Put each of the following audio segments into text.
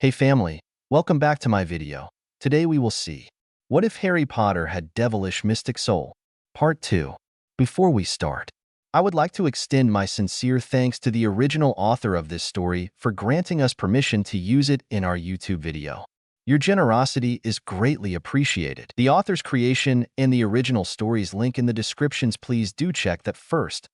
Hey family, welcome back to my video. Today we will see, what if Harry Potter had devilish mystic soul? Part 2. Before we start, I would like to extend my sincere thanks to the original author of this story for granting us permission to use it in our YouTube video. Your generosity is greatly appreciated. The author's creation and the original story's link in the descriptions. Please do check that first.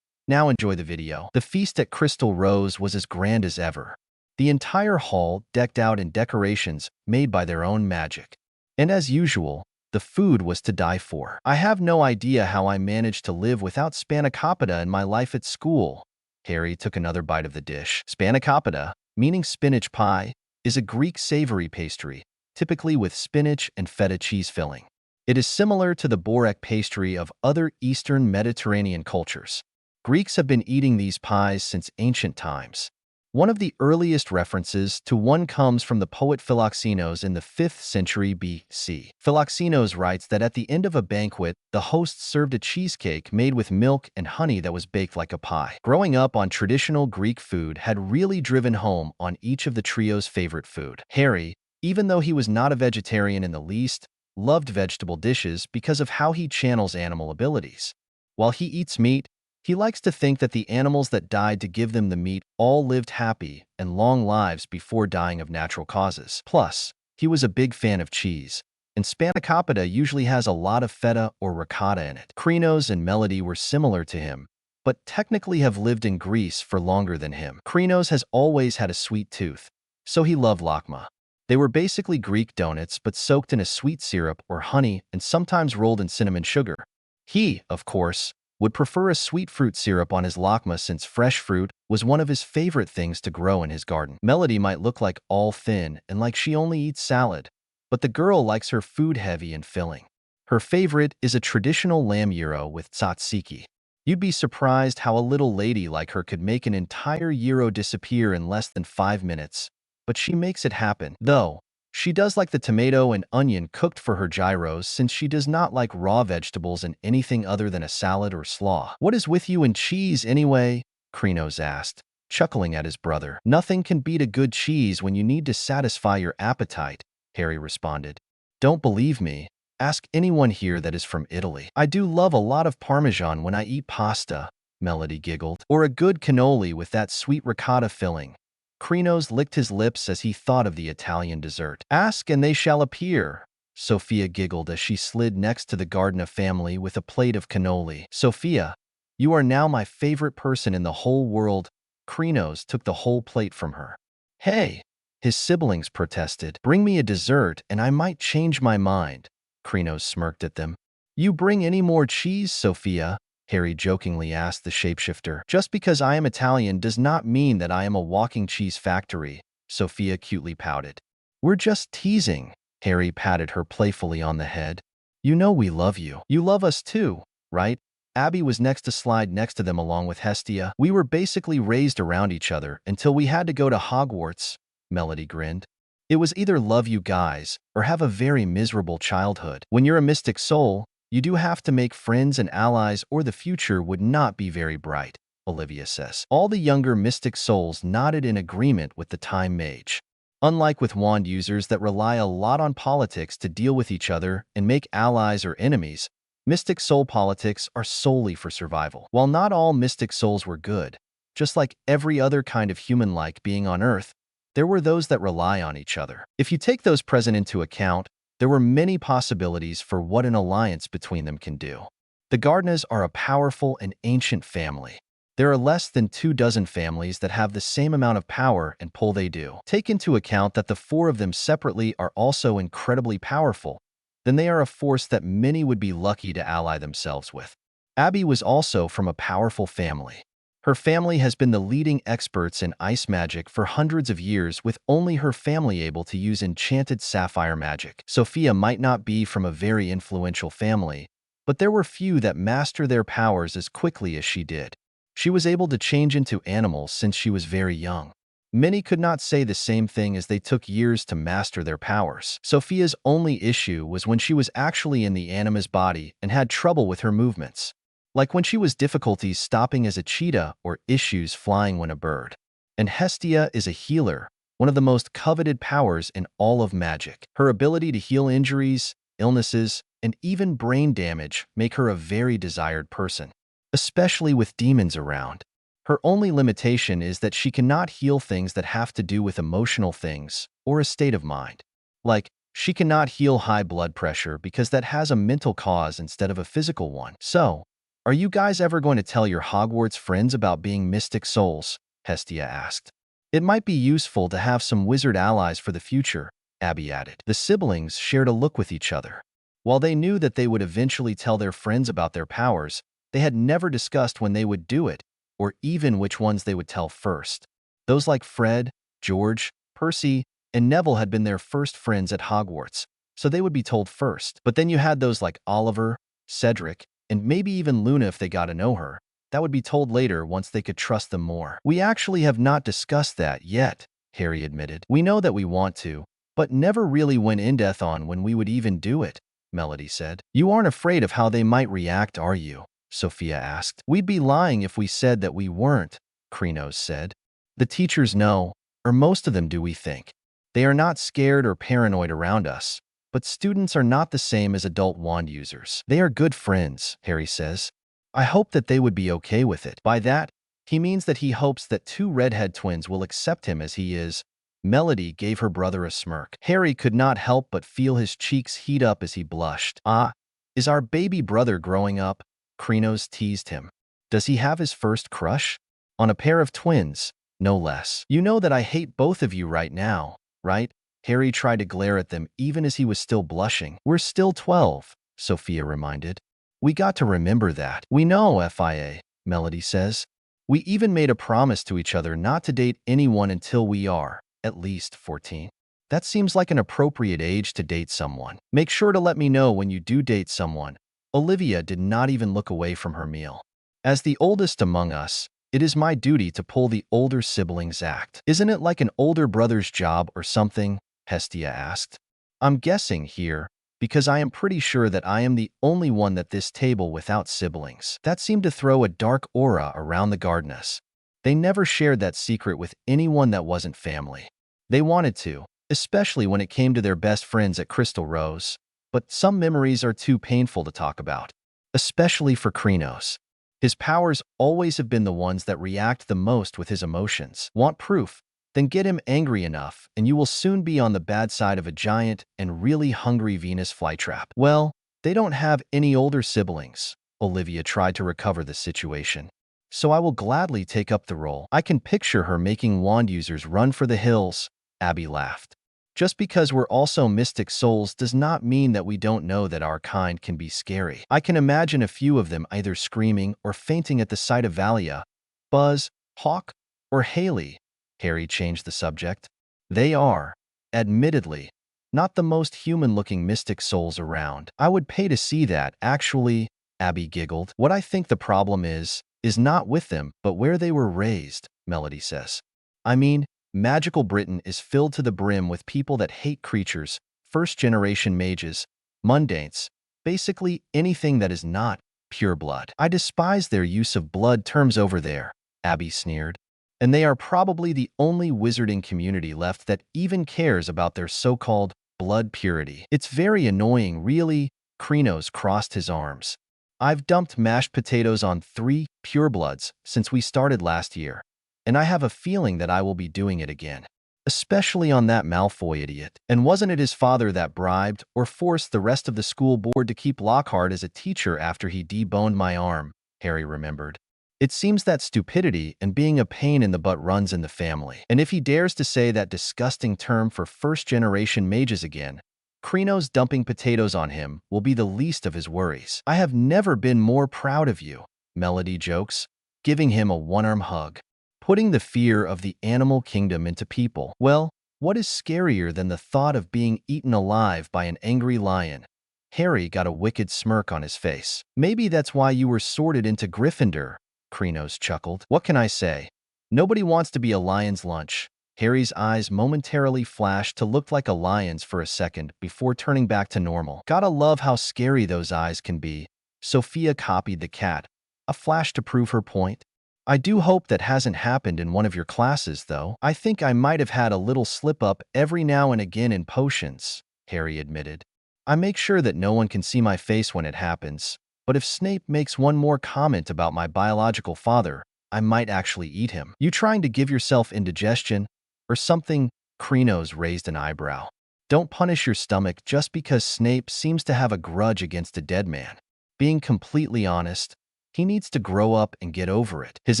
Now enjoy the video. The feast at Crystal Rose was as grand as ever. The entire hall decked out in decorations made by their own magic. And as usual, the food was to die for. I have no idea how I managed to live without spanakopita in my life at school. Harry took another bite of the dish. Spanakopita, meaning spinach pie, is a Greek savory pastry, typically with spinach and feta cheese filling. It is similar to the borek pastry of other Eastern Mediterranean cultures. Greeks have been eating these pies since ancient times. One of the earliest references to one comes from the poet Philoxenos in the 5th century BC. Philoxenos writes that at the end of a banquet, the host served a cheesecake made with milk and honey that was baked like a pie. Growing up on traditional Greek food had really driven home on each of the trio's favorite food. Harry, even though he was not a vegetarian in the least, loved vegetable dishes because of how he channels animal abilities. While he eats meat, he likes to think that the animals that died to give them the meat all lived happy and long lives before dying of natural causes. Plus, he was a big fan of cheese, and spanakopita usually has a lot of feta or ricotta in it. Krinos and Melody were similar to him, but technically have lived in Greece for longer than him. Krinos has always had a sweet tooth, so he loved lakma. They were basically Greek donuts but soaked in a sweet syrup or honey and sometimes rolled in cinnamon sugar. He, of course, would prefer a sweet fruit syrup on his lakma since fresh fruit was one of his favorite things to grow in his garden. Melody might look like all thin and like she only eats salad, but the girl likes her food heavy and filling. Her favorite is a traditional lamb gyro with tzatziki. You'd be surprised how a little lady like her could make an entire gyro disappear in less than 5 minutes, but she makes it happen. Though, she does like the tomato and onion cooked for her gyros since she does not like raw vegetables in anything other than a salad or slaw. "What is with you and cheese anyway?" Krinos asked, chuckling at his brother. "Nothing can beat a good cheese when you need to satisfy your appetite," Harry responded. "Don't believe me? Ask anyone here that is from Italy. I do love a lot of Parmesan when I eat pasta," Melody giggled. "Or a good cannoli with that sweet ricotta filling." Krinos licked his lips as he thought of the Italian dessert. "Ask and they shall appear," Sophia giggled as she slid next to the Gardner family with a plate of cannoli. "Sophia, you are now my favorite person in the whole world." Krinos took the whole plate from her. "Hey," his siblings protested. "Bring me a dessert and I might change my mind." Krinos smirked at them. "You bring any more cheese, Sophia?" Harry jokingly asked the shapeshifter. "Just because I am Italian does not mean that I am a walking cheese factory," Sophia cutely pouted. "We're just teasing." Harry patted her playfully on the head. "You know we love you. You love us too, right?" Abby was next to slide next to them along with Hestia. "We were basically raised around each other until we had to go to Hogwarts," Melody grinned. "It was either love you guys or have a very miserable childhood. When you're a mystic soul, you do have to make friends and allies or the future would not be very bright," Olivia says. All the younger mystic souls nodded in agreement with the time mage. Unlike with wand users that rely a lot on politics to deal with each other and make allies or enemies, mystic soul politics are solely for survival. While not all mystic souls were good, just like every other kind of human-like being on Earth, there were those that rely on each other. If you take those present into account, there were many possibilities for what an alliance between them can do. The Gardners are a powerful and ancient family. There are less than 24 families that have the same amount of power and pull they do. Take into account that the 4 of them separately are also incredibly powerful, then they are a force that many would be lucky to ally themselves with. Abby was also from a powerful family. Her family has been the leading experts in ice magic for hundreds of years, with only her family able to use enchanted sapphire magic. Sophia might not be from a very influential family, but there were few that master their powers as quickly as she did. She was able to change into animals since she was very young. Many could not say the same thing as they took years to master their powers. Sophia's only issue was when she was actually in the anima's body and had trouble with her movements, like when she was difficulties stopping as a cheetah or issues flying when a bird. And Hestia is a healer, one of the most coveted powers in all of magic. Her ability to heal injuries, illnesses, and even brain damage make her a very desired person, especially with demons around. Her only limitation is that she cannot heal things that have to do with emotional things or a state of mind. Like, she cannot heal high blood pressure because that has a mental cause instead of a physical one. So, are you guys ever going to tell your Hogwarts friends about being mystic souls? Hestia asked. It might be useful to have some wizard allies for the future, Abby added. The siblings shared a look with each other. While they knew that they would eventually tell their friends about their powers, they had never discussed when they would do it, or even which ones they would tell first. Those like Fred, George, Percy, and Neville had been their first friends at Hogwarts, so they would be told first. But then you had those like Oliver, Cedric, and maybe even Luna if they got to know her. That would be told later once they could trust them more. We actually have not discussed that yet, Harry admitted. We know that we want to, but never really went in-depth on when we would even do it, Melody said. You aren't afraid of how they might react, are you? Sophia asked. We'd be lying if we said that we weren't, Krinos said. The teachers know, or most of them do, we think. They are not scared or paranoid around us, but students are not the same as adult wand users. They are good friends, Harry says. I hope that they would be okay with it. By that, he means that he hopes that two redhead twins will accept him as he is. Melody gave her brother a smirk. Harry could not help but feel his cheeks heat up as he blushed. Ah, is our baby brother growing up? Krinos teased him. Does he have his first crush? On a pair of twins, no less. You know that I hate both of you right now, right? Harry tried to glare at them even as he was still blushing. We're still 12, Sophia reminded. We got to remember that. We know, FIA, Melody says. We even made a promise to each other not to date anyone until we are, at least 14. That seems like an appropriate age to date someone. Make sure to let me know when you do date someone. Olivia did not even look away from her meal. As the oldest among us, it is my duty to pull the older siblings' act. Isn't it like an older brother's job or something? Hestia asked. I'm guessing here, because I am pretty sure that I am the only one at this table without siblings. That seemed to throw a dark aura around the Gardeners. They never shared that secret with anyone that wasn't family. They wanted to, especially when it came to their best friends at Crystal Rose, but some memories are too painful to talk about, especially for Krinos. His powers always have been the ones that react the most with his emotions. Want proof? Then get him angry enough, and you will soon be on the bad side of a giant and really hungry Venus flytrap. Well, they don't have any older siblings. Olivia tried to recover the situation. So I will gladly take up the role. I can picture her making wand users run for the hills. Abby laughed. Just because we're also mystic souls does not mean that we don't know that our kind can be scary. I can imagine a few of them either screaming or fainting at the sight of Valia, Buzz, Hawk, or Haley. Harry changed the subject. They are, admittedly, not the most human-looking mystic souls around. I would pay to see that, actually, Abby giggled. What I think the problem is not with them, but where they were raised, Melody says. I mean, Magical Britain is filled to the brim with people that hate creatures, first-generation mages, mundanes, basically anything that is not pure blood. I despise their use of blood terms over there, Abby sneered. And they are probably the only wizarding community left that even cares about their so-called blood purity. It's very annoying, really. Krinos crossed his arms. I've dumped mashed potatoes on 3 purebloods since we started last year, and I have a feeling that I will be doing it again. Especially on that Malfoy idiot. And wasn't it his father that bribed or forced the rest of the school board to keep Lockhart as a teacher after he deboned my arm? Harry remembered. It seems that stupidity and being a pain in the butt runs in the family. And if he dares to say that disgusting term for first-generation mages again, Krinos dumping potatoes on him will be the least of his worries. I have never been more proud of you, Melody jokes, giving him a one-arm hug. Putting the fear of the animal kingdom into people. Well, what is scarier than the thought of being eaten alive by an angry lion? Harry got a wicked smirk on his face. Maybe that's why you were sorted into Gryffindor, Krinos chuckled. What can I say? Nobody wants to be a lion's lunch. Harry's eyes momentarily flashed to look like a lion's for a second before turning back to normal. Gotta love how scary those eyes can be. Sophia copied the cat, a flash to prove her point. I do hope that hasn't happened in one of your classes, though. I think I might have had a little slip-up every now and again in potions, Harry admitted. I make sure that no one can see my face when it happens, but if Snape makes one more comment about my biological father, I might actually eat him. You trying to give yourself indigestion or something? Krenos raised an eyebrow. Don't punish your stomach just because Snape seems to have a grudge against a dead man. Being completely honest, he needs to grow up and get over it. His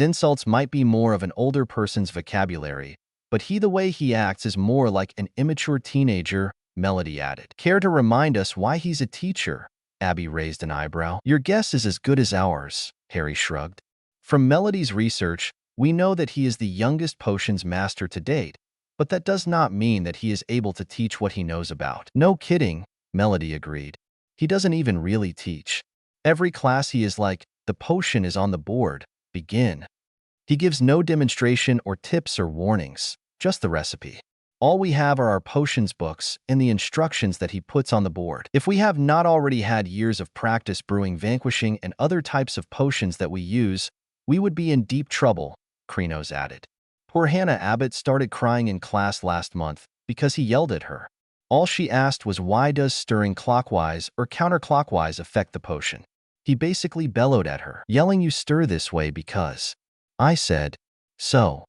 insults might be more of an older person's vocabulary, but the way he acts is more like an immature teenager, Melody added. Care to remind us why he's a teacher? Abby raised an eyebrow. Your guess is as good as ours, Harry shrugged. From Melody's research, we know that he is the youngest potions master to date, but that does not mean that he is able to teach what he knows about. No kidding, Melody agreed. He doesn't even really teach. Every class he is like, the potion is on the board, begin. He gives no demonstration or tips or warnings, just the recipe. All we have are our potions books and the instructions that he puts on the board. If we have not already had years of practice brewing vanquishing and other types of potions that we use, we would be in deep trouble, Krenos added. Poor Hannah Abbott started crying in class last month because he yelled at her. All she asked was, why does stirring clockwise or counterclockwise affect the potion? He basically bellowed at her, yelling, you stir this way because. I said, so.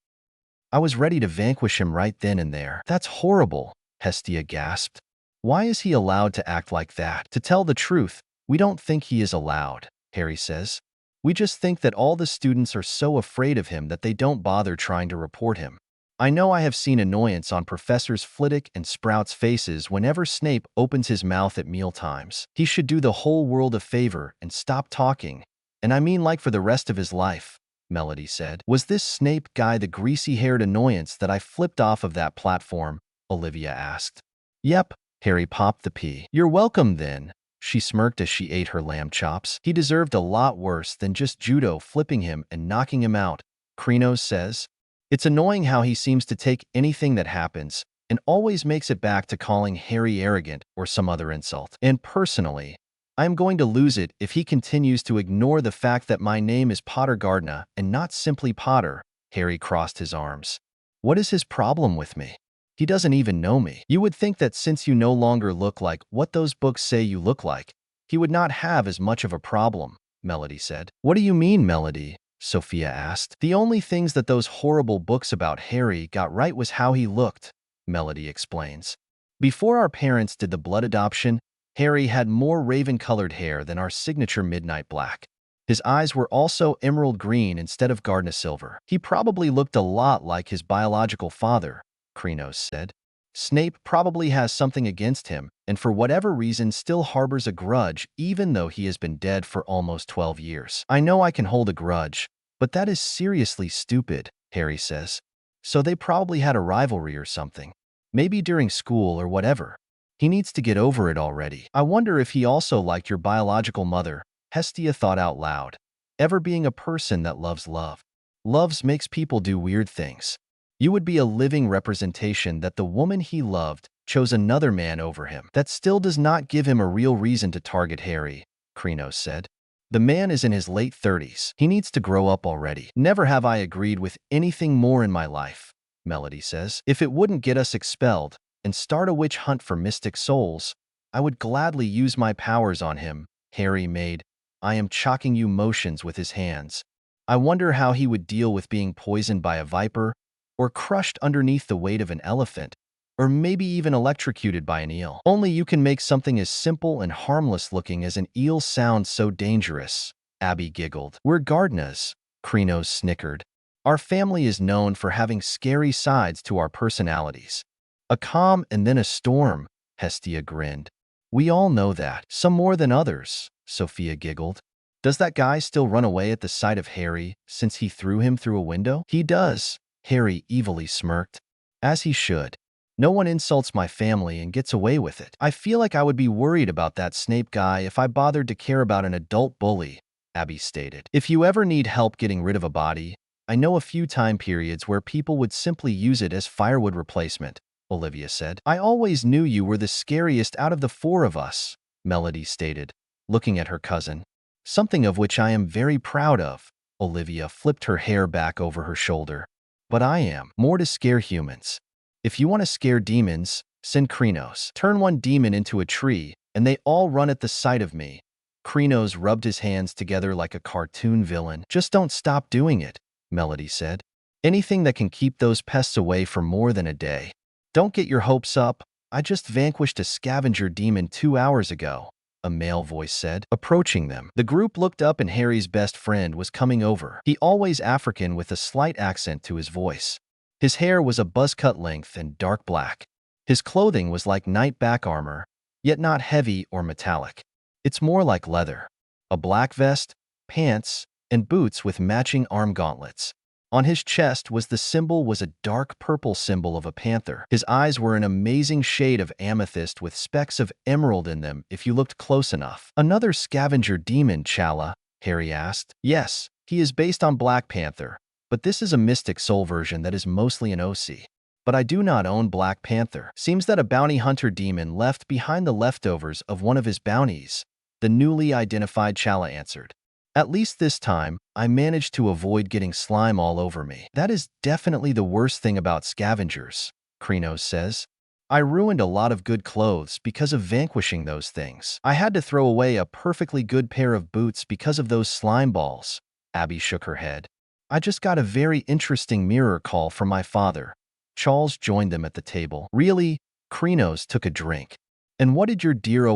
I was ready to vanquish him right then and there. That's horrible, Hestia gasped. Why is he allowed to act like that? To tell the truth, we don't think he is allowed, Harry says. We just think that all the students are so afraid of him that they don't bother trying to report him. I know I have seen annoyance on Professors Flitwick and Sprout's faces whenever Snape opens his mouth at mealtimes. He should do the whole world a favor and stop talking, and I mean like for the rest of his life, Melody said. Was this Snape guy the greasy-haired annoyance that I flipped off of that platform? Olivia asked. Yep, Harry popped the pea. You're welcome then, she smirked as she ate her lamb chops. He deserved a lot worse than just judo flipping him and knocking him out, Krenos says. It's annoying how he seems to take anything that happens and always makes it back to calling Harry arrogant or some other insult. And personally, I am going to lose it if he continues to ignore the fact that my name is Potter Gardner and not simply Potter. Harry crossed his arms. What is his problem with me? He doesn't even know me. You would think that since you no longer look like what those books say you look like, he would not have as much of a problem, Melody said. What do you mean, Melody? Sophia asked. The only things that those horrible books about Harry got right was how he looked, Melody explains. Before our parents did the blood adoption, Harry had more raven-colored hair than our signature midnight black. His eyes were also emerald green instead of Gardner silver. He probably looked a lot like his biological father, Krenos said. Snape probably has something against him, and for whatever reason still harbors a grudge even though he has been dead for almost 12 years. I know I can hold a grudge, but that is seriously stupid, Harry says. So they probably had a rivalry or something. Maybe during school or whatever. He needs to get over it already. I wonder if he also liked your biological mother, Hestia thought out loud. Ever being a person that loves love. Loves makes people do weird things. You would be a living representation that the woman he loved chose another man over him. That still does not give him a real reason to target Harry, Krenos said. The man is in his late 30s. He needs to grow up already. Never have I agreed with anything more in my life, Melody says. If it wouldn't get us expelled and start a witch hunt for mystic souls, I would gladly use my powers on him, Harry made. I am chalking you motions with his hands. I wonder how he would deal with being poisoned by a viper, or crushed underneath the weight of an elephant, or maybe even electrocuted by an eel. Only you can make something as simple and harmless looking as an eel sound so dangerous, Abby giggled. We're Gardners, Krenos snickered. Our family is known for having scary sides to our personalities. A calm and then a storm, Hestia grinned. We all know that. Some more than others, Sophia giggled. Does that guy still run away at the sight of Harry since he threw him through a window? He does, Harry evilly smirked. As he should. No one insults my family and gets away with it. I feel like I would be worried about that Snape guy if I bothered to care about an adult bully, Abby stated. If you ever need help getting rid of a body, I know a few time periods where people would simply use it as firewood replacement, Olivia said. I always knew you were the scariest out of the four of us, Melody stated, looking at her cousin. Something of which I am very proud of, Olivia flipped her hair back over her shoulder. But I am more to scare humans. If you want to scare demons, send Krynos. Turn one demon into a tree, and they all run at the sight of me. Krynos rubbed his hands together like a cartoon villain. Just don't stop doing it, Melody said. Anything that can keep those pests away for more than a day. Don't get your hopes up. I just vanquished a scavenger demon 2 hours ago, a male voice said, approaching them. The group looked up and Harry's best friend was coming over. He always African with a slight accent to his voice. His hair was a buzz-cut length and dark black. His clothing was like knight back armor, yet not heavy or metallic. It's more like leather. A black vest, pants, and boots with matching arm gauntlets. On his chest the symbol was a dark purple symbol of a panther. His eyes were an amazing shade of amethyst with specks of emerald in them if you looked close enough. Another scavenger demon, Chala? Harry asked. Yes, he is based on Black Panther, but this is a Mystic Soul version that is mostly an OC. But I do not own Black Panther. Seems that a bounty hunter demon left behind the leftovers of one of his bounties, the newly identified Chala answered. At least this time, I managed to avoid getting slime all over me. That is definitely the worst thing about scavengers, Krynos says. I ruined a lot of good clothes because of vanquishing those things. I had to throw away a perfectly good pair of boots because of those slime balls. Abby shook her head. I just got a very interesting mirror call from my father. Charles joined them at the table. Really? Krynos took a drink. And what did your dear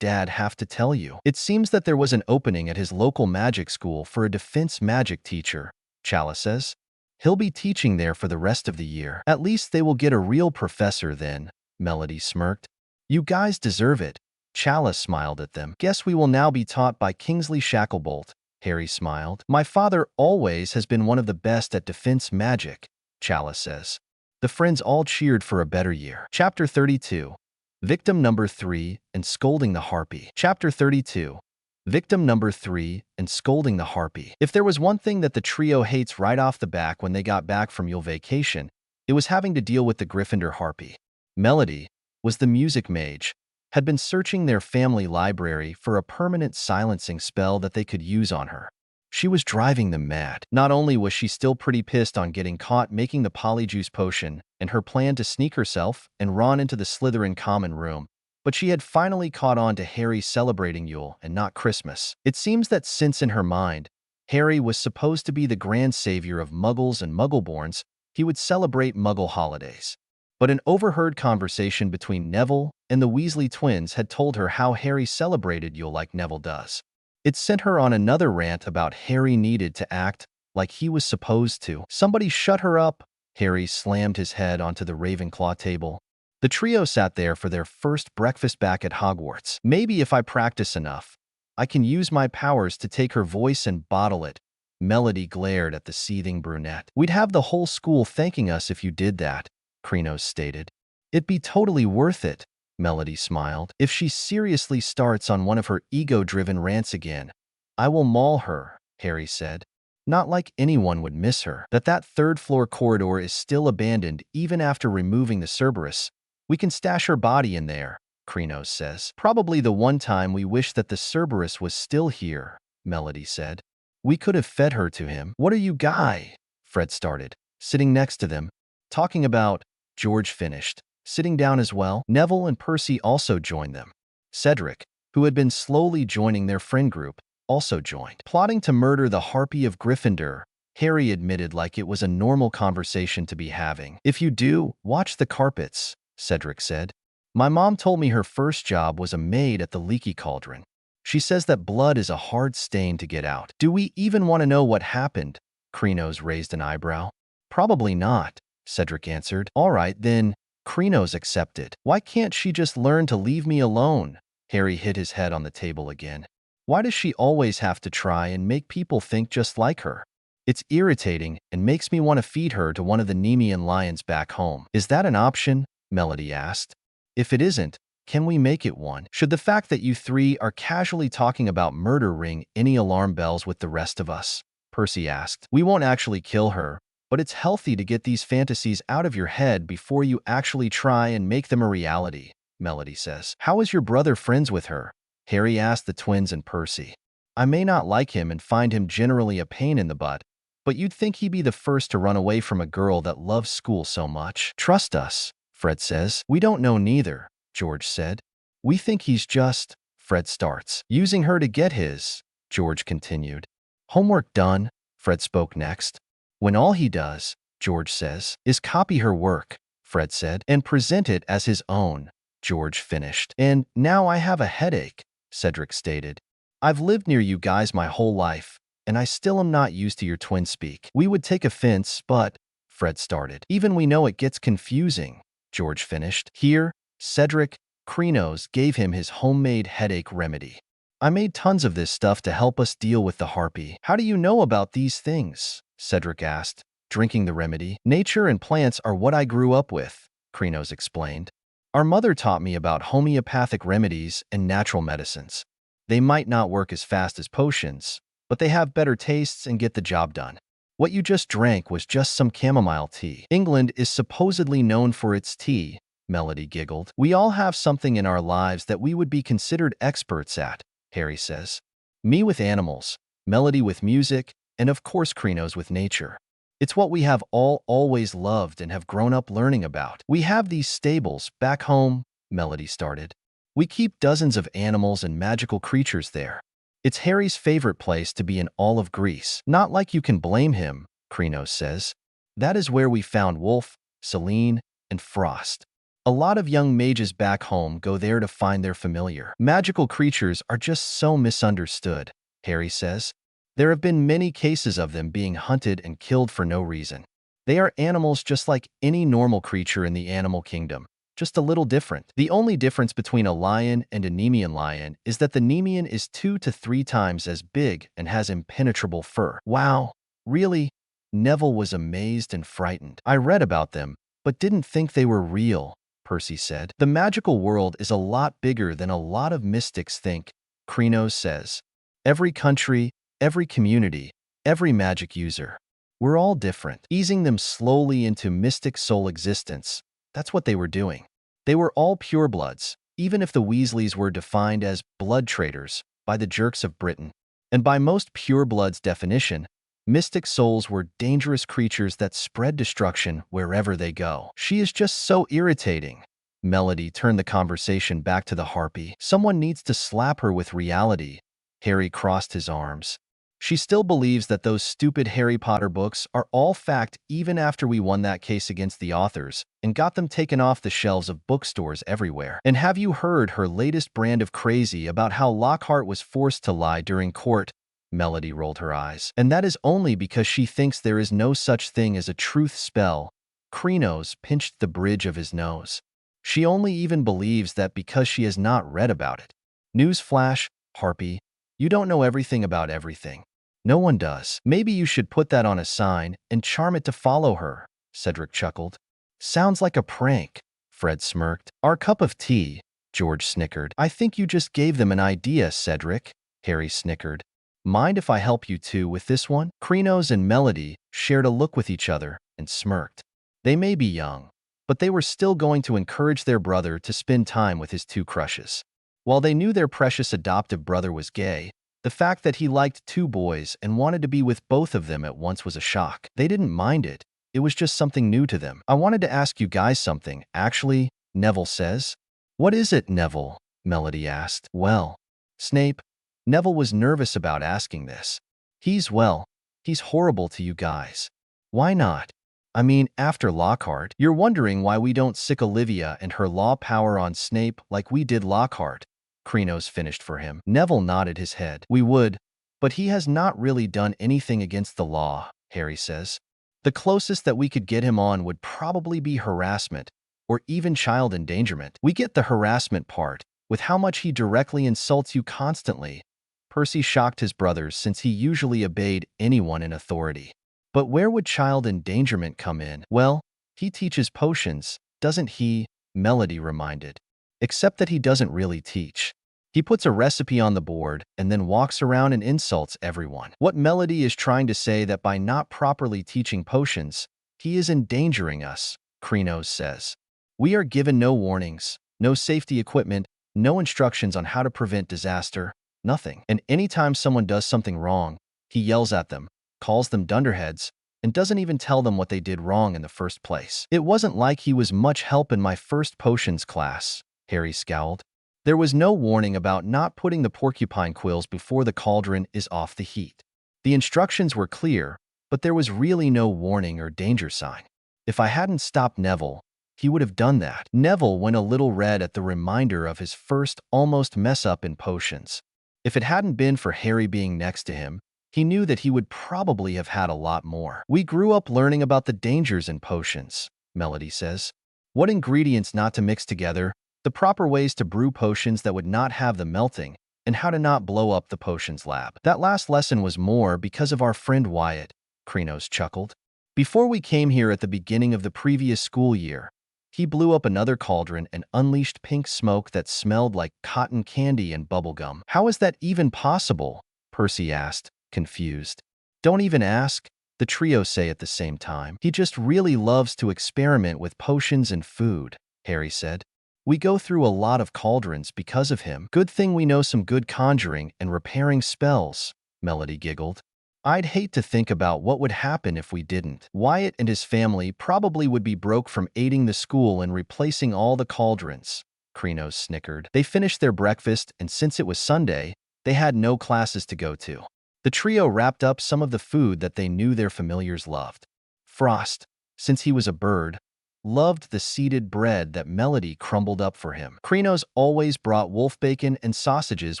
Dad have to tell you? It seems that there was an opening at his local magic school for a defense magic teacher, Chala says. He'll be teaching there for the rest of the year. At least they will get a real professor then, Melody smirked. You guys deserve it. Chala smiled at them. Guess we will now be taught by Kingsley Shacklebolt, Harry smiled. My father always has been one of the best at defense magic, Chala says. The friends all cheered for a better year. Chapter 32. Victim number 3 and Scolding the Harpy. Chapter 32. Victim number 3 and Scolding the Harpy. If there was one thing that the trio hates right off the back when they got back from Yule vacation, it was having to deal with the Gryffindor Harpy. Melody was the music mage, had been searching their family library for a permanent silencing spell that they could use on her. She was driving them mad. Not only was she still pretty pissed on getting caught making the polyjuice potion and her plan to sneak herself and Ron into the Slytherin common room, but she had finally caught on to Harry celebrating Yule and not Christmas. It seems that since in her mind, Harry was supposed to be the grand savior of Muggles and Muggleborns, he would celebrate Muggle holidays. But an overheard conversation between Neville and the Weasley twins had told her how Harry celebrated Yule like Neville does. It sent her on another rant about Harry needed to act like he was supposed to. Somebody shut her up. Harry slammed his head onto the Ravenclaw table. The trio sat there for their first breakfast back at Hogwarts. Maybe if I practice enough, I can use my powers to take her voice and bottle it. Melody glared at the seething brunette. We'd have the whole school thanking us if you did that, Krynos stated. It'd be totally worth it. Melody smiled. If she seriously starts on one of her ego-driven rants again, I will maul her, Harry said. Not like anyone would miss her. That third-floor corridor is still abandoned even after removing the Cerberus. We can stash her body in there, Krynos says. Probably the one time we wish that the Cerberus was still here, Melody said. We could have fed her to him. What are you guy? Fred started, sitting next to them. Talking about, George finished. Sitting down as well, Neville and Percy also joined them. Cedric, who had been slowly joining their friend group, also joined. Plotting to murder the Harpy of Gryffindor, Harry admitted like it was a normal conversation to be having. If you do, watch the carpets, Cedric said. My mom told me her first job was a maid at the Leaky Cauldron. She says that blood is a hard stain to get out. Do we even want to know what happened? Krynos raised an eyebrow. Probably not, Cedric answered. All right, then. Krynos accepted. Why can't she just learn to leave me alone? Harry hit his head on the table again. Why does she always have to try and make people think just like her? It's irritating and makes me want to feed her to one of the Nemean lions back home. Is that an option? Melody asked. If it isn't, can we make it one? Should the fact that you three are casually talking about murder ring any alarm bells with the rest of us? Percy asked. We won't actually kill her, but it's healthy to get these fantasies out of your head before you actually try and make them a reality, Melody says. How is your brother friends with her? Harry asked the twins and Percy. I may not like him and find him generally a pain in the butt, but you'd think he'd be the first to run away from a girl that loves school so much. Trust us, Fred says. We don't know neither, George said. We think he's just, Fred starts. Using her to get his, George continued. Homework done, Fred spoke next. When all he does, George says, is copy her work, Fred said, and present it as his own, George finished. And now I have a headache, Cedric stated. I've lived near you guys my whole life, and I still am not used to your twin speak. We would take offense, but, Fred started. Even we know it gets confusing, George finished. Here, Cedric Krenos gave him his homemade headache remedy. I made tons of this stuff to help us deal with the Harpy. How do you know about these things? Cedric asked, drinking the remedy. Nature and plants are what I grew up with, Krenos explained. Our mother taught me about homeopathic remedies and natural medicines. They might not work as fast as potions, but they have better tastes and get the job done. What you just drank was just some chamomile tea. England is supposedly known for its tea, Melody giggled. We all have something in our lives that we would be considered experts at, Harry says. Me with animals, Melody with music, and of course Krenos with nature. It's what we have all always loved and have grown up learning about. We have these stables back home, Melody started. We keep dozens of animals and magical creatures there. It's Harry's favorite place to be in all of Greece. Not like you can blame him, Krenos says. That is where we found Wolf, Selene, and Frost. A lot of young mages back home go there to find their familiar. Magical creatures are just so misunderstood, Harry says. There have been many cases of them being hunted and killed for no reason. They are animals just like any normal creature in the animal kingdom. Just a little different. The only difference between a lion and a Nemean lion is that the Nemean is 2 to 3 times as big and has impenetrable fur. Wow, really? Neville was amazed and frightened. I read about them, but didn't think they were real, Percy said. The magical world is a lot bigger than a lot of mystics think, Krenos says. Every country, every community, every magic user. We're all different. Easing them slowly into mystic soul existence. That's what they were doing. They were all purebloods, even if the Weasleys were defined as blood traitors by the jerks of Britain. And by most purebloods' definition, mystic souls were dangerous creatures that spread destruction wherever they go. She is just so irritating. Melody turned the conversation back to the Harpy. Someone needs to slap her with reality. Harry crossed his arms. She still believes that those stupid Harry Potter books are all fact even after we won that case against the authors and got them taken off the shelves of bookstores everywhere. And have you heard her latest brand of crazy about how Lockhart was forced to lie during court? Melody rolled her eyes. And that is only because she thinks there is no such thing as a truth spell. Krenos pinched the bridge of his nose. She only even believes that because she has not read about it. Newsflash, Harpy, you don't know everything about everything. No one does. Maybe you should put that on a sign and charm it to follow her, Cedric chuckled. Sounds like a prank, Fred smirked. Our cup of tea, George snickered. I think you just gave them an idea, Cedric, Harry snickered. Mind if I help you too with this one? Krenos and Melody shared a look with each other and smirked. They may be young, but they were still going to encourage their brother to spend time with his 2 crushes. While they knew their precious adoptive brother was gay, the fact that he liked 2 boys and wanted to be with both of them at once was a shock. They didn't mind it. It was just something new to them. I wanted to ask you guys something, actually, Neville says. What is it, Neville? Melody asked. Well, Snape. Neville was nervous about asking this. He's horrible to you guys. Why not? I mean, after Lockhart, you're wondering why we don't sick Olivia and her law power on Snape like we did Lockhart. Krenos finished for him. Neville nodded his head. We would, but he has not really done anything against the law, Harry says. The closest that we could get him on would probably be harassment, or even child endangerment. We get the harassment part, with how much he directly insults you constantly. Percy shocked his brothers since he usually obeyed anyone in authority. But where would child endangerment come in? Well, he teaches potions, doesn't he? Melody reminded. Except that he doesn't really teach. He puts a recipe on the board and then walks around and insults everyone. What Melody is trying to say that by not properly teaching potions, he is endangering us, Krenos says. We are given no warnings, no safety equipment, no instructions on how to prevent disaster, Nothing. And anytime someone does something wrong, he yells at them, calls them dunderheads, and doesn't even tell them what they did wrong in the first place. It wasn't like he was much help in my first potions class, Harry scowled. There was no warning about not putting the porcupine quills before the cauldron is off the heat. The instructions were clear, but there was really no warning or danger sign. If I hadn't stopped Neville, he would have done that. Neville went a little red at the reminder of his first almost mess-up in potions. If it hadn't been for Harry being next to him, he knew that he would probably have had a lot more. We grew up learning about the dangers in potions, Melody says. What ingredients not to mix together, the proper ways to brew potions that would not have the melting, and how to not blow up the potions lab. That last lesson was more because of our friend Wyatt, Krenos chuckled. Before we came here at the beginning of the previous school year, he blew up another cauldron and unleashed pink smoke that smelled like cotton candy and bubblegum. How is that even possible? Percy asked, confused. Don't even ask, the trio say at the same time. He just really loves to experiment with potions and food, Harry said. We go through a lot of cauldrons because of him. Good thing we know some good conjuring and repairing spells, Melody giggled. I'd hate to think about what would happen if we didn't. Wyatt and his family probably would be broke from aiding the school and replacing all the cauldrons, Krenos snickered. They finished their breakfast, and since it was Sunday, they had no classes to go to. The trio wrapped up some of the food that they knew their familiars loved. Frost, since he was a bird, loved the seeded bread that Melody crumbled up for him. Krenos always brought wolf bacon and sausages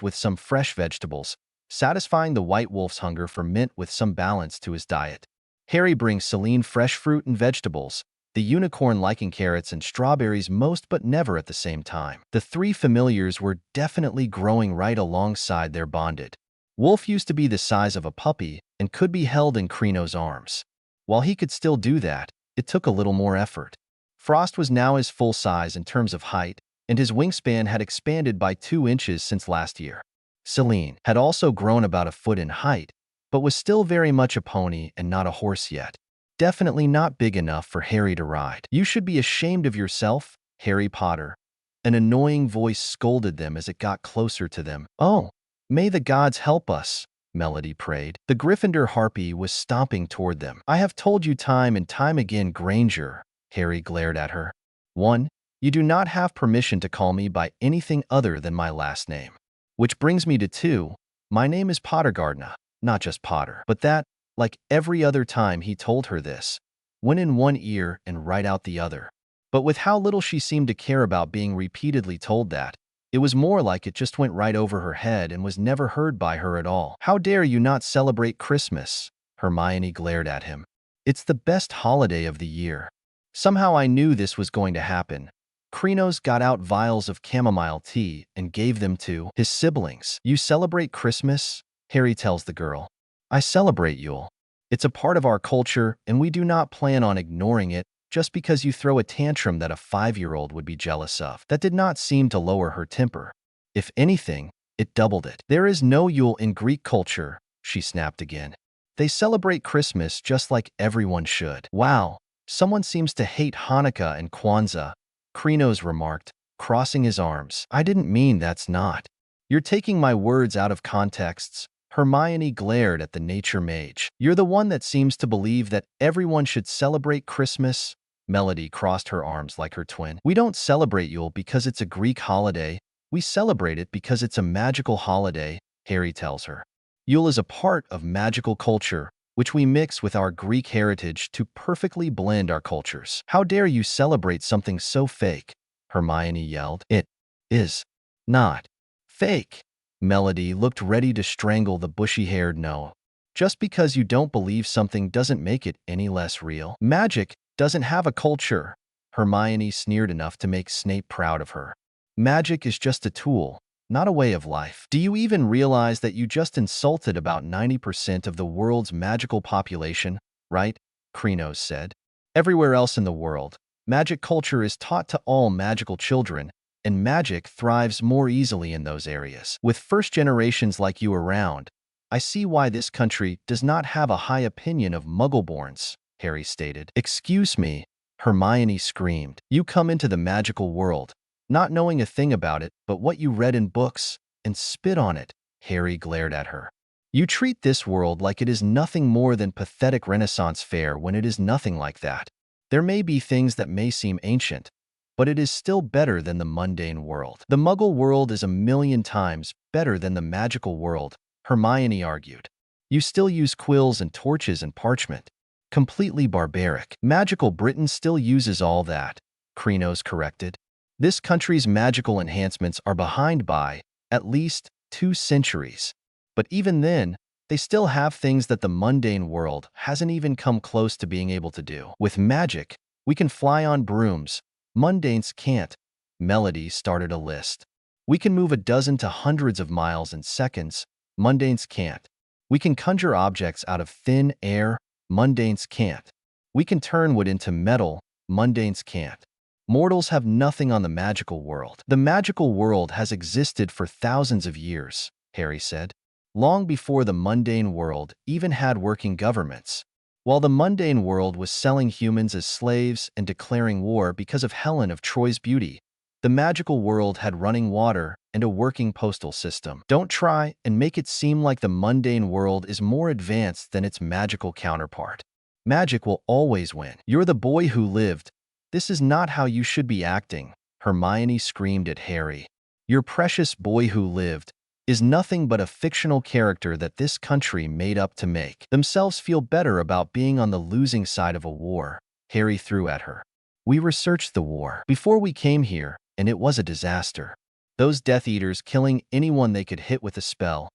with some fresh vegetables, satisfying the white wolf's hunger for mint with some balance to his diet. Harry brings Celine fresh fruit and vegetables, the unicorn liking carrots and strawberries most but never at the same time. The three familiars were definitely growing right alongside their bonded. Wolf used to be the size of a puppy and could be held in Krenos' arms. While he could still do that, it took a little more effort. Frost was now his full size in terms of height, and his wingspan had expanded by 2 inches since last year. Celine had also grown about a foot in height, but was still very much a pony and not a horse yet. Definitely not big enough for Harry to ride. You should be ashamed of yourself, Harry Potter. An annoying voice scolded them as it got closer to them. Oh, may the gods help us, Melody prayed. The Gryffindor Harpy was stomping toward them. I have told you time and time again, Granger, Harry glared at her. 1. You do not have permission to call me by anything other than my last name. Which brings me to 2. My name is Pottergardner, not just Potter. But that, like every other time he told her this, went in one ear and right out the other. But with how little she seemed to care about being repeatedly told that, it was more like it just went right over her head and was never heard by her at all. How dare you not celebrate Christmas? Hermione glared at him. It's the best holiday of the year. Somehow I knew this was going to happen. Krenos got out vials of chamomile tea and gave them to his siblings. You celebrate Christmas? Harry tells the girl. I celebrate Yule. It's a part of our culture, and we do not plan on ignoring it just because you throw a tantrum that a 5-year-old would be jealous of. That did not seem to lower her temper. If anything, it doubled it. There is no Yule in Greek culture, she snapped again. They celebrate Christmas just like everyone should. Wow, someone seems to hate Hanukkah and Kwanzaa, Krenos remarked, crossing his arms. I didn't mean that's not. You're taking my words out of contexts. Hermione glared at the nature mage. You're the one that seems to believe that everyone should celebrate Christmas. Melody crossed her arms like her twin. We don't celebrate Yule because it's a Greek holiday. We celebrate it because it's a magical holiday, Harry tells her. Yule is a part of magical culture, which we mix with our Greek heritage to perfectly blend our cultures. How dare you celebrate something so fake? Hermione yelled. It is not fake. Melody looked ready to strangle the bushy-haired gnome. Just because you don't believe something doesn't make it any less real. Magic doesn't have a culture. Hermione sneered enough to make Snape proud of her. Magic is just a tool, not a way of life. Do you even realize that you just insulted about 90% of the world's magical population, right? Krenos said. Everywhere else in the world, magic culture is taught to all magical children, and magic thrives more easily in those areas. With first generations like you around, I see why this country does not have a high opinion of Muggleborns, Harry stated. Excuse me, Hermione screamed. You come into the magical world, not knowing a thing about it but what you read in books, and spit on it, Harry glared at her. You treat this world like it is nothing more than pathetic Renaissance fair when it is nothing like that. There may be things that may seem ancient, but it is still better than the mundane world. The Muggle world is a million times better than the magical world, Hermione argued. You still use quills and torches and parchment. Completely barbaric. Magical Britain still uses all that, Krenos corrected. This country's magical enhancements are behind by, at least, 2 centuries. But even then, they still have things that the mundane world hasn't even come close to being able to do. With magic, we can fly on brooms. Mundanes can't. Melody started a list. We can move a dozen to hundreds of miles in seconds. Mundanes can't. We can conjure objects out of thin air. Mundanes can't. We can turn wood into metal. Mundanes can't. Mortals have nothing on the magical world. The magical world has existed for thousands of years, Harry said. Long before the mundane world even had working governments. While the mundane world was selling humans as slaves and declaring war because of Helen of Troy's beauty, the magical world had running water and a working postal system. Don't try and make it seem like the mundane world is more advanced than its magical counterpart. Magic will always win. You're the boy who lived. This is not how you should be acting, Hermione screamed at Harry. Your precious boy who lived is nothing but a fictional character that this country made up to make themselves feel better about being on the losing side of a war, Harry threw at her. We researched the war before we came here, and it was a disaster. Those Death Eaters killing anyone they could hit with a spell,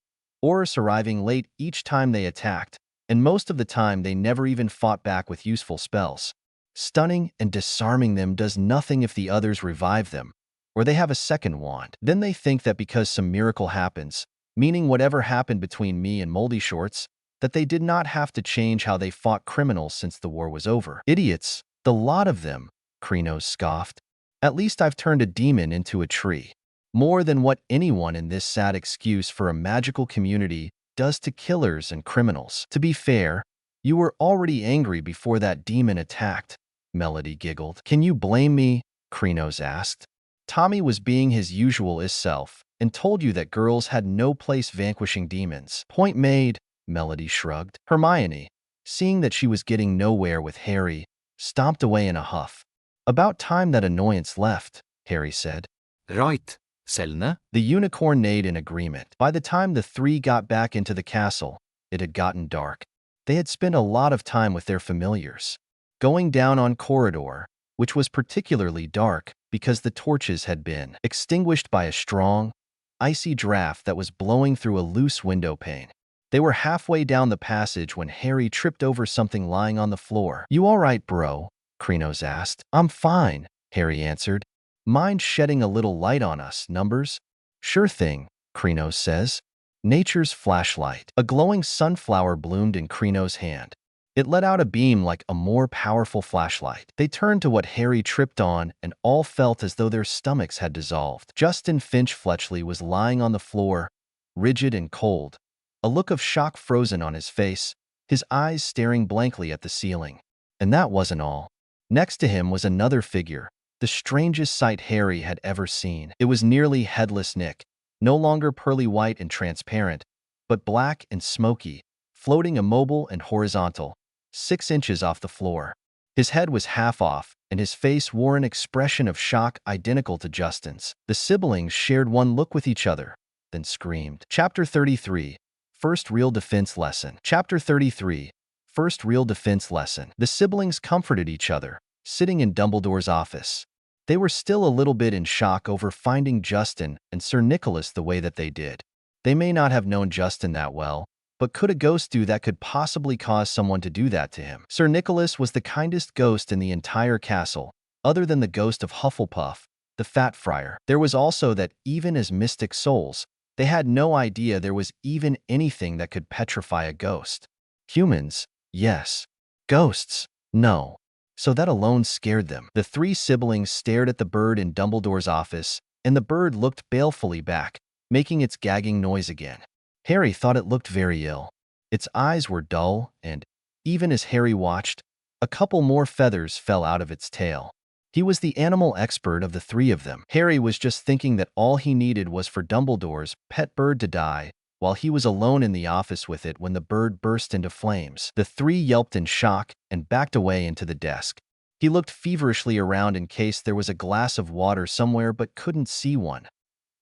Aurors arriving late each time they attacked, and most of the time they never even fought back with useful spells. Stunning and disarming them does nothing if the others revive them, or they have a second wand. Then they think that because some miracle happens, meaning whatever happened between me and Moldy Shorts, that they did not have to change how they fought criminals since the war was over. Idiots, the lot of them, Krenos scoffed. At least I've turned a demon into a tree. More than what anyone in this sad excuse for a magical community does to killers and criminals. To be fair, you were already angry before that demon attacked, Melody giggled. Can you blame me? Krenos asked. Tommy was being his usual self and told you that girls had no place vanquishing demons. Point made, Melody shrugged. Hermione, seeing that she was getting nowhere with Harry, stomped away in a huff. About time that annoyance left, Harry said. Right, Selna. The unicorn neighed in agreement. By the time the 3 got back into the castle, it had gotten dark. They had spent a lot of time with their familiars. Going down on corridor, which was particularly dark because the torches had been extinguished by a strong, icy draft that was blowing through a loose window pane. They were halfway down the passage when Harry tripped over something lying on the floor. You all right, bro? Krenos asked. I'm fine, Harry answered. Mind shedding a little light on us, numbers? Sure thing, Krenos says. Nature's flashlight. A glowing sunflower bloomed in Krenos' hand. It let out a beam like a more powerful flashlight. They turned to what Harry tripped on and all felt as though their stomachs had dissolved. Justin Finch Fletchley was lying on the floor, rigid and cold, a look of shock frozen on his face, his eyes staring blankly at the ceiling. And that wasn't all. Next to him was another figure, the strangest sight Harry had ever seen. It was nearly headless Nick, no longer pearly white and transparent, but black and smoky, floating immobile and horizontal, 6 inches off the floor. His head was half off, and his face wore an expression of shock identical to Justin's. The siblings shared one look with each other, then screamed. Chapter 33, First Real Defense Lesson. Chapter 33, First Real Defense Lesson. The siblings comforted each other, sitting in Dumbledore's office. They were still a little bit in shock over finding Justin and Sir Nicholas the way that they did. They may not have known Justin that well, but could a ghost do that could possibly cause someone to do that to him? Sir Nicholas was the kindest ghost in the entire castle, other than the ghost of Hufflepuff, the Fat Friar. There was also that even as mystic souls, they had no idea there was even anything that could petrify a ghost. Humans, yes. Ghosts, no. So that alone scared them. The 3 siblings stared at the bird in Dumbledore's office, and the bird looked balefully back, making its gagging noise again. Harry thought it looked very ill. Its eyes were dull, and, even as Harry watched, a couple more feathers fell out of its tail. He was the animal expert of the 3 of them. Harry was just thinking that all he needed was for Dumbledore's pet bird to die, while he was alone in the office with it when the bird burst into flames. The three yelped in shock and backed away into the desk. He looked feverishly around in case there was a glass of water somewhere but couldn't see one.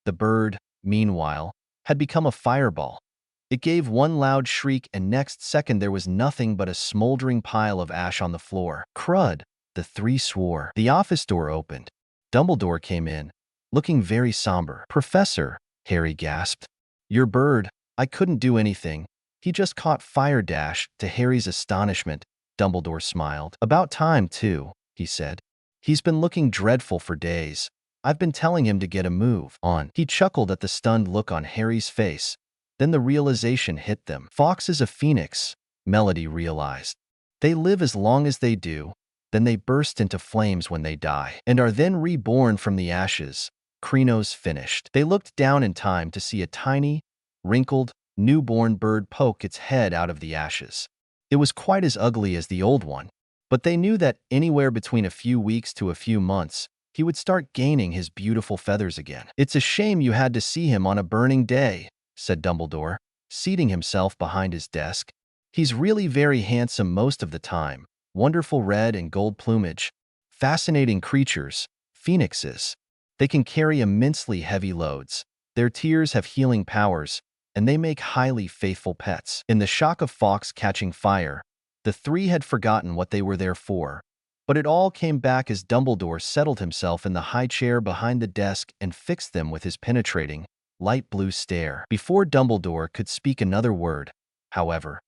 The bird, meanwhile, had become a fireball. It gave one loud shriek, and next second there was nothing but a smoldering pile of ash on the floor. Crud, the three swore. The office door opened. Dumbledore came in, looking very somber. "Professor," Harry gasped. "Your bird, I couldn't do anything. He just caught fire." To Harry's astonishment, Dumbledore smiled. "About time, too," he said. "He's been looking dreadful for days. I've been telling him to get a move on." He chuckled at the stunned look on Harry's face. Then the realization hit them. Fawkes is a phoenix, Melody realized. They live as long as they do, then they burst into flames when they die, and are then reborn from the ashes. Crinos finished. They looked down in time to see a tiny, wrinkled, newborn bird poke its head out of the ashes. It was quite as ugly as the old one, but they knew that anywhere between a few weeks to a few months, he would start gaining his beautiful feathers again. "It's a shame you had to see him on a burning day," said Dumbledore, seating himself behind his desk. "He's really very handsome most of the time. Wonderful red and gold plumage. Fascinating creatures, phoenixes. They can carry immensely heavy loads. Their tears have healing powers, and they make highly faithful pets." In the shock of Fawkes catching fire, the three had forgotten what they were there for. But it all came back as Dumbledore settled himself in the high chair behind the desk and fixed them with his penetrating, light blue stare. Before Dumbledore could speak another word, however,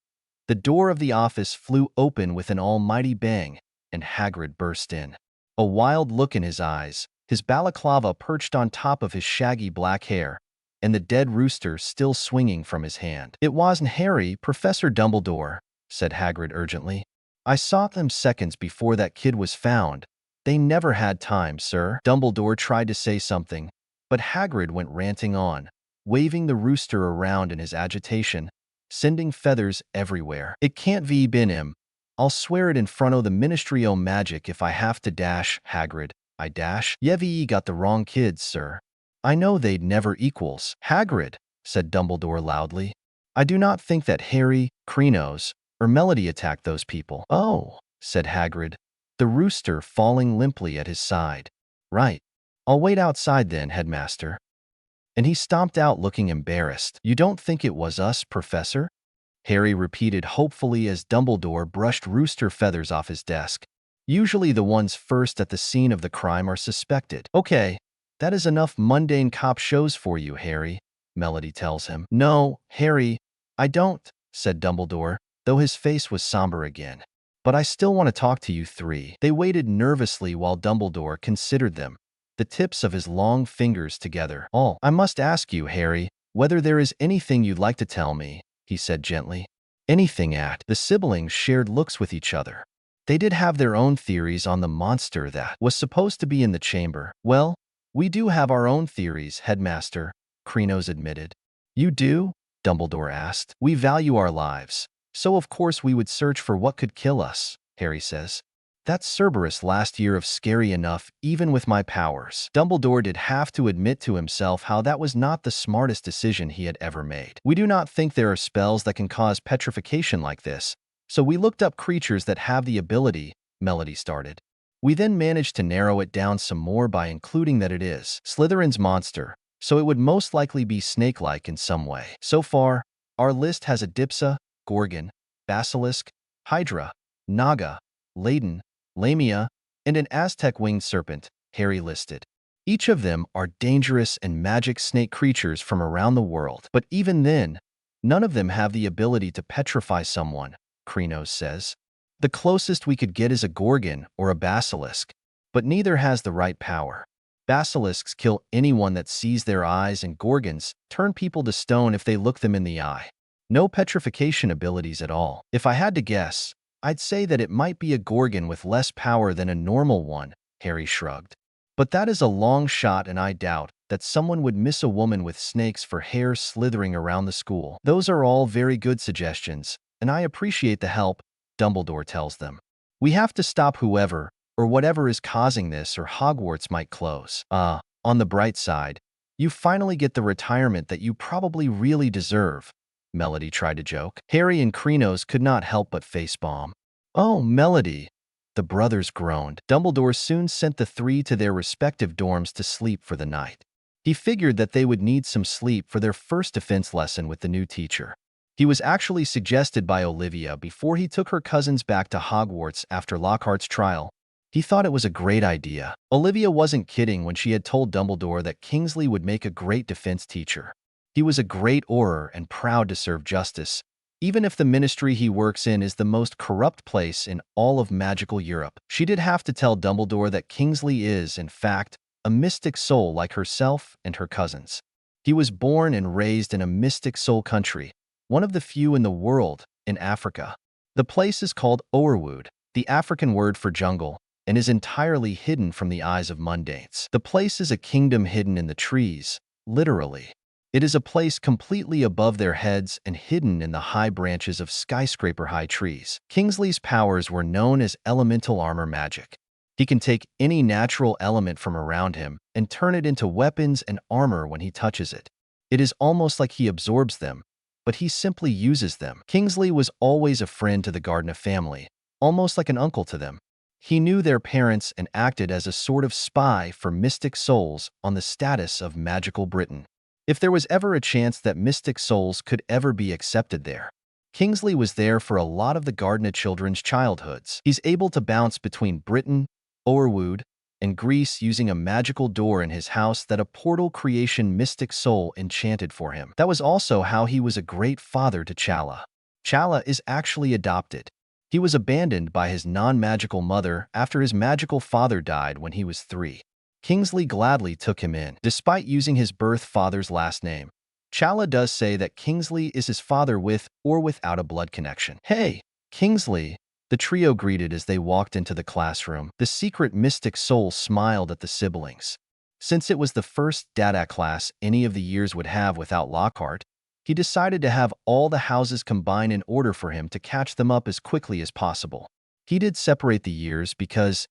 the door of the office flew open with an almighty bang, and Hagrid burst in. A wild look in his eyes, his balaclava perched on top of his shaggy black hair, and the dead rooster still swinging from his hand. "It wasn't Harry, Professor Dumbledore," said Hagrid urgently. "I saw them seconds before that kid was found. They never had time, sir." Dumbledore tried to say something, but Hagrid went ranting on, waving the rooster around in his agitation, sending feathers everywhere. "It can't be been him. I'll swear it in front o' the Ministry o' Magic if I have to." Hagrid, I dash. "Ye've got the wrong kids, sir. I know they'd never equals." "Hagrid," said Dumbledore loudly, "I do not think that Harry, Crinos, or Melody attacked those people." "Oh," said Hagrid, the rooster falling limply at his side. "Right. I'll wait outside then, headmaster." And he stomped out looking embarrassed. "You don't think it was us, Professor?" Harry repeated hopefully as Dumbledore brushed rooster feathers off his desk. "Usually the ones first at the scene of the crime are suspected." "Okay, that is enough mundane cop shows for you, Harry," Melody tells him. "No, Harry, I don't," said Dumbledore, though his face was somber again. "But I still want to talk to you three." They waited nervously while Dumbledore considered them, the tips of his long fingers together. "I must ask you, Harry, whether there is anything you'd like to tell me," he said gently. "Anything at?" The siblings shared looks with each other. They did have their own theories on the monster that was supposed to be in the chamber. "Well, we do have our own theories, Headmaster," Crinos admitted. "You do?" Dumbledore asked. "We value our lives, so of course we would search for what could kill us," Harry says. "That Cerberus last year of scary enough, even with my powers." Dumbledore did have to admit to himself how that was not the smartest decision he had ever made. "We do not think there are spells that can cause petrification like this, so we looked up creatures that have the ability," Melody started. "We then managed to narrow it down some more by including that it is Slytherin's monster, so it would most likely be snake-like in some way. So far, our list has a Dipsa, Gorgon, Basilisk, Hydra, Naga, Ladin, Lamia, and an Aztec winged serpent," Harry listed. "Each of them are dangerous and magic snake creatures from around the world. But even then, none of them have the ability to petrify someone," Crinos says. "The closest we could get is a Gorgon or a Basilisk, but neither has the right power. Basilisks kill anyone that sees their eyes, and Gorgons turn people to stone if they look them in the eye. No petrification abilities at all. If I had to guess, I'd say that it might be a Gorgon with less power than a normal one," Harry shrugged. "But that is a long shot, and I doubt that someone would miss a woman with snakes for hair slithering around the school." "Those are all very good suggestions, and I appreciate the help," Dumbledore tells them. "We have to stop whoever or whatever is causing this, or Hogwarts might close. On the bright side, You finally get the retirement that you probably really deserve, Melody tried to joke. Harry and Krenos could not help but facepalm. Oh, Melody, the brothers groaned. Dumbledore soon sent the three to their respective dorms to sleep for the night. He figured that they would need some sleep for their first defense lesson with the new teacher. He was actually suggested by Olivia before he took her cousins back to Hogwarts after Lockhart's trial. He thought it was a great idea. Olivia wasn't kidding when she had told Dumbledore that Kingsley would make a great defense teacher. He was a great Auror and proud to serve justice, even if the ministry he works in is the most corrupt place in all of magical Europe. She did have to tell Dumbledore that Kingsley is, in fact, a mystic soul like herself and her cousins. He was born and raised in a mystic soul country, one of the few in the world, in Africa. The place is called Oerwood, the African word for jungle, and is entirely hidden from the eyes of mundanes. The place is a kingdom hidden in the trees, literally. It is a place completely above their heads and hidden in the high branches of skyscraper-high trees. Kingsley's powers were known as elemental armor magic. He can take any natural element from around him and turn it into weapons and armor when he touches it. It is almost like he absorbs them, but he simply uses them. Kingsley was always a friend to the Gardner family, almost like an uncle to them. He knew their parents and acted as a sort of spy for mystic souls on the status of magical Britain. If there was ever a chance that mystic souls could ever be accepted there, Kingsley was there for a lot of the Gardner children's childhoods. He's able to bounce between Britain, Oerwood, and Greece using a magical door in his house that a portal creation mystic soul enchanted for him. That was also how he was a great father to Chala. Chala is actually adopted. He was abandoned by his non-magical mother after his magical father died when he was 3. Kingsley gladly took him in, despite using his birth father's last name. Chala does say that Kingsley is his father with or without a blood connection. Hey, Kingsley, the trio greeted as they walked into the classroom. The secret mystic soul smiled at the siblings. Since it was the first data class any of the years would have without Lockhart, he decided to have all the houses combine in order for him to catch them up as quickly as possible. He did separate the years because,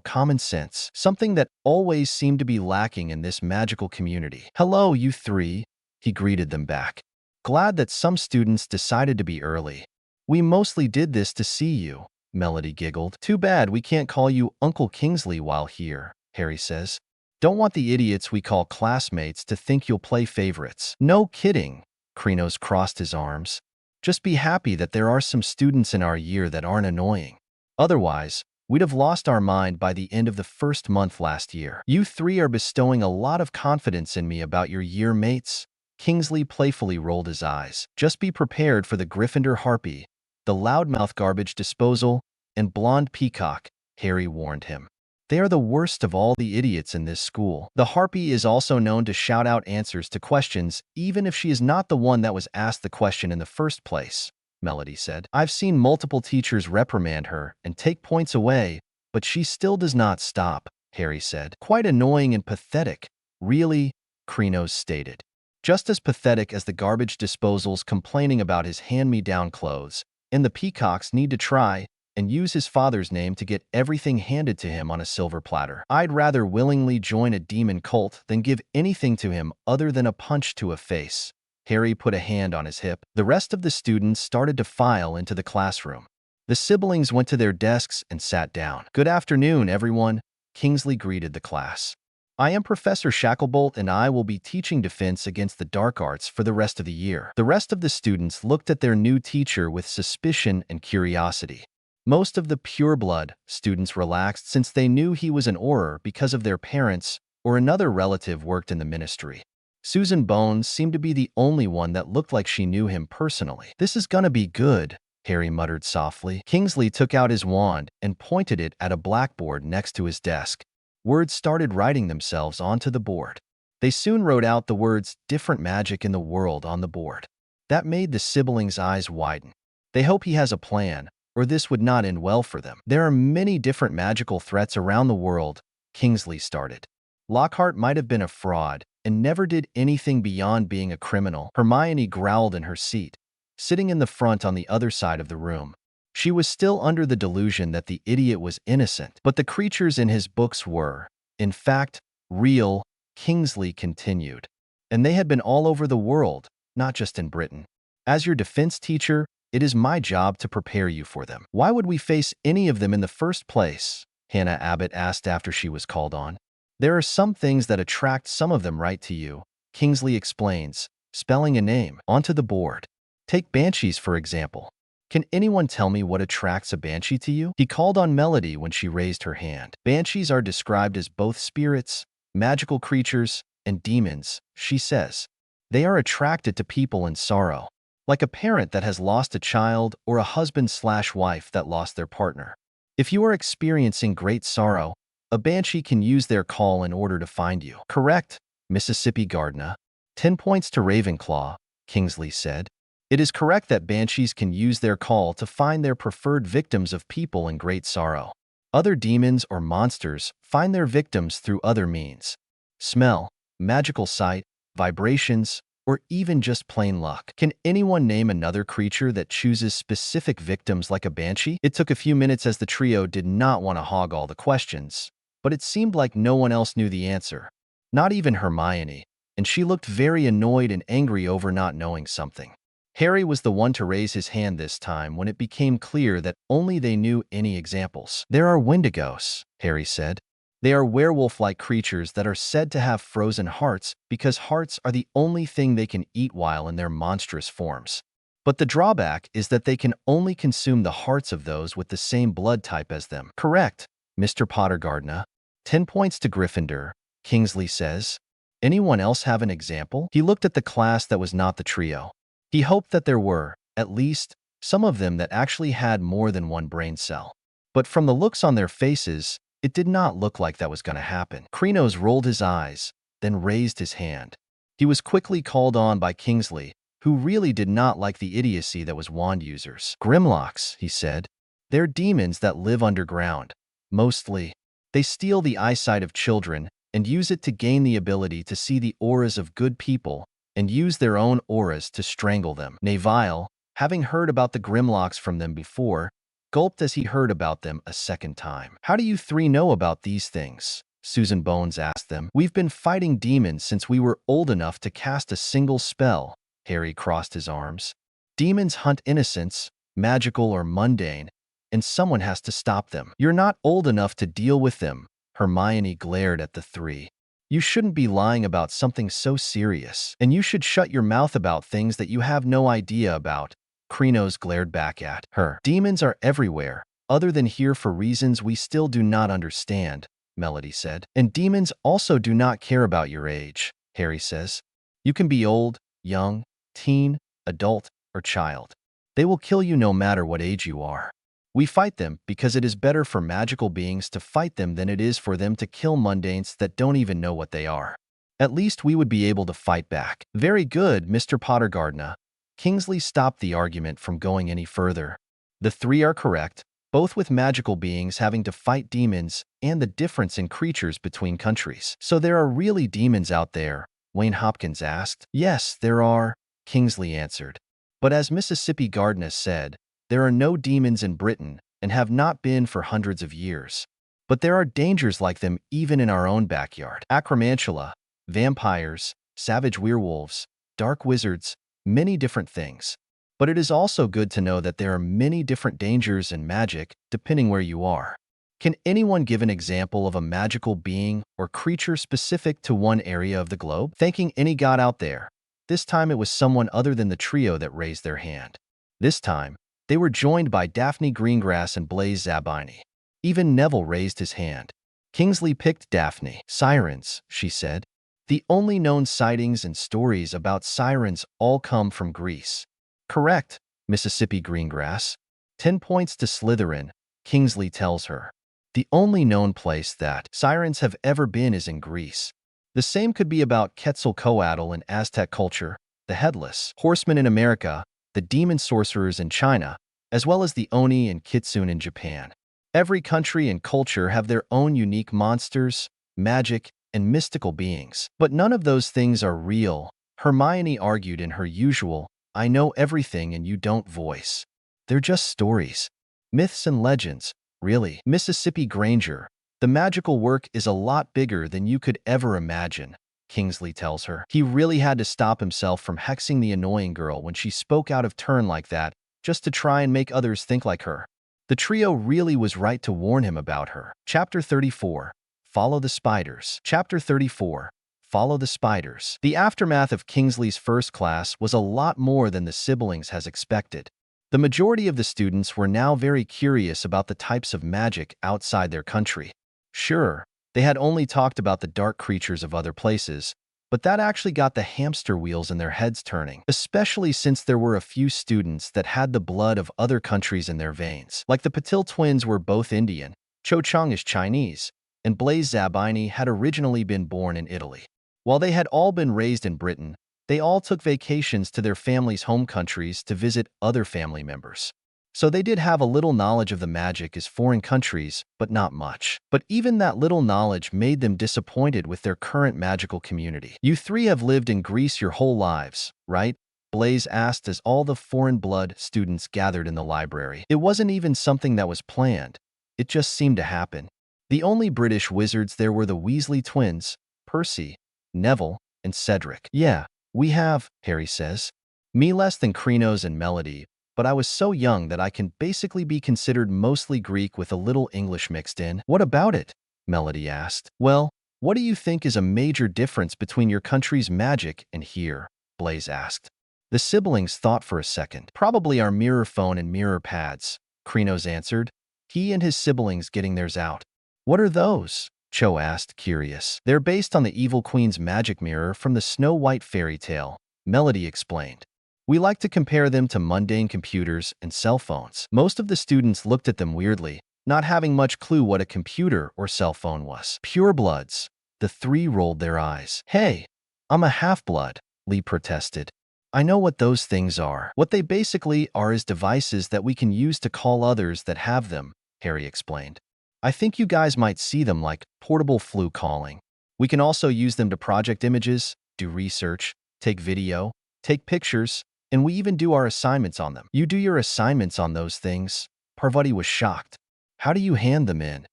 common sense, something that always seemed to be lacking in this magical community. Hello, you three, he greeted them back. Glad that some students decided to be early. We mostly did this to see you, Melody giggled. Too bad we can't call you Uncle Kingsley while here, Harry says. Don't want the idiots we call classmates to think you'll play favorites. No kidding, Krenos crossed his arms. Just be happy that there are some students in our year that aren't annoying. Otherwise, we'd have lost our mind by the end of the first month last year. You three are bestowing a lot of confidence in me about your year mates. Kingsley playfully rolled his eyes. Just be prepared for the Gryffindor Harpy, the loudmouth garbage disposal, and blonde peacock, Harry warned him. They are the worst of all the idiots in this school. The Harpy is also known to shout out answers to questions, even if she is not the one that was asked the question in the first place, Melody said. I've seen multiple teachers reprimand her and take points away, but she still does not stop, Harry said. Quite annoying and pathetic, really, Krenos stated. Just as pathetic as the garbage disposal's complaining about his hand-me-down clothes, and the peacocks need to try and use his father's name to get everything handed to him on a silver platter. I'd rather willingly join a demon cult than give anything to him other than a punch to a face. Harry put a hand on his hip. The rest of the students started to file into the classroom. The siblings went to their desks and sat down. Good afternoon, everyone, Kingsley greeted the class. I am Professor Shacklebolt and I will be teaching defense against the dark arts for the rest of the year. The rest of the students looked at their new teacher with suspicion and curiosity. Most of the pureblood students relaxed since they knew he was an Auror because of their parents or another relative worked in the ministry. Susan Bones seemed to be the only one that looked like she knew him personally. This is gonna be good, Harry muttered softly. Kingsley took out his wand and pointed it at a blackboard next to his desk. Words started writing themselves onto the board. They soon wrote out the words "different magic in the world" on the board. That made the siblings' eyes widen. They hope he has a plan, or this would not end well for them. There are many different magical threats around the world, Kingsley started. Lockhart might have been a fraud and never did anything beyond being a criminal. Hermione growled in her seat, sitting in the front on the other side of the room. She was still under the delusion that the idiot was innocent, but the creatures in his books were, in fact, real. Kingsley continued. And they had been all over the world, not just in Britain. As your defense teacher, it is my job to prepare you for them. Why would we face any of them in the first place? Hannah Abbott asked after she was called on. There are some things that attract some of them right to you, Kingsley explains, spelling a name onto the board. Take banshees, for example. Can anyone tell me what attracts a banshee to you? He called on Melody when she raised her hand. Banshees are described as both spirits, magical creatures, and demons, she says. They are attracted to people in sorrow, like a parent that has lost a child or a husband/wife that lost their partner. If you are experiencing great sorrow, a banshee can use their call in order to find you. Correct, Mississippi Gardner. 10 points to Ravenclaw, Kingsley said. It is correct that banshees can use their call to find their preferred victims of people in great sorrow. Other demons or monsters find their victims through other means. Smell, magical sight, vibrations, or even just plain luck. Can anyone name another creature that chooses specific victims like a banshee? It took a few minutes as the trio did not want to hog all the questions, but it seemed like no one else knew the answer. Not even Hermione, and she looked very annoyed and angry over not knowing something. Harry was the one to raise his hand this time when it became clear that only they knew any examples. There are Wendigos, Harry said. They are werewolf-like creatures that are said to have frozen hearts because hearts are the only thing they can eat while in their monstrous forms. But the drawback is that they can only consume the hearts of those with the same blood type as them. Correct, Mr. Potter Gardner. 10 points to Gryffindor, Kingsley says. Anyone else have an example? He looked at the class that was not the trio. He hoped that there were, at least, some of them that actually had more than one brain cell. But from the looks on their faces, it did not look like that was going to happen. Krenos rolled his eyes, then raised his hand. He was quickly called on by Kingsley, who really did not like the idiocy that was wand users. Grimlocks, he said. They're demons that live underground. Mostly, they steal the eyesight of children and use it to gain the ability to see the auras of good people and use their own auras to strangle them. Neville, having heard about the Grimlocks from them before, gulped as he heard about them a second time. How do you three know about these things? Susan Bones asked them. We've been fighting demons since we were old enough to cast a single spell. Harry crossed his arms. Demons hunt innocents, magical or mundane, and someone has to stop them. You're not old enough to deal with them. Hermione glared at the three. You shouldn't be lying about something so serious, and you should shut your mouth about things that you have no idea about. Krenos glared back at her. Demons are everywhere, other than here for reasons we still do not understand, Melody said. And demons also do not care about your age, Harry says. You can be old, young, teen, adult, or child. They will kill you no matter what age you are. We fight them because it is better for magical beings to fight them than it is for them to kill mundanes that don't even know what they are. At least we would be able to fight back. Very good, Mr. Potter Gardner. Kingsley stopped the argument from going any further. The three are correct, both with magical beings having to fight demons and the difference in creatures between countries. So there are really demons out there? Wayne Hopkins asked. Yes, there are, Kingsley answered. But as Mississippi Gardner said, there are no demons in Britain and have not been for hundreds of years. But there are dangers like them even in our own backyard. Acromantula, vampires, savage werewolves, dark wizards, many different things. But it is also good to know that there are many different dangers in magic depending where you are. Can anyone give an example of a magical being or creature specific to one area of the globe? Thanking any god out there. This time it was someone other than the trio that raised their hand. This time, they were joined by Daphne Greengrass and Blaise Zabini. Even Neville raised his hand. Kingsley picked Daphne. Sirens, she said. The only known sightings and stories about sirens all come from Greece. Correct, Mississippi Greengrass. 10 points to Slytherin, Kingsley tells her. The only known place that sirens have ever been is in Greece. The same could be about Quetzalcoatl in Aztec culture, the Headless Horseman in America, the demon sorcerers in China, as well as the Oni and Kitsune in Japan. Every country and culture have their own unique monsters, magic, and mystical beings. But none of those things are real, Hermione argued in her usual, I know everything and you don't voice. They're just stories. Myths and legends, really. Mississippi Granger, the magical work is a lot bigger than you could ever imagine, Kingsley tells her. He really had to stop himself from hexing the annoying girl when she spoke out of turn like that, just to try and make others think like her. The trio really was right to warn him about her. Chapter 34. Follow the Spiders. Chapter 34. Follow the Spiders. The aftermath of Kingsley's first class was a lot more than the siblings has expected. The majority of the students were now very curious about the types of magic outside their country. Sure, they had only talked about the dark creatures of other places, but that actually got the hamster wheels in their heads turning, especially since there were a few students that had the blood of other countries in their veins. Like the Patil twins were both Indian, Cho Chang is Chinese, and Blaise Zabini had originally been born in Italy. While they had all been raised in Britain, they all took vacations to their families' home countries to visit other family members. So they did have a little knowledge of the magic as foreign countries, but not much. But even that little knowledge made them disappointed with their current magical community. You three have lived in Greece your whole lives, right? Blaise asked as all the foreign blood students gathered in the library. It wasn't even something that was planned. It just seemed to happen. The only British wizards there were the Weasley twins, Percy, Neville, and Cedric. Yeah, we have, Harry says. Me less than Krinos and Melody, but I was so young that I can basically be considered mostly Greek with a little English mixed in. What about it? Melody asked. Well, what do you think is a major difference between your country's magic and here? Blaise asked. The siblings thought for a second. Probably our mirror phone and mirror pads, Krinos answered. He and his siblings getting theirs out. What are those? Cho asked, curious. They're based on the Evil Queen's magic mirror from the Snow White fairy tale, Melody explained. We like to compare them to mundane computers and cell phones. Most of the students looked at them weirdly, not having much clue what a computer or cell phone was. Purebloods. The three rolled their eyes. Hey, I'm a half-blood, Lee protested. I know what those things are. What they basically are is devices that we can use to call others that have them, Harry explained. I think you guys might see them like portable flu calling. We can also use them to project images, do research, take video, take pictures, and we even do our assignments on them. You do your assignments on those things? Parvati was shocked. How do you hand them in?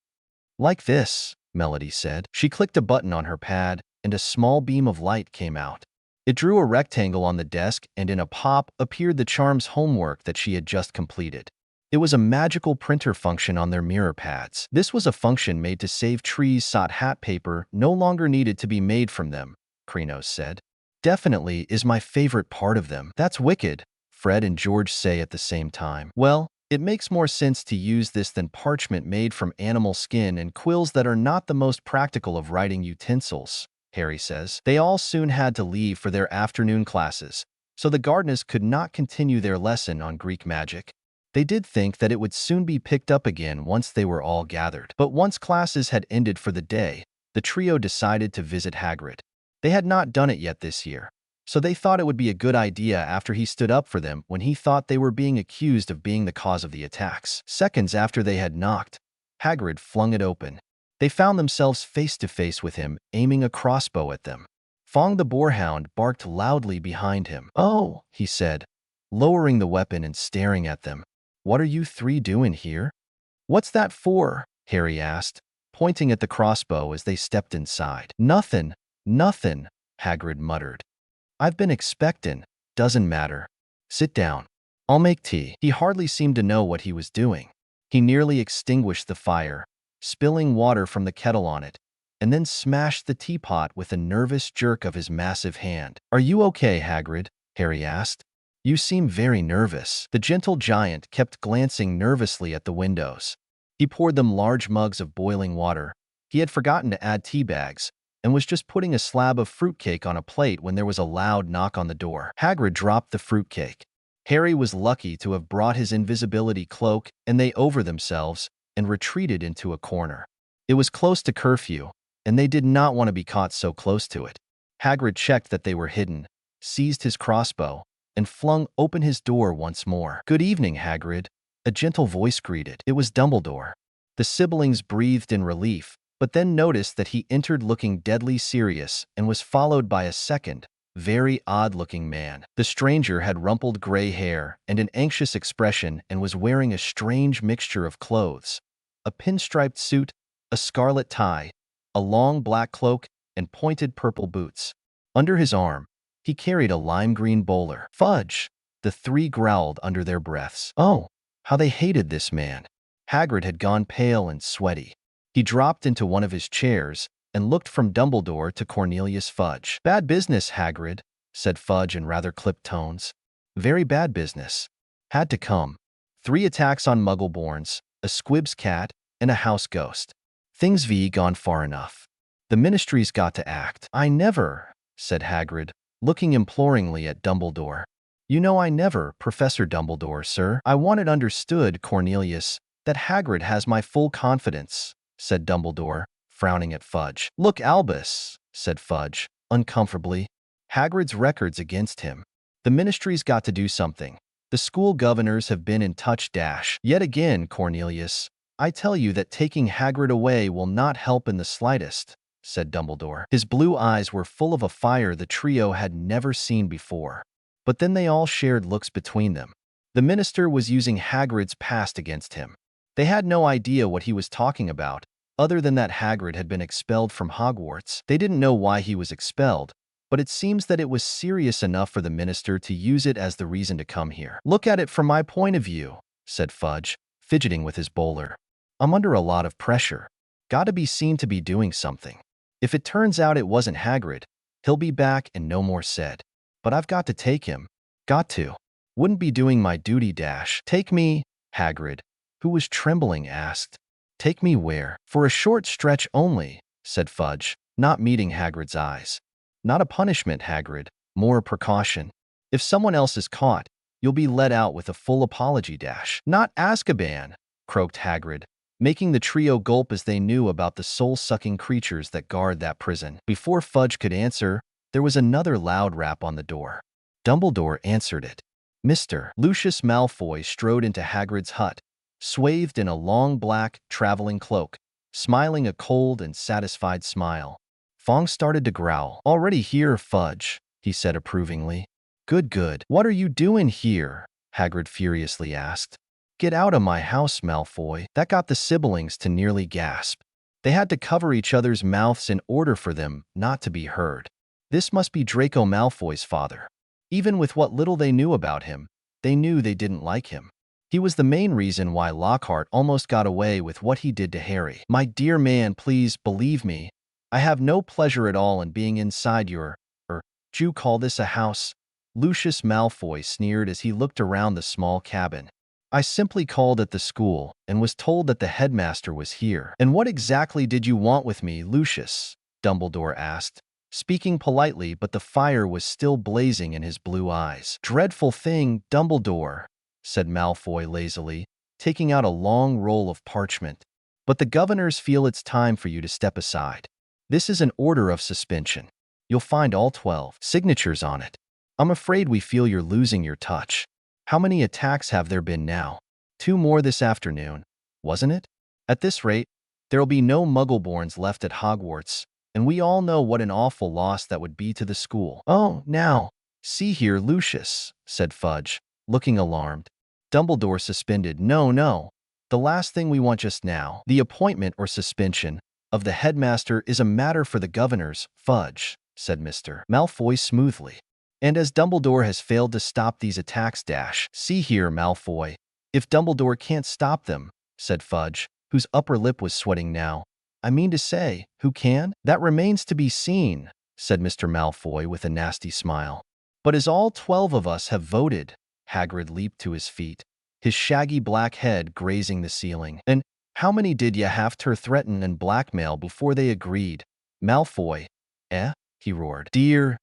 Like this, Melody said. She clicked a button on her pad, and a small beam of light came out. It drew a rectangle on the desk, and in a pop appeared the charm's homework that she had just completed. It was a magical printer function on their mirror pads. This was a function made to save trees sought hat paper no longer needed to be made from them, Krinos said. Definitely is my favorite part of them. That's wicked, Fred and George say at the same time. Well, it makes more sense to use this than parchment made from animal skin and quills that are not the most practical of writing utensils, Harry says. They all soon had to leave for their afternoon classes, so the Gardners could not continue their lesson on Greek magic. They did think that it would soon be picked up again once they were all gathered. But once classes had ended for the day, the trio decided to visit Hagrid. They had not done it yet this year, so they thought it would be a good idea after he stood up for them when he thought they were being accused of being the cause of the attacks. Seconds after they had knocked, Hagrid flung it open. They found themselves face to face with him, aiming a crossbow at them. Fong the boarhound barked loudly behind him. Oh, he said, lowering the weapon and staring at them. What are you three doing here? What's that for? Harry asked, pointing at the crossbow as they stepped inside. Nothing, Hagrid muttered. I've been expecting. Doesn't matter. Sit down. I'll make tea. He hardly seemed to know what he was doing. He nearly extinguished the fire, spilling water from the kettle on it, and then smashed the teapot with a nervous jerk of his massive hand. Are you okay, Hagrid? Harry asked. You seem very nervous. The gentle giant kept glancing nervously at the windows. He poured them large mugs of boiling water. He had forgotten to add tea bags, and was just putting a slab of fruitcake on a plate when there was a loud knock on the door. Hagrid dropped the fruitcake. Harry was lucky to have brought his invisibility cloak, and they over themselves and retreated into a corner. It was close to curfew, and they did not want to be caught so close to it. Hagrid checked that they were hidden, seized his crossbow, and flung open his door once more. Good evening, Hagrid, a gentle voice greeted. It was Dumbledore. The siblings breathed in relief, but then noticed that he entered looking deadly serious and was followed by a second, very odd-looking man. The stranger had rumpled gray hair and an anxious expression and was wearing a strange mixture of clothes. A pinstriped suit, a scarlet tie, a long black cloak, and pointed purple boots. Under his arm, he carried a lime-green bowler. Fudge! The three growled under their breaths. Oh, how they hated this man. Hagrid had gone pale and sweaty. He dropped into one of his chairs and looked from Dumbledore to Cornelius Fudge. Bad business, Hagrid, said Fudge in rather clipped tones. Very bad business. Had to come. 3 attacks on Muggleborns, a Squib's cat, and a house ghost. Things V gone far enough. The Ministry's got to act. I never, said Hagrid, looking imploringly at Dumbledore. You know I never, Professor Dumbledore, sir. I want it understood, Cornelius, that Hagrid has my full confidence, said Dumbledore, frowning at Fudge. Look, Albus, said Fudge, uncomfortably. Hagrid's record's against him. The Ministry's got to do something. The school governors have been in touch. Yet again, Cornelius, I tell you that taking Hagrid away will not help in the slightest, said Dumbledore. His blue eyes were full of a fire the trio had never seen before. But then they all shared looks between them. The minister was using Hagrid's past against him. They had no idea what he was talking about, other than that Hagrid had been expelled from Hogwarts. They didn't know why he was expelled, but it seems that it was serious enough for the minister to use it as the reason to come here. Look at it from my point of view, said Fudge, fidgeting with his bowler. I'm under a lot of pressure. Gotta be seen to be doing something. If it turns out it wasn't Hagrid, he'll be back and no more said. But I've got to take him. Got to. Wouldn't be doing my duty. Take me, Hagrid, who was trembling, asked. Take me where? For a short stretch only, said Fudge, not meeting Hagrid's eyes. Not a punishment, Hagrid, more a precaution. If someone else is caught, you'll be let out with a full apology. Not Azkaban, croaked Hagrid, making the trio gulp as they knew about the soul-sucking creatures that guard that prison. Before Fudge could answer, there was another loud rap on the door. Dumbledore answered it. Mr. Lucius Malfoy strode into Hagrid's hut, swathed in a long black traveling cloak, smiling a cold and satisfied smile. Fong started to growl. Already here, Fudge, he said approvingly. Good, good. What are you doing here? Hagrid furiously asked. Get out of my house, Malfoy. That got the siblings to nearly gasp. They had to cover each other's mouths in order for them not to be heard. This must be Draco Malfoy's father. Even with what little they knew about him, they knew they didn't like him. He was the main reason why Lockhart almost got away with what he did to Harry. My dear man, please believe me. I have no pleasure at all in being inside your, do you call this a house? Lucius Malfoy sneered as he looked around the small cabin. I simply called at the school and was told that the headmaster was here. And what exactly did you want with me, Lucius? Dumbledore asked, speaking politely, but the fire was still blazing in his blue eyes. Dreadful thing, Dumbledore, said Malfoy lazily, taking out a long roll of parchment. But the governors feel it's time for you to step aside. This is an order of suspension. You'll find all 12 signatures on it. I'm afraid we feel you're losing your touch. How many attacks have there been now? 2 more this afternoon, wasn't it? At this rate, there'll be no Muggleborns left at Hogwarts, and we all know what an awful loss that would be to the school. Oh, now, see here, Lucius, said Fudge, looking alarmed. Dumbledore suspended. No. The last thing we want just now, the appointment or suspension of the headmaster, is a matter for the governors, Fudge, said Mr. Malfoy smoothly. And as Dumbledore has failed to stop these attacks, see here, Malfoy, if Dumbledore can't stop them, said Fudge, whose upper lip was sweating now. I mean to say, who can? That remains to be seen, said Mr. Malfoy with a nasty smile. But as all 12 of us have voted, Hagrid leaped to his feet, his shaggy black head grazing the ceiling. And how many did you have to threaten and blackmail before they agreed? Malfoy, he roared. Dear,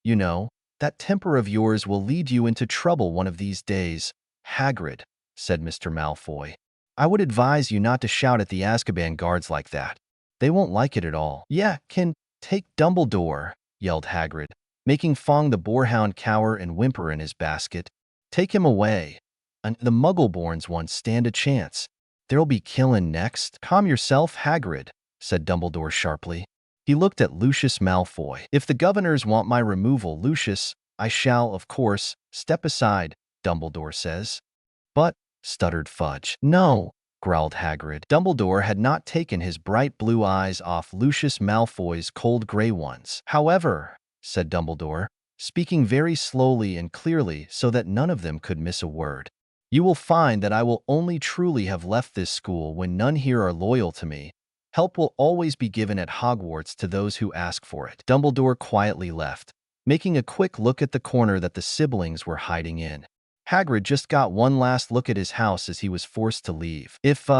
you know, that temper of yours will lead you into trouble one of these days. Hagrid, said Mr. Malfoy, I would advise you not to shout at the Azkaban guards like that. They won't like it at all. Yeah, can take Dumbledore, yelled Hagrid, making Fong the boarhound cower and whimper in his basket. Take him away. And the Muggleborns won't stand a chance. There'll be killing next. Calm yourself, Hagrid, said Dumbledore sharply. He looked at Lucius Malfoy. If the governors want my removal, Lucius, I shall, of course, step aside, Dumbledore says. But, stuttered Fudge. No, growled Hagrid. Dumbledore had not taken his bright blue eyes off Lucius Malfoy's cold gray ones. "However," said Dumbledore, speaking very slowly and clearly so that none of them could miss a word, "you will find that I will only truly have left this school when none here are loyal to me. Help will always be given at Hogwarts to those who ask for it." Dumbledore quietly left, making a quick look at the corner that the siblings were hiding in. Hagrid just got one last look at his house as he was forced to leave. "If,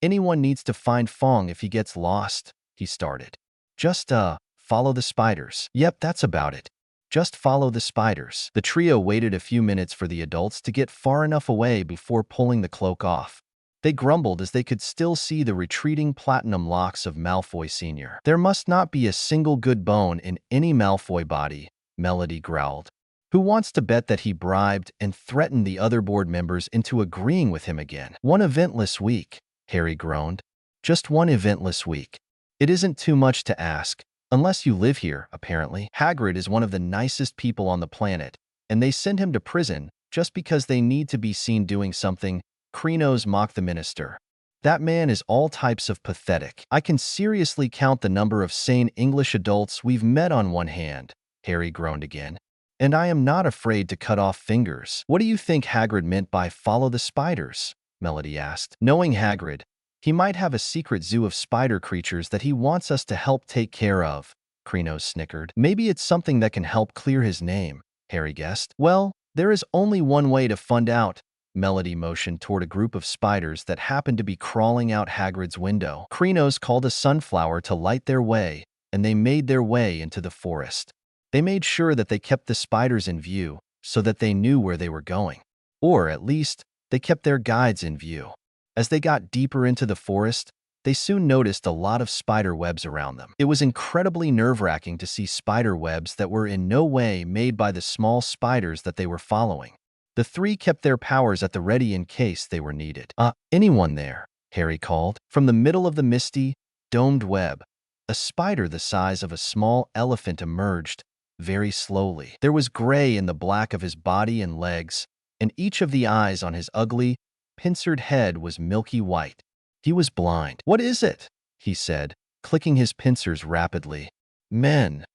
anyone needs to find Fong if he gets lost," he started. "Just, follow the spiders." "Yep, that's about it. Just follow the spiders." The trio waited a few minutes for the adults to get far enough away before pulling the cloak off. They grumbled as they could still see the retreating platinum locks of Malfoy Sr. "There must not be a single good bone in any Malfoy body," Melody growled. "Who wants to bet that he bribed and threatened the other board members into agreeing with him again?" "One eventless week," Harry groaned. "Just one eventless week. It isn't too much to ask, unless you live here, apparently. Hagrid is one of the nicest people on the planet, and they send him to prison just because they need to be seen doing something," Krenos mocked the minister. "That man is all types of pathetic. I can seriously count the number of sane English adults we've met on one hand," Harry groaned again. "And I am not afraid to cut off fingers." "What do you think Hagrid meant by follow the spiders?" Melody asked. "Knowing Hagrid, he might have a secret zoo of spider creatures that he wants us to help take care of," Krenos snickered. "Maybe it's something that can help clear his name," Harry guessed. "Well, there is only one way to find out." Melody motioned toward a group of spiders that happened to be crawling out Hagrid's window. Krenos called a sunflower to light their way, and they made their way into the forest. They made sure that they kept the spiders in view so that they knew where they were going. Or, at least, they kept their guides in view. As they got deeper into the forest, they soon noticed a lot of spider webs around them. It was incredibly nerve-wracking to see spider webs that were in no way made by the small spiders that they were following. The three kept their powers at the ready in case they were needed. Anyone there?" Harry called. From the middle of the misty, domed web, a spider the size of a small elephant emerged, very slowly. There was gray in the black of his body and legs, and each of the eyes on his ugly, pincered head was milky white. He was blind. "What is it?" he said, clicking his pincers rapidly. "Men.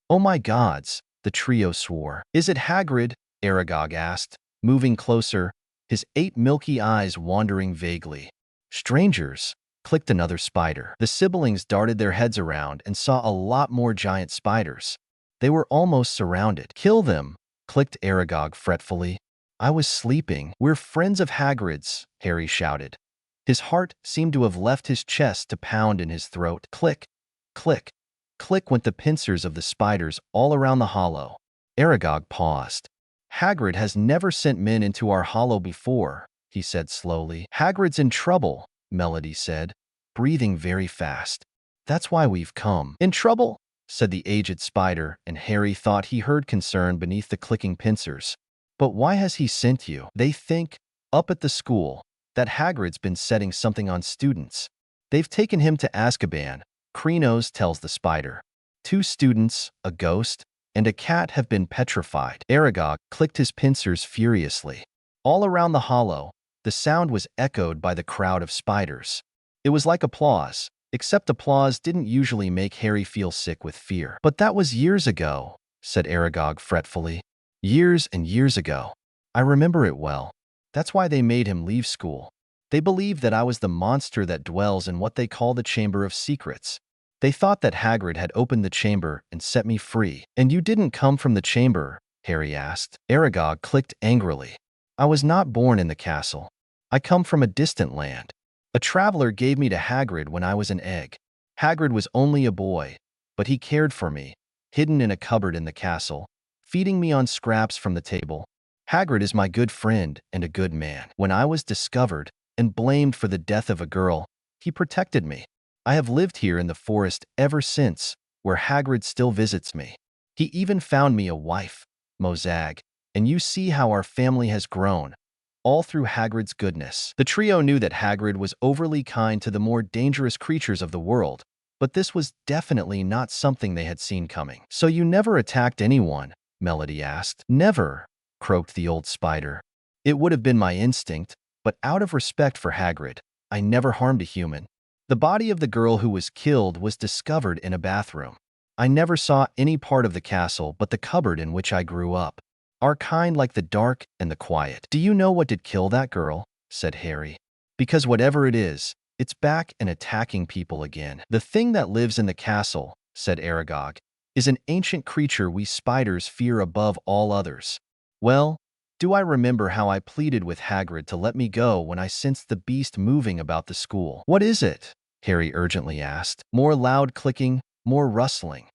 Oh my gods," the trio swore. "Is it Hagrid?" Aragog asked, moving closer, his 8 milky eyes wandering vaguely. "Strangers," clicked another spider. The siblings darted their heads around and saw a lot more giant spiders. They were almost surrounded. "Kill them," clicked Aragog fretfully. "I was sleeping." "We're friends of Hagrid's," Harry shouted. His heart seemed to have left his chest to pound in his throat. Click, click, click went the pincers of the spiders all around the hollow. Aragog paused. "Hagrid has never sent men into our hollow before," he said slowly. "Hagrid's in trouble," Melody said, breathing very fast. "That's why we've come." "In trouble?" said the aged spider, and Harry thought he heard concern beneath the clicking pincers. "But why has he sent you?" "They think, up at the school, that Hagrid's been setting something on students. They've taken him to Azkaban," Krenos tells the spider. 2 students, a ghost, and a cat have been petrified." Aragog clicked his pincers furiously. All around the hollow, the sound was echoed by the crowd of spiders. It was like applause, except applause didn't usually make Harry feel sick with fear. "But that was years ago," said Aragog fretfully. "Years and years ago. I remember it well. That's why they made him leave school. They believed that I was the monster that dwells in what they call the Chamber of Secrets. They thought that Hagrid had opened the chamber and set me free." "And you didn't come from the chamber?" Harry asked. Aragog clicked angrily. "I was not born in the castle. I come from a distant land. A traveler gave me to Hagrid when I was an egg. Hagrid was only a boy, but he cared for me, hidden in a cupboard in the castle, feeding me on scraps from the table. Hagrid is my good friend and a good man. When I was discovered and blamed for the death of a girl, he protected me. I have lived here in the forest ever since, where Hagrid still visits me. He even found me a wife, Mozag, and you see how our family has grown, all through Hagrid's goodness." The trio knew that Hagrid was overly kind to the more dangerous creatures of the world, but this was definitely not something they had seen coming. "So you never attacked anyone?" Melody asked. "Never," croaked the old spider. "It would have been my instinct, but out of respect for Hagrid, I never harmed a human. The body of the girl who was killed was discovered in a bathroom. I never saw any part of the castle but the cupboard in which I grew up. Our kind like the dark and the quiet. Do you know what did kill that girl? Said Harry. Because whatever it is, it's back and attacking people again. The thing that lives in the castle, said Aragog, is an ancient creature we spiders fear above all others. Well, do I remember how I pleaded with Hagrid to let me go when I sensed the beast moving about the school? What is it? Harry urgently asked. More loud clicking, more rustling.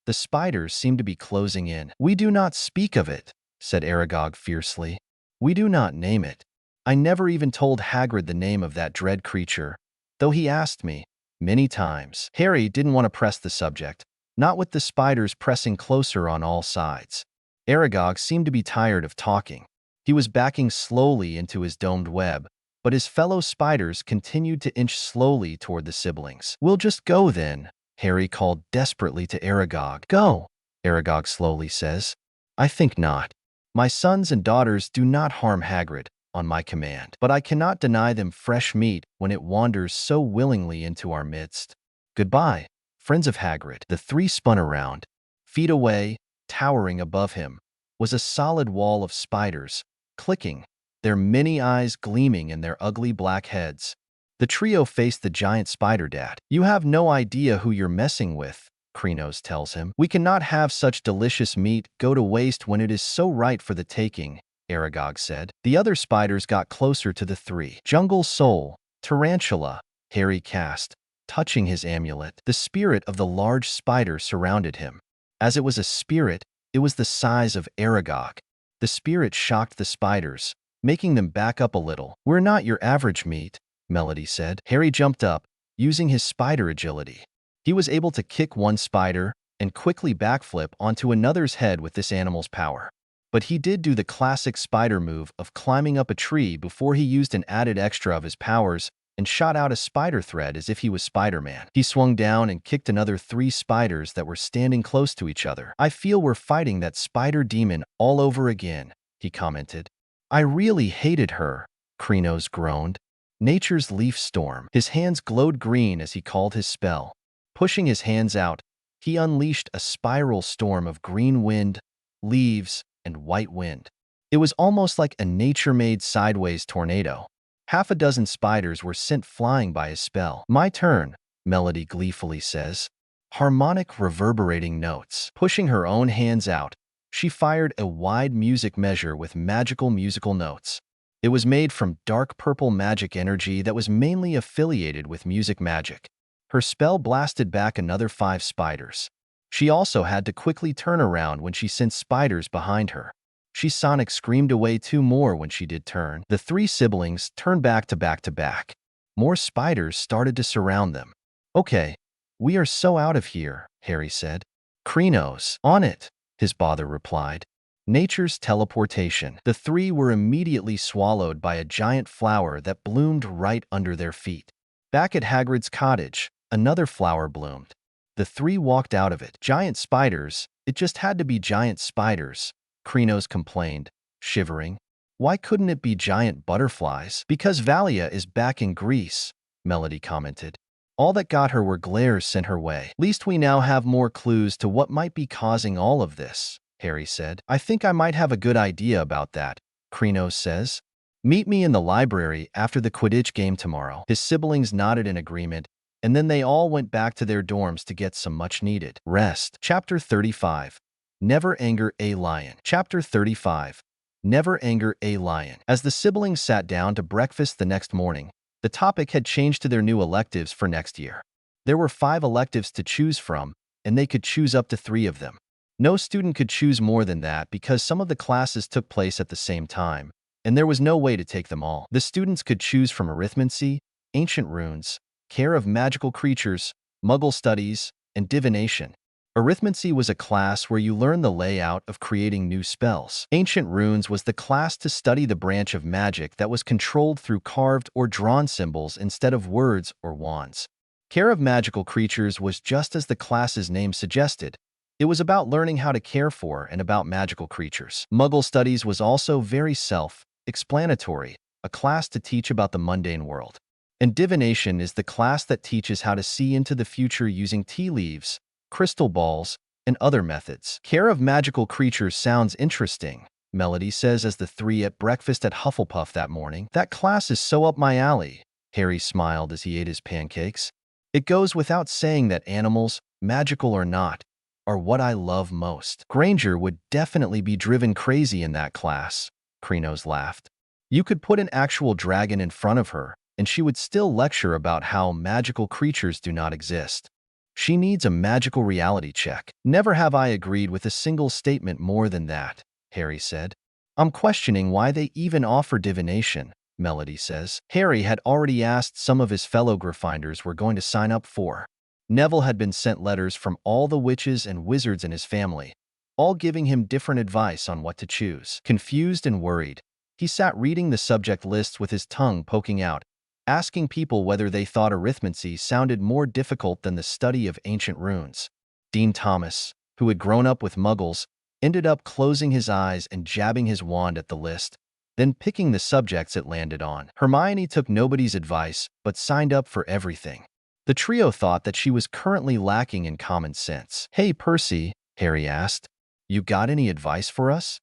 The spiders seem to be closing in. We do not speak of it, said Aragog fiercely. We do not name it. I never even told Hagrid the name of that dread creature, though he asked me many times. Harry didn't want to press the subject, not with the spiders pressing closer on all sides. Aragog seemed to be tired of talking. He was backing slowly into his domed web, but his fellow spiders continued to inch slowly toward the siblings. We'll just go then, Harry called desperately to Aragog. Go, Aragog slowly says. I think not. My sons and daughters do not harm Hagrid on my command, but I cannot deny them fresh meat when it wanders so willingly into our midst. Goodbye, friends of Hagrid. The three spun around. Feet away, towering above him, was a solid wall of spiders, clicking, their many eyes gleaming in their ugly black heads. The trio faced the giant spider dad. You have no idea who you're messing with, Krynos tells him. We cannot have such delicious meat go to waste when it is so right for the taking, Aragog said. The other spiders got closer to the three. Jungle Soul, Tarantula, Harry cast, touching his amulet. The spirit of the large spider surrounded him. As it was a spirit, it was the size of Aragog. The spirit shocked the spiders, making them back up a little. We're not your average meat, Melody said. Harry jumped up, using his spider agility. He was able to kick one spider and quickly backflip onto another's head with this animal's power. But he did do the classic spider move of climbing up a tree before he used an added extra of his powers and shot out a spider thread as if he was Spider-Man. He swung down and kicked another three spiders that were standing close to each other. I feel we're fighting that spider demon all over again, he commented. I really hated her, Krynos groaned. Nature's leaf storm. His hands glowed green as he called his spell. Pushing his hands out, he unleashed a spiral storm of green wind, leaves, and white wind. It was almost like a nature-made sideways tornado. Half a dozen spiders were sent flying by his spell. My turn, Melody gleefully says. Harmonic reverberating notes. Pushing her own hands out, she fired a wide music measure with magical musical notes. It was made from dark purple magic energy that was mainly affiliated with music magic. Her spell blasted back another 5 spiders. She also had to quickly turn around when she sent spiders behind her. She sonic screamed away 2 more when she did turn. The 3 siblings turned back to back to back. More spiders started to surround them. Okay, we are so out of here, Harry said. Krynos, on it, his father replied. Nature's teleportation. The 3 were immediately swallowed by a giant flower that bloomed right under their feet. Back at Hagrid's cottage, another flower bloomed. The 3 walked out of it. Giant spiders, it just had to be giant spiders, Krynos complained, shivering. Why couldn't it be giant butterflies? Because Valia is back in Greece, Melody commented. All that got her were glares sent her way. Least we now have more clues to what might be causing all of this, Harry said. I think I might have a good idea about that, Krynos says. Meet me in the library after the Quidditch game tomorrow. His siblings nodded in agreement, and then they all went back to their dorms to get some much-needed rest. Chapter 35. Never Anger a Lion. Chapter 35. Never Anger a Lion. As the siblings sat down to breakfast the next morning, the topic had changed to their new electives for next year. There were 5 electives to choose from, and they could choose up to 3 of them. No student could choose more than that because some of the classes took place at the same time, and there was no way to take them all. The students could choose from arithmancy, ancient runes, care of magical creatures, muggle studies, and divination. Arithmancy was a class where you learn the layout of creating new spells. Ancient runes was the class to study the branch of magic that was controlled through carved or drawn symbols instead of words or wands. Care of magical creatures was just as the class's name suggested. It was about learning how to care for and about magical creatures. Muggle studies was also very self-explanatory, a class to teach about the mundane world. And Divination is the class that teaches how to see into the future using tea leaves, crystal balls, and other methods. Care of magical creatures sounds interesting, Melody says as the three ate breakfast at Hufflepuff that morning. That class is so up my alley, Harry smiled as he ate his pancakes. It goes without saying that animals, magical or not, are what I love most. Granger would definitely be driven crazy in that class, Krenos laughed. You could put an actual dragon in front of her, and she would still lecture about how magical creatures do not exist. She needs a magical reality check. Never have I agreed with a single statement more than that, Harry said. I'm questioning why they even offer divination, Melody says. Harry had already asked some of his fellow Gryffindors were going to sign up for. Neville had been sent letters from all the witches and wizards in his family, all giving him different advice on what to choose. Confused and worried, he sat reading the subject lists with his tongue poking out, asking people whether they thought arithmancy sounded more difficult than the study of ancient runes. Dean Thomas, who had grown up with muggles, ended up closing his eyes and jabbing his wand at the list, then picking the subjects it landed on. Hermione took nobody's advice, but signed up for everything. The trio thought that she was currently lacking in common sense. Hey, Percy, Harry asked, you got any advice for us?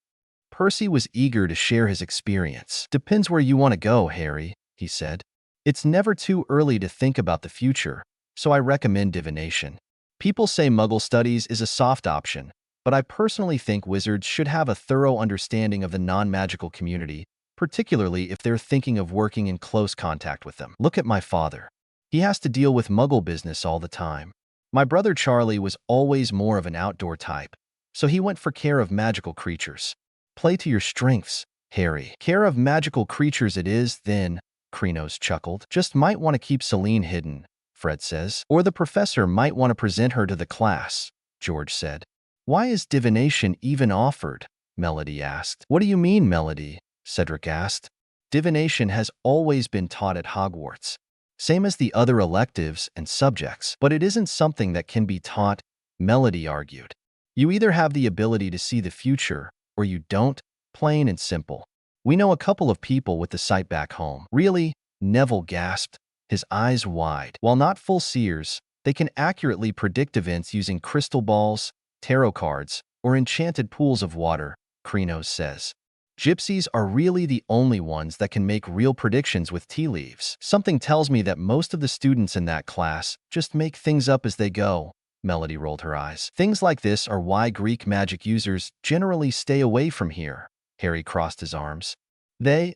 Percy was eager to share his experience. Depends where you want to go, Harry, he said. It's never too early to think about the future, so I recommend divination. People say Muggle studies is a soft option, but I personally think wizards should have a thorough understanding of the non-magical community, particularly if they're thinking of working in close contact with them. Look at my father. He has to deal with Muggle business all the time. My brother Charlie was always more of an outdoor type, so he went for care of magical creatures. Play to your strengths, Harry. Care of magical creatures it is, then, Krenos chuckled. Just might want to keep Celine hidden, Fred says. Or the professor might want to present her to the class, George said. Why is divination even offered? Melody asked. What do you mean, Melody? Cedric asked. Divination has always been taught at Hogwarts, same as the other electives and subjects, but it isn't something that can be taught, Melody argued. You either have the ability to see the future, or you don't, plain and simple. We know a couple of people with the sight back home. Really? Neville gasped, his eyes wide. While not full seers, they can accurately predict events using crystal balls, tarot cards, or enchanted pools of water, Krenos says. Gypsies are really the only ones that can make real predictions with tea leaves. Something tells me that most of the students in that class just make things up as they go, Melody rolled her eyes. Things like this are why Greek magic users generally stay away from here. Harry crossed his arms. They,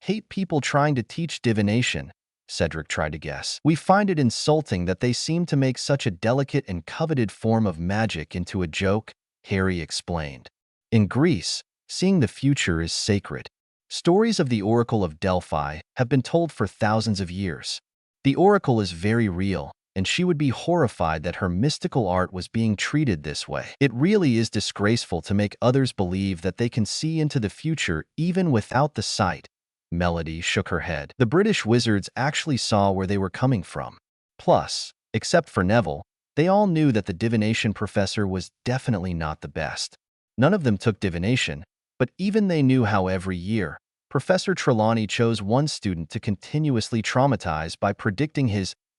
hate people trying to teach divination, Cedric tried to guess. We find it insulting that they seem to make such a delicate and coveted form of magic into a joke, Harry explained. In Greece, seeing the future is sacred. Stories of the Oracle of Delphi have been told for thousands of years. The Oracle is very real, and she would be horrified that her mystical art was being treated this way. It really is disgraceful to make others believe that they can see into the future even without the sight. Melody shook her head. The British wizards actually saw where they were coming from. Plus, except for Neville, they all knew that the divination professor was definitely not the best. None of them took divination, but even they knew how every year, Professor Trelawney chose one student to continuously traumatize by predicting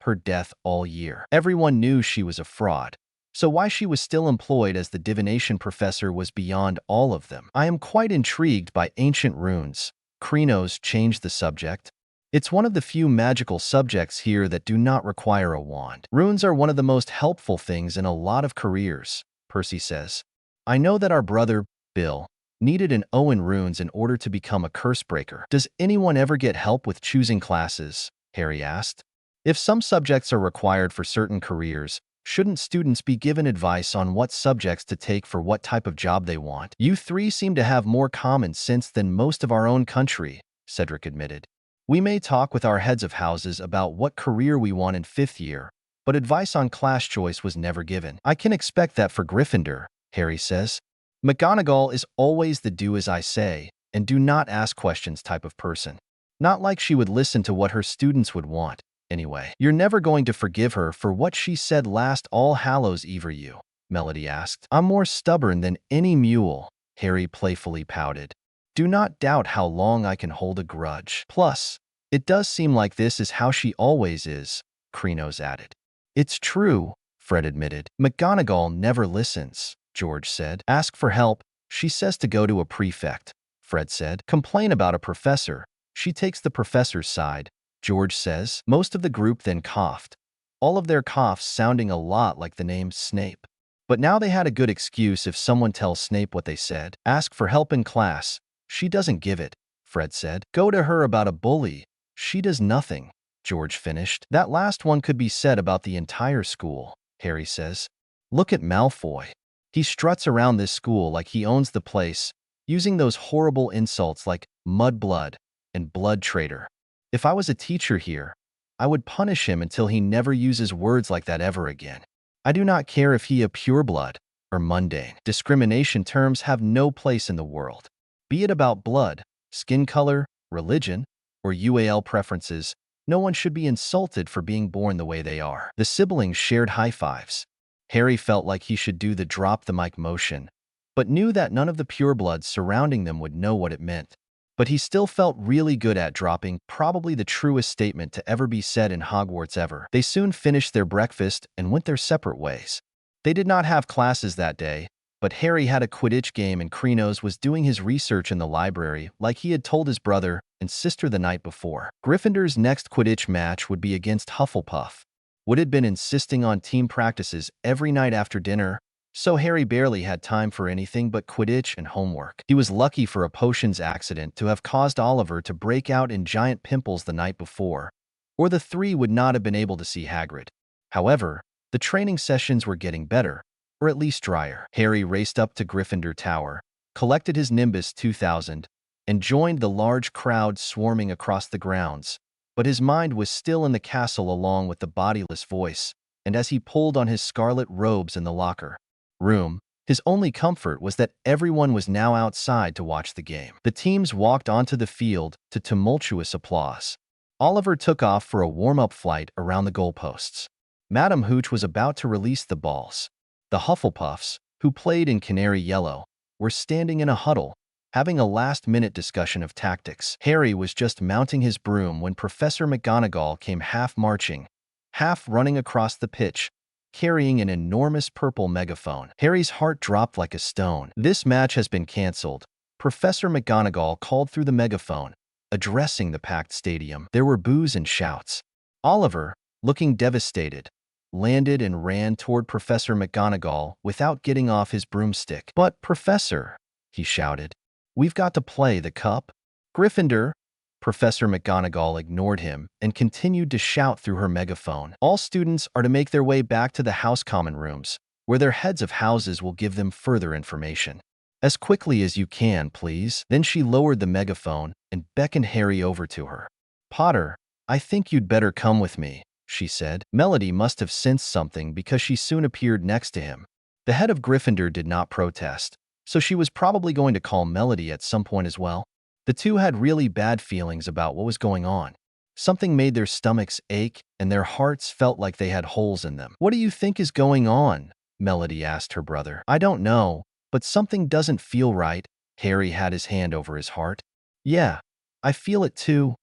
her death all year. Everyone knew she was a fraud, so why she was still employed as the divination professor was beyond all of them. I am quite intrigued by ancient runes. Krenos changed the subject. It's one of the few magical subjects here that do not require a wand. Runes are one of the most helpful things in a lot of careers, Percy says. I know that our brother, Bill, needed an O in runes in order to become a curse breaker. Does anyone ever get help with choosing classes? Harry asked. If some subjects are required for certain careers, shouldn't students be given advice on what subjects to take for what type of job they want? You three seem to have more common sense than most of our own country, Cedric admitted. We may talk with our heads of houses about what career we want in 5th year, but advice on class choice was never given. I can expect that for Gryffindor, Harry says. McGonagall is always the do as I say and do not ask questions type of person. Not like she would listen to what her students would want. Anyway, you're never going to forgive her for what she said last All Hallows Eve Ritual, Melody asked. I'm more stubborn than any mule, Harry playfully pouted. Do not doubt how long I can hold a grudge. Plus, It does seem like this is how she always is, Krenos added. It's true, Fred admitted. McGonagall never listens, George said. Ask for help. She says to go to a prefect, Fred said. Complain about a professor. She takes the professor's side, George says. Most of the group then coughed, all of their coughs sounding a lot like the name Snape. But now they had a good excuse if someone tells Snape what they said. Ask for help in class. She doesn't give it, Fred said. Go to her about a bully. She does nothing, George finished. That last one could be said about the entire school, Harry says. Look at Malfoy. He struts around this school like he owns the place, using those horrible insults like mudblood and blood traitor. If I was a teacher here, I would punish him until he never uses words like that ever again. I do not care if he a pureblood or mundane. Discrimination terms have no place in the world. Be it about blood, skin color, religion, or UAL preferences, no one should be insulted for being born the way they are. The siblings shared high fives. Harry felt like he should do the drop the mic motion, but knew that none of the purebloods surrounding them would know what it meant. But he still felt really good at dropping probably the truest statement to ever be said in Hogwarts ever. They soon finished their breakfast and went their separate ways. They did not have classes that day, but Harry had a Quidditch game and Krenos was doing his research in the library like he had told his brother and sister the night before. Gryffindor's next Quidditch match would be against Hufflepuff. Wood had been insisting on team practices every night after dinner, so Harry barely had time for anything but Quidditch and homework. He was lucky for a potions accident to have caused Oliver to break out in giant pimples the night before, or the three would not have been able to see Hagrid. However, the training sessions were getting better, or at least drier. Harry raced up to Gryffindor Tower, collected his Nimbus 2000, and joined the large crowd swarming across the grounds, but his mind was still in the castle along with the bodiless voice, and as he pulled on his scarlet robes in the locker room, his only comfort was that everyone was now outside to watch the game. The teams walked onto the field to tumultuous applause. Oliver took off for a warm-up flight around the goalposts. Madam Hooch was about to release the balls. The Hufflepuffs, who played in canary yellow, were standing in a huddle, having a last-minute discussion of tactics. Harry was just mounting his broom when Professor McGonagall came half marching, half running across the pitch, carrying an enormous purple megaphone. Harry's heart dropped like a stone. This match has been cancelled, Professor McGonagall called through the megaphone, addressing the packed stadium. There were boos and shouts. Oliver, looking devastated, landed and ran toward Professor McGonagall without getting off his broomstick. But, Professor, he shouted, we've got to play the cup. Gryffindor. Professor McGonagall ignored him and continued to shout through her megaphone. All students are to make their way back to the house common rooms, where their heads of houses will give them further information. As quickly as you can, please. Then she lowered the megaphone and beckoned Harry over to her. Potter, I think you'd better come with me, she said. Melody must have sensed something because she soon appeared next to him. The head of Gryffindor did not protest, so she was probably going to call Melody at some point as well. The two had really bad feelings about what was going on. Something made their stomachs ache and their hearts felt like they had holes in them. What do you think is going on? Melody asked her brother. I don't know, but something doesn't feel right. Harry had his hand over his heart. Yeah, I feel it too.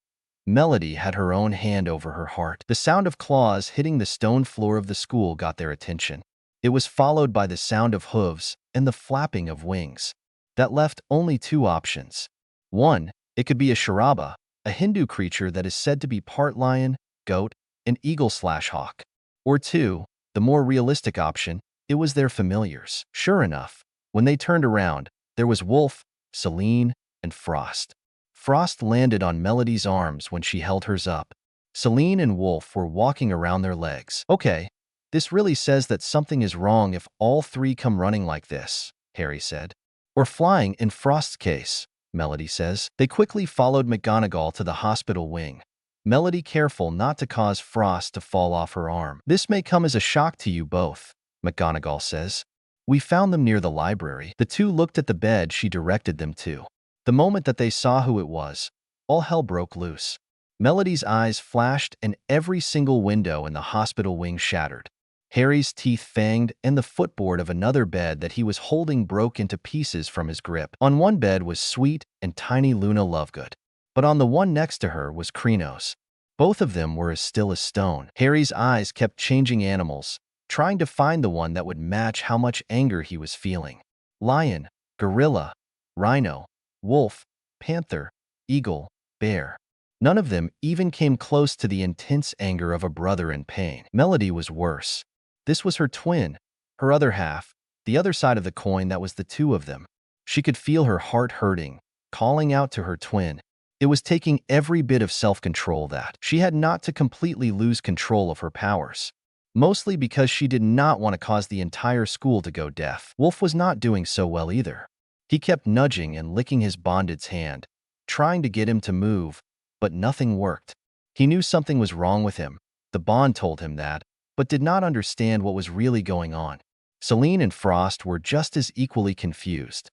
Melody had her own hand over her heart. The sound of claws hitting the stone floor of the school got their attention. It was followed by the sound of hooves and the flapping of wings. That left only two options. One, it could be a Sharaba, a Hindu creature that is said to be part lion, goat, and eagle/hawk. Or two, the more realistic option, it was their familiars. Sure enough, when they turned around, there was Wolf, Celine, and Frost. Frost landed on Melody's arms when she held hers up. Celine and Wolf were walking around their legs. Okay, this really says that something is wrong if all three come running like this, Harry said. Or flying in Frost's case, Melody says. They quickly followed McGonagall to the hospital wing. Melody careful not to cause Frost to fall off her arm. This may come as a shock to you both, McGonagall says. We found them near the library. The two looked at the bed she directed them to. The moment that they saw who it was, all hell broke loose. Melody's eyes flashed and every single window in the hospital wing shattered. Harry's teeth fanged and the footboard of another bed that he was holding broke into pieces from his grip. On one bed was sweet and tiny Luna Lovegood. but on the one next to her was Krenos. Both of them were as still as stone. Harry's eyes kept changing animals, trying to find the one that would match how much anger he was feeling. Lion, gorilla, rhino, wolf, panther, eagle, bear. None of them even came close to the intense anger of a brother in pain. Melody was worse. This was her twin, her other half, the other side of the coin that was the two of them. She could feel her heart hurting, calling out to her twin. It was taking every bit of self-control that she had not to completely lose control of her powers. Mostly because she did not want to cause the entire school to go deaf. Wolf was not doing so well either. He kept nudging and licking his bonded's hand, trying to get him to move, but nothing worked. He knew something was wrong with him. The bond told him that, but did not understand what was really going on. Celine and Frost were just as equally confused.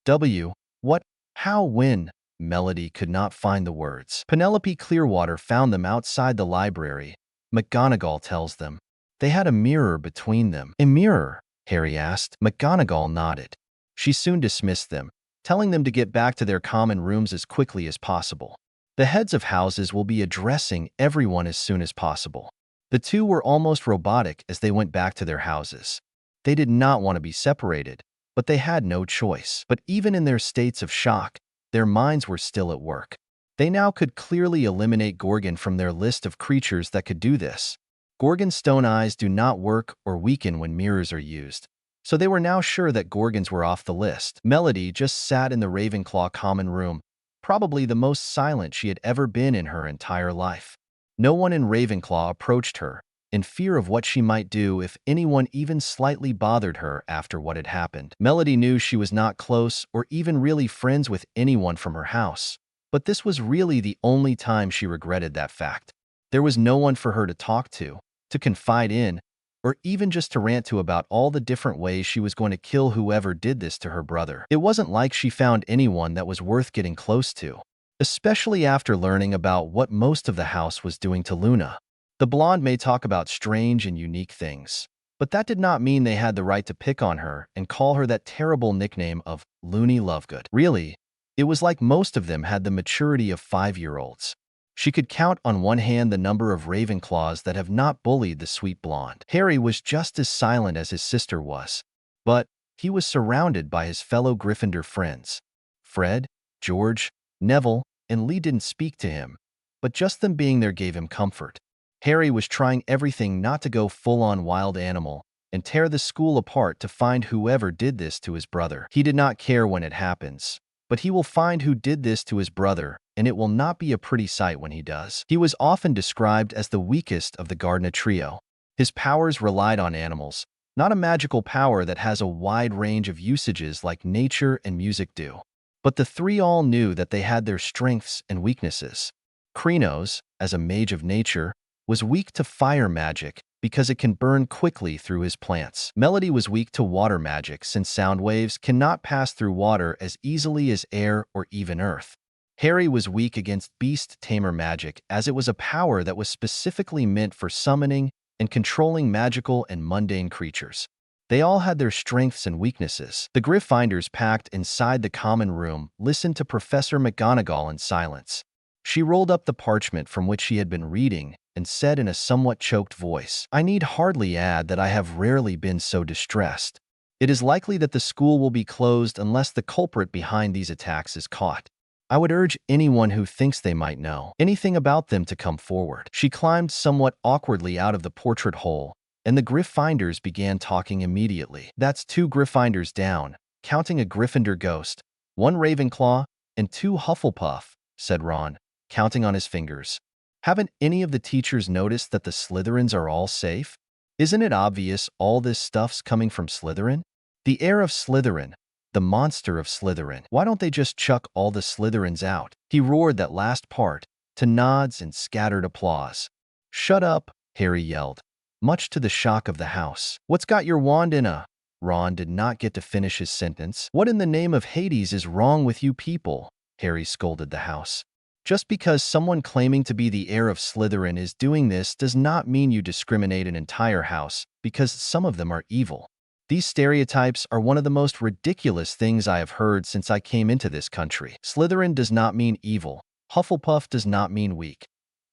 What? How? When? Melody could not find the words. Penelope Clearwater found them outside the library. McGonagall tells them. They had a mirror between them. A mirror? Harry asked. McGonagall nodded. She soon dismissed them, telling them to get back to their common rooms as quickly as possible. The heads of houses will be addressing everyone as soon as possible. The two were almost robotic as they went back to their houses. They did not want to be separated, but they had no choice. But even in their states of shock, their minds were still at work. They now could clearly eliminate Gorgon from their list of creatures that could do this. Gorgon's stone eyes do not work or weaken when mirrors are used, so they were now sure that Gorgons were off the list. Melody just sat in the Ravenclaw common room, probably the most silent she had ever been in her entire life. No one in Ravenclaw approached her, in fear of what she might do if anyone even slightly bothered her after what had happened. Melody knew she was not close or even really friends with anyone from her house, but this was really the only time she regretted that fact. There was no one for her to talk to confide in, or even just to rant to about all the different ways she was going to kill whoever did this to her brother. It wasn't like she found anyone that was worth getting close to, especially after learning about what most of the house was doing to Luna. The blonde may talk about strange and unique things, but that did not mean they had the right to pick on her and call her that terrible nickname of Loony Lovegood. Really, it was like most of them had the maturity of 5-year-olds. She could count on one hand the number of Ravenclaws that have not bullied the sweet blonde. Harry was just as silent as his sister was, but he was surrounded by his fellow Gryffindor friends. Fred, George, Neville, and Lee didn't speak to him, but just them being there gave him comfort. Harry was trying everything not to go full-on wild animal and tear the school apart to find whoever did this to his brother. He did not care when it happens, but he will find who did this to his brother, and it will not be a pretty sight when he does. He was often described as the weakest of the Gardner trio. His powers relied on animals, not a magical power that has a wide range of usages like nature and music do. But the three all knew that they had their strengths and weaknesses. Krenos, as a mage of nature, was weak to fire magic because it can burn quickly through his plants. Melody was weak to water magic since sound waves cannot pass through water as easily as air or even earth. Harry was weak against beast tamer magic as it was a power that was specifically meant for summoning and controlling magical and mundane creatures. They all had their strengths and weaknesses. The Gryffindors packed inside the common room listened to Professor McGonagall in silence. She rolled up the parchment from which she had been reading and said in a somewhat choked voice, "I need hardly add that I have rarely been so distressed. It is likely that the school will be closed unless the culprit behind these attacks is caught. I would urge anyone who thinks they might know anything about them to come forward." She climbed somewhat awkwardly out of the portrait hole, and the Gryffindors began talking immediately. "That's 2 Gryffindors down, counting a Gryffindor ghost, 1 Ravenclaw, and 2 Hufflepuff," said Ron, counting on his fingers. "Haven't any of the teachers noticed that the Slytherins are all safe? Isn't it obvious all this stuff's coming from Slytherin? The heir of Slytherin, the monster of Slytherin. Why don't they just chuck all the Slytherins out?" He roared that last part, to nods and scattered applause. "Shut up," Harry yelled, much to the shock of the house. "What's got your wand in a—" Ron did not get to finish his sentence. "What in the name of Hades is wrong with you people?" Harry scolded the house. "Just because someone claiming to be the heir of Slytherin is doing this does not mean you discriminate an entire house, because some of them are evil. These stereotypes are one of the most ridiculous things I have heard since I came into this country. Slytherin does not mean evil. Hufflepuff does not mean weak.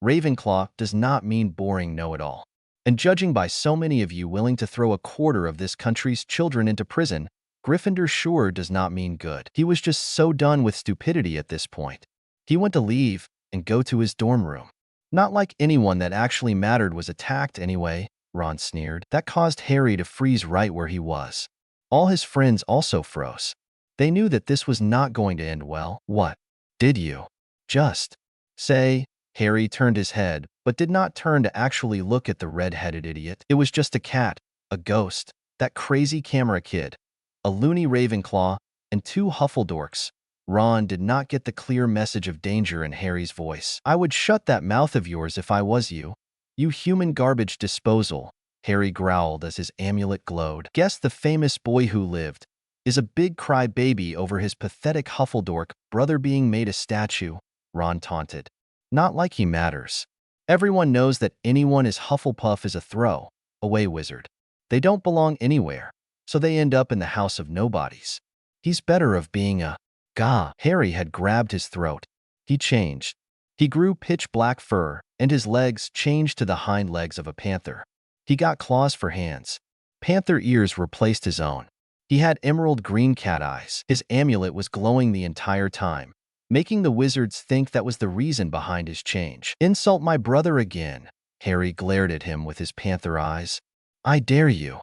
Ravenclaw does not mean boring know-it-all. And judging by so many of you willing to throw a quarter of this country's children into prison, Gryffindor sure does not mean good. He was just so done with stupidity at this point. He went to leave and go to his dorm room. Not like anyone that actually mattered was attacked anyway, Ron sneered. That caused Harry to freeze right where he was. All his friends also froze. They knew that this was not going to end well. What did you just say? Harry turned his head, but did not turn to actually look at the red-headed idiot. It was just a cat, a ghost, that crazy camera kid, a loony Ravenclaw, and two Huffledorks. Ron did not get the clear message of danger in Harry's voice. I would shut that mouth of yours if I was you. You human garbage disposal, Harry growled as his amulet glowed. Guess the famous boy who lived is a big cry-baby over his pathetic Huffledork brother being made a statue, Ron taunted. Not like he matters. Everyone knows that anyone is Hufflepuff is a throw-away wizard. They don't belong anywhere, so they end up in the house of nobodies. He's better of being a Gah! Harry had grabbed his throat. He changed. He grew pitch-black fur, and his legs changed to the hind legs of a panther. He got claws for hands. Panther ears replaced his own. He had emerald green cat eyes. His amulet was glowing the entire time, making the wizards think that was the reason behind his change. Insult my brother again. Harry glared at him with his panther eyes. I dare you.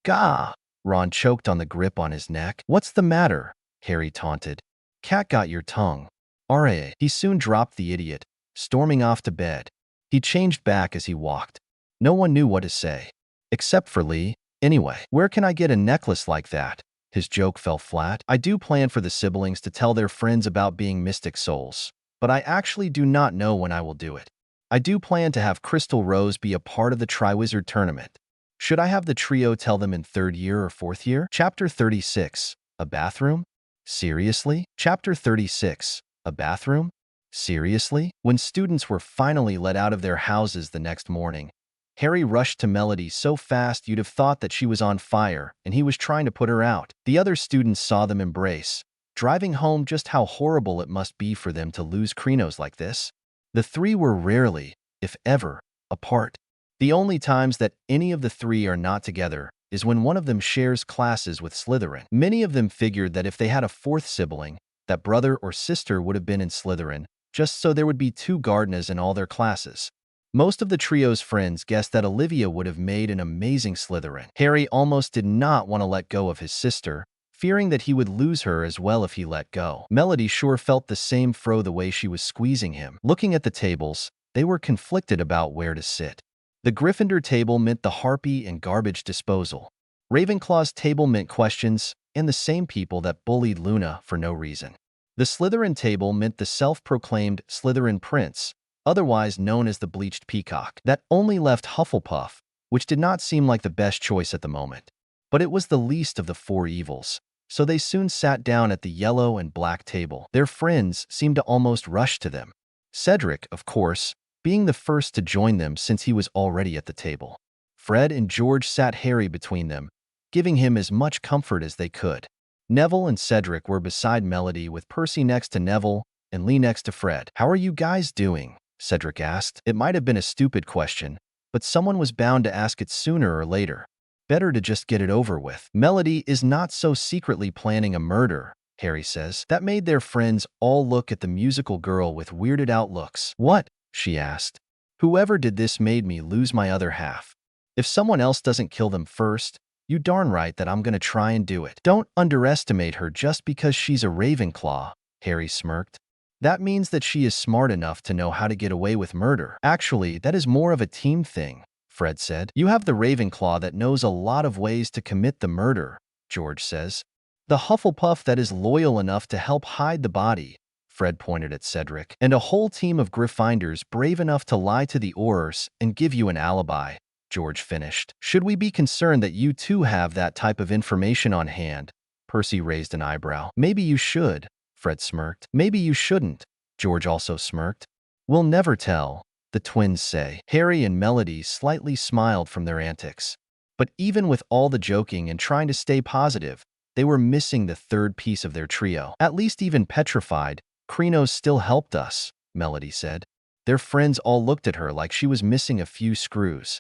Gah! Ron choked on the grip on his neck. What's the matter? Harry taunted. Cat got your tongue. R.A. He soon dropped the idiot, storming off to bed. He changed back as he walked. No one knew what to say. Except for Lee. Anyway, where can I get a necklace like that? His joke fell flat. I do plan for the siblings to tell their friends about being mystic souls, but I actually do not know when I will do it. I do plan to have Crystal Rose be a part of the Triwizard Tournament. Should I have the trio tell them in 3rd year or 4th year? Chapter 36. A bathroom? Seriously? Chapter 36. A bathroom? Seriously? When students were finally let out of their houses the next morning, Harry rushed to Melody so fast you'd have thought that she was on fire and he was trying to put her out. The other students saw them embrace, driving home just how horrible it must be for them to lose Krinos like this. The three were rarely, if ever, apart. The only times that any of the three are not together is when one of them shares classes with Slytherin. Many of them figured that if they had a 4th sibling, that brother or sister would have been in Slytherin, just so there would be 2 Gardenas in all their classes. Most of the trio's friends guessed that Olivia would have made an amazing Slytherin. Harry almost did not want to let go of his sister, fearing that he would lose her as well if he let go. Melody sure felt the same the way she was squeezing him. Looking at the tables, they were conflicted about where to sit. The Gryffindor table meant the Harpy and garbage disposal. Ravenclaw's table meant questions and the same people that bullied Luna for no reason. The Slytherin table meant the self-proclaimed Slytherin prince, otherwise known as the Bleached Peacock. That only left Hufflepuff, which did not seem like the best choice at the moment. But it was the least of the 4 evils, so they soon sat down at the yellow and black table. Their friends seemed to almost rush to them. Cedric, of course, being the first to join them since he was already at the table. Fred and George sat Harry between them, giving him as much comfort as they could. Neville and Cedric were beside Melody with Percy next to Neville and Lee next to Fred. How are you guys doing? Cedric asked. It might have been a stupid question, but someone was bound to ask it sooner or later. Better to just get it over with. Melody is not so secretly planning a murder, Harry says. That made their friends all look at the musical girl with weirded out looks. What? She asked. Whoever did this made me lose my other half. If someone else doesn't kill them first, you darn right that I'm gonna try and do it. Don't underestimate her just because she's a Ravenclaw, Harry smirked. That means that she is smart enough to know how to get away with murder. Actually, that is more of a team thing, Fred said. You have the Ravenclaw that knows a lot of ways to commit the murder, George says. The Hufflepuff that is loyal enough to help hide the body, Fred pointed at Cedric, and a whole team of Gryffindors brave enough to lie to the Aurors and give you an alibi, George finished. Should we be concerned that you too have that type of information on hand? Percy raised an eyebrow. Maybe you should, Fred smirked. Maybe you shouldn't, George also smirked. We'll never tell, the twins say. Harry and Melody slightly smiled from their antics. But even with all the joking and trying to stay positive, they were missing the 3rd piece of their trio. At least even petrified, Krinos still helped us, Melody said. Their friends all looked at her like she was missing a few screws.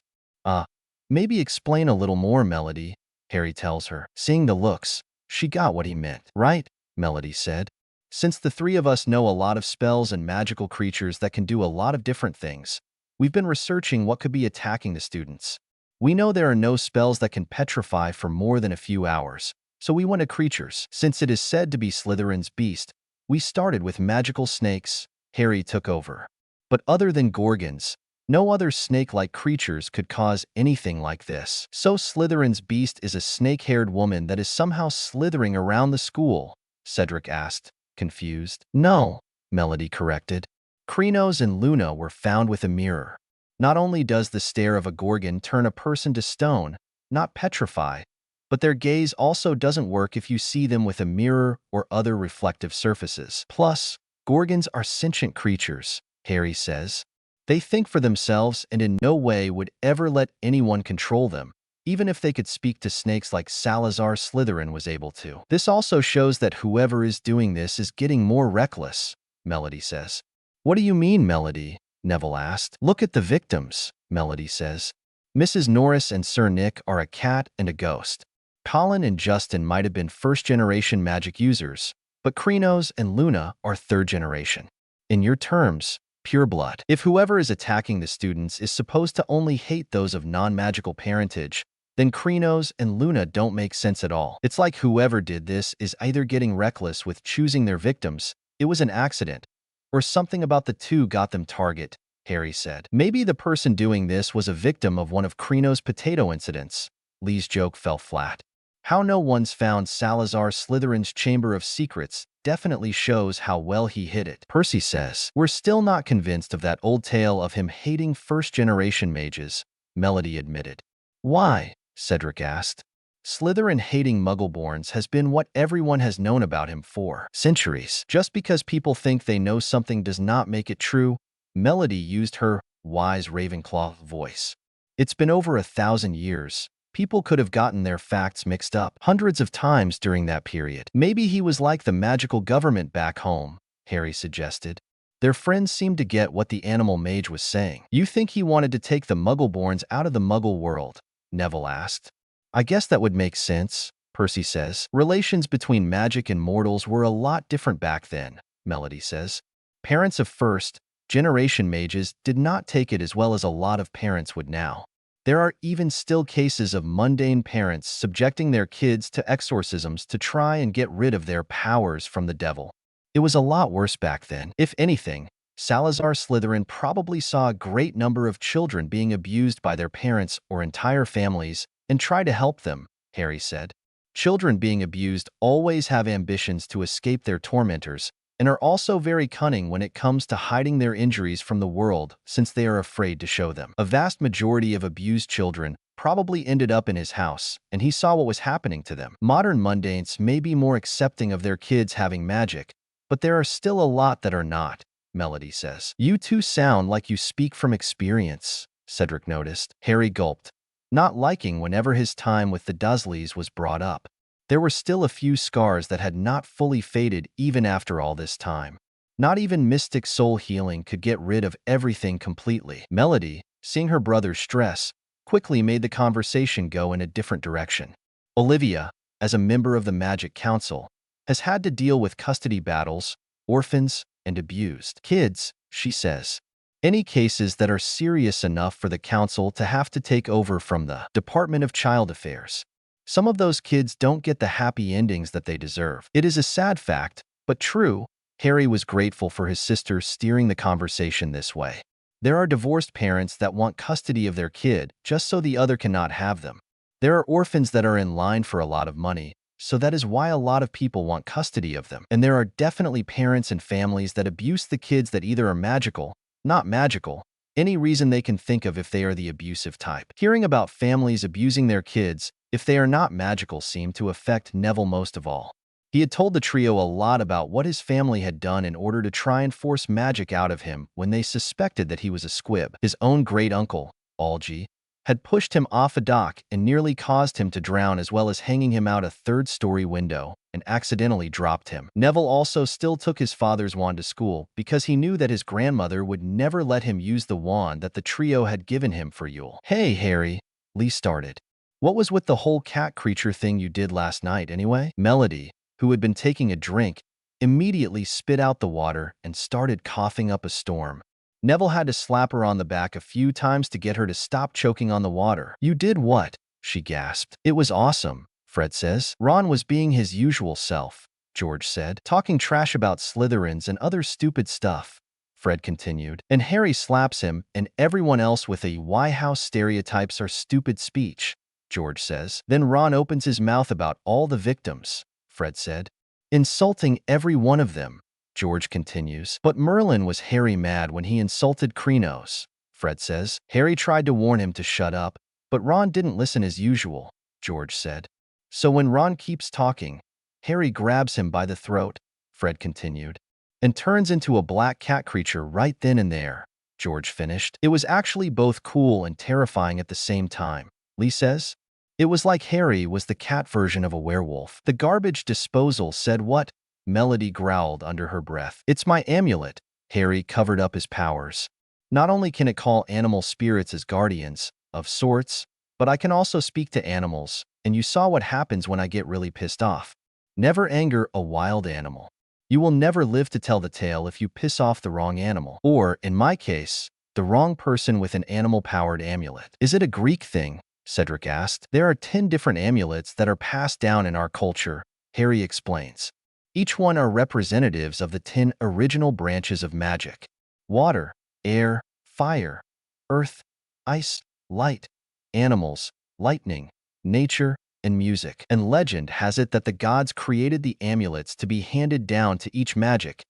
Maybe explain a little more, Melody, Harry tells her. Seeing the looks, she got what he meant. Right, Melody said. Since the three of us know a lot of spells and magical creatures that can do a lot of different things, we've been researching what could be attacking the students. We know there are no spells that can petrify for more than a few hours, so we went to creatures. Since it is said to be Slytherin's beast, we started with magical snakes. Harry took over. But other than Gorgons, no other snake-like creatures could cause anything like this. So Slytherin's beast is a snake-haired woman that is somehow slithering around the school? Cedric asked, confused. No, Melody corrected. Krenos and Luna were found with a mirror. Not only does the stare of a Gorgon turn a person to stone, not petrify, but their gaze also doesn't work if you see them with a mirror or other reflective surfaces. Plus, Gorgons are sentient creatures, Harry says. They think for themselves and in no way would ever let anyone control them, even if they could speak to snakes like Salazar Slytherin was able to. This also shows that whoever is doing this is getting more reckless, Melody says. What do you mean, Melody? Neville asked. Look at the victims, Melody says. Mrs. Norris and Sir Nick are a cat and a ghost. Colin and Justin might have been first-generation magic users, but Krenos and Luna are third-generation. In your terms, pureblood. If whoever is attacking the students is supposed to only hate those of non-magical parentage, then Krenos and Luna don't make sense at all. It's like whoever did this is either getting reckless with choosing their victims, it was an accident, or something about the two got them target, Harry said. Maybe the person doing this was a victim of one of Krenos' potato incidents. Lee's joke fell flat. How no one's found Salazar Slytherin's Chamber of Secrets definitely shows how well he hid it. Percy says, we're still not convinced of that old tale of him hating first-generation mages, Melody admitted. Why? Cedric asked. Slytherin hating Muggleborns has been what everyone has known about him for centuries. Just because people think they know something does not make it true, Melody used her wise Ravenclaw voice. It's been over 1,000 years. People could have gotten their facts mixed up hundreds of times during that period. Maybe he was like the magical government back home, Harry suggested. Their friends seemed to get what the animal mage was saying. You think he wanted to take the Muggleborns out of the Muggle world? Neville asked. I guess that would make sense, Percy says. Relations between magic and mortals were a lot different back then, Melody says. Parents of first-generation mages did not take it as well as a lot of parents would now. There are even still cases of mundane parents subjecting their kids to exorcisms to try and get rid of their powers from the devil. It was a lot worse back then. If anything, Salazar Slytherin probably saw a great number of children being abused by their parents or entire families and tried to help them, Harry said. Children being abused always have ambitions to escape their tormentors and are also very cunning when it comes to hiding their injuries from the world since they are afraid to show them. A vast majority of abused children probably ended up in his house, and he saw what was happening to them. Modern mundanes may be more accepting of their kids having magic, but there are still a lot that are not, Melody says. You two sound like you speak from experience, Cedric noticed. Harry gulped, not liking whenever his time with the Dursleys was brought up. There were still a few scars that had not fully faded even after all this time. Not even mystic soul healing could get rid of everything completely. Melody, seeing her brother's stress, quickly made the conversation go in a different direction. Olivia, as a member of the Magic Council, has had to deal with custody battles, orphans, and abused kids, she says. Any cases that are serious enough for the council to have to take over from the Department of Child Affairs. Some of those kids don't get the happy endings that they deserve. It is a sad fact, but true. Harry was grateful for his sister steering the conversation this way. There are divorced parents that want custody of their kid just so the other cannot have them. There are orphans that are in line for a lot of money, so that is why a lot of people want custody of them. And there are definitely parents and families that abuse the kids that either are magical, not magical, any reason they can think of if they are the abusive type. Hearing about families abusing their kids if they are not magical seemed to affect Neville most of all. He had told the trio a lot about what his family had done in order to try and force magic out of him when they suspected that he was a squib. His own great-uncle, Algy, had pushed him off a dock and nearly caused him to drown, as well as hanging him out a third-story window and accidentally dropped him. Neville also still took his father's wand to school because he knew that his grandmother would never let him use the wand that the trio had given him for Yule. "Hey, Harry," Lee started. "What was with the whole cat creature thing you did last night, anyway?" Melody, who had been taking a drink, immediately spit out the water and started coughing up a storm. Neville had to slap her on the back a few times to get her to stop choking on the water. "You did what?" she gasped. "It was awesome," Fred says. "Ron was being his usual self," George said. "Talking trash about Slytherins and other stupid stuff," Fred continued. "And Harry slaps him and everyone else with a 'why house stereotypes are stupid' speech," George says. "Then Ron opens his mouth about all the victims," Fred said. "Insulting every one of them," George continues. "But Merlin was Harry mad when he insulted Krenos," Fred says. "Harry tried to warn him to shut up, but Ron didn't listen as usual," George said. "So when Ron keeps talking, Harry grabs him by the throat," Fred continued, "and turns into a black cat creature right then and there," George finished. "It was actually both cool and terrifying at the same time," Lee says. "It was like Harry was the cat version of a werewolf." "The garbage disposal said what?" Melody growled under her breath. "It's my amulet." Harry covered up his powers. "Not only can it call animal spirits as guardians, of sorts, but I can also speak to animals, and you saw what happens when I get really pissed off. Never anger a wild animal. You will never live to tell the tale if you piss off the wrong animal. Or, in my case, the wrong person with an animal-powered amulet." "Is it a Greek thing?" Cedric asked. "There are 10 different amulets that are passed down in our culture," Harry explains. "Each one are representatives of the 10 original branches of magic: water, air, fire, earth, ice, light, animals, lightning, nature, and music. And legend has it that the gods created the amulets to be handed down to each magic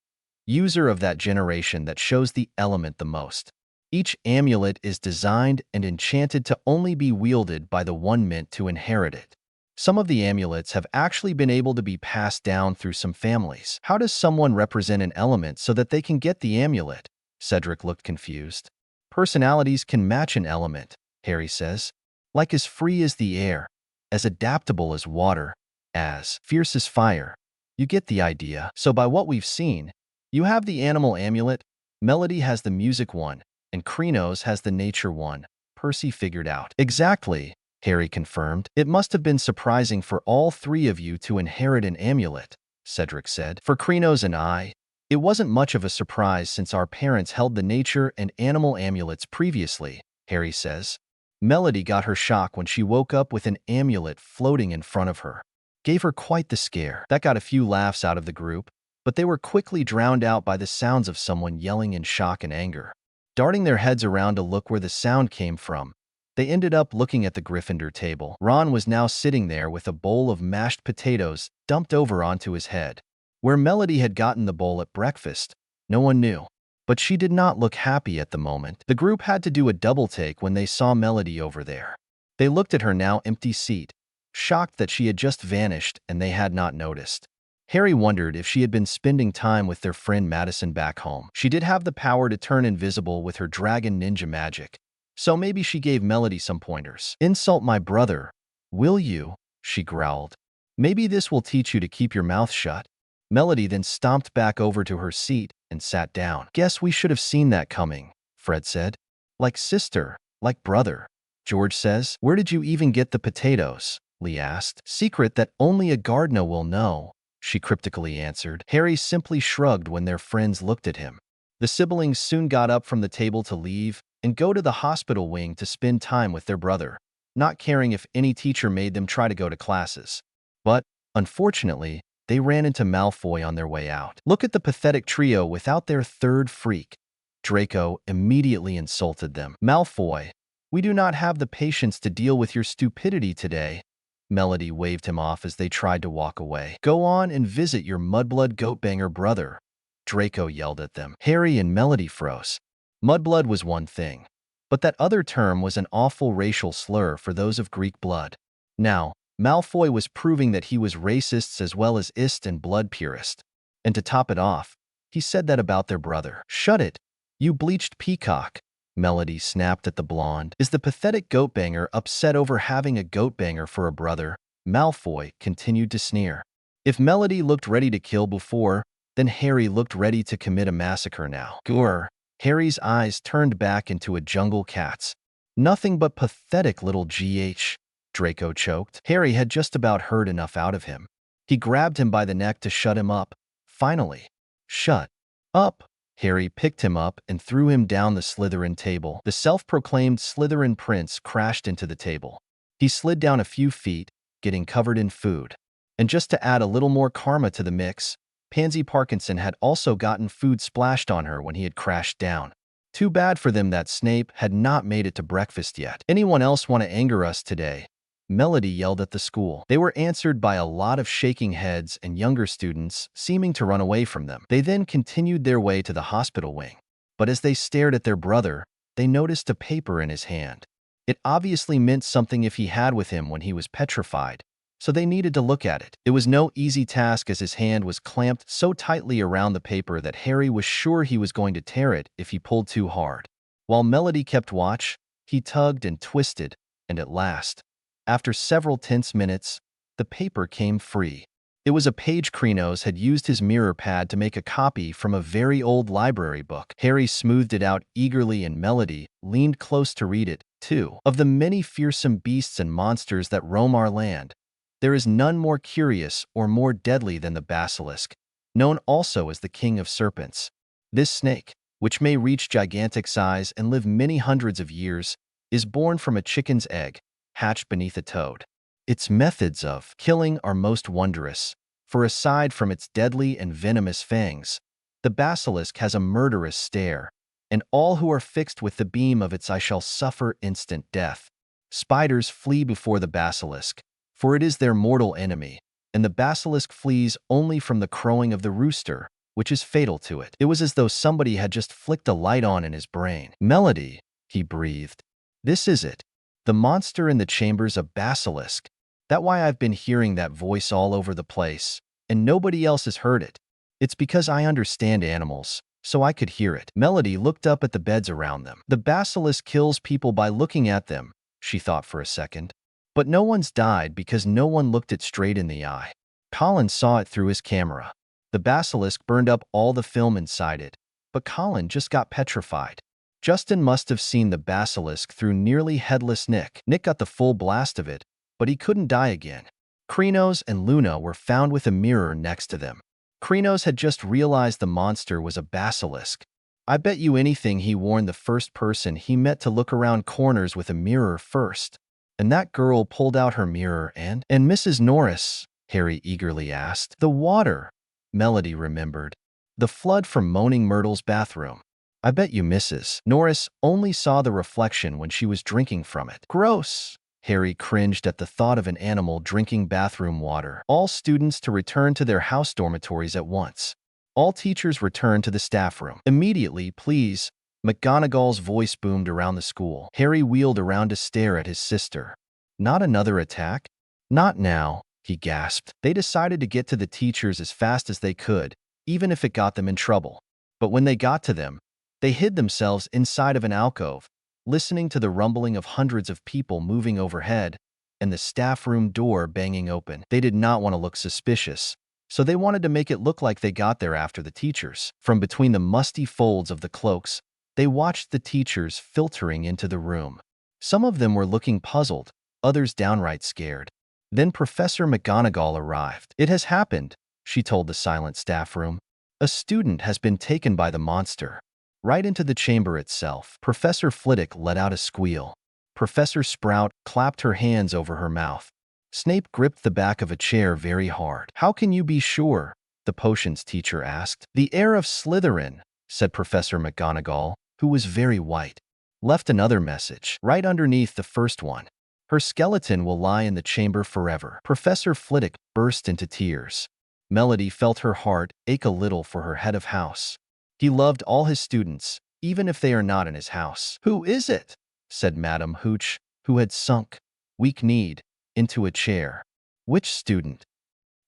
user of that generation that shows the element the most. Each amulet is designed and enchanted to only be wielded by the one meant to inherit it. Some of the amulets have actually been able to be passed down through some families." "How does someone represent an element so that they can get the amulet?" Cedric looked confused. "Personalities can match an element," Harry says. "Like as free as the air, as adaptable as water, as fierce as fire. You get the idea. So by what we've seen, you have the animal amulet, Melody has the music one, and Krenos has the nature one," Percy figured out. "Exactly," Harry confirmed. "It must have been surprising for all 3 of you to inherit an amulet," Cedric said. "For Krenos and I, it wasn't much of a surprise since our parents held the nature and animal amulets previously," Harry says. "Melody got her shock when she woke up with an amulet floating in front of her. Gave her quite the scare." That got a few laughs out of the group, but they were quickly drowned out by the sounds of someone yelling in shock and anger. Darting their heads around to look where the sound came from, they ended up looking at the Gryffindor table. Ron was now sitting there with a bowl of mashed potatoes dumped over onto his head. Where Melody had gotten the bowl at breakfast, no one knew. But she did not look happy at the moment. The group had to do a double take when they saw Melody over there. They looked at her now empty seat, shocked that she had just vanished and they had not noticed. Harry wondered if she had been spending time with their friend Madison back home. She did have the power to turn invisible with her dragon ninja magic, so maybe she gave Melody some pointers. "Insult my brother, will you?" she growled. "Maybe this will teach you to keep your mouth shut." Melody then stomped back over to her seat and sat down. "Guess we should have seen that coming," Fred said. "Like sister, like brother," George says. "Where did you even get the potatoes?" Lee asked. "Secret that only a Gardner will know," she cryptically answered. Harry simply shrugged when their friends looked at him. The siblings soon got up from the table to leave and go to the hospital wing to spend time with their brother, not caring if any teacher made them try to go to classes. But, unfortunately, they ran into Malfoy on their way out. "Look at the pathetic trio without their third freak," Draco immediately insulted them. "Malfoy, we do not have the patience to deal with your stupidity today." Melody waved him off as they tried to walk away. "Go on and visit your mudblood goatbanger brother," Draco yelled at them. Harry and Melody froze. Mudblood was one thing, but that other term was an awful racial slur for those of Greek blood. Now, Malfoy was proving that he was racist as well as ist and blood purist. And to top it off, he said that about their brother. "Shut it, you bleached peacock," Melody snapped at the blonde. Is the pathetic goatbanger upset over having a goatbanger for a brother? Malfoy continued to sneer. If Melody looked ready to kill before, then Harry looked ready to commit a massacre now. Grr. Harry's eyes turned back into a jungle cat's. Nothing but pathetic little GH, Draco choked. Harry had just about heard enough out of him. He grabbed him by the neck to shut him up. Finally. Shut up. Harry picked him up and threw him down the Slytherin table. The self-proclaimed Slytherin prince crashed into the table. He slid down a few feet, getting covered in food. And just to add a little more karma to the mix, Pansy Parkinson had also gotten food splashed on her when he had crashed down. Too bad for them that Snape had not made it to breakfast yet. Anyone else want to anger us today? Melody yelled at the school. They were answered by a lot of shaking heads and younger students seeming to run away from them. They then continued their way to the hospital wing. But as they stared at their brother, they noticed a paper in his hand. It obviously meant something if he had with him when he was petrified, so they needed to look at it. It was no easy task as his hand was clamped so tightly around the paper that Harry was sure he was going to tear it if he pulled too hard. While Melody kept watch, he tugged and twisted, and at last, after several tense minutes, the paper came free. It was a page Krinos had used his mirror pad to make a copy from a very old library book. Harry smoothed it out eagerly and Melody leaned close to read it, too. Of the many fearsome beasts and monsters that roam our land, there is none more curious or more deadly than the basilisk, known also as the king of serpents. This snake, which may reach gigantic size and live many hundreds of years, is born from a chicken's egg, hatched beneath a toad. Its methods of killing are most wondrous, for aside from its deadly and venomous fangs, the basilisk has a murderous stare, and all who are fixed with the beam of its eye shall suffer instant death. Spiders flee before the basilisk, for it is their mortal enemy, and the basilisk flees only from the crowing of the rooster, which is fatal to it. It was as though somebody had just flicked a light on in his brain. Melody, he breathed. This is it. The monster in the chamber's a basilisk. That's why I've been hearing that voice all over the place, and nobody else has heard it. It's because I understand animals, so I could hear it. Melody looked up at the beds around them. The basilisk kills people by looking at them, she thought for a second. But no one's died because no one looked it straight in the eye. Colin saw it through his camera. The basilisk burned up all the film inside it, but Colin just got petrified. Justin must have seen the basilisk through nearly headless Nick. Nick got the full blast of it, but he couldn't die again. Krinos and Luna were found with a mirror next to them. Krinos had just realized the monster was a basilisk. I bet you anything he warned the first person he met to look around corners with a mirror first. And that girl pulled out her mirror and Mrs. Norris, Harry eagerly asked. The water, Melody remembered. The flood from Moaning Myrtle's bathroom. I bet you Mrs. Norris only saw the reflection when she was drinking from it. Gross! Harry cringed at the thought of an animal drinking bathroom water. All students to return to their house dormitories at once. All teachers returned to the staff room. Immediately, please. McGonagall's voice boomed around the school. Harry wheeled around to stare at his sister. Not another attack? Not now, he gasped. They decided to get to the teachers as fast as they could, even if it got them in trouble. But when they got to them, they hid themselves inside of an alcove, listening to the rumbling of hundreds of people moving overhead and the staff room door banging open. They did not want to look suspicious, so they wanted to make it look like they got there after the teachers. From between the musty folds of the cloaks, they watched the teachers filtering into the room. Some of them were looking puzzled, others downright scared. Then Professor McGonagall arrived. It has happened, she told the silent staff room. A student has been taken by the monster. Right into the chamber itself. Professor Flitwick let out a squeal. Professor Sprout clapped her hands over her mouth. Snape gripped the back of a chair very hard. How can you be sure? The potions teacher asked. The heir of Slytherin, said Professor McGonagall, who was very white, left another message, right underneath the first one. Her skeleton will lie in the chamber forever. Professor Flitwick burst into tears. Melody felt her heart ache a little for her head of house. He loved all his students, even if they are not in his house. Who is it? Said Madame Hooch, who had sunk, weak-kneed, into a chair. Which student?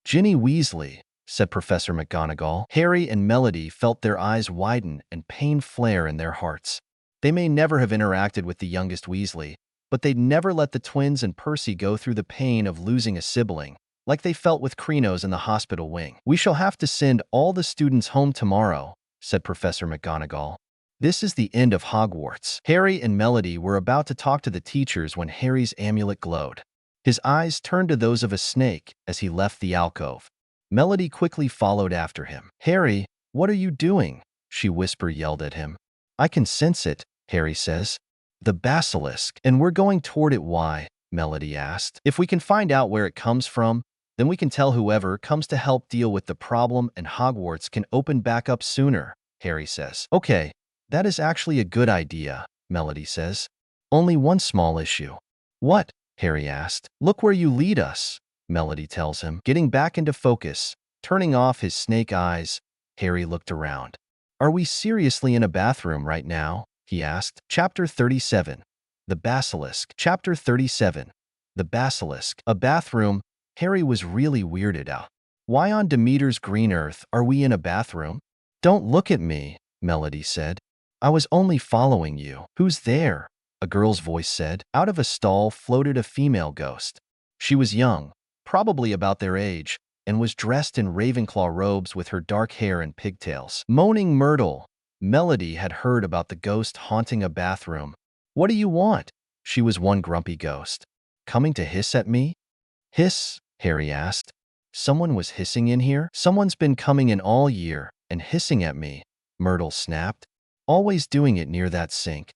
Ginny Weasley, said Professor McGonagall. Harry and Melody felt their eyes widen and pain flare in their hearts. They may never have interacted with the youngest Weasley, but they'd never let the twins and Percy go through the pain of losing a sibling, like they felt with Krenos in the hospital wing. "We shall have to send all the students home tomorrow," said Professor McGonagall. "This is the end of Hogwarts." Harry and Melody were about to talk to the teachers when Harry's amulet glowed. His eyes turned to those of a snake as he left the alcove. Melody quickly followed after him. "Harry, what are you doing?" she yelled at him. "I can sense it," Harry says. "The basilisk. And we're going toward it. Why?" Melody asked. "If we can find out where it comes from, then we can tell whoever comes to help deal with the problem and Hogwarts can open back up sooner," Harry says. "Okay, that is actually a good idea," Melody says. "Only one small issue." "What?" Harry asked. "Look where you lead us," Melody tells him. Getting back into focus, turning off his snake eyes, Harry looked around. "Are we seriously in a bathroom right now?" he asked. Chapter 37. The Basilisk. Chapter 37. The Basilisk. A bathroom. Harry was really weirded out. "Why on Demeter's green earth are we in a bathroom?" "Don't look at me," Melody said. "I was only following you." "Who's there?" a girl's voice said. Out of a stall floated a female ghost. She was young, probably about their age, and was dressed in Ravenclaw robes with her dark hair and pigtails. Moaning Myrtle. Melody had heard about the ghost haunting a bathroom. "What do you want?" She was one grumpy ghost. "Coming to hiss at me?" "Hiss?" Harry asked. "Someone was hissing in here?" "Someone's been coming in all year and hissing at me," Myrtle snapped. "Always doing it near that sink."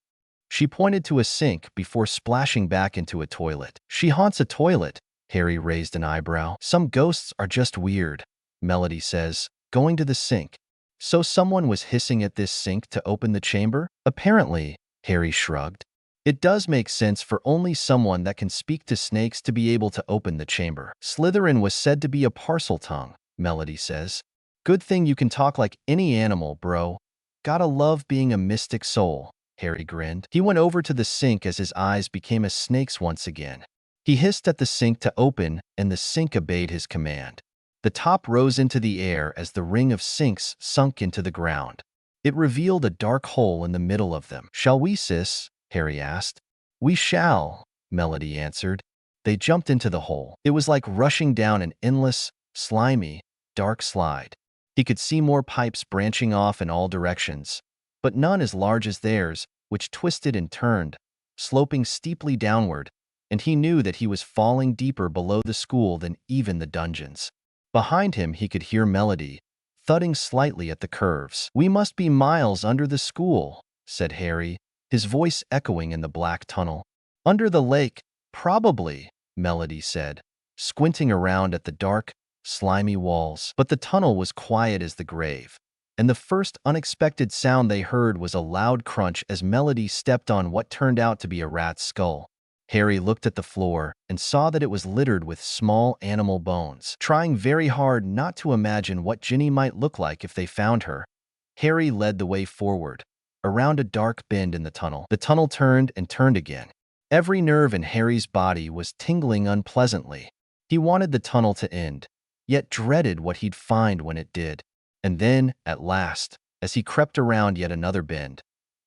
She pointed to a sink before splashing back into a toilet. "She haunts a toilet." Harry raised an eyebrow. "Some ghosts are just weird," Melody says, going to the sink. "So someone was hissing at this sink to open the chamber?" "Apparently," Harry shrugged. "It does make sense for only someone that can speak to snakes to be able to open the chamber." "Slytherin was said to be a parcel tongue," Melody says. "Good thing you can talk like any animal, bro. Gotta love being a mystic soul." Harry grinned. He went over to the sink as his eyes became a snake's once again. He hissed at the sink to open, and the sink obeyed his command. The top rose into the air as the ring of sinks sunk into the ground. It revealed a dark hole in the middle of them. "Shall we, sis?" Harry asked. "We shall," Melody answered. They jumped into the hole. It was like rushing down an endless, slimy, dark slide. He could see more pipes branching off in all directions, but none as large as theirs, which twisted and turned, sloping steeply downward, and he knew that he was falling deeper below the school than even the dungeons. Behind him he could hear Melody, thudding slightly at the curves. "We must be miles under the school," said Harry, his voice echoing in the black tunnel. "Under the lake, probably," Melody said, squinting around at the dark, slimy walls. But the tunnel was quiet as the grave, and the first unexpected sound they heard was a loud crunch as Melody stepped on what turned out to be a rat's skull. Harry looked at the floor and saw that it was littered with small animal bones. Trying very hard not to imagine what Ginny might look like if they found her, Harry led the way forward, around a dark bend in the tunnel. The tunnel turned and turned again. Every nerve in Harry's body was tingling unpleasantly. He wanted the tunnel to end, yet dreaded what he'd find when it did. And then, at last, as he crept around yet another bend,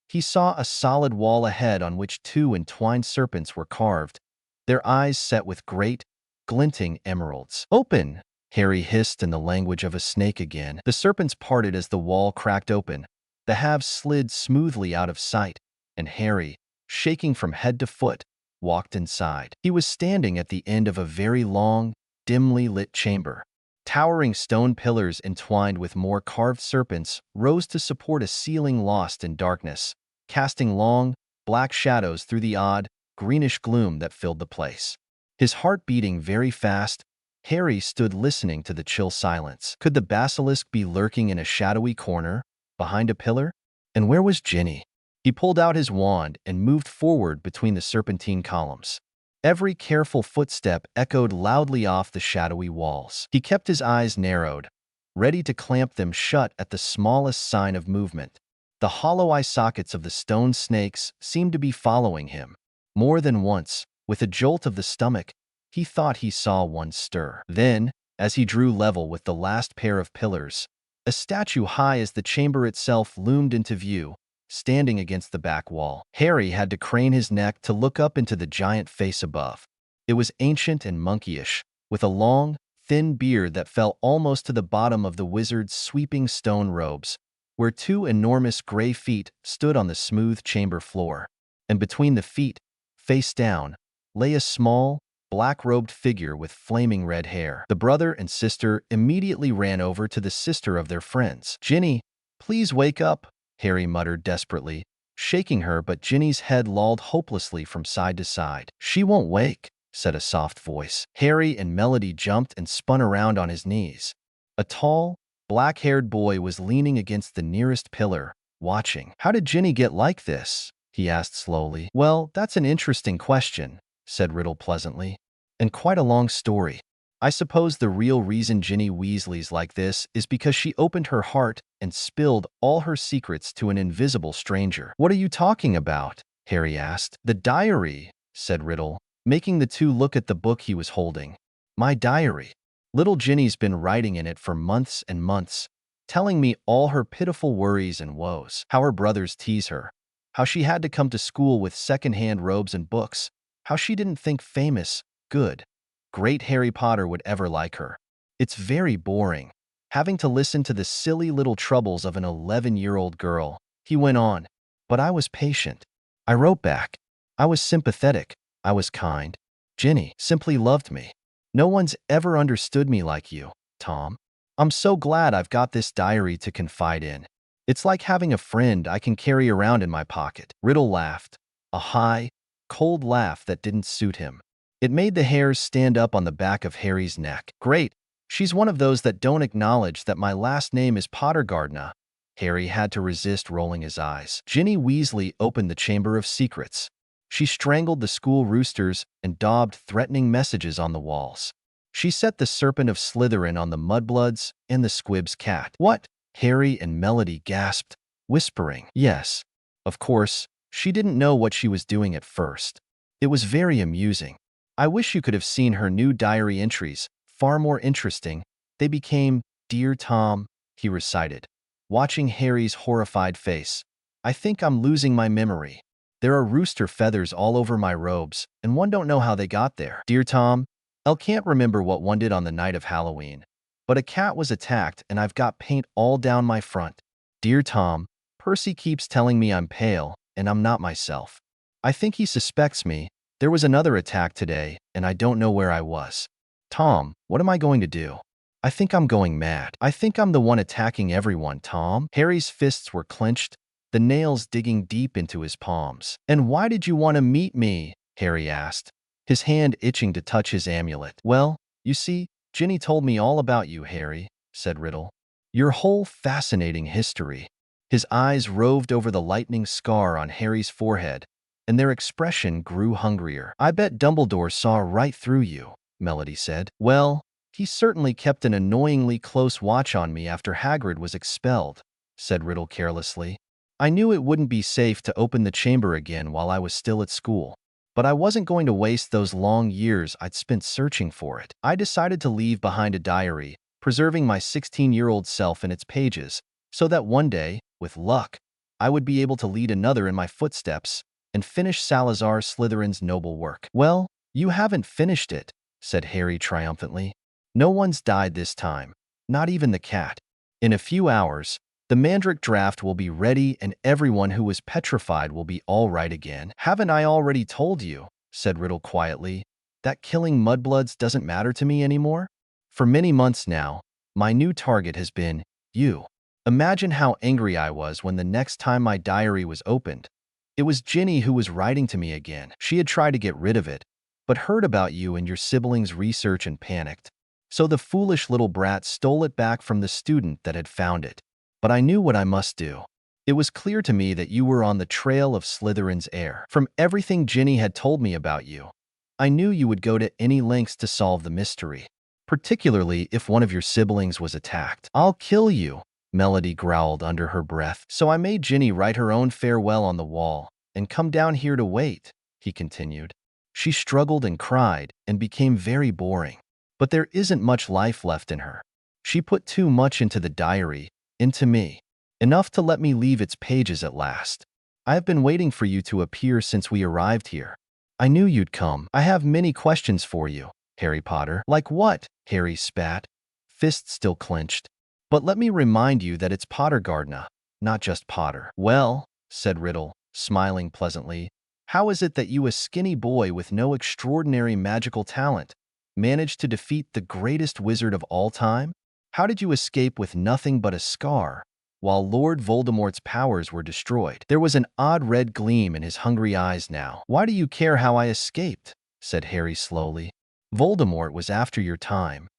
he saw a solid wall ahead on which two entwined serpents were carved, their eyes set with great, glinting emeralds. "Open!" Harry hissed in the language of a snake again. The serpents parted as the wall cracked open. The halves slid smoothly out of sight, and Harry, shaking from head to foot, walked inside. He was standing at the end of a very long, dimly lit chamber. Towering stone pillars entwined with more carved serpents rose to support a ceiling lost in darkness, casting long, black shadows through the odd, greenish gloom that filled the place. His heart beating very fast, Harry stood listening to the chill silence. Could the basilisk be lurking in a shadowy corner, behind a pillar? And where was Ginny? He pulled out his wand and moved forward between the serpentine columns. Every careful footstep echoed loudly off the shadowy walls. He kept his eyes narrowed, ready to clamp them shut at the smallest sign of movement. The hollow eye sockets of the stone snakes seemed to be following him. More than once, with a jolt of the stomach, he thought he saw one stir. Then, as he drew level with the last pair of pillars, a statue high as the chamber itself loomed into view, standing against the back wall. Harry had to crane his neck to look up into the giant face above. It was ancient and monkeyish, with a long, thin beard that fell almost to the bottom of the wizard's sweeping stone robes, where two enormous gray feet stood on the smooth chamber floor. And between the feet, face down, lay a small, black-robed figure with flaming red hair. The brother and sister immediately ran over to the sister of their friends. "Ginny, please wake up," Harry muttered desperately, shaking her, but Ginny's head lolled hopelessly from side to side. "She won't wake," said a soft voice. Harry and Melody jumped and spun around on his knees. A tall, black-haired boy was leaning against the nearest pillar, watching. "How did Ginny get like this?" he asked slowly. "Well, that's an interesting question," said Riddle pleasantly. "And quite a long story. I suppose the real reason Ginny Weasley's like this is because she opened her heart and spilled all her secrets to an invisible stranger." "What are you talking about?" Harry asked. "The diary," said Riddle, making the two look at the book he was holding. "My diary. Little Ginny's been writing in it for months and months, telling me all her pitiful worries and woes, how her brothers tease her, how she had to come to school with second-hand robes and books, how she didn't think famous, good, great Harry Potter would ever like her. It's very boring, having to listen to the silly little troubles of an 11-year-old girl," he went on. "But I was patient. I wrote back. I was sympathetic. I was kind. Ginny simply loved me. No one's ever understood me like you, Tom. I'm so glad I've got this diary to confide in. It's like having a friend I can carry around in my pocket." Riddle laughed, a high, cold laugh that didn't suit him. It made the hairs stand up on the back of Harry's neck. "Great. She's one of those that don't acknowledge that my last name is Pottergardner." Harry had to resist rolling his eyes. Ginny Weasley opened the Chamber of Secrets. She strangled the school roosters and daubed threatening messages on the walls. She set the Serpent of Slytherin on the Mudbloods and the Squib's cat. "What?" Harry and Melody gasped, whispering. "Yes. Of course, she didn't know what she was doing at first. It was very amusing. I wish you could have seen her new diary entries, far more interesting. They became, 'Dear Tom,'" he recited, watching Harry's horrified face. "I think I'm losing my memory. There are rooster feathers all over my robes, and one don't know how they got there. Dear Tom, Elle can't remember what one did on the night of Halloween, but a cat was attacked and I've got paint all down my front. Dear Tom, Percy keeps telling me I'm pale, and I'm not myself. I think he suspects me. There was another attack today, and I don't know where I was. Tom, what am I going to do? I think I'm going mad. I think I'm the one attacking everyone, Tom." Harry's fists were clenched, the nails digging deep into his palms. "And why did you want to meet me?" Harry asked, his hand itching to touch his amulet. "Well, you see, Ginny told me all about you, Harry," said Riddle. "Your whole fascinating history." His eyes roved over the lightning scar on Harry's forehead, and their expression grew hungrier. "I bet Dumbledore saw right through you," Melody said. "Well, he certainly kept an annoyingly close watch on me after Hagrid was expelled," said Riddle carelessly. "I knew it wouldn't be safe to open the chamber again while I was still at school, but I wasn't going to waste those long years I'd spent searching for it. I decided to leave behind a diary, preserving my 16-year-old self in its pages, so that one day, with luck, I would be able to lead another in my footsteps and finish Salazar Slytherin's noble work." "Well, you haven't finished it," said Harry triumphantly. "No one's died this time, not even the cat. In a few hours, the Mandrake draft will be ready and everyone who was petrified will be all right again." "Haven't I already told you," said Riddle quietly, "that killing mudbloods doesn't matter to me anymore? For many months now, my new target has been you." Imagine how angry I was when the next time my diary was opened. It was Ginny who was writing to me again. She had tried to get rid of it, but heard about you and your siblings' research and panicked. So the foolish little brat stole it back from the student that had found it. But I knew what I must do. It was clear to me that you were on the trail of Slytherin's heir. From everything Ginny had told me about you, I knew you would go to any lengths to solve the mystery, particularly if one of your siblings was attacked. "I'll kill you," Melody growled under her breath. "So I made Ginny write her own farewell on the wall and come down here to wait," he continued. "She struggled and cried and became very boring. But there isn't much life left in her. She put too much into the diary, into me. Enough to let me leave its pages at last. I have been waiting for you to appear since we arrived here. I knew you'd come. I have many questions for you, Harry Potter. Like what? Harry spat, fist still clenched. But let me remind you that it's Pottergardna, not just Potter. Well, said Riddle, smiling pleasantly, how is it that you, a skinny boy with no extraordinary magical talent, managed to defeat the greatest wizard of all time? How did you escape with nothing but a scar, while Lord Voldemort's powers were destroyed? There was an odd red gleam in his hungry eyes now. Why do you care how I escaped? Said Harry slowly. Voldemort was after your time.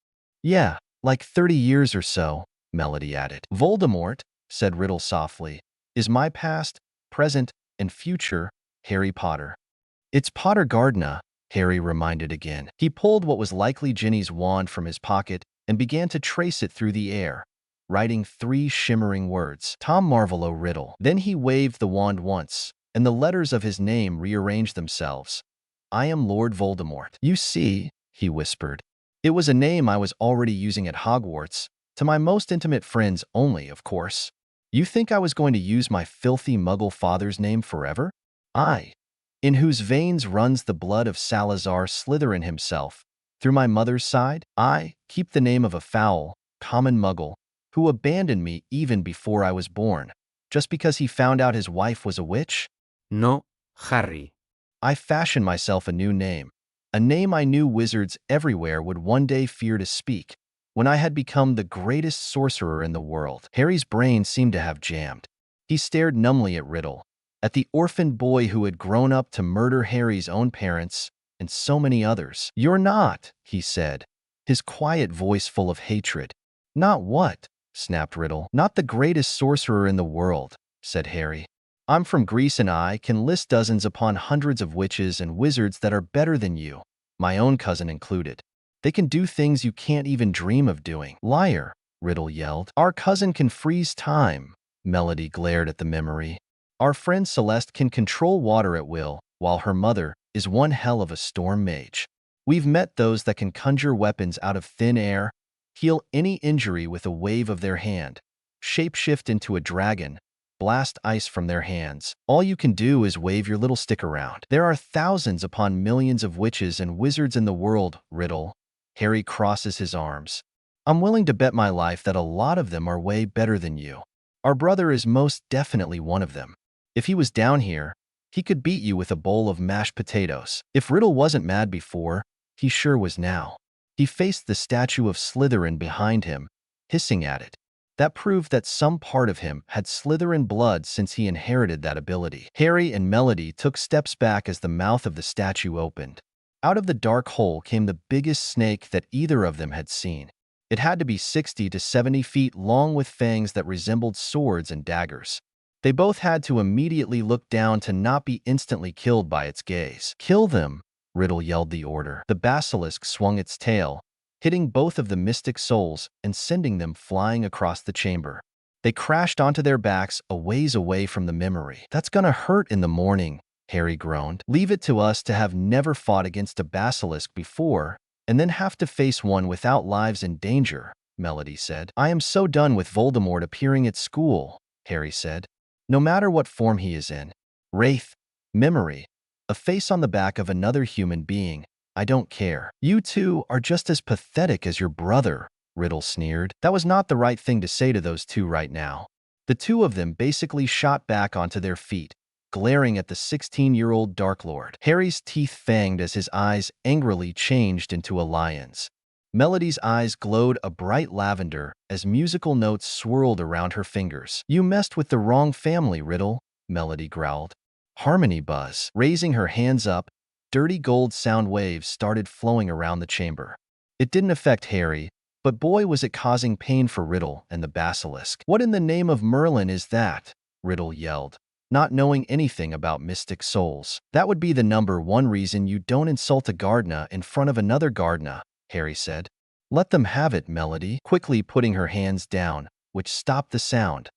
Yeah, like 30 years or so, Melody added. Voldemort, said Riddle softly, is my past, present, and future Harry Potter. It's Pottergardna, Harry reminded again. He pulled what was likely Ginny's wand from his pocket and began to trace it through the air, writing 3 shimmering words. Tom Marvolo Riddle. Then he waved the wand once, and the letters of his name rearranged themselves. I am Lord Voldemort. You see, he whispered. It was a name I was already using at Hogwarts, to my most intimate friends only, of course. You think I was going to use my filthy muggle father's name forever? I, in whose veins runs the blood of Salazar Slytherin himself, through my mother's side, I keep the name of a foul, common muggle, who abandoned me even before I was born, just because he found out his wife was a witch? No, Harry. I fashioned myself a new name, a name I knew wizards everywhere would one day fear to speak, when I had become the greatest sorcerer in the world. Harry's brain seemed to have jammed. He stared numbly at Riddle, at the orphaned boy who had grown up to murder Harry's own parents and so many others. You're not, he said, his quiet voice full of hatred. Not what? Snapped Riddle. Not the greatest sorcerer in the world, said Harry. I'm from Greece and I can list dozens upon hundreds of witches and wizards that are better than you, my own cousin included. They can do things you can't even dream of doing. Liar, Riddle yelled. Our cousin can freeze time, Melody glared at the memory. Our friend Celeste can control water at will, while her mother is one hell of a storm mage. We've met those that can conjure weapons out of thin air, heal any injury with a wave of their hand, shapeshift into a dragon, blast ice from their hands. All you can do is wave your little stick around. There are thousands upon millions of witches and wizards in the world, Riddle. Harry crosses his arms. I'm willing to bet my life that a lot of them are way better than you. Our brother is most definitely one of them. If he was down here, he could beat you with a bowl of mashed potatoes. If Riddle wasn't mad before, he sure was now. He faced the statue of Slytherin behind him, hissing at it. That proved that some part of him had Slytherin blood since he inherited that ability. Harry and Melody took steps back as the mouth of the statue opened. Out of the dark hole came the biggest snake that either of them had seen. It had to be 60 to 70 feet long with fangs that resembled swords and daggers. They both had to immediately look down to not be instantly killed by its gaze. Kill them, Riddle yelled the order. The basilisk swung its tail, hitting both of the mystic souls and sending them flying across the chamber. They crashed onto their backs a ways away from the memory. That's gonna hurt in the morning, Harry groaned. Leave it to us to have never fought against a basilisk before, and then have to face one without lives in danger, Melody said. I am so done with Voldemort appearing at school, Harry said. No matter what form he is in, wraith, memory, a face on the back of another human being, I don't care. You two are just as pathetic as your brother, Riddle sneered. That was not the right thing to say to those two right now. The two of them basically shot back onto their feet, glaring at the 16-year-old Dark Lord. Harry's teeth fanged as his eyes angrily changed into a lion's. Melody's eyes glowed a bright lavender as musical notes swirled around her fingers. You messed with the wrong family, Riddle, Melody growled. Harmony buzz. Raising her hands up, dirty gold sound waves started flowing around the chamber. It didn't affect Harry, but boy was it causing pain for Riddle and the basilisk. What in the name of Merlin is that? Riddle yelled, not knowing anything about mystic souls. That would be the number one reason you don't insult a Gardner in front of another Gardner, Harry said. Let them have it, Melody, quickly putting her hands down, which stopped the sound.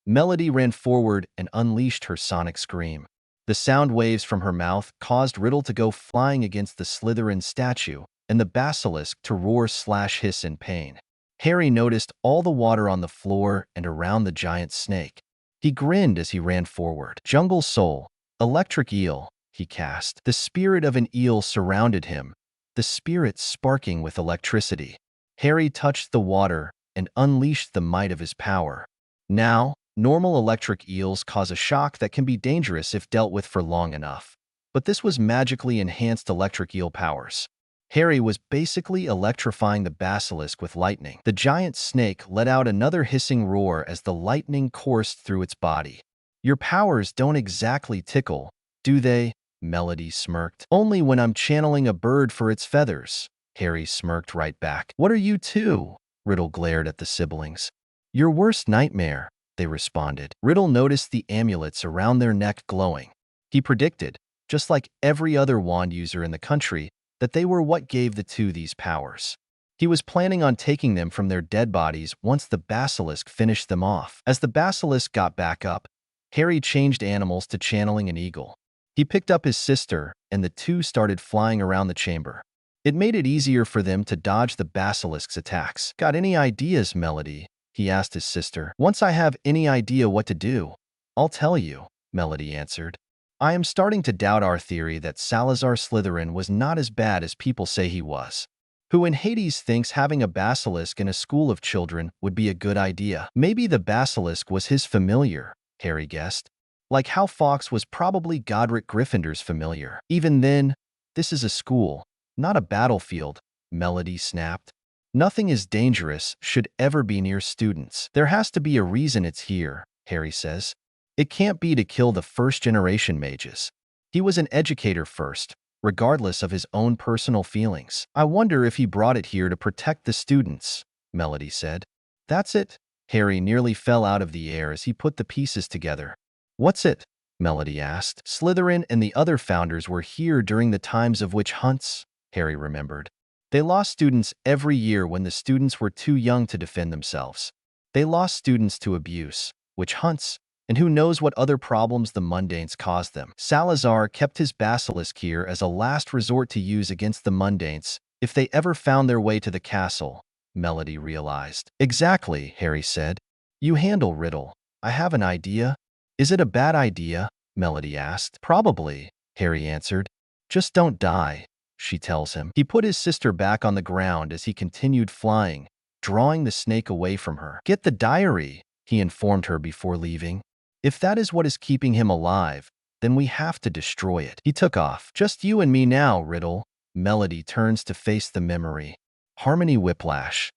Melody ran forward and unleashed her sonic scream. The sound waves from her mouth caused Riddle to go flying against the Slytherin statue and the basilisk to roar/hiss in pain. Harry noticed all the water on the floor and around the giant snake. He grinned as he ran forward. Jungle Soul, Electric Eel, he cast. The spirit of an eel surrounded him, the spirit sparking with electricity. Harry touched the water and unleashed the might of his power. Now, normal electric eels cause a shock that can be dangerous if dealt with for long enough. But this was magically enhanced electric eel powers. Harry was basically electrifying the basilisk with lightning. The giant snake let out another hissing roar as the lightning coursed through its body. Your powers don't exactly tickle, do they? Melody smirked. Only when I'm channeling a bird for its feathers. Harry smirked right back. What are you two? Riddle glared at the siblings. Your worst nightmare, they responded. Riddle noticed the amulets around their neck glowing. He predicted, just like every other wand user in the country, that they were what gave the two these powers. He was planning on taking them from their dead bodies once the basilisk finished them off. As the basilisk got back up, Harry changed animals to channeling an eagle. He picked up his sister, and the two started flying around the chamber. It made it easier for them to dodge the basilisk's attacks. Got any ideas, Melody? He asked his sister. Once I have any idea what to do, I'll tell you, Melody answered. I am starting to doubt our theory that Salazar Slytherin was not as bad as people say he was. Who in Hades thinks having a basilisk in a school of children would be a good idea? Maybe the basilisk was his familiar, Harry guessed. Like how Fawkes was probably Godric Gryffindor's familiar. Even then, this is a school, not a battlefield, Melody snapped. Nothing as dangerous should ever be near students. There has to be a reason it's here, Harry says. It can't be to kill the first-generation mages. He was an educator first, regardless of his own personal feelings. I wonder if he brought it here to protect the students, Melody said. That's it. Harry nearly fell out of the air as he put the pieces together. What's it? Melody asked. Slytherin and the other founders were here during the times of witch hunts, Harry remembered. They lost students every year when the students were too young to defend themselves. They lost students to abuse, witch hunts, and who knows what other problems the mundanes caused them. Salazar kept his basilisk here as a last resort to use against the mundanes if they ever found their way to the castle, Melody realized. Exactly, Harry said. You handle Riddle. I have an idea. Is it a bad idea? Melody asked. Probably, Harry answered. Just don't die, she tells him. He put his sister back on the ground as he continued flying, drawing the snake away from her. Get the diary, he informed her before leaving. If that is what is keeping him alive, then we have to destroy it. He took off. Just you and me now, Riddle. Melody turns to face the memory. Harmony Whiplash.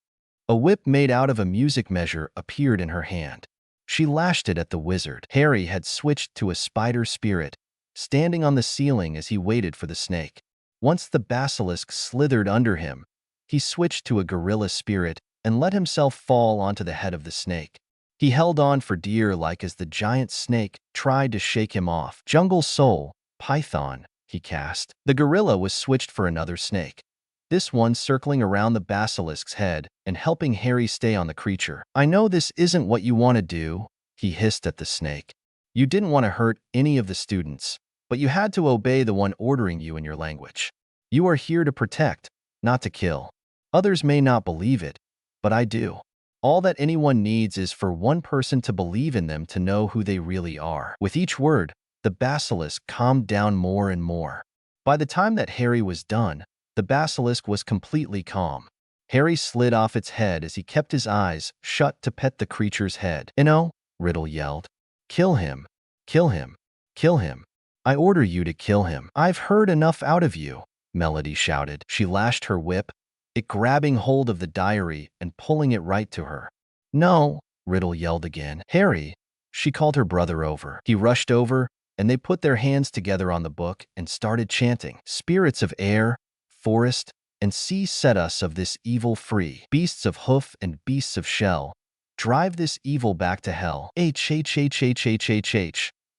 A whip made out of a music measure appeared in her hand. She lashed it at the wizard. Harry had switched to a spider spirit, standing on the ceiling as he waited for the snake. Once the basilisk slithered under him, he switched to a gorilla spirit and let himself fall onto the head of the snake. He held on for dear life as the giant snake tried to shake him off. Jungle Soul, Python, he cast. The gorilla was switched for another snake, this one circling around the basilisk's head and helping Harry stay on the creature. I know this isn't what you want to do, he hissed at the snake. You didn't want to hurt any of the students, but you had to obey the one ordering you in your language. You are here to protect, not to kill. Others may not believe it, but I do. All that anyone needs is for one person to believe in them to know who they really are. With each word, the basilisk calmed down more and more. By the time that Harry was done, the basilisk was completely calm. Harry slid off its head as he kept his eyes shut to pet the creature's head. "No," Riddle yelled. "Kill him. Kill him. Kill him. I order you to kill him." "I've heard enough out of you," Melody shouted. She lashed her whip, it grabbing hold of the diary and pulling it right to her. "No," Riddle yelled again. "Harry," she called her brother over. He rushed over, and they put their hands together on the book and started chanting. "Spirits of air, forest, and sea, set us of this evil free. Beasts of hoof and beasts of shell, drive this evil back to hell." H,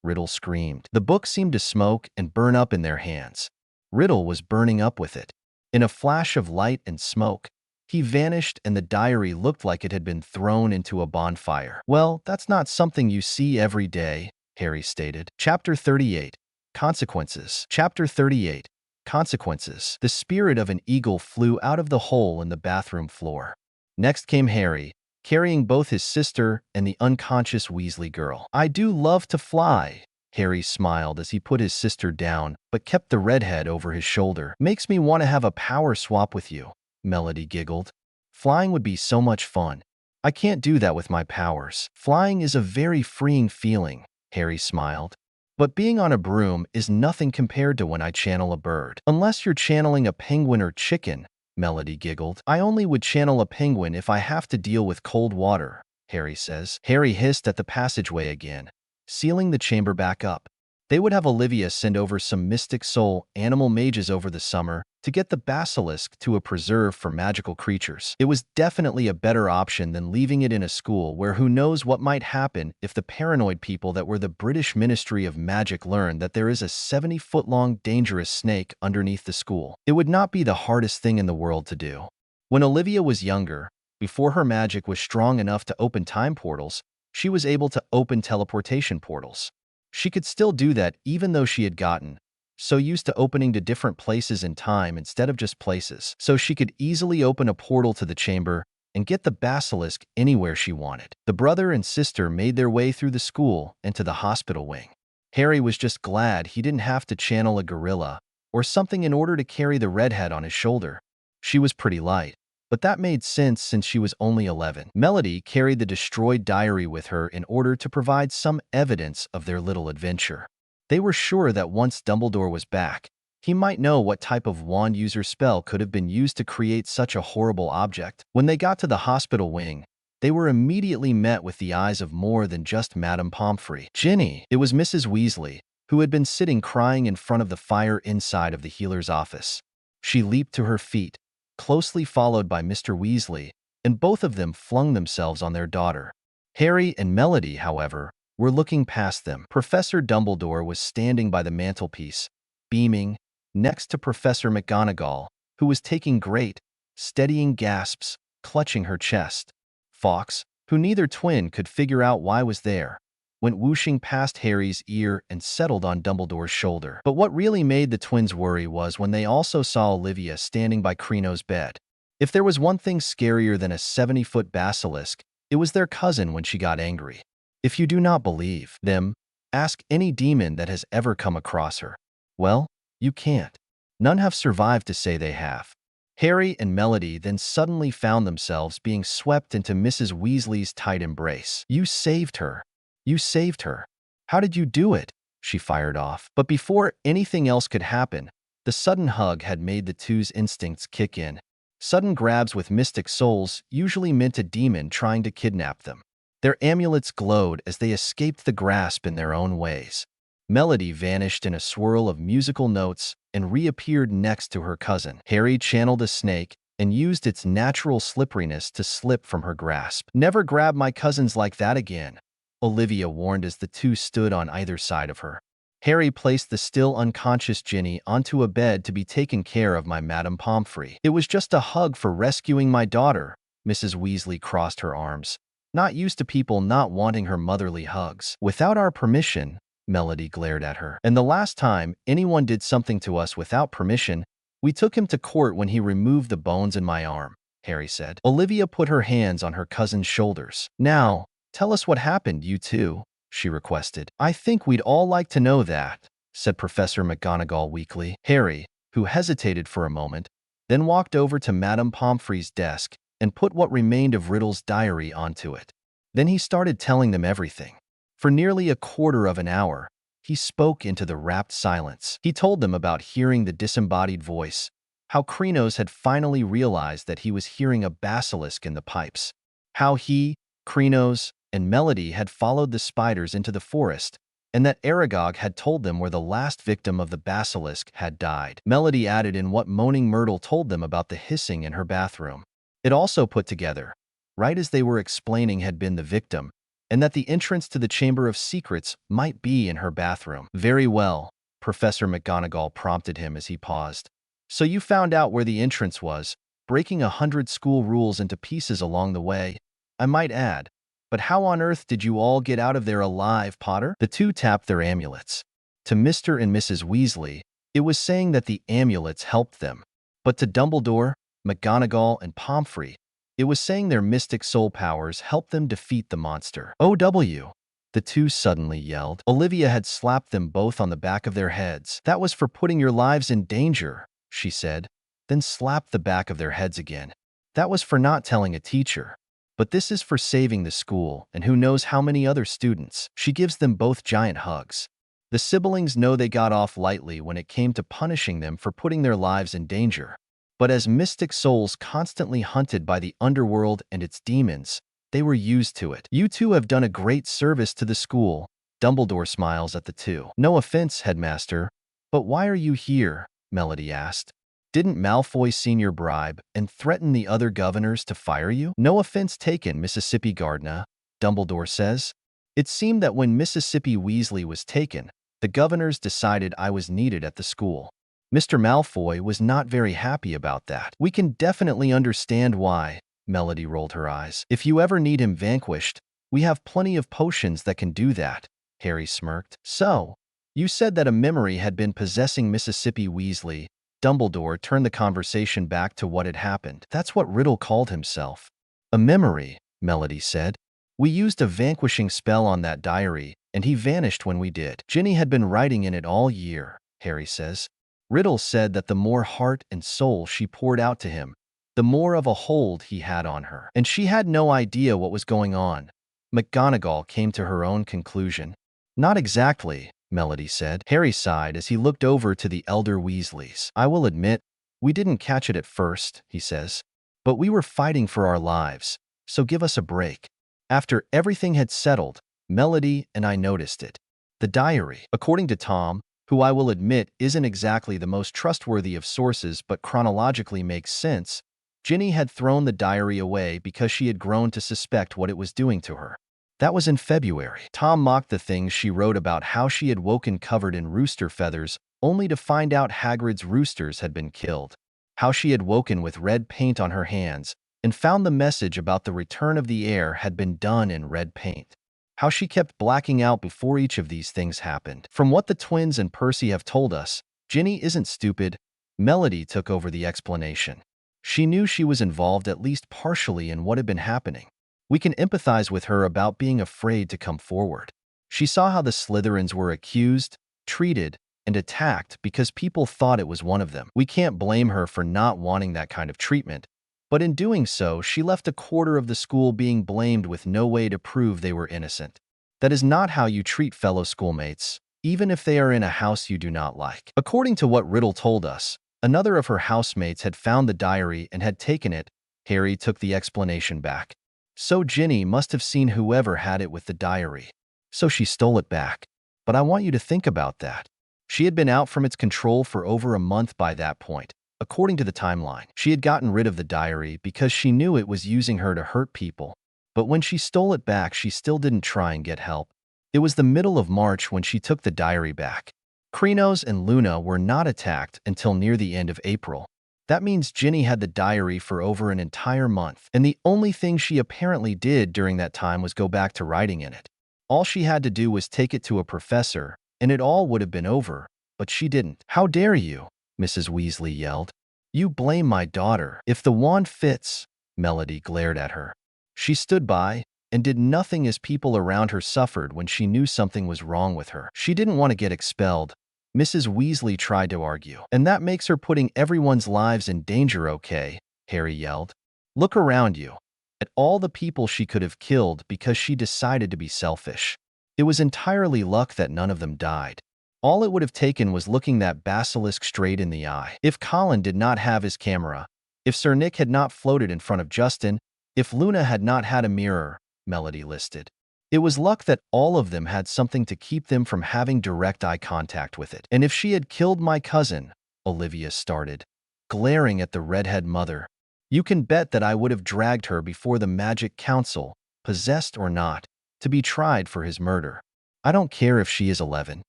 Riddle screamed. The book seemed to smoke and burn up in their hands. Riddle was burning up with it. In a flash of light and smoke, he vanished and the diary looked like it had been thrown into a bonfire. "Well, that's not something you see every day," Harry stated. Chapter 38. Consequences. Chapter 38. Consequences. The spirit of an eagle flew out of the hole in the bathroom floor. Next came Harry, carrying both his sister and the unconscious Weasley girl. "I do love to fly," Harry smiled as he put his sister down, but kept the redhead over his shoulder. "Makes me want to have a power swap with you," Melody giggled. "Flying would be so much fun. I can't do that with my powers." "Flying is a very freeing feeling," Harry smiled. "But being on a broom is nothing compared to when I channel a bird." "Unless you're channeling a penguin or chicken," Melody giggled. "I only would channel a penguin if I have to deal with cold water," Harry says. Harry hissed at the passageway again, sealing the chamber back up. They would have Olivia send over some Mystic Soul animal mages over the summer to get the basilisk to a preserve for magical creatures. It was definitely a better option than leaving it in a school where who knows what might happen if the paranoid people that were the British Ministry of Magic learn that there is a 70-foot-long dangerous snake underneath the school. It would not be the hardest thing in the world to do. When Olivia was younger, before her magic was strong enough to open time portals, she was able to open teleportation portals. She could still do that even though she had gotten so used to opening to different places in time instead of just places. So she could easily open a portal to the chamber and get the basilisk anywhere she wanted. The brother and sister made their way through the school and to the hospital wing. Harry was just glad he didn't have to channel a gorilla or something in order to carry the redhead on his shoulder. She was pretty light, but that made sense since she was only 11. Melody carried the destroyed diary with her in order to provide some evidence of their little adventure. They were sure that once Dumbledore was back, he might know what type of wand user spell could have been used to create such a horrible object. When they got to the hospital wing, they were immediately met with the eyes of more than just Madame Pomfrey. "Ginny!" It was Mrs. Weasley, who had been sitting crying in front of the fire inside of the healer's office. She leaped to her feet, closely followed by Mr. Weasley, and both of them flung themselves on their daughter. Harry and Melody, however, were looking past them. Professor Dumbledore was standing by the mantelpiece, beaming, next to Professor McGonagall, who was taking great, steadying gasps, clutching her chest. Fawkes, who neither twin could figure out why was there, went whooshing past Harry's ear and settled on Dumbledore's shoulder. But what really made the twins worry was when they also saw Olivia standing by Crino's bed. If there was one thing scarier than a 70-foot basilisk, it was their cousin when she got angry. If you do not believe them, ask any demon that has ever come across her. Well, you can't. None have survived to say they have. Harry and Melody then suddenly found themselves being swept into Mrs. Weasley's tight embrace. "You saved her. You saved her. How did you do it?" she fired off. But before anything else could happen, the sudden hug had made the two's instincts kick in. Sudden grabs with mystic souls usually meant a demon trying to kidnap them. Their amulets glowed as they escaped the grasp in their own ways. Melody vanished in a swirl of musical notes and reappeared next to her cousin. Harry channeled a snake and used its natural slipperiness to slip from her grasp. "Never grab my cousins like that again," Olivia warned as the two stood on either side of her. Harry placed the still unconscious Ginny onto a bed to be taken care of by Madame Pomfrey. "It was just a hug for rescuing my daughter," Mrs. Weasley crossed her arms, not used to people not wanting her motherly hugs. "Without our permission," Melody glared at her. "And the last time anyone did something to us without permission, we took him to court when he removed the bones in my arm," Harry said. Olivia put her hands on her cousin's shoulders. "Now, tell us what happened, you two," she requested. "I think we'd all like to know that," said Professor McGonagall weakly. Harry, who hesitated for a moment, then walked over to Madame Pomfrey's desk and put what remained of Riddle's diary onto it. Then he started telling them everything. For nearly a quarter of an hour, he spoke into the rapt silence. He told them about hearing the disembodied voice, how Crinos had finally realized that he was hearing a basilisk in the pipes, how he, Crinos, and Melody had followed the spiders into the forest, and that Aragog had told them where the last victim of the basilisk had died. Melody added in what Moaning Myrtle told them about the hissing in her bathroom. It also put together, right as they were explaining had been the victim, and that the entrance to the Chamber of Secrets might be in her bathroom. "Very well," Professor McGonagall prompted him as he paused. "So you found out where the entrance was, breaking 100 school rules into pieces along the way, I might add. But how on earth did you all get out of there alive, Potter?" The two tapped their amulets. To Mr. and Mrs. Weasley, it was saying that the amulets helped them. But to Dumbledore, McGonagall, and Pomfrey, It was saying their mystic soul powers helped them defeat the monster. OW! The two suddenly yelled. Olivia had slapped them both on the back of their heads. That was for putting your lives in danger, she said, then slapped the back of their heads again. That was for not telling a teacher. But this is for saving the school and who knows how many other students. She gives them both giant hugs. The siblings know they got off lightly when it came to punishing them for putting their lives in danger. But as mystic souls constantly hunted by the underworld and its demons, they were used to it. You two have done a great service to the school. Dumbledore smiles at the two. No offense, headmaster, but why are you here? Melody asked. Didn't Malfoy Sr. bribe and threaten the other governors to fire you? No offense taken, Mississippi Gardner, Dumbledore says. It seemed that when Mississippi Weasley was taken, the governors decided I was needed at the school. Mr. Malfoy was not very happy about that. We can definitely understand why. Melody rolled her eyes. If you ever need him vanquished, we have plenty of potions that can do that, Harry smirked. So, you said that a memory had been possessing Mississippi Weasley. Dumbledore turned the conversation back to what had happened. That's what Riddle called himself. A memory, Melody said. We used a vanquishing spell on that diary, and he vanished when we did. Ginny had been writing in it all year, Harry says. Riddle said that the more heart and soul she poured out to him, the more of a hold he had on her. And she had no idea what was going on. McGonagall came to her own conclusion. Not exactly, Melody said. Harry sighed as he looked over to the elder Weasleys. I will admit, we didn't catch it at first, he says. But we were fighting for our lives, so give us a break. After everything had settled, Melody and I noticed it. The diary. According to Tom, who I will admit isn't exactly the most trustworthy of sources but chronologically makes sense, Ginny had thrown the diary away because she had grown to suspect what it was doing to her. That was in February. Tom mocked the things she wrote about how she had woken covered in rooster feathers only to find out Hagrid's roosters had been killed, how she had woken with red paint on her hands and found the message about the return of the heir had been done in red paint, how she kept blacking out before each of these things happened. From what the twins and Percy have told us, Ginny isn't stupid. Melody took over the explanation. She knew she was involved at least partially in what had been happening. We can empathize with her about being afraid to come forward. She saw how the Slytherins were accused, treated, and attacked because people thought it was one of them. We can't blame her for not wanting that kind of treatment, but in doing so, she left a quarter of the school being blamed with no way to prove they were innocent. That is not how you treat fellow schoolmates, even if they are in a house you do not like. According to what Riddle told us, another of her housemates had found the diary and had taken it. Harry took the explanation back. So Ginny must have seen whoever had it with the diary. So she stole it back. But I want you to think about that. She had been out from its control for over a month by that point. According to the timeline, she had gotten rid of the diary because she knew it was using her to hurt people. But when she stole it back, she still didn't try and get help. It was the middle of March when she took the diary back. Krenos and Luna were not attacked until near the end of April. That means Ginny had the diary for over an entire month, and the only thing she apparently did during that time was go back to writing in it. All she had to do was take it to a professor, and it all would have been over, but she didn't. How dare you? Mrs. Weasley yelled. You blame my daughter. If the wand fits, Melody glared at her. She stood by and did nothing as people around her suffered when she knew something was wrong with her. She didn't want to get expelled. Mrs. Weasley tried to argue. And that makes her putting everyone's lives in danger, okay? Harry yelled. Look around you. At all the people she could have killed because she decided to be selfish. It was entirely luck that none of them died. All it would have taken was looking that basilisk straight in the eye. If Colin did not have his camera, if Sir Nick had not floated in front of Justin, if Luna had not had a mirror, Melody listed. It was luck that all of them had something to keep them from having direct eye contact with it. And if she had killed my cousin, Olivia started, glaring at the redhead mother, you can bet that I would have dragged her before the Magic Council, possessed or not, to be tried for his murder. I don't care if she is 11.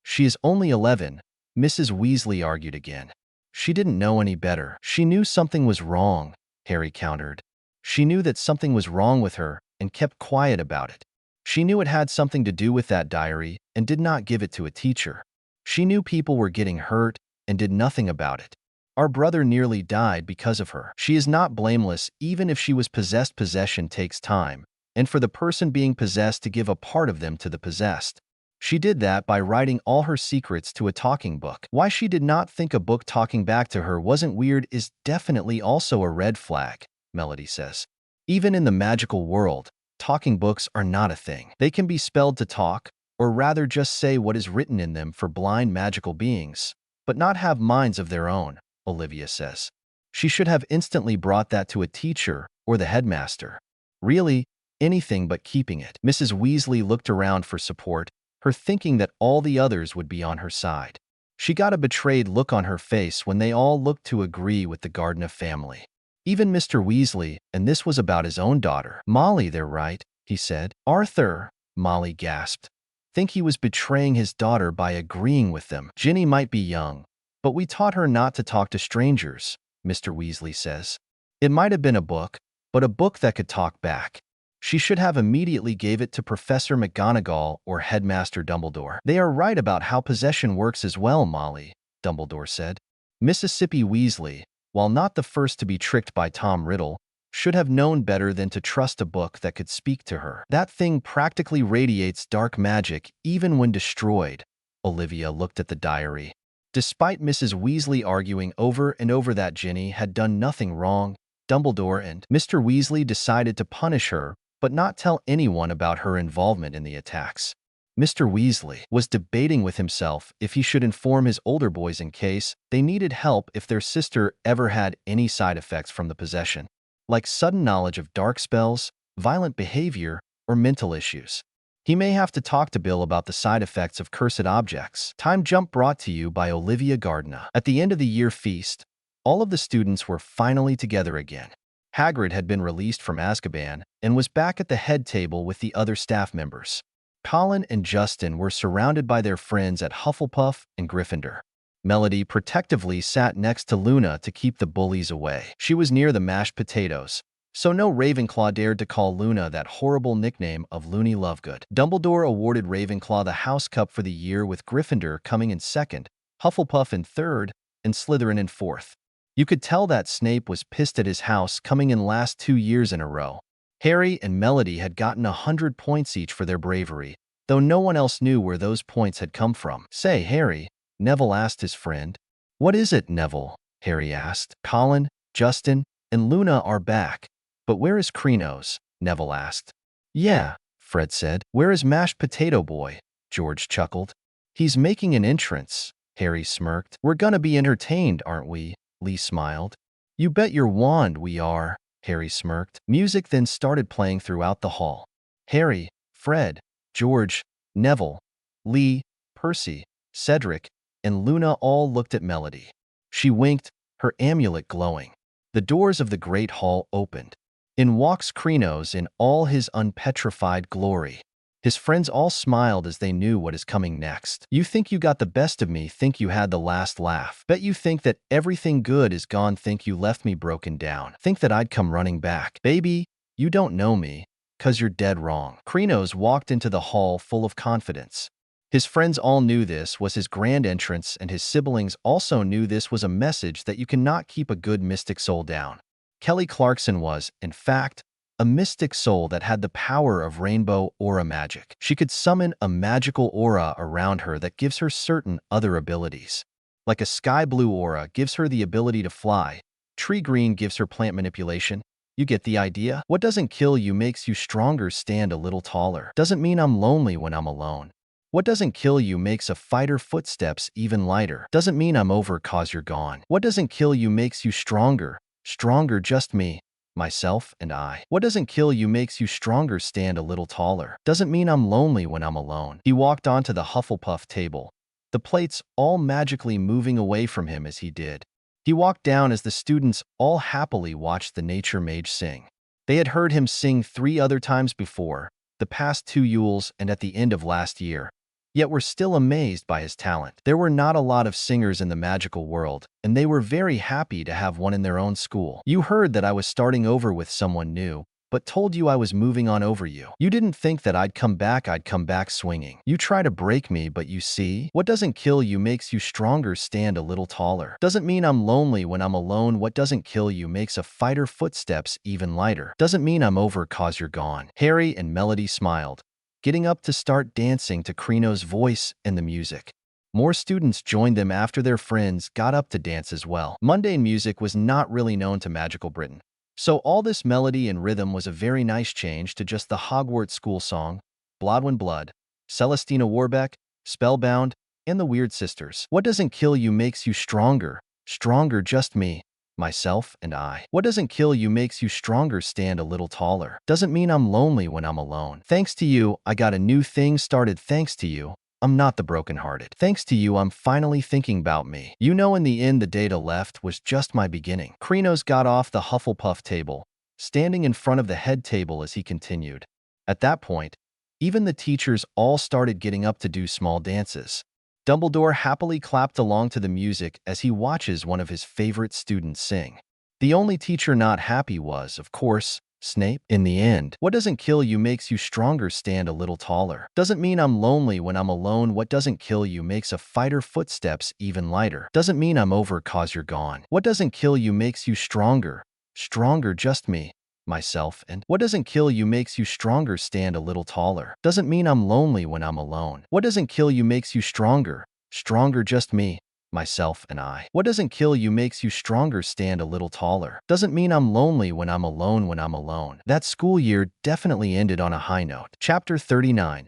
She is only 11, Mrs. Weasley argued again. She didn't know any better. She knew something was wrong, Harry countered. She knew that something was wrong with her and kept quiet about it. She knew it had something to do with that diary and did not give it to a teacher. She knew people were getting hurt and did nothing about it. Our brother nearly died because of her. She is not blameless even if she was possessed. Possession takes time, and for the person being possessed to give a part of them to the possessed. She did that by writing all her secrets to a talking book. Why she did not think a book talking back to her wasn't weird is definitely also a red flag, Melody says. Even in the magical world, talking books are not a thing. They can be spelled to talk, or rather just say what is written in them for blind magical beings, but not have minds of their own, Olivia says. She should have instantly brought that to a teacher or the headmaster. Really, anything but keeping it. Mrs. Weasley looked around for support, her thinking that all the others would be on her side. She got a betrayed look on her face when they all looked to agree with the Gardner family. Even Mr. Weasley, and this was about his own daughter. Molly, they're right, he said. Arthur, Molly gasped. Think he was betraying his daughter by agreeing with them. Ginny might be young, but we taught her not to talk to strangers, Mr. Weasley says. It might have been a book, but a book that could talk back. She should have immediately gave it to Professor McGonagall or Headmaster Dumbledore. They are right about how possession works as well, Molly, Dumbledore said. Mississippi Weasley, while not the first to be tricked by Tom Riddle, should have known better than to trust a book that could speak to her. That thing practically radiates dark magic even when destroyed. Olivia looked at the diary. Despite Mrs. Weasley arguing over and over that Ginny had done nothing wrong, Dumbledore and Mr. Weasley decided to punish her, but not tell anyone about her involvement in the attacks. Mr. Weasley was debating with himself if he should inform his older boys in case they needed help if their sister ever had any side effects from the possession, like sudden knowledge of dark spells, violent behavior, or mental issues. He may have to talk to Bill about the side effects of cursed objects. Time Jump brought to you by Olivia Gardner. At the end of the year feast, all of the students were finally together again. Hagrid had been released from Azkaban and was back at the head table with the other staff members. Colin and Justin were surrounded by their friends at Hufflepuff and Gryffindor. Melody protectively sat next to Luna to keep the bullies away. She was near the mashed potatoes, so no Ravenclaw dared to call Luna that horrible nickname of Loony Lovegood. Dumbledore awarded Ravenclaw the House Cup for the year, with Gryffindor coming in second, Hufflepuff in third, and Slytherin in fourth. You could tell that Snape was pissed at his house coming in last 2 years in a row. Harry and Melody had gotten 100 points each for their bravery, though no one else knew where those points had come from. Say, Harry, Neville asked his friend. What is it, Neville? Harry asked. Colin, Justin, and Luna are back. But where is Krenos? Neville asked. Yeah, Fred said. Where is Mashed Potato Boy? George chuckled. He's making an entrance, Harry smirked. We're gonna be entertained, aren't we? Lee smiled. You bet your wand we are, Harry smirked. Music then started playing throughout the hall. Harry, Fred, George, Neville, Lee, Percy, Cedric, and Luna all looked at Melody. She winked, her amulet glowing. The doors of the great hall opened. In walks Krenos in all his unpetrified glory. His friends all smiled as they knew what is coming next. You think you got the best of me, think you had the last laugh. Bet you think that everything good is gone, think you left me broken down. Think that I'd come running back. Baby, you don't know me, 'cause you're dead wrong. Krenos walked into the hall full of confidence. His friends all knew this was his grand entrance, and his siblings also knew this was a message that you cannot keep a good mystic soul down. Kelly Clarkson was, in fact, a mystic soul that had the power of rainbow aura magic. She could summon a magical aura around her that gives her certain other abilities. Like a sky blue aura gives her the ability to fly, tree green gives her plant manipulation. You get the idea? What doesn't kill you makes you stronger, stand a little taller. Doesn't mean I'm lonely when I'm alone. What doesn't kill you makes a fighter footsteps even lighter. Doesn't mean I'm over 'cause you're gone. What doesn't kill you makes you stronger, stronger just me, myself, and I. What doesn't kill you makes you stronger, stand a little taller. Doesn't mean I'm lonely when I'm alone. He walked onto the Hufflepuff table, the plates all magically moving away from him as he did. He walked down as the students all happily watched the nature mage sing. They had heard him sing 3 other times before, the past 2 Yules and at the end of last year, yet were still amazed by his talent. There were not a lot of singers in the magical world, and they were very happy to have one in their own school. You heard that I was starting over with someone new, but told you I was moving on over you. You didn't think that I'd come back swinging. You try to break me, but you see? What doesn't kill you makes you stronger, stand a little taller. Doesn't mean I'm lonely when I'm alone. What doesn't kill you makes a fighter footsteps even lighter. Doesn't mean I'm over 'cause you're gone. Harry and Melody smiled, getting up to start dancing to Crino's voice and the music. More students joined them after their friends got up to dance as well. Mundane music was not really known to Magical Britain, so all this melody and rhythm was a very nice change to just the Hogwarts school song, Blodwyn Blood, Celestina Warbeck, Spellbound, and the Weird Sisters. What doesn't kill you makes you stronger, stronger just me, myself, and I. What doesn't kill you makes you stronger, stand a little taller. Doesn't mean I'm lonely when I'm alone. Thanks to you, I got a new thing started. Thanks to you, I'm not the brokenhearted. Thanks to you, I'm finally thinking about me. You know, in the end, the data left was just my beginning. Krinos got off the Hufflepuff table, standing in front of the head table as he continued. At that point, even the teachers all started getting up to do small dances. Dumbledore happily clapped along to the music as he watches one of his favorite students sing. The only teacher not happy was, of course, Snape. In the end, what doesn't kill you makes you stronger, stand a little taller. Doesn't mean I'm lonely when I'm alone. What doesn't kill you makes a fighter footsteps even lighter. Doesn't mean I'm over 'cause you're gone. What doesn't kill you makes you stronger, stronger just me, myself, and what doesn't kill you makes you stronger, stand a little taller. Doesn't mean I'm lonely when I'm alone. What doesn't kill you makes you stronger, stronger just me, myself, and I. What doesn't kill you makes you stronger, stand a little taller. Doesn't mean I'm lonely when I'm alone. That school year definitely ended on a high note. Chapter 39.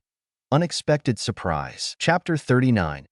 Unexpected Surprise. Chapter 39.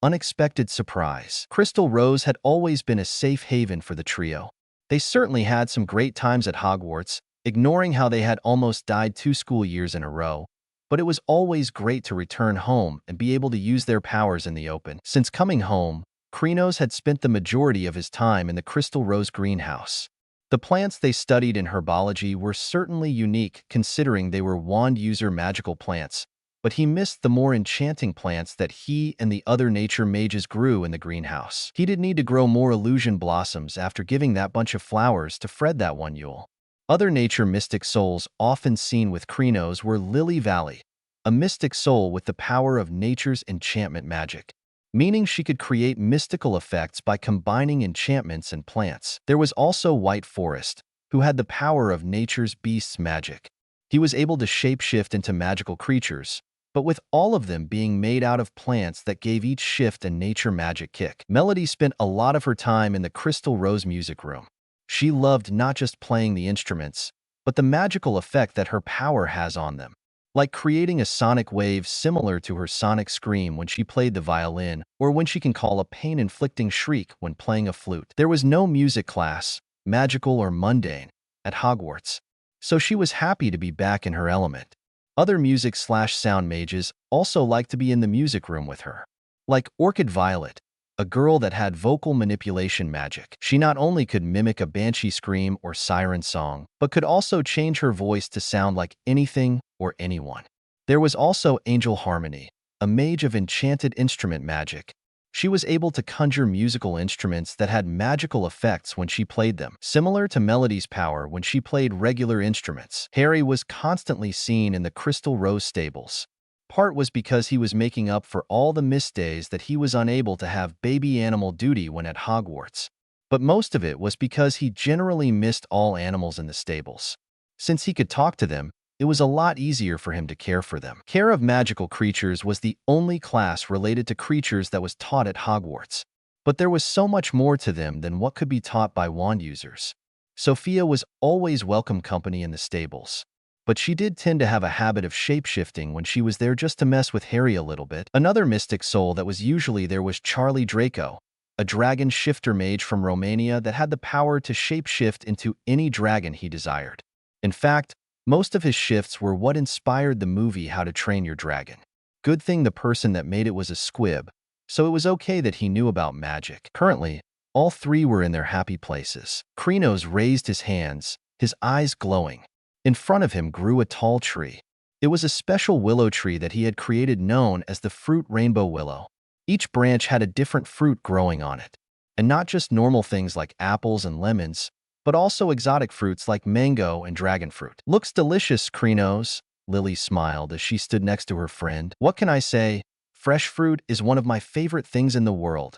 Unexpected Surprise. Crystal Rose had always been a safe haven for the trio. They certainly had some great times at Hogwarts, ignoring how they had almost died 2 school years in a row. But it was always great to return home and be able to use their powers in the open. Since coming home, Krinos had spent the majority of his time in the Crystal Rose greenhouse. The plants they studied in herbology were certainly unique considering they were wand-user magical plants, but he missed the more enchanting plants that he and the other nature mages grew in the greenhouse. He did need to grow more illusion blossoms after giving that bunch of flowers to Fred that one Yule. Other nature mystic souls often seen with Krinos were Lily Valley, a mystic soul with the power of nature's enchantment magic, meaning she could create mystical effects by combining enchantments and plants. There was also White Forest, who had the power of nature's beasts magic. He was able to shapeshift into magical creatures, but with all of them being made out of plants that gave each shift a nature magic kick. Melody spent a lot of her time in the Crystal Rose music room. She loved not just playing the instruments, but the magical effect that her power has on them, like creating a sonic wave similar to her sonic scream when she played the violin, or when she can call a pain-inflicting shriek when playing a flute. There was no music class, magical or mundane, at Hogwarts, so she was happy to be back in her element. Other music/sound mages also liked to be in the music room with her, like Orchid Violet, a girl that had vocal manipulation magic. She not only could mimic a banshee scream or siren song, but could also change her voice to sound like anything or anyone. There was also Angel Harmony, a mage of enchanted instrument magic. She was able to conjure musical instruments that had magical effects when she played them, similar to Melody's power when she played regular instruments. Harry was constantly seen in the Crystal Rose stables. Part was because he was making up for all the missed days that he was unable to have baby animal duty when at Hogwarts. But most of it was because he generally missed all animals in the stables. Since he could talk to them, it was a lot easier for him to care for them. Care of magical creatures was the only class related to creatures that was taught at Hogwarts. But there was so much more to them than what could be taught by wand users. Sophia was always welcome company in the stables, but she did tend to have a habit of shape-shifting when she was there just to mess with Harry a little bit. Another mystic soul that was usually there was Charlie Draco, a dragon shifter mage from Romania that had the power to shape-shift into any dragon he desired. In fact, most of his shifts were what inspired the movie How to Train Your Dragon. Good thing the person that made it was a squib, so it was okay that he knew about magic. Currently, all 3 were in their happy places. Krinos raised his hands, his eyes glowing. In front of him grew a tall tree. It was a special willow tree that he had created known as the Fruit Rainbow Willow. Each branch had a different fruit growing on it, and not just normal things like apples and lemons, but also exotic fruits like mango and dragon fruit. Looks delicious, Krinos, Lily smiled as she stood next to her friend. What can I say? Fresh fruit is one of my favorite things in the world.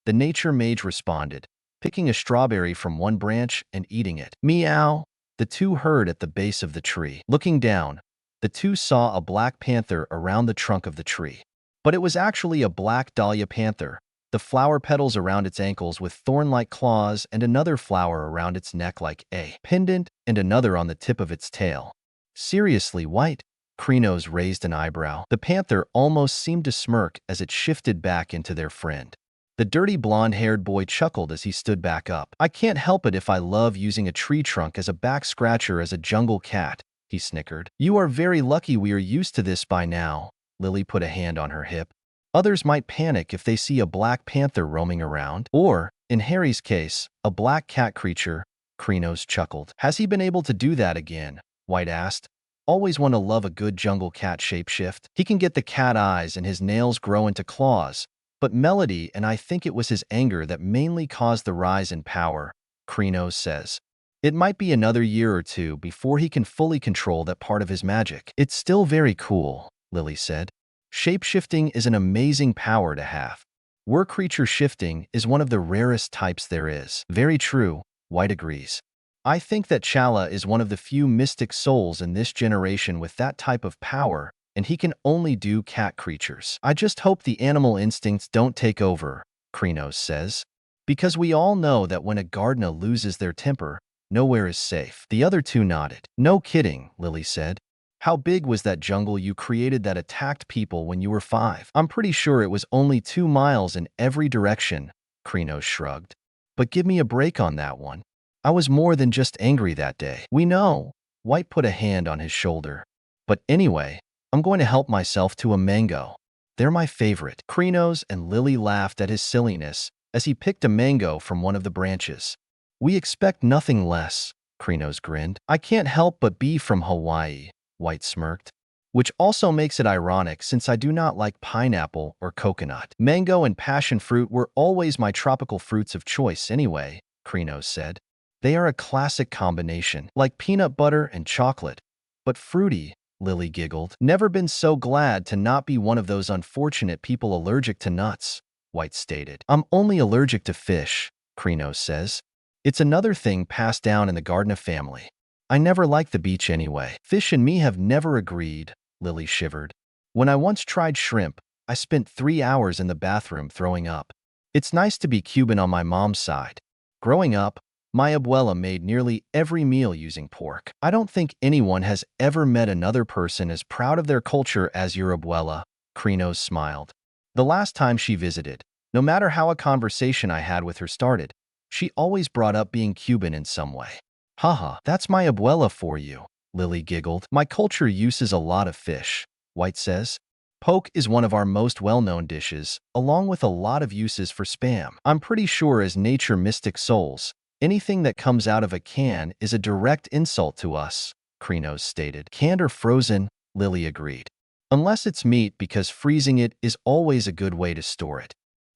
The nature mage responded, picking a strawberry from one branch and eating it. Meow, the two heard at the base of the tree. Looking down, the two saw a black panther around the trunk of the tree. But it was actually a black dahlia panther, the flower petals around its ankles with thorn-like claws and another flower around its neck like a pendant and another on the tip of its tail. Seriously, White? Krinos raised an eyebrow. The panther almost seemed to smirk as it shifted back into their friend. The dirty blonde-haired boy chuckled as he stood back up. I can't help it if I love using a tree trunk as a back scratcher as a jungle cat, he snickered. You are very lucky we are used to this by now. Lily put a hand on her hip. Others might panic if they see a black panther roaming around. Or, in Harry's case, a black cat creature, Krinos chuckled. Has he been able to do that again? White asked. Always want to love a good jungle cat shapeshift. He can get the cat eyes and his nails grow into claws. But Melody, and I think it was his anger that mainly caused the rise in power, Krinos says. It might be another year or two before he can fully control that part of his magic. It's still very cool, Lily said. Shapeshifting is an amazing power to have. Were creature shifting is one of the rarest types there is. Very true, White agrees. I think that Chala is one of the few mystic souls in this generation with that type of power, and he can only do cat creatures. I just hope the animal instincts don't take over, Krinos says. Because we all know that when a Gardner loses their temper, nowhere is safe. The other two nodded. No kidding, Lily said. How big was that jungle you created that attacked people when you were 5? I'm pretty sure it was only 2 miles in every direction, Krinos shrugged. But give me a break on that one. I was more than just angry that day. We know. White put a hand on his shoulder. But anyway, I'm going to help myself to a mango. They're my favorite. Krinos and Lily laughed at his silliness as he picked a mango from one of the branches. We expect nothing less, Krinos grinned. I can't help but be from Hawaii, White smirked. Which also makes it ironic since I do not like pineapple or coconut. Mango and passion fruit were always my tropical fruits of choice anyway, Krinos said. They are a classic combination, like peanut butter and chocolate. But fruity, Lily giggled. Never been so glad to not be one of those unfortunate people allergic to nuts, White stated. I'm only allergic to fish, Krinos says. It's another thing passed down in the Gardner family. I never liked the beach anyway. Fish and me have never agreed, Lily shivered. When I once tried shrimp, I spent 3 hours in the bathroom throwing up. It's nice to be Cuban on my mom's side. Growing up, my abuela made nearly every meal using pork. I don't think anyone has ever met another person as proud of their culture as your abuela, Krinos smiled. The last time she visited, no matter how a conversation I had with her started, she always brought up being Cuban in some way. Haha, that's my abuela for you, Lily giggled. My culture uses a lot of fish, White says. Poke is one of our most well-known dishes, along with a lot of uses for spam. I'm pretty sure as nature mystic souls, anything that comes out of a can is a direct insult to us, Krinos stated. Canned or frozen, Lily agreed. Unless it's meat because freezing it is always a good way to store it.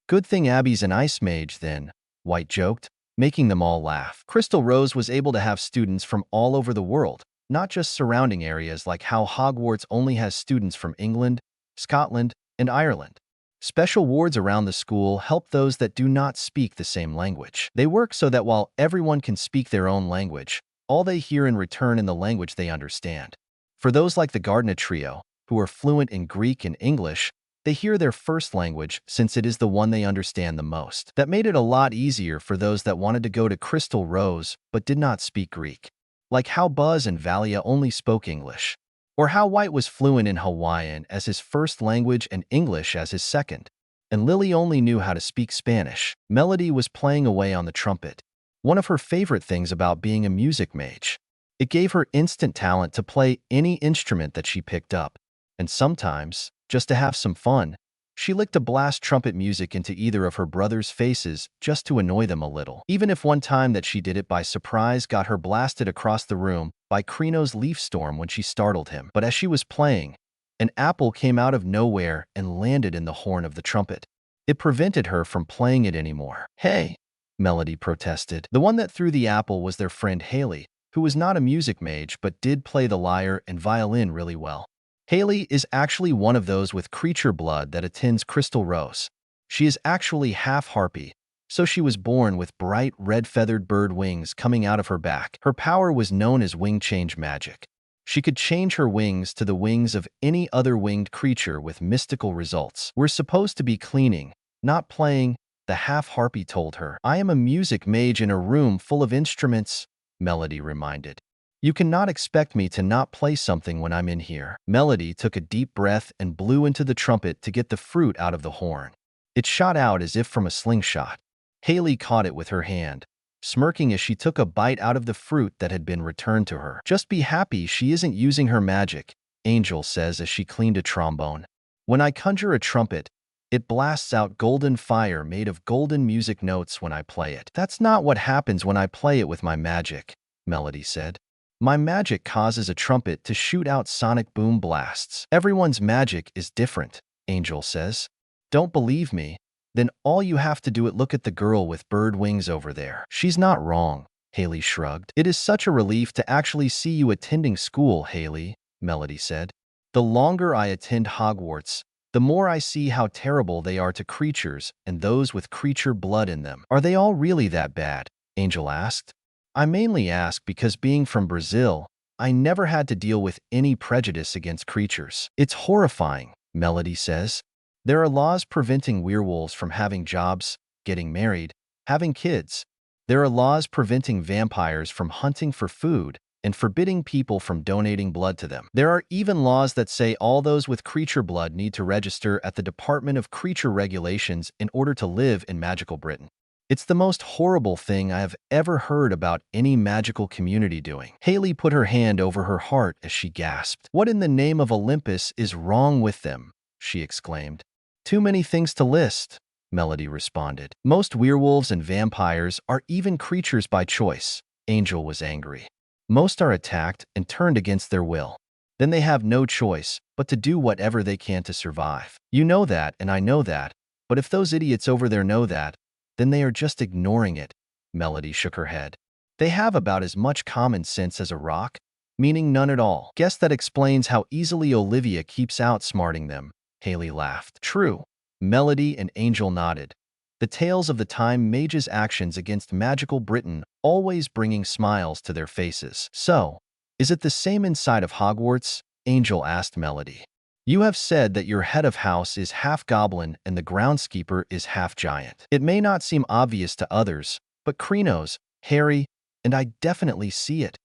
Good thing Abby's an ice mage then, White joked, making them all laugh. Crystal Rose was able to have students from all over the world, not just surrounding areas like how Hogwarts only has students from England, Scotland, and Ireland. Special wards around the school help those that do not speak the same language. They work so that while everyone can speak their own language, all they hear in return in the language they understand. For those like the Gardner Trio, who are fluent in Greek and English, they hear their first language since it is the one they understand the most. That made it a lot easier for those that wanted to go to Crystal Rose but did not speak Greek. Like how Buzz and Valia only spoke English. Or how White was fluent in Hawaiian as his first language and English as his second. And Lily only knew how to speak Spanish. Melody was playing away on the trumpet. One of her favorite things about being a music mage. It gave her instant talent to play any instrument that she picked up. And sometimes, just to have some fun, she liked to blast trumpet music into either of her brothers' faces just to annoy them a little. Even if one time that she did it by surprise got her blasted across the room by Krino's leaf storm when she startled him. But as she was playing, an apple came out of nowhere and landed in the horn of the trumpet. It prevented her from playing it anymore. Hey, Melody protested. The one that threw the apple was their friend Haley, who was not a music mage but did play the lyre and violin really well. Haley is actually one of those with creature blood that attends Crystal Rose. She is actually half Harpy, so she was born with bright red-feathered bird wings coming out of her back. Her power was known as wing change magic. She could change her wings to the wings of any other winged creature with mystical results. We're supposed to be cleaning, not playing, the half-Harpy told her. I am a music mage in a room full of instruments, Melody reminded. You cannot expect me to not play something when I'm in here. Melody took a deep breath and blew into the trumpet to get the fruit out of the horn. It shot out as if from a slingshot. Haley caught it with her hand, smirking as she took a bite out of the fruit that had been returned to her. Just be happy she isn't using her magic, Angel says as she cleaned a trombone. When I conjure a trumpet, it blasts out golden fire made of golden music notes when I play it. That's not what happens when I play it with my magic, Melody said. My magic causes a trumpet to shoot out sonic boom blasts. Everyone's magic is different, Angel says. Don't believe me? Then all you have to do is look at the girl with bird wings over there. She's not wrong, Haley shrugged. It is such a relief to actually see you attending school, Haley, Melody said. The longer I attend Hogwarts, the more I see how terrible they are to creatures and those with creature blood in them. Are they all really that bad? Angel asked. I mainly ask because being from Brazil, I never had to deal with any prejudice against creatures. It's horrifying, Melody says. There are laws preventing werewolves from having jobs, getting married, having kids. There are laws preventing vampires from hunting for food and forbidding people from donating blood to them. There are even laws that say all those with creature blood need to register at the Department of Creature Regulations in order to live in magical Britain. It's the most horrible thing I have ever heard about any magical community doing. Haley put her hand over her heart as she gasped. What in the name of Olympus is wrong with them? She exclaimed. Too many things to list, Melody responded. Most werewolves and vampires are even creatures by choice. Angel was angry. Most are attacked and turned against their will. Then they have no choice but to do whatever they can to survive. You know that and I know that, but if those idiots over there know that, then they are just ignoring it. Melody shook her head. They have about as much common sense as a rock, meaning none at all. Guess that explains how easily Olivia keeps outsmarting them. Haley laughed. True. Melody and Angel nodded. The tales of the time mages' actions against magical Britain always bringing smiles to their faces. So, is it the same inside of Hogwarts? Angel asked Melody. You have said that your head of house is half goblin and the groundskeeper is half giant. It may not seem obvious to others, but Krinos, Harry, and I definitely see it.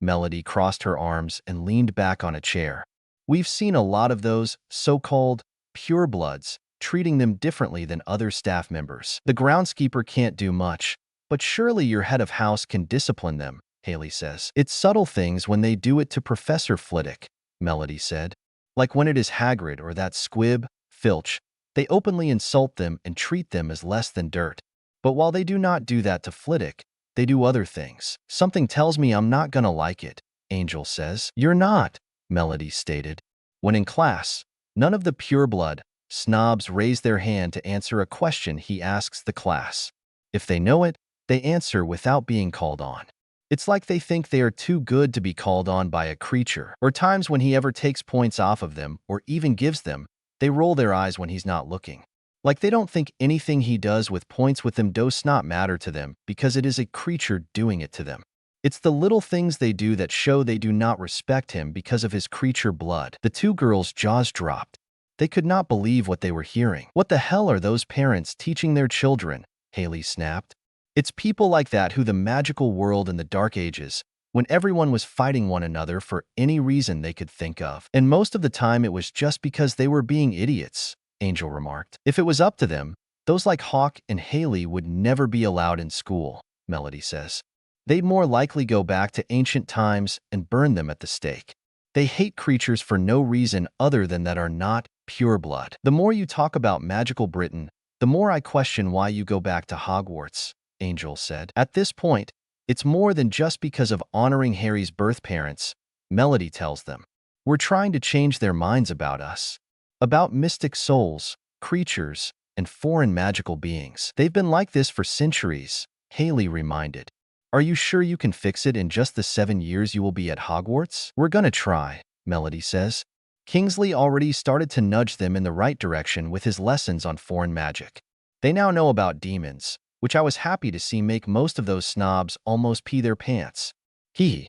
Melody crossed her arms and leaned back on a chair. We've seen a lot of those so-called purebloods, treating them differently than other staff members. The groundskeeper can't do much, but surely your head of house can discipline them, Haley says. It's subtle things when they do it to Professor Flitwick, Melody said. Like when it is Hagrid or that squib, Filch, they openly insult them and treat them as less than dirt. But while they do not do that to Flitwick, they do other things. Something tells me I'm not gonna like it, Angel says. You're not, Melody stated. When in class, none of the pureblood snobs raise their hand to answer a question he asks the class. If they know it, they answer without being called on. It's like they think they are too good to be called on by a creature. Or times when he ever takes points off of them or even gives them, they roll their eyes when he's not looking. Like they don't think anything he does with points with them does not matter to them because it is a creature doing it to them. It's the little things they do that show they do not respect him because of his creature blood. The two girls' jaws dropped. They could not believe what they were hearing. What the hell are those parents teaching their children? Haley snapped. It's people like that who the magical world in the Dark Ages, when everyone was fighting one another for any reason they could think of. And most of the time it was just because they were being idiots, Angel remarked. If it was up to them, those like Hawk and Haley would never be allowed in school, Melody says. They'd more likely go back to ancient times and burn them at the stake. They hate creatures for no reason other than that are not pureblood. The more you talk about magical Britain, the more I question why you go back to Hogwarts, Angel said. At this point, it's more than just because of honoring Harry's birth parents, Melody tells them. We're trying to change their minds about us. About mystic souls, creatures, and foreign magical beings. They've been like this for centuries, Haley reminded. Are you sure you can fix it in just the 7 years you will be at Hogwarts? We're gonna try, Melody says. Kingsley already started to nudge them in the right direction with his lessons on foreign magic. They now know about demons, which I was happy to see make most of those snobs almost pee their pants.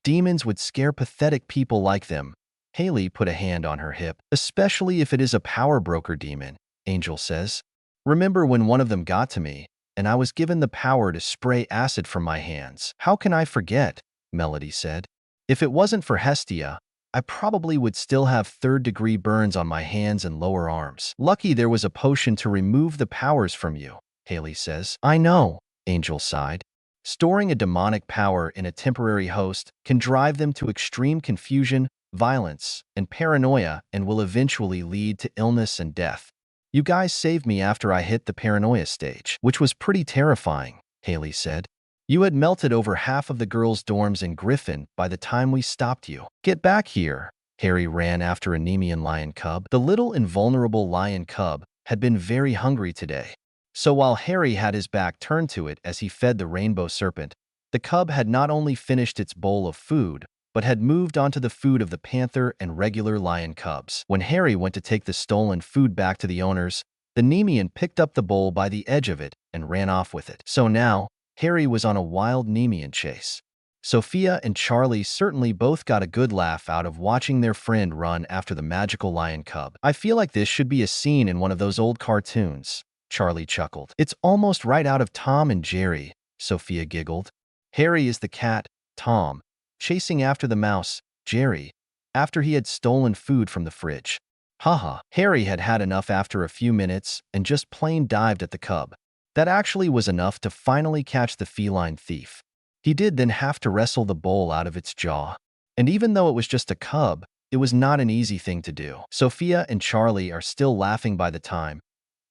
Demons would scare pathetic people like them. Haley put a hand on her hip. Especially if it is a power broker demon, Angel says. Remember when one of them got to me, and I was given the power to spray acid from my hands? How can I forget? Melody said. If it wasn't for Hestia, I probably would still have third-degree burns on my hands and lower arms. Lucky there was a potion to remove the powers from you, Haley says. I know, Angel sighed. Storing a demonic power in a temporary host can drive them to extreme confusion, violence, and paranoia and will eventually lead to illness and death. You guys saved me after I hit the paranoia stage, which was pretty terrifying, Haley said. You had melted over half of the girls' dorms in Griffin by the time we stopped you. Get back here. Harry ran after a Nemean lion cub. The little invulnerable lion cub had been very hungry today. So while Harry had his back turned to it as he fed the rainbow serpent, the cub had not only finished its bowl of food, but had moved onto the food of the panther and regular lion cubs. When Harry went to take the stolen food back to the owners, the Nemean picked up the bowl by the edge of it and ran off with it. So now, Harry was on a wild Nemean chase. Sophia and Charlie certainly both got a good laugh out of watching their friend run after the magical lion cub. I feel like this should be a scene in one of those old cartoons, Charlie chuckled. It's almost right out of Tom and Jerry, Sophia giggled. Harry is the cat, Tom, chasing after the mouse, Jerry, after he had stolen food from the fridge. Haha. Harry had had enough after a few minutes and just plain dived at the cub. That actually was enough to finally catch the feline thief. He did then have to wrestle the bowl out of its jaw. And even though it was just a cub, it was not an easy thing to do. Sophia and Charlie are still laughing by the time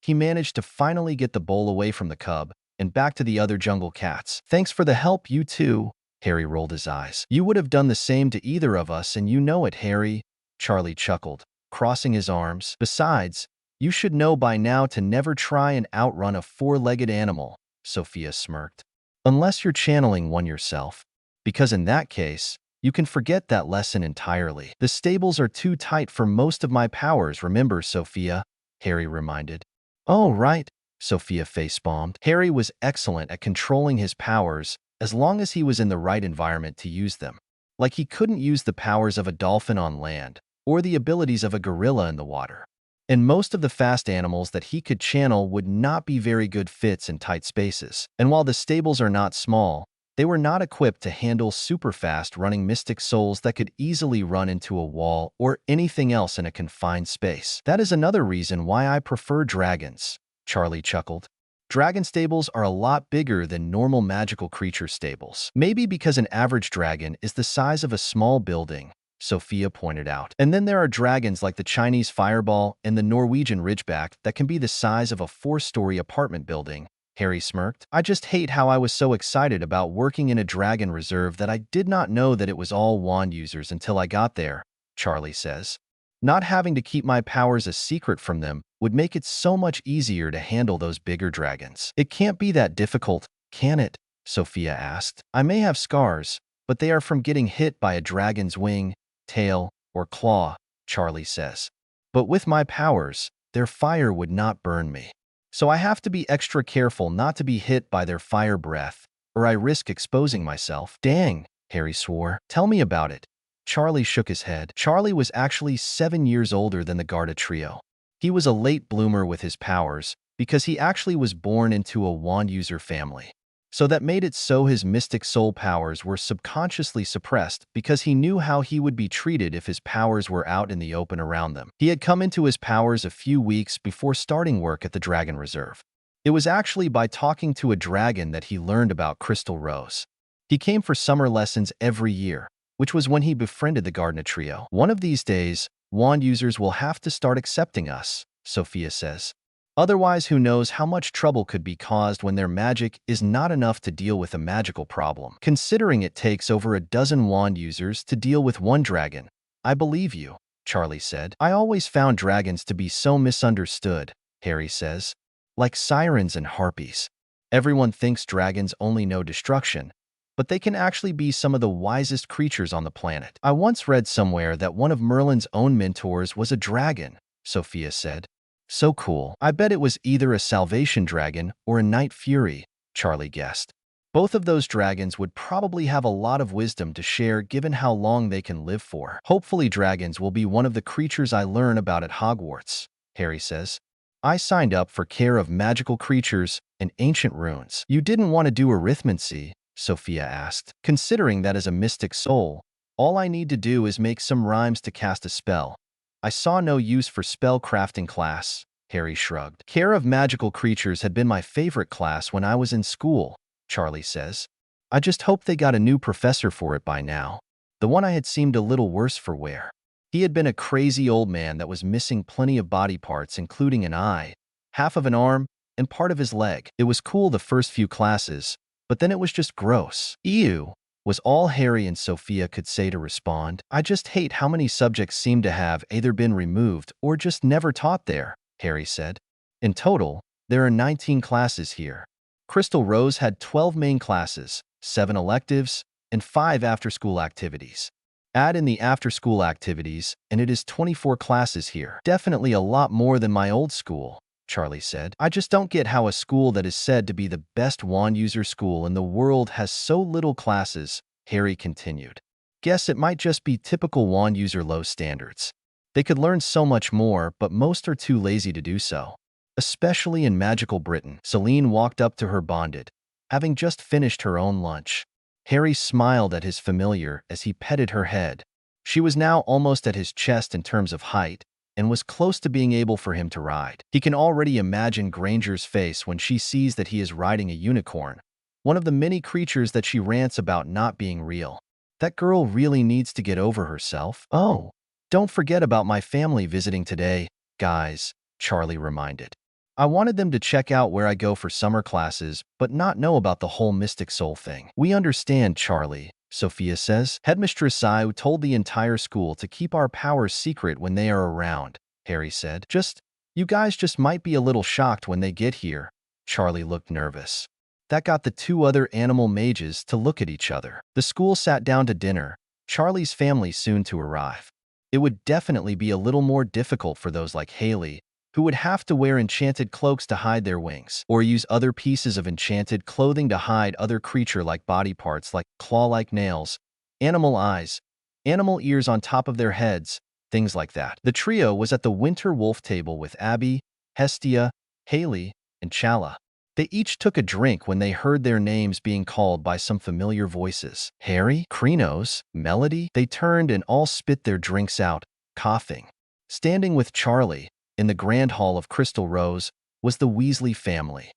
he managed to finally get the bowl away from the cub and back to the other jungle cats. Thanks for the help, you two. Harry rolled his eyes. You would have done the same to either of us, and you know it, Harry. Charlie chuckled, crossing his arms. Besides, you should know by now to never try and outrun a four-legged animal, Sophia smirked. Unless you're channeling one yourself, because in that case, you can forget that lesson entirely. The stables are too tight for most of my powers, remember, Sophia? Harry reminded. Oh, right, Sophia facepalmed. Harry was excellent at controlling his powers as long as he was in the right environment to use them. Like he couldn't use the powers of a dolphin on land or the abilities of a gorilla in the water. And most of the fast animals that he could channel would not be very good fits in tight spaces. And while the stables are not small, they were not equipped to handle super fast running mystic souls that could easily run into a wall or anything else in a confined space. That is another reason why I prefer dragons, Charlie chuckled. Dragon stables are a lot bigger than normal magical creature stables. Maybe because an average dragon is the size of a small building, Sophia pointed out. And then there are dragons like the Chinese fireball and the Norwegian ridgeback that can be the size of a 4-story apartment building, Harry smirked. I just hate how I was so excited about working in a dragon reserve that I did not know that it was all wand users until I got there, Charlie says. Not having to keep my powers a secret from them would make it so much easier to handle those bigger dragons. It can't be that difficult, can it? Sophia asked. I may have scars, but they are from getting hit by a dragon's wing, tail, or claw, Charlie says. But with my powers, their fire would not burn me. So I have to be extra careful not to be hit by their fire breath, or I risk exposing myself. Dang, Harry swore. Tell me about it. Charlie shook his head. Charlie was actually 7 years older than the Garda trio. He was a late bloomer with his powers because he actually was born into a wand user family. So that made it so his mystic soul powers were subconsciously suppressed because he knew how he would be treated if his powers were out in the open around them. He had come into his powers a few weeks before starting work at the Dragon Reserve. It was actually by talking to a dragon that he learned about Crystal Rose. He came for summer lessons every year, which was when he befriended the Gardener trio. One of these days, wand users will have to start accepting us, Sophia says. Otherwise, who knows how much trouble could be caused when their magic is not enough to deal with a magical problem. Considering it takes over a dozen wand users to deal with one dragon, I believe you, Charlie said. I always found dragons to be so misunderstood, Harry says. Like sirens and harpies. Everyone thinks dragons only know destruction, but they can actually be some of the wisest creatures on the planet. I once read somewhere that one of Merlin's own mentors was a dragon, Sophia said. So cool. I bet it was either a salvation dragon or a night fury, Charlie guessed. Both of those dragons would probably have a lot of wisdom to share given how long they can live for. Hopefully dragons will be one of the creatures I learn about at Hogwarts, Harry says. I signed up for care of magical creatures and ancient runes. You didn't want to do arithmancy, Sophia asked. Considering that as a mystic soul, all I need to do is make some rhymes to cast a spell. I saw no use for spell crafting class, Harry shrugged. Care of magical creatures had been my favorite class when I was in school, Charlie says. I just hope they got a new professor for it by now. The one I had seemed a little worse for wear. He had been a crazy old man that was missing plenty of body parts, including an eye, half of an arm, and part of his leg. It was cool the first few classes, but then it was just gross. Ew, was all Harry and Sophia could say to respond. I just hate how many subjects seem to have either been removed or just never taught there, Harry said. In total, there are 19 classes here. Crystal Rose had 12 main classes, 7 electives, and 5 after-school activities. Add in the after-school activities, and it is 24 classes here. Definitely a lot more than my old school, Charlie said. I just don't get how a school that is said to be the best wand user school in the world has so little classes, Harry continued. Guess it might just be typical wand user low standards. They could learn so much more, but most are too lazy to do so. Especially in magical Britain. Celine walked up to her bonded, having just finished her own lunch. Harry smiled at his familiar as he petted her head. She was now almost at his chest in terms of height, and was close to being able for him to ride. He can already imagine Granger's face when she sees that he is riding a unicorn, one of the many creatures that she rants about not being real. That girl really needs to get over herself. Oh, don't forget about my family visiting today, guys, Charlie reminded. I wanted them to check out where I go for summer classes, but not know about the whole Mystic Soul thing. We understand, Charlie, Sophia says. Headmistress Sai told the entire school to keep our powers secret when they are around, Harry said. You guys just might be a little shocked when they get here. Charlie looked nervous. That got the 2 other animal mages to look at each other. The school sat down to dinner, Charlie's family soon to arrive. It would definitely be a little more difficult for those like Haley, who would have to wear enchanted cloaks to hide their wings, or use other pieces of enchanted clothing to hide other creature-like body parts like claw-like nails, animal eyes, animal ears on top of their heads, things like that. The trio was at the winter wolf table with Abby, Hestia, Haley, and Chala. They each took a drink when they heard their names being called by some familiar voices. Harry, Krenos, Melody. They turned and all spit their drinks out, coughing. Standing with Charlie, in the grand hall of Crystal Rose, was the Weasley family.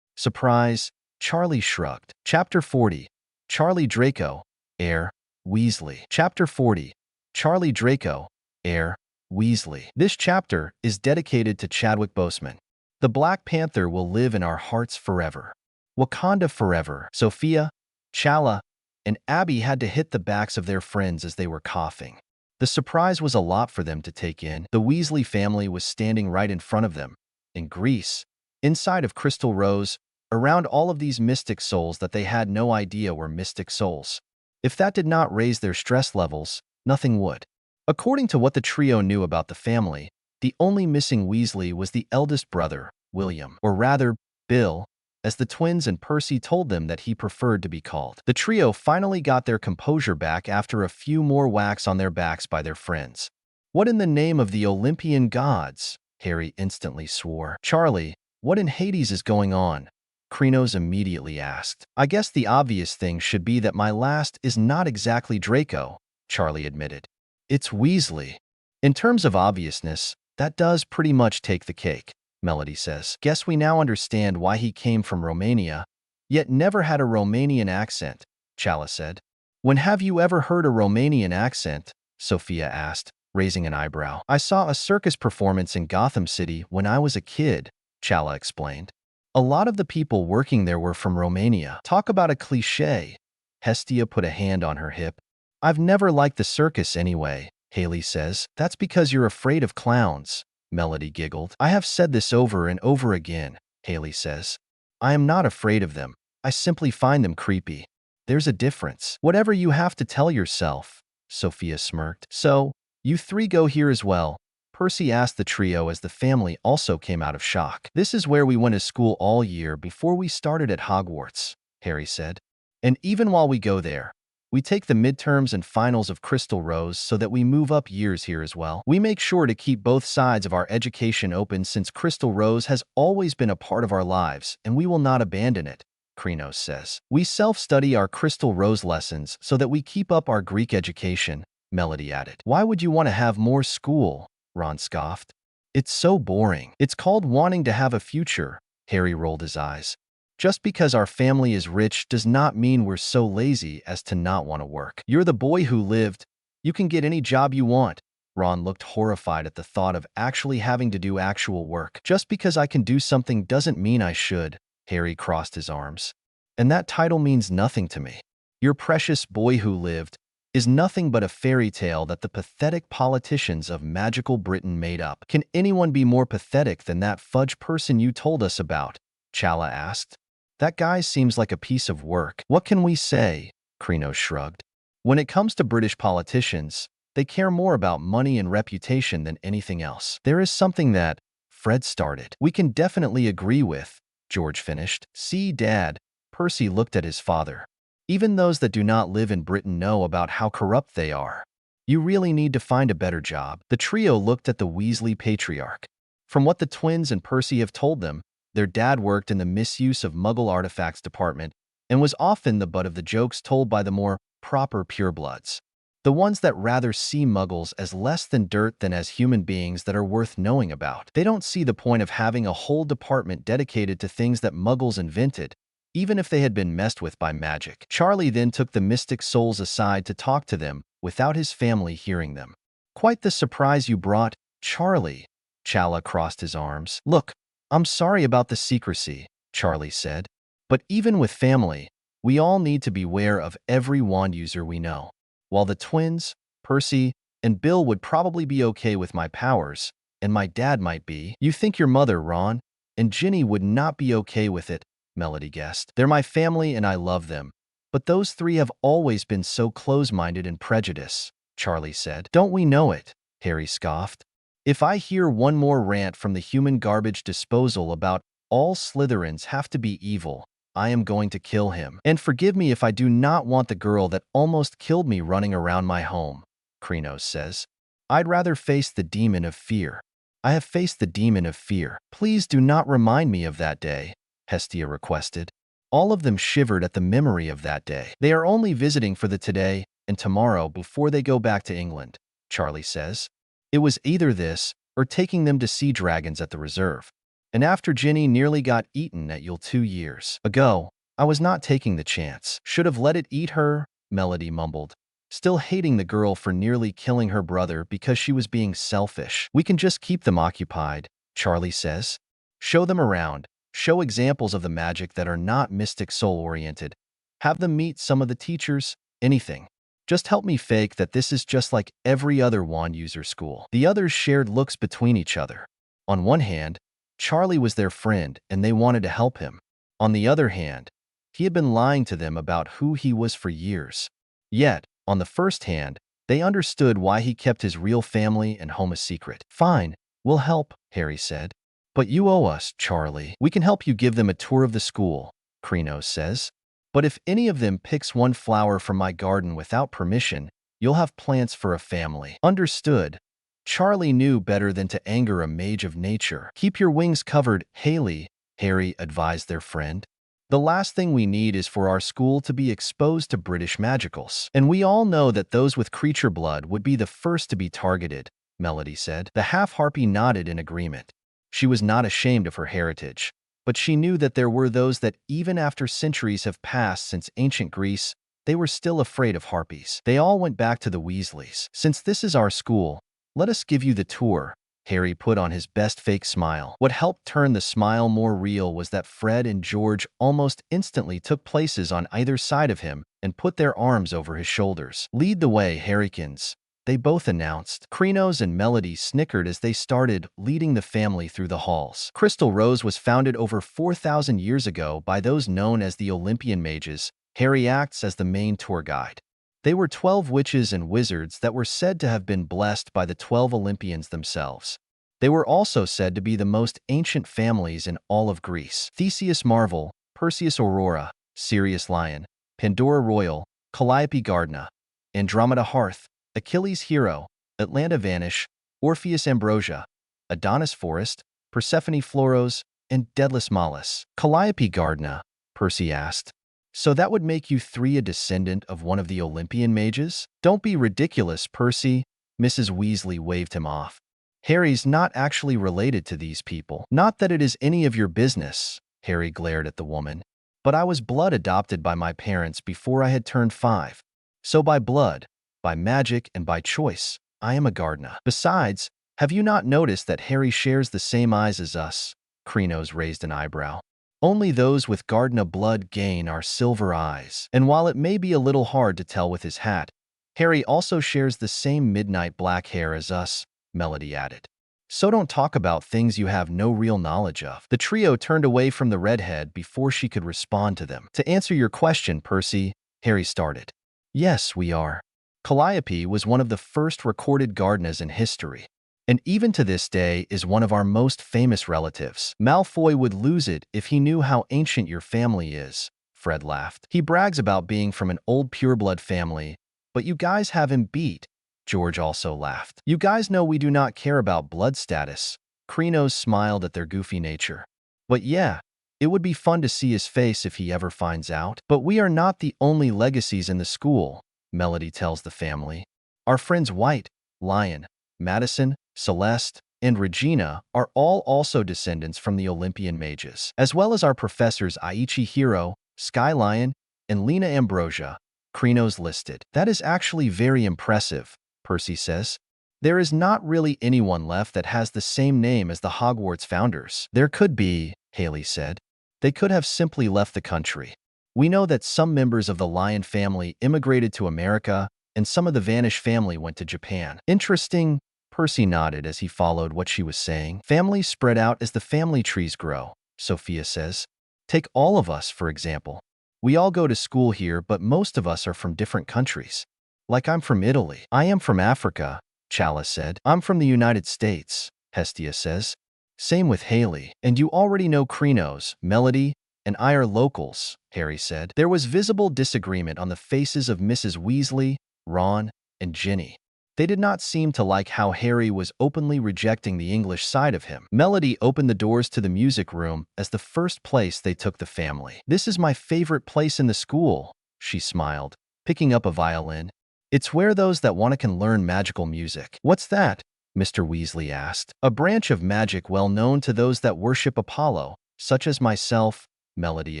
Surprise, Charlie shrugged. Chapter 40. Charlie Draco, heir, Weasley. Chapter 40. Charlie Draco, heir, Weasley. This chapter is dedicated to Chadwick Boseman. The Black Panther will live in our hearts forever. Wakanda forever. Sophia, Chala, and Abby had to hit the backs of their friends as they were coughing. The surprise was a lot for them to take in. The Weasley family was standing right in front of them, in Greece, inside of Crystal Rose, around all of these mystic souls that they had no idea were mystic souls. If that did not raise their stress levels, nothing would. According to what the trio knew about the family, the only missing Weasley was the eldest brother, William, or rather, Bill, as the twins and Percy told them that he preferred to be called. The trio finally got their composure back after a few more whacks on their backs by their friends. What in the name of the Olympian gods? Harry instantly swore. Charlie, what in Hades is going on? Krenos immediately asked. I guess the obvious thing should be that my last is not exactly Draco, Charlie admitted. It's Weasley. In terms of obviousness, that does pretty much take the cake, Melody says. Guess we now understand why he came from Romania, yet never had a Romanian accent, Chala said. When have you ever heard a Romanian accent? Sophia asked, raising an eyebrow. I saw a circus performance in Gotham City when I was a kid, Chala explained. A lot of the people working there were from Romania. Talk about a cliché. Hestia put a hand on her hip. I've never liked the circus anyway, Haley says. That's because you're afraid of clowns, Melody giggled. I have said this over and over again, Haley says. I am not afraid of them. I simply find them creepy. There's a difference. Whatever you have to tell yourself, Sophia smirked. So, you three go here as well? Percy asked the trio as the family also came out of shock. This is where we went to school all year before we started at Hogwarts, Harry said. And even while we go there, we take the midterms and finals of Crystal Rose so that we move up years here as well. We make sure to keep both sides of our education open since Crystal Rose has always been a part of our lives, and we will not abandon it, Krinos says. We self-study our Crystal Rose lessons so that we keep up our Greek education, Melody added. Why would you want to have more school? Ron scoffed. It's so boring. It's called wanting to have a future, Harry rolled his eyes. Just because our family is rich does not mean we're so lazy as to not want to work. You're the boy who lived. You can get any job you want. Ron looked horrified at the thought of actually having to do actual work. Just because I can do something doesn't mean I should, Harry crossed his arms. And that title means nothing to me. Your precious boy who lived is nothing but a fairy tale that the pathetic politicians of magical Britain made up. Can anyone be more pathetic than that fudge person you told us about? Chala asked. That guy seems like a piece of work. What can we say? Krinos shrugged. When it comes to British politicians, they care more about money and reputation than anything else. There is something that Fred started. We can definitely agree with, George finished. See, Dad, Percy looked at his father. Even those that do not live in Britain know about how corrupt they are. You really need to find a better job. The trio looked at the Weasley patriarch. From what the twins and Percy have told them, their dad worked in the misuse of Muggle artifacts department and was often the butt of the jokes told by the more proper purebloods. The ones that rather see Muggles as less than dirt than as human beings that are worth knowing about. They don't see the point of having a whole department dedicated to things that Muggles invented, even if they had been messed with by magic. Charlie then took the mystic souls aside to talk to them without his family hearing them. Quite the surprise you brought, Charlie. Chala crossed his arms. Look, I'm sorry about the secrecy, Charlie said. But even with family, we all need to beware of every wand user we know. While the twins, Percy, and Bill would probably be okay with my powers, and my dad might be, you think your mother, Ron, and Ginny would not be okay with it, Melody guessed. They're my family and I love them. But those three have always been so close-minded and prejudiced, Charlie said. Don't we know it? Harry scoffed. If I hear one more rant from the human garbage disposal about all Slytherins have to be evil, I am going to kill him. And forgive me if I do not want the girl that almost killed me running around my home, Krinos says. I'd rather face the demon of fear. I have faced the demon of fear. Please do not remind me of that day, Hestia requested. All of them shivered at the memory of that day. They are only visiting for the today and tomorrow before they go back to England, Charlie says. It was either this or taking them to see dragons at the reserve. And after Ginny nearly got eaten at Yule 2 years ago, I was not taking the chance. Should have let it eat her, Melody mumbled, still hating the girl for nearly killing her brother because she was being selfish. We can just keep them occupied, Charlie says. Show them around. Show examples of the magic that are not mystic soul-oriented. Have them meet some of the teachers, anything. Just help me fake that this is just like every other wand user school. The others shared looks between each other. On one hand, Charlie was their friend and they wanted to help him. On the other hand, he had been lying to them about who he was for years. Yet, on the first hand, they understood why he kept his real family and home a secret. Fine, we'll help, Harry said. But you owe us, Charlie. We can help you give them a tour of the school, Krinos says. But if any of them picks one flower from my garden without permission, you'll have plants for a family. Understood. Charlie knew better than to anger a mage of nature. Keep your wings covered, Haley, Harry advised their friend. The last thing we need is for our school to be exposed to British magicals. And we all know that those with creature blood would be the first to be targeted, Melody said. The half-harpy nodded in agreement. She was not ashamed of her heritage, but she knew that there were those that even after centuries have passed since ancient Greece, they were still afraid of harpies. They all went back to the Weasleys. Since this is our school, let us give you the tour, Harry put on his best fake smile. What helped turn the smile more real was that Fred and George almost instantly took places on either side of him and put their arms over his shoulders. Lead the way, Harrykins, they both announced. Krinos and Melody snickered as they started, leading the family through the halls. Crystal Rose was founded over 4,000 years ago by those known as the Olympian Mages. Harry acts as the main tour guide. They were 12 witches and wizards that were said to have been blessed by the 12 Olympians themselves. They were also said to be the most ancient families in all of Greece. Theseus Marvel, Perseus Aurora, Sirius Lion, Pandora Royal, Calliope Gardna, Andromeda Hearth, Achilles Hero, Atlanta Vanish, Orpheus Ambrosia, Adonis Forest, Persephone Floros, and Daedalus Malus. Calliope Gardna, Percy asked. So that would make you three a descendant of one of the Olympian mages? Don't be ridiculous, Percy. Mrs. Weasley waved him off. Harry's not actually related to these people. Not that it is any of your business, Harry glared at the woman. But I was blood adopted by my parents before I had turned 5. So by blood, by magic, and by choice, I am a Gardner. Besides, have you not noticed that Harry shares the same eyes as us? Krinos raised an eyebrow. Only those with Gardner blood gain our silver eyes. And while it may be a little hard to tell with his hat, Harry also shares the same midnight black hair as us, Melody added. So don't talk about things you have no real knowledge of. The trio turned away from the redhead before she could respond to them. To answer your question, Percy, Harry started. Yes, we are. Calliope was one of the first recorded Gardners in history, and even to this day is one of our most famous relatives. Malfoy would lose it if he knew how ancient your family is, Fred laughed. He brags about being from an old pureblood family, but you guys have him beat. George also laughed. You guys know we do not care about blood status. Krinos smiled at their goofy nature. But yeah, it would be fun to see his face if he ever finds out. But we are not the only legacies in the school, Melody tells the family. Our friends White, Lion, Madison, Celeste, and Regina are all also descendants from the Olympian mages, as well as our professors Aichi Hiro, Sky Lion, and Lena Ambrosia. Krinos listed. That is actually very impressive, Percy says. There is not really anyone left that has the same name as the Hogwarts founders. There could be, Haley said. They could have simply left the country. We know that some members of the Lion family immigrated to America, and some of the Vanish family went to Japan. Interesting, Percy nodded as he followed what she was saying. Families spread out as the family trees grow, Sophia says. Take all of us, for example. We all go to school here, but most of us are from different countries. Like I'm from Italy. I am from Africa, Chala said. I'm from the United States, Hestia says. Same with Haley. And you already know Krinos, Melody, and I are locals, Harry said. There was visible disagreement on the faces of Mrs. Weasley, Ron, and Ginny. They did not seem to like how Harry was openly rejecting the English side of him. Melody opened the doors to the music room as the first place they took the family. This is my favorite place in the school, she smiled, picking up a violin. It's where those that want to can learn magical music. What's that? Mr. Weasley asked. A branch of magic well known to those that worship Apollo, such as myself, Melody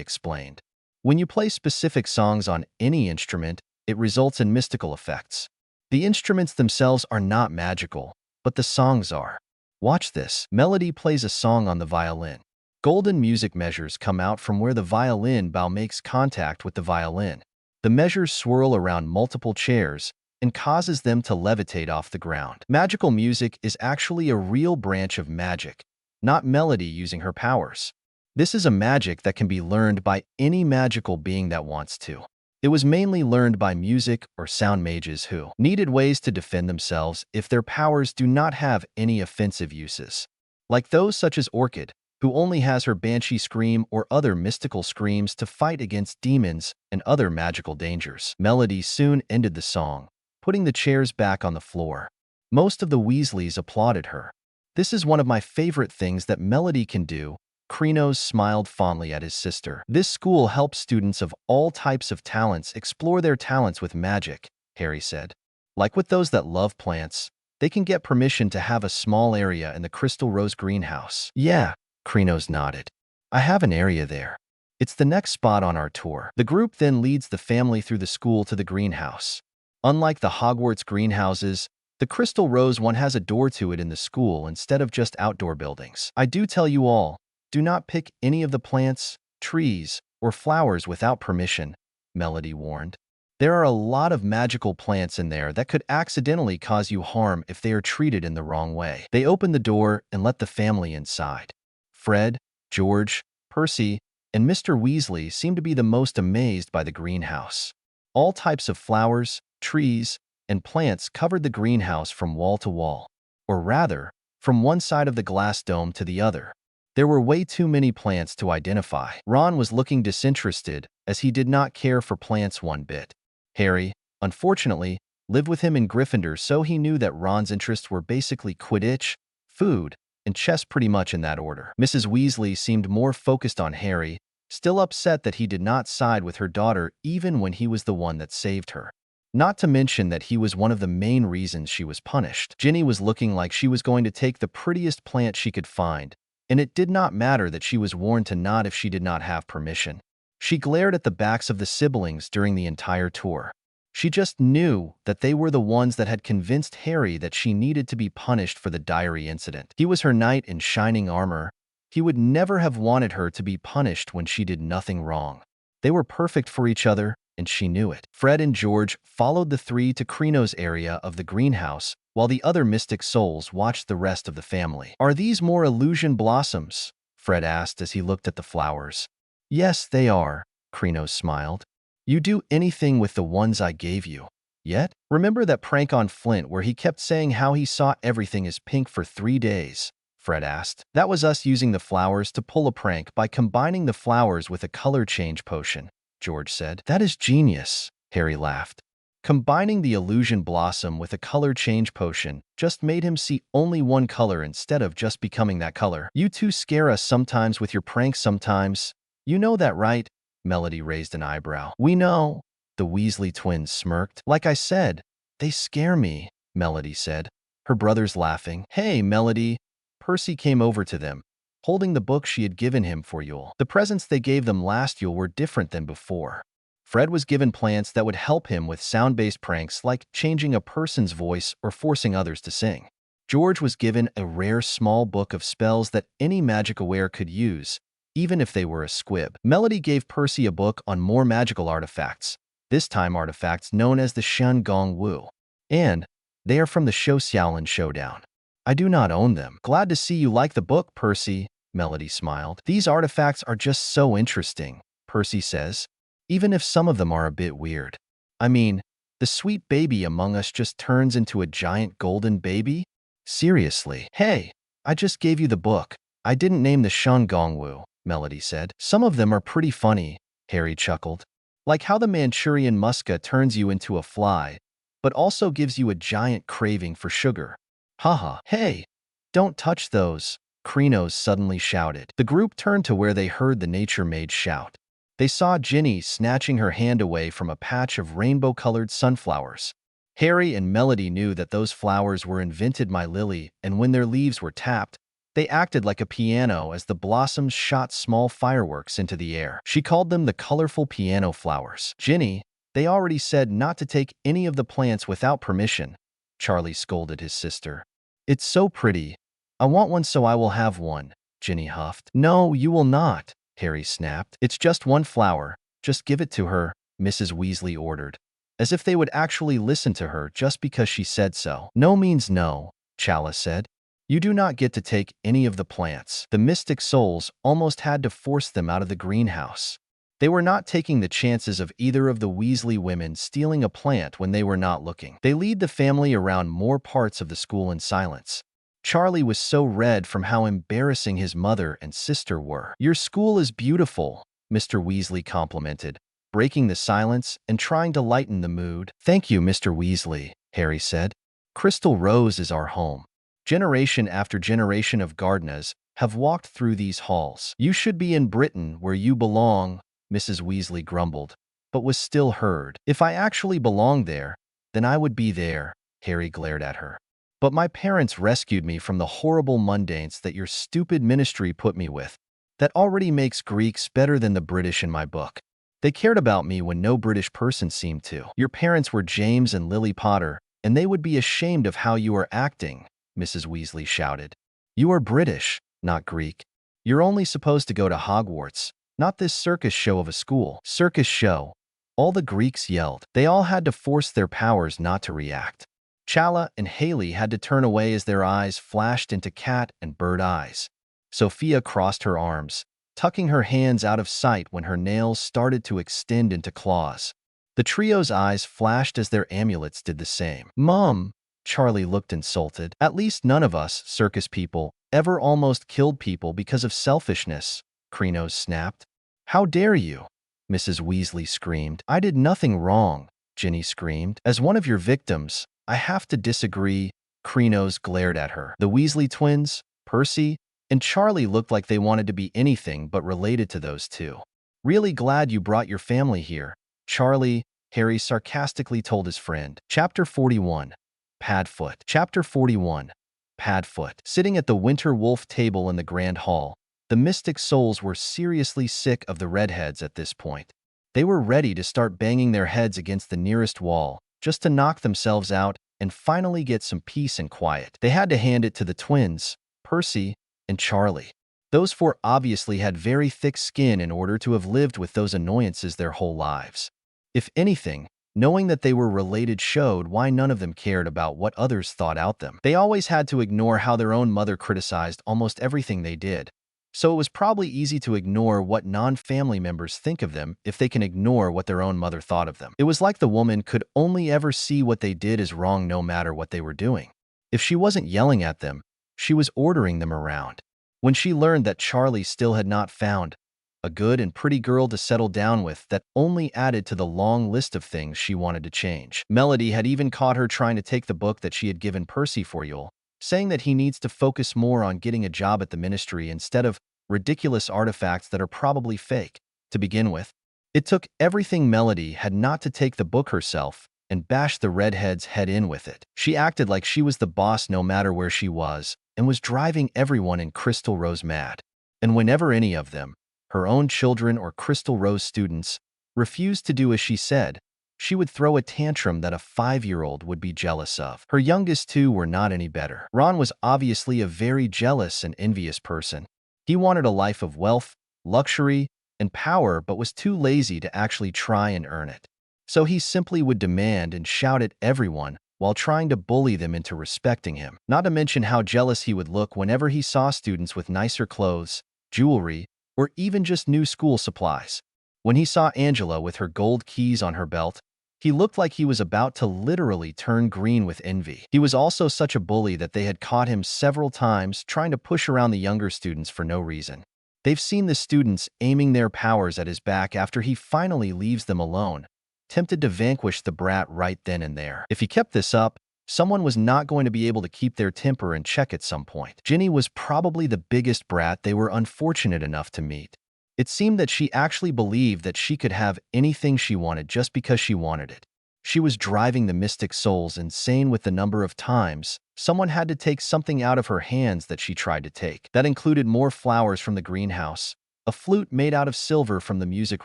explained. When you play specific songs on any instrument, it results in mystical effects. The instruments themselves are not magical, but the songs are. Watch this. Melody plays a song on the violin. Golden music measures come out from where the violin bow makes contact with the violin. The measures swirl around multiple chairs and causes them to levitate off the ground. Magical music is actually a real branch of magic, not Melody using her powers. This is a magic that can be learned by any magical being that wants to. It was mainly learned by music or sound mages who needed ways to defend themselves if their powers do not have any offensive uses. Like those such as Orchid, who only has her banshee scream or other mystical screams to fight against demons and other magical dangers. Melody soon ended the song, putting the chairs back on the floor. Most of the Weasleys applauded her. This is one of my favorite things that Melody can do. Krinos smiled fondly at his sister. This school helps students of all types of talents explore their talents with magic, Harry said. Like with those that love plants, they can get permission to have a small area in the Crystal Rose greenhouse. Yeah, Krinos nodded. I have an area there. It's the next spot on our tour. The group then leads the family through the school to the greenhouse. Unlike the Hogwarts greenhouses, the Crystal Rose one has a door to it in the school instead of just outdoor buildings. I do tell you all, do not pick any of the plants, trees, or flowers without permission, Melody warned. There are a lot of magical plants in there that could accidentally cause you harm if they are treated in the wrong way. They opened the door and let the family inside. Fred, George, Percy, and Mr. Weasley seemed to be the most amazed by the greenhouse. All types of flowers, trees, and plants covered the greenhouse from wall to wall, or rather, from one side of the glass dome to the other. There were way too many plants to identify. Ron was looking disinterested, as he did not care for plants one bit. Harry, unfortunately, lived with him in Gryffindor, so he knew that Ron's interests were basically Quidditch, food, and chess, pretty much in that order. Mrs. Weasley seemed more focused on Harry, still upset that he did not side with her daughter even when he was the one that saved her. Not to mention that he was one of the main reasons she was punished. Ginny was looking like she was going to take the prettiest plant she could find, and it did not matter that she was warned to not if she did not have permission. She glared at the backs of the siblings during the entire tour. She just knew that they were the ones that had convinced Harry that she needed to be punished for the diary incident. He was her knight in shining armor. He would never have wanted her to be punished when she did nothing wrong. They were perfect for each other, and she knew it. Fred and George followed the three to Krino's area of the greenhouse, while the other mystic souls watched the rest of the family. "Are these more illusion blossoms?" Fred asked as he looked at the flowers. "Yes, they are," Krino smiled. "You do anything with the ones I gave you yet? Remember that prank on Flint where he kept saying how he saw everything as pink for 3 days? Fred asked. "That was us using the flowers to pull a prank by combining the flowers with a color change potion," George said. "That is genius," Harry laughed. Combining the illusion blossom with a color change potion just made him see only one color instead of just becoming that color. "You two scare us sometimes with your pranks sometimes. You know that, right?" Melody raised an eyebrow. "We know," the Weasley twins smirked. "Like I said, they scare me," Melody said, her brothers laughing. "Hey, Melody." Percy came over to them, holding the book she had given him for Yule. The presents they gave them last Yule were different than before. Fred was given plants that would help him with sound-based pranks like changing a person's voice or forcing others to sing. George was given a rare small book of spells that any magic-aware could use, even if they were a squib. Melody gave Percy a book on more magical artifacts, this time artifacts known as the Shen Gong Wu. And they are from the Shou Xiaolin Showdown. "I do not own them." "Glad to see you like the book, Percy," Melody smiled. "These artifacts are just so interesting," Percy says, "even if some of them are a bit weird. I mean, the sweet baby among us just turns into a giant golden baby? Seriously." "Hey, I just gave you the book. I didn't name the Shen Gong Wu," Melody said. "Some of them are pretty funny," Harry chuckled. "Like how the Manchurian muska turns you into a fly, but also gives you a giant craving for sugar. Haha. "Hey, don't touch those," Krino suddenly shouted. The group turned to where they heard the nature maid shout. They saw Ginny snatching her hand away from a patch of rainbow-colored sunflowers. Harry and Melody knew that those flowers were invented by Lily, and when their leaves were tapped, they acted like a piano as the blossoms shot small fireworks into the air. She called them the colorful piano flowers. "Ginny, they already said not to take any of the plants without permission," Charlie scolded his sister. "It's so pretty. I want one, so I will have one," Ginny huffed. "No, you will not," Harry snapped. "It's just one flower. Just give it to her," Mrs. Weasley ordered, as if they would actually listen to her just because she said so. "No means no," Chala said. "You do not get to take any of the plants." The mystic souls almost had to force them out of the greenhouse. They were not taking the chances of either of the Weasley women stealing a plant when they were not looking. They lead the family around more parts of the school in silence. Charlie was so red from how embarrassing his mother and sister were. "Your school is beautiful," Mr. Weasley complimented, breaking the silence and trying to lighten the mood. "Thank you, Mr. Weasley," Harry said. "Crystal Rose is our home. Generation after generation of Gardners have walked through these halls. You should be in Britain where you belong," Mrs. Weasley grumbled, but was still heard. "If I actually belonged there, then I would be there," Harry glared at her. "But my parents rescued me from the horrible mundanes that your stupid ministry put me with. That already makes Greeks better than the British in my book. They cared about me when no British person seemed to. Your parents were James and Lily Potter, and they would be ashamed of how you are acting," Mrs. Weasley shouted. "You are British, not Greek. You're only supposed to go to Hogwarts, not this circus show of a school." "Circus show," All the Greeks yelled. They all had to force their powers not to react. Chala and Haley had to turn away as their eyes flashed into cat and bird eyes. Sophia crossed her arms, tucking her hands out of sight when her nails started to extend into claws. The trio's eyes flashed as their amulets did the same. "Mom," Charlie looked insulted. "At least none of us, circus people, ever almost killed people because of selfishness," Krenos snapped. "How dare you?" Mrs. Weasley screamed. "I did nothing wrong," Ginny screamed. "As one of your victims, I have to disagree," Krenos glared at her. The Weasley twins, Percy, and Charlie looked like they wanted to be anything but related to those two. "Really glad you brought your family here, Charlie," Harry sarcastically told his friend. Chapter 41. Padfoot. Chapter 41. Padfoot. Sitting at the Winter Wolf table in the Grand Hall, the Mystic Souls were seriously sick of the redheads at this point. They were ready to start banging their heads against the nearest wall, just to knock themselves out and finally get some peace and quiet. They had to hand it to the twins, Percy and Charlie. Those four obviously had very thick skin in order to have lived with those annoyances their whole lives. If anything, knowing that they were related showed why none of them cared about what others thought out them. They always had to ignore how their own mother criticized almost everything they did. So it was probably easy to ignore what non-family members think of them if they can ignore what their own mother thought of them. It was like the woman could only ever see what they did as wrong no matter what they were doing. If she wasn't yelling at them, she was ordering them around. When she learned that Charlie still had not found a good and pretty girl to settle down with, that only added to the long list of things she wanted to change. Melody had even caught her trying to take the book that she had given Percy for Yule, saying that he needs to focus more on getting a job at the ministry instead of ridiculous artifacts that are probably fake. To begin with, it took everything Melody had not to take the book herself and bash the redhead's head in with it. She acted like she was the boss no matter where she was, and was driving everyone in Crystal Rose mad. And whenever any of them, her own children or Crystal Rose students, refused to do as she said, she would throw a tantrum that a 5-year-old would be jealous of. Her youngest two were not any better. Ron was obviously a very jealous and envious person. He wanted a life of wealth, luxury, and power, but was too lazy to actually try and earn it. So he simply would demand and shout at everyone while trying to bully them into respecting him. Not to mention how jealous he would look whenever he saw students with nicer clothes, jewelry, or even just new school supplies. When he saw Angela with her gold keys on her belt, he looked like he was about to literally turn green with envy. He was also such a bully that they had caught him several times trying to push around the younger students for no reason. They've seen the students aiming their powers at his back after he finally leaves them alone, tempted to vanquish the brat right then and there. If he kept this up, someone was not going to be able to keep their temper in check at some point. Ginny was probably the biggest brat they were unfortunate enough to meet. It seemed that she actually believed that she could have anything she wanted just because she wanted it. She was driving the Mystic Souls insane with the number of times someone had to take something out of her hands that she tried to take. That included more flowers from the greenhouse, a flute made out of silver from the music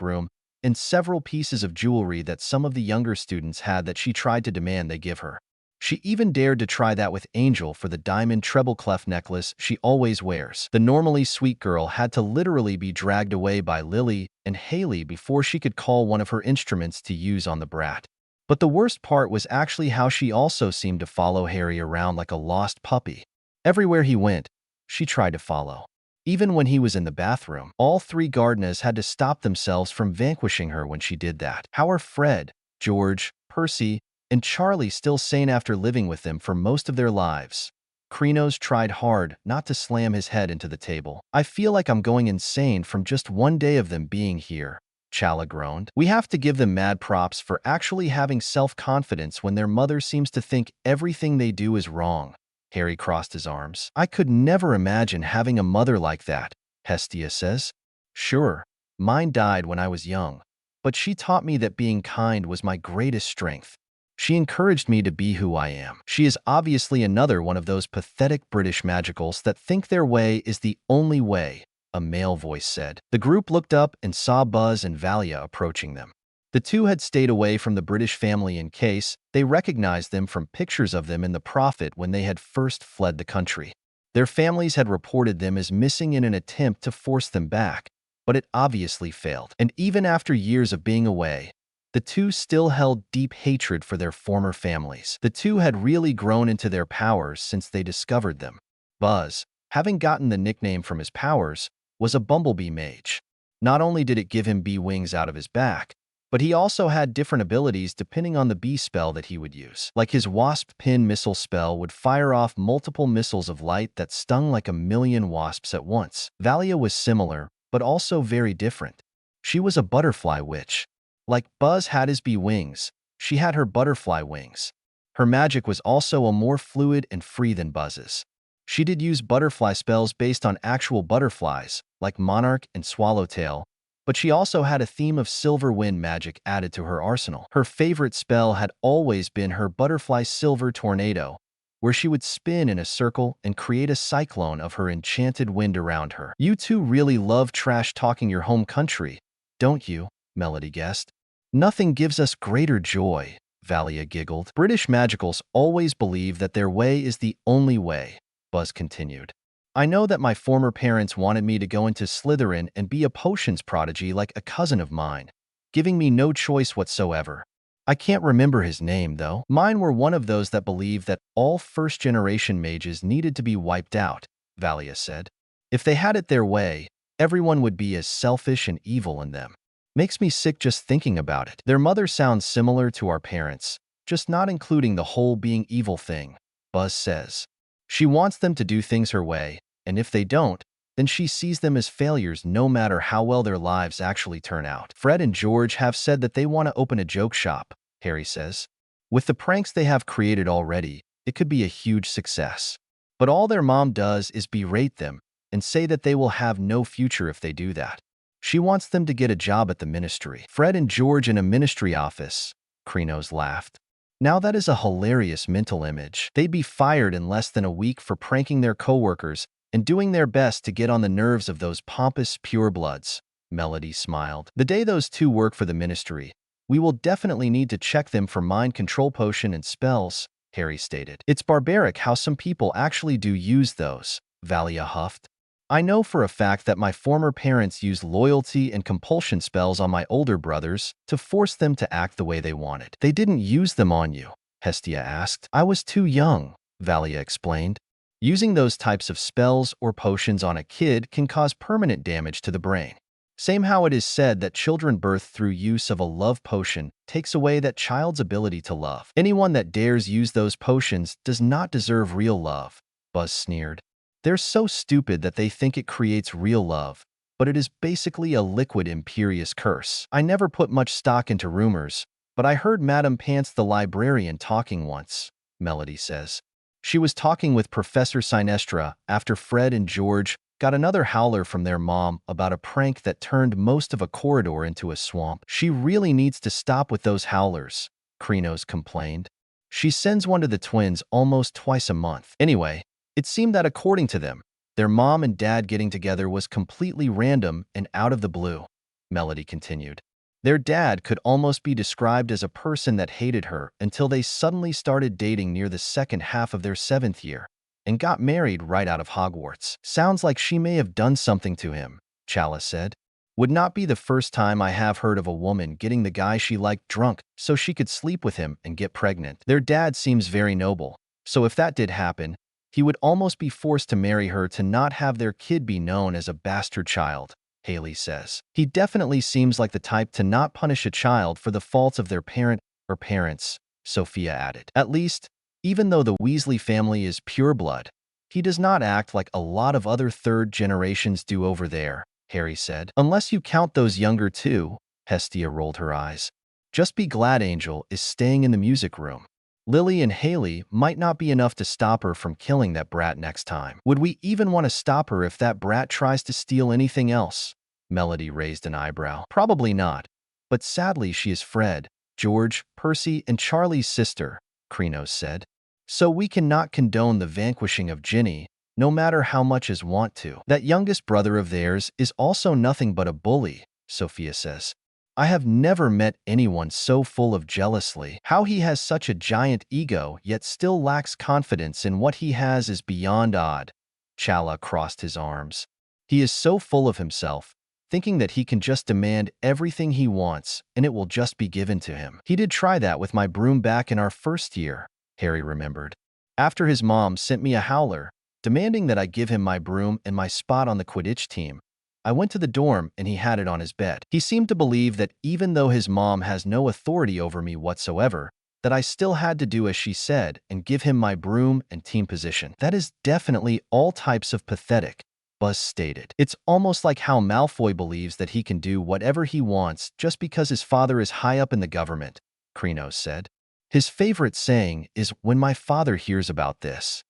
room, and several pieces of jewelry that some of the younger students had that she tried to demand they give her. She even dared to try that with Angel for the diamond treble clef necklace she always wears. The normally sweet girl had to literally be dragged away by Lily and Haley before she could call one of her instruments to use on the brat. But the worst part was actually how she also seemed to follow Harry around like a lost puppy. Everywhere he went, she tried to follow. Even when he was in the bathroom, all three Gardeners had to stop themselves from vanquishing her when she did that. How are Fred, George, Percy, and Charlie still sane after living with them for most of their lives? Krenos tried hard not to slam his head into the table. "I feel like I'm going insane from just one day of them being here," Chala groaned. "We have to give them mad props for actually having self-confidence when their mother seems to think everything they do is wrong." Harry crossed his arms. "I could never imagine having a mother like that," Hestia says. "Sure, mine died when I was young, but she taught me that being kind was my greatest strength. She encouraged me to be who I am." "She is obviously another one of those pathetic British magicals that think their way is the only way," a male voice said. The group looked up and saw Buzz and Valia approaching them. The two had stayed away from the British family in case they recognized them from pictures of them in the Prophet when they had first fled the country. Their families had reported them as missing in an attempt to force them back, but it obviously failed. And even after years of being away, The two still held deep hatred for their former families. The two had really grown into their powers since they discovered them. Buzz, having gotten the nickname from his powers, was a bumblebee mage. Not only did it give him bee wings out of his back, but he also had different abilities depending on the bee spell that he would use. Like his wasp pin missile spell would fire off multiple missiles of light that stung like a million wasps at once. Valia was similar, but also very different. She was a butterfly witch. Like Buzz had his bee wings, she had her butterfly wings. Her magic was also a more fluid and free than Buzz's. She did use butterfly spells based on actual butterflies, like Monarch and Swallowtail, but she also had a theme of silver wind magic added to her arsenal. Her favorite spell had always been her butterfly silver tornado, where she would spin in a circle and create a cyclone of her enchanted wind around her. You two really love trash-talking your home country, don't you? Melody guessed. Nothing gives us greater joy, Valia giggled. British magicals always believe that their way is the only way, Buzz continued. I know that my former parents wanted me to go into Slytherin and be a potions prodigy like a cousin of mine, giving me no choice whatsoever. I can't remember his name, though. Mine were one of those that believed that all first-generation mages needed to be wiped out, Valia said. If they had it their way, everyone would be as selfish and evil in them. Makes me sick just thinking about it. Their mother sounds similar to our parents, just not including the whole being evil thing, Buzz says. She wants them to do things her way, and if they don't, then she sees them as failures no matter how well their lives actually turn out. Fred and George have said that they want to open a joke shop, Harry says. With the pranks they have created already, it could be a huge success. But all their mom does is berate them and say that they will have no future if they do that. She wants them to get a job at the ministry. Fred and George in a ministry office, Krenos laughed. Now that is a hilarious mental image. They'd be fired in less than a week for pranking their coworkers and doing their best to get on the nerves of those pompous purebloods, Melody smiled. The day those two work for the ministry, we will definitely need to check them for mind control potion and spells, Harry stated. It's barbaric how some people actually do use those, Valia huffed. I know for a fact that my former parents used loyalty and compulsion spells on my older brothers to force them to act the way they wanted. They didn't use them on you, Hestia asked. I was too young, Valia explained. Using those types of spells or potions on a kid can cause permanent damage to the brain. Same how it is said that children birthed through use of a love potion takes away that child's ability to love. Anyone that dares use those potions does not deserve real love, Buzz sneered. They're so stupid that they think it creates real love, but it is basically a liquid imperious curse. I never put much stock into rumors, but I heard Madame Pants the librarian talking once, Melody says. She was talking with Professor Sinestra after Fred and George got another howler from their mom about a prank that turned most of a corridor into a swamp. She really needs to stop with those howlers, Krenos complained. She sends one to the twins almost twice a month. Anyway, it seemed that according to them, their mom and dad getting together was completely random and out of the blue, Melody continued. Their dad could almost be described as a person that hated her until they suddenly started dating near the second half of their 7th year and got married right out of Hogwarts. Sounds like she may have done something to him, Chala said. Would not be the first time I have heard of a woman getting the guy she liked drunk so she could sleep with him and get pregnant. Their dad seems very noble, so if that did happen, he would almost be forced to marry her to not have their kid be known as a bastard child, Haley says. He definitely seems like the type to not punish a child for the faults of their parent or parents, Sophia added. At least, even though the Weasley family is pure blood, he does not act like a lot of other third generations do over there, Harry said. Unless you count those younger too, Hestia rolled her eyes. Just be glad Angel is staying in the music room. Lily and Haley might not be enough to stop her from killing that brat next time. Would we even want to stop her if that brat tries to steal anything else? Melody raised an eyebrow. Probably not. But sadly she is Fred, George, Percy, and Charlie's sister, Krenos said. So we cannot condone the vanquishing of Ginny, no matter how much as want to. That youngest brother of theirs is also nothing but a bully, Sophia says. I have never met anyone so full of jealousy. How he has such a giant ego yet still lacks confidence in what he has is beyond odd. Chala crossed his arms. He is so full of himself, thinking that he can just demand everything he wants and it will just be given to him. He did try that with my broom back in our first year, Harry remembered. After his mom sent me a howler, demanding that I give him my broom and my spot on the Quidditch team, I went to the dorm and he had it on his bed. He seemed to believe that even though his mom has no authority over me whatsoever, that I still had to do as she said and give him my broom and team position. That is definitely all types of pathetic, Buzz stated. It's almost like how Malfoy believes that he can do whatever he wants just because his father is high up in the government, Krenos said. His favorite saying is, when my father hears about this,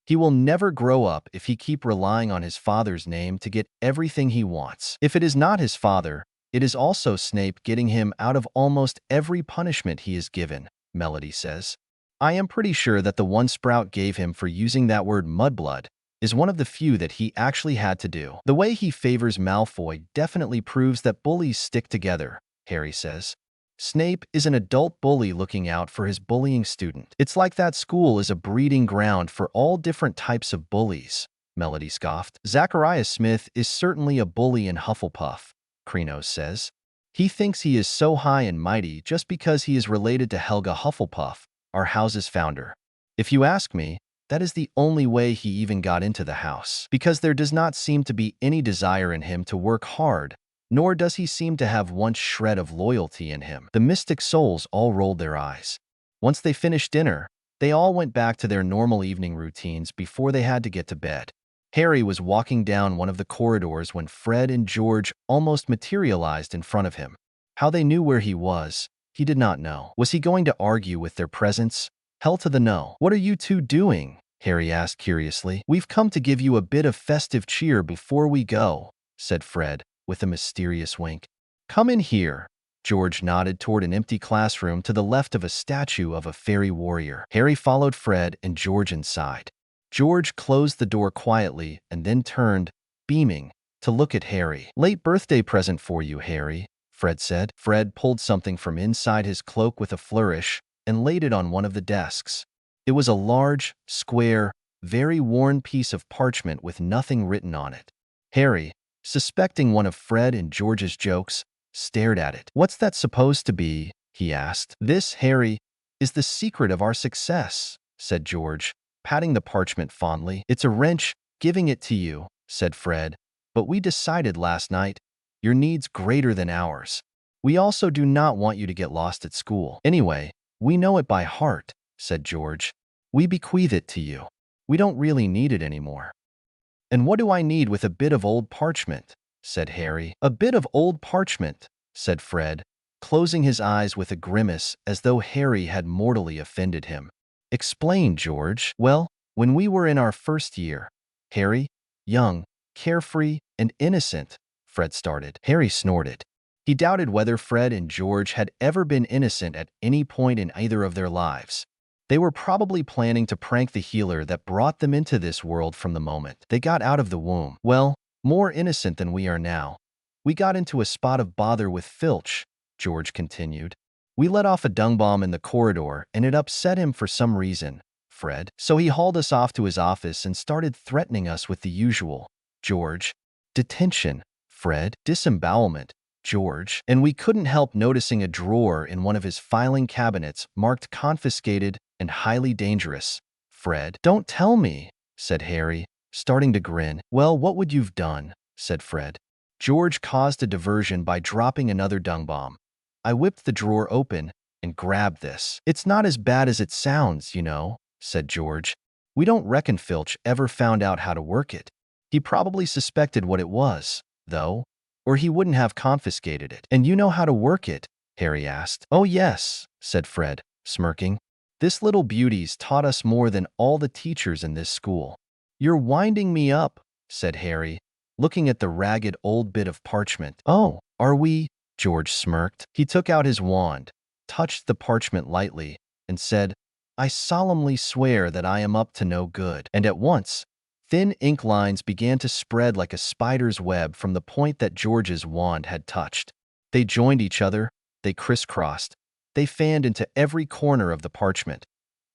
he will never grow up if he keep relying on his father's name to get everything he wants. If it is not his father, it is also Snape getting him out of almost every punishment he is given, Melody says. I am pretty sure that the one Sprout gave him for using that word mudblood is one of the few that he actually had to do. The way he favors Malfoy definitely proves that bullies stick together, Harry says. Snape is an adult bully looking out for his bullying student. It's like that school is a breeding ground for all different types of bullies, Melody scoffed. Zachariah Smith is certainly a bully in Hufflepuff, Krenos says. He thinks he is so high and mighty just because he is related to Helga Hufflepuff, our house's founder. If you ask me, that is the only way he even got into the house, because there does not seem to be any desire in him to work hard, nor does he seem to have one shred of loyalty in him. The Mystic Souls all rolled their eyes. Once they finished dinner, they all went back to their normal evening routines before they had to get to bed. Harry was walking down one of the corridors when Fred and George almost materialized in front of him. How they knew where he was, he did not know. Was he going to argue with their presence? Hell to the no. What are you two doing? Harry asked curiously. We've come to give you a bit of festive cheer before we go, said Fred, with a mysterious wink. Come in here. George nodded toward an empty classroom to the left of a statue of a fairy warrior. Harry followed Fred and George inside. George closed the door quietly and then turned, beaming, to look at Harry. Late birthday present for you, Harry, Fred said. Fred pulled something from inside his cloak with a flourish and laid it on one of the desks. It was a large, square, very worn piece of parchment with nothing written on it. Harry, suspecting one of Fred and George's jokes, stared at it. What's that supposed to be? He asked. This, Harry, is the secret of our success, said George, patting the parchment fondly. It's a wrench, giving it to you, said Fred, but we decided last night, your need's greater than ours. We also do not want you to get lost at school. Anyway, we know it by heart, said George. We bequeath it to you. We don't really need it anymore. And what do I need with a bit of old parchment? Said Harry. A bit of old parchment, said Fred, closing his eyes with a grimace as though Harry had mortally offended him. Explain, George. Well, when we were in our first year, Harry, young, carefree, and innocent, Fred started. Harry snorted. He doubted whether Fred and George had ever been innocent at any point in either of their lives. They were probably planning to prank the healer that brought them into this world from the moment they got out of the womb. Well, more innocent than we are now. We got into a spot of bother with Filch, George continued. We let off a dung bomb in the corridor and it upset him for some reason, Fred. So he hauled us off to his office and started threatening us with the usual, George. Detention, Fred. Disembowelment, George. And we couldn't help noticing a drawer in one of his filing cabinets marked confiscated and highly dangerous, Fred. Don't tell me, said Harry, starting to grin. Well, what would you've done? Said Fred. George caused a diversion by dropping another dung bomb. I whipped the drawer open and grabbed this. It's not as bad as it sounds, you know, said George. We don't reckon Filch ever found out how to work it. He probably suspected what it was, though, or he wouldn't have confiscated it. And you know how to work it? Harry asked. Oh yes, said Fred, smirking. This little beauty's taught us more than all the teachers in this school. You're winding me up, said Harry, looking at the ragged old bit of parchment. Oh, are we? George smirked. He took out his wand, touched the parchment lightly, and said, I solemnly swear that I am up to no good. And at once, thin ink lines began to spread like a spider's web from the point that George's wand had touched. They joined each other, they crisscrossed, they fanned into every corner of the parchment.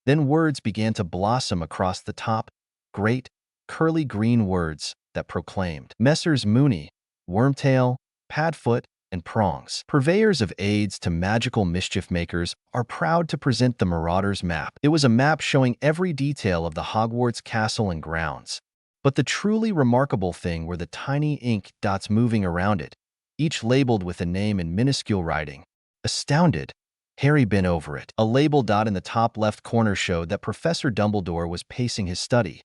Then words began to blossom across the top, great, curly green words that proclaimed Messrs. Mooney, Wormtail, Padfoot, and Prongs. Purveyors of aids to magical mischief makers are proud to present the Marauder's map. It was a map showing every detail of the Hogwarts castle and grounds. But the truly remarkable thing were the tiny ink dots moving around it, each labeled with a name in minuscule writing. Astounded, Harry bent over it. A label dot in the top left corner showed that Professor Dumbledore was pacing his study.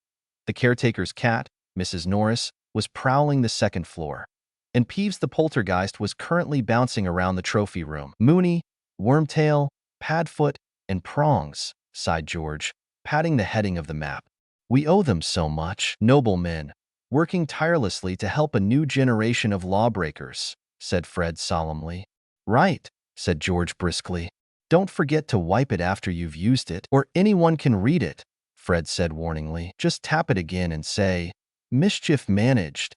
The caretaker's cat, Mrs. Norris, was prowling the second floor, and Peeves the poltergeist was currently bouncing around the trophy room. Moony, Wormtail, Padfoot, and Prongs, sighed George, patting the heading of the map. We owe them so much. Noble men, working tirelessly to help a new generation of lawbreakers, said Fred solemnly. Right, said George briskly. Don't forget to wipe it after you've used it, or anyone can read it, Fred said warningly. Just tap it again and say, Mischief managed,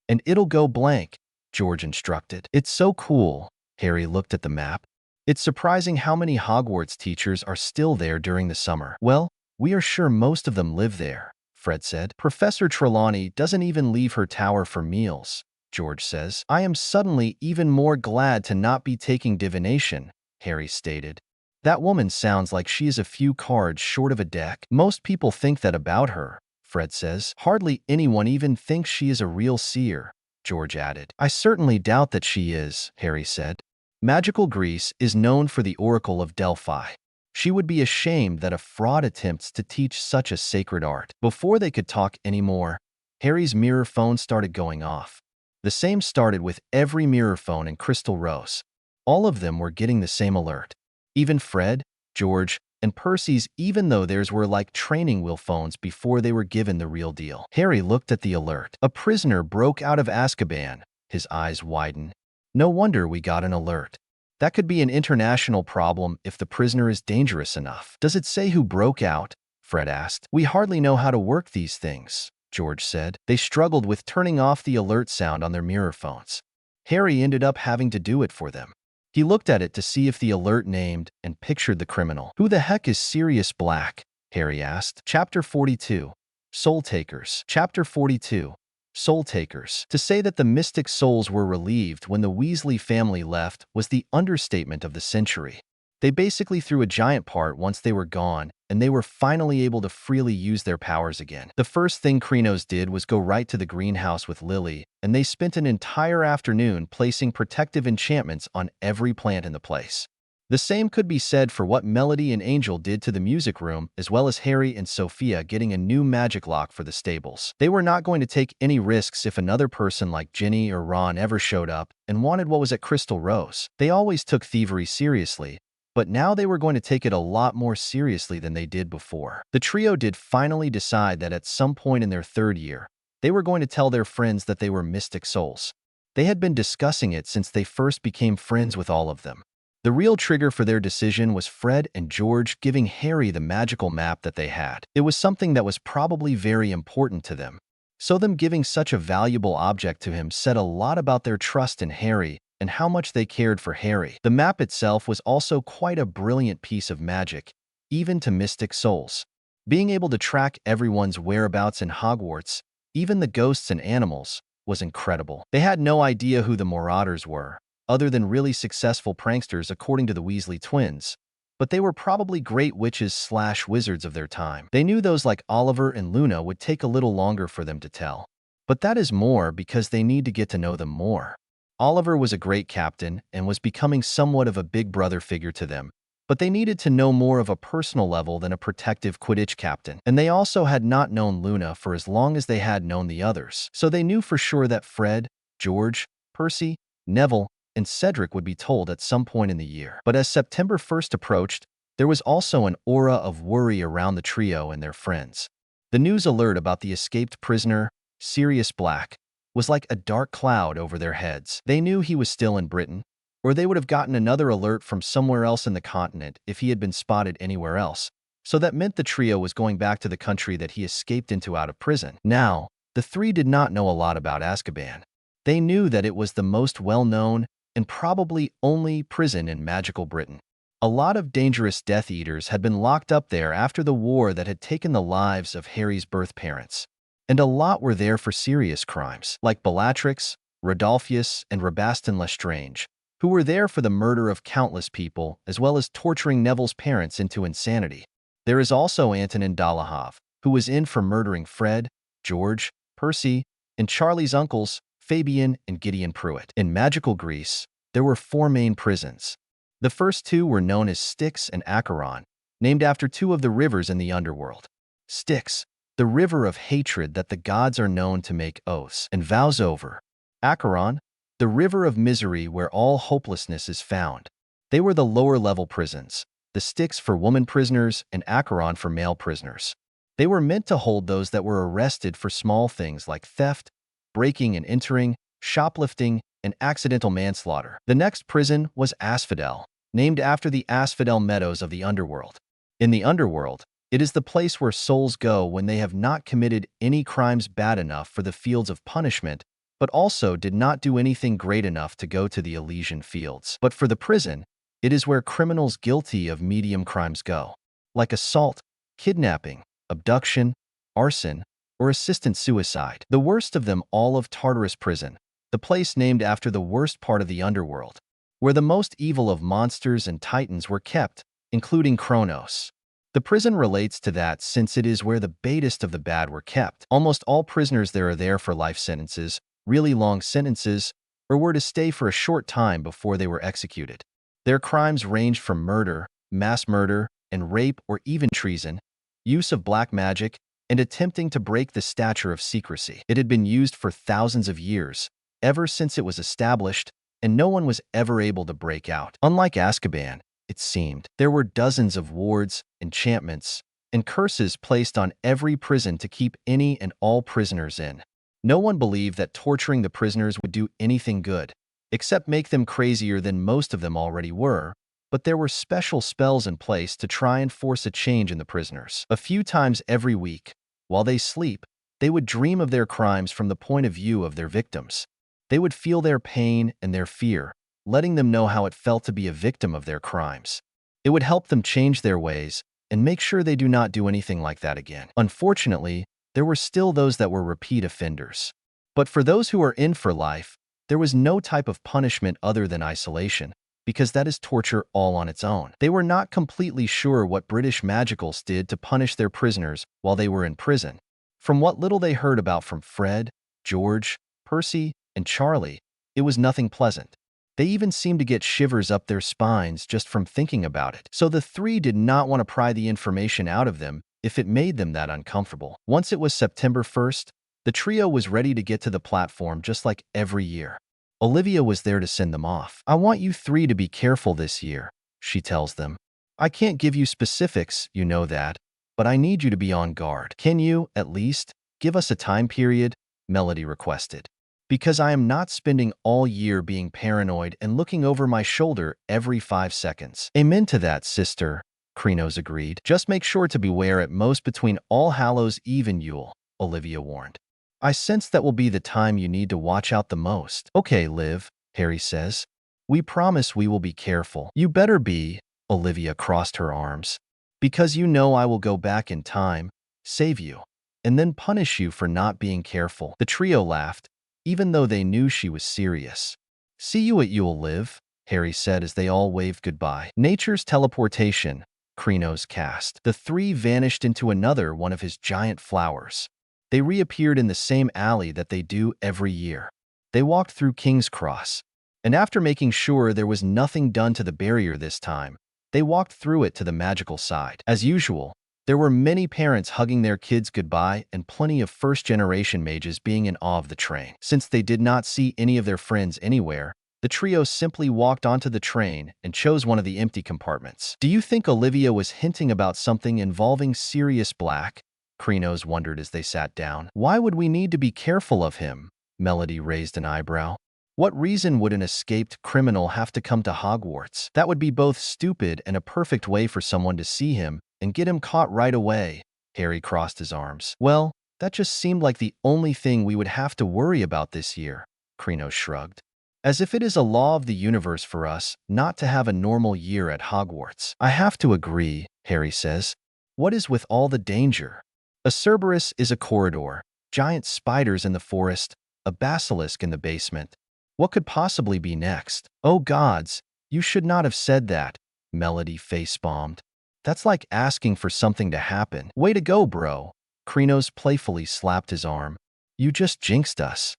and it'll go blank, George instructed. It's so cool. Harry looked at the map. It's surprising how many Hogwarts teachers are still there during the summer. Well, we are sure most of them live there, Fred said. Professor Trelawney doesn't even leave her tower for meals, George says. I am suddenly even more glad to not be taking divination, Harry stated. That woman sounds like she is a few cards short of a deck. Most people think that about her, Fred says. Hardly anyone even thinks she is a real seer, George added. I certainly doubt that she is, Harry said. Magical Greece is known for the Oracle of Delphi. She would be ashamed that a fraud attempts to teach such a sacred art. Before they could talk anymore, Harry's mirror phone started going off. The same started with every mirror phone in Crystal Rose. All of them were getting the same alert. Even Fred, George, and Percy's, even though theirs were like training wheel phones before they were given the real deal. Harry looked at the alert. A prisoner broke out of Azkaban. His eyes widened. No wonder we got an alert. That could be an international problem if the prisoner is dangerous enough. Does it say who broke out? Fred asked. We hardly know how to work these things, George said. They struggled with turning off the alert sound on their mirror phones. Harry ended up having to do it for them. He looked at it to see if the alert named and pictured the criminal. Who the heck is Sirius Black? Harry asked. Chapter 42. Soul Takers. Chapter 42. Soul Takers. To say that the mystic souls were relieved when the Weasley family left was the understatement of the century. They basically threw a giant part once they were gone, and they were finally able to freely use their powers again. The first thing Krenos did was go right to the greenhouse with Lily, and they spent an entire afternoon placing protective enchantments on every plant in the place. The same could be said for what Melody and Angel did to the music room, as well as Harry and Sophia getting a new magic lock for the stables. They were not going to take any risks if another person like Ginny or Ron ever showed up and wanted what was at Crystal Rose. They always took thievery seriously, but now they were going to take it a lot more seriously than they did before. The trio did finally decide that at some point in their third year, they were going to tell their friends that they were mystic souls. They had been discussing it since they first became friends with all of them. The real trigger for their decision was Fred and George giving Harry the magical map that they had. It was something that was probably very important to them. So them giving such a valuable object to him said a lot about their trust in Harry and how much they cared for Harry. The map itself was also quite a brilliant piece of magic, even to mystic souls. Being able to track everyone's whereabouts in Hogwarts, even the ghosts and animals, was incredible. They had no idea who the Marauders were, other than really successful pranksters according to the Weasley twins, but they were probably great witches/wizards of their time. They knew those like Oliver and Luna would take a little longer for them to tell. But that is more because they need to get to know them more. Oliver was a great captain and was becoming somewhat of a big brother figure to them, but they needed to know more of a personal level than a protective Quidditch captain. And they also had not known Luna for as long as they had known the others, so they knew for sure that Fred, George, Percy, Neville, and Cedric would be told at some point in the year. But as September 1st approached, there was also an aura of worry around the trio and their friends. The news alert about the escaped prisoner, Sirius Black, was like a dark cloud over their heads. They knew he was still in Britain, or they would have gotten another alert from somewhere else in the continent if he had been spotted anywhere else, so that meant the trio was going back to the country that he escaped into out of prison. Now, the three did not know a lot about Azkaban. They knew that it was the most well-known and probably only prison in magical Britain. A lot of dangerous Death Eaters had been locked up there after the war that had taken the lives of Harry's birth parents. And a lot were there for serious crimes, like Bellatrix, Rodolphus and Rabastan Lestrange, who were there for the murder of countless people as well as torturing Neville's parents into insanity. There is also Antonin Dolohov, who was in for murdering Fred, George, Percy, and Charlie's uncles, Fabian and Gideon Pruitt. In magical Greece, there were 4 main prisons. The first 2 were known as Styx and Acheron, named after 2 of the rivers in the underworld. Styx, the river of hatred that the gods are known to make oaths and vows over. Acheron, the river of misery where all hopelessness is found. They were the lower-level prisons, the Styx for woman prisoners and Acheron for male prisoners. They were meant to hold those that were arrested for small things like theft, breaking and entering, shoplifting, and accidental manslaughter. The next prison was Asphodel, named after the Asphodel Meadows of the underworld. In the underworld, it is the place where souls go when they have not committed any crimes bad enough for the fields of punishment, but also did not do anything great enough to go to the Elysian fields. But for the prison, it is where criminals guilty of medium crimes go, like assault, kidnapping, abduction, arson, or assistant suicide. The worst of them all of Tartarus Prison, the place named after the worst part of the underworld, where the most evil of monsters and titans were kept, including Kronos. The prison relates to that since it is where the badest of the bad were kept. Almost all prisoners there are there for life sentences, really long sentences, or were to stay for a short time before they were executed. Their crimes ranged from murder, mass murder, and rape or even treason, use of black magic, and attempting to break the stature of secrecy. It had been used for thousands of years, ever since it was established, and no one was ever able to break out. Unlike Azkaban, it seemed, there were dozens of wards, enchantments, and curses placed on every prison to keep any and all prisoners in. No one believed that torturing the prisoners would do anything good, except make them crazier than most of them already were, but there were special spells in place to try and force a change in the prisoners. A few times every week, while they sleep, they would dream of their crimes from the point of view of their victims. They would feel their pain and their fear, letting them know how it felt to be a victim of their crimes. It would help them change their ways and make sure they do not do anything like that again. Unfortunately, there were still those that were repeat offenders. But for those who are in for life, there was no type of punishment other than isolation, because that is torture all on its own. They were not completely sure what British magicals did to punish their prisoners while they were in prison. From what little they heard about from Fred, George, Percy, and Charlie, it was nothing pleasant. They even seemed to get shivers up their spines just from thinking about it. So the 3 did not want to pry the information out of them if it made them that uncomfortable. Once it was September 1st, the trio was ready to get to the platform just like every year. Olivia was there to send them off. "I want you 3 to be careful this year," she tells them. "I can't give you specifics, you know that, but I need you to be on guard. Can you, at least, give us a time period?" Melody requested. "Because I am not spending all year being paranoid and looking over my shoulder every 5 seconds." "Amen to that, sister," Krenos agreed. "Just make sure to beware at most between All Hallows Eve and Yule," Olivia warned. "I sense that will be the time you need to watch out the most." "Okay, Liv," Harry says. "We promise we will be careful." "You better be," Olivia crossed her arms. "Because you know I will go back in time, save you, and then punish you for not being careful." The trio laughed, even though they knew she was serious. "See you at Yule, Liv," Harry said as they all waved goodbye. Nature's teleportation, Krenos cast. The 3 vanished into another one of his giant flowers. They reappeared in the same alley that they do every year. They walked through King's Cross, and after making sure there was nothing done to the barrier this time, they walked through it to the magical side. As usual, there were many parents hugging their kids goodbye and plenty of first-generation mages being in awe of the train. Since they did not see any of their friends anywhere, the trio simply walked onto the train and chose one of the empty compartments. "Do you think Olivia was hinting about something involving Sirius Black?" Krenos wondered as they sat down. "Why would we need to be careful of him?" Melody raised an eyebrow. "What reason would an escaped criminal have to come to Hogwarts? That would be both stupid and a perfect way for someone to see him and get him caught right away." Harry crossed his arms. "Well, that just seemed like the only thing we would have to worry about this year," Krenos shrugged. "As if it is a law of the universe for us not to have a normal year at Hogwarts." "I have to agree," Harry says. "What is with all the danger?" A Cerberus is a corridor, giant spiders in the forest, A basilisk in the basement. What could possibly be next? Oh gods, you should not have said that, Melody face-bombed. That's like asking for something to happen. Way to go, bro. Krinos playfully slapped his arm. You just jinxed us.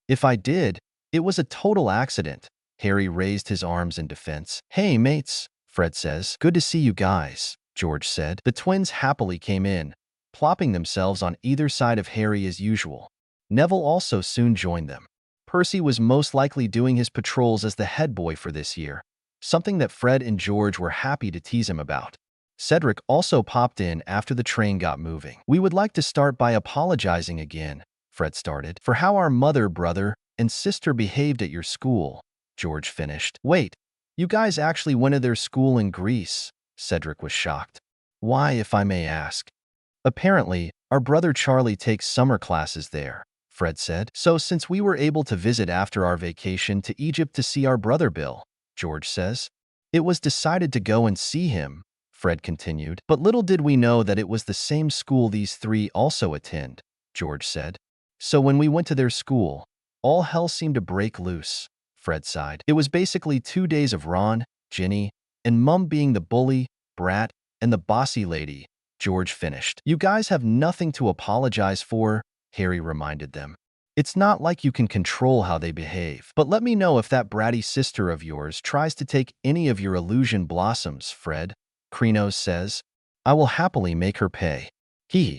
If I did, it was a total accident. Harry raised his arms in defense. Hey, mates, Fred says. Good to see you guys, George said. The twins happily came in, plopping themselves on either side of Harry as usual. Neville also soon joined them. Percy was most likely doing his patrols as the head boy for this year, something that Fred and George were happy to tease him about. Cedric also popped in after the train got moving. We would like to start by apologizing again, Fred started, for how our mother, brother, and sister behaved at your school, George finished. Wait, you guys actually went to their school in Greece? Cedric was shocked. Why, if I may ask? Apparently, our brother Charlie takes summer classes there, Fred said. So since we were able to visit after our vacation to Egypt to see our brother Bill, George says, it was decided to go and see him, Fred continued. But little did we know that it was the same school these three also attend, George said. So when we went to their school, all hell seemed to break loose, Fred sighed. It was basically 2 days of Ron, Ginny, and Mum being the bully, brat, and the bossy lady, George finished. You guys have nothing to apologize for, Harry reminded them. It's not like you can control how they behave. But let me know if that bratty sister of yours tries to take any of your illusion blossoms, Fred, Krinos says. I will happily make her pay.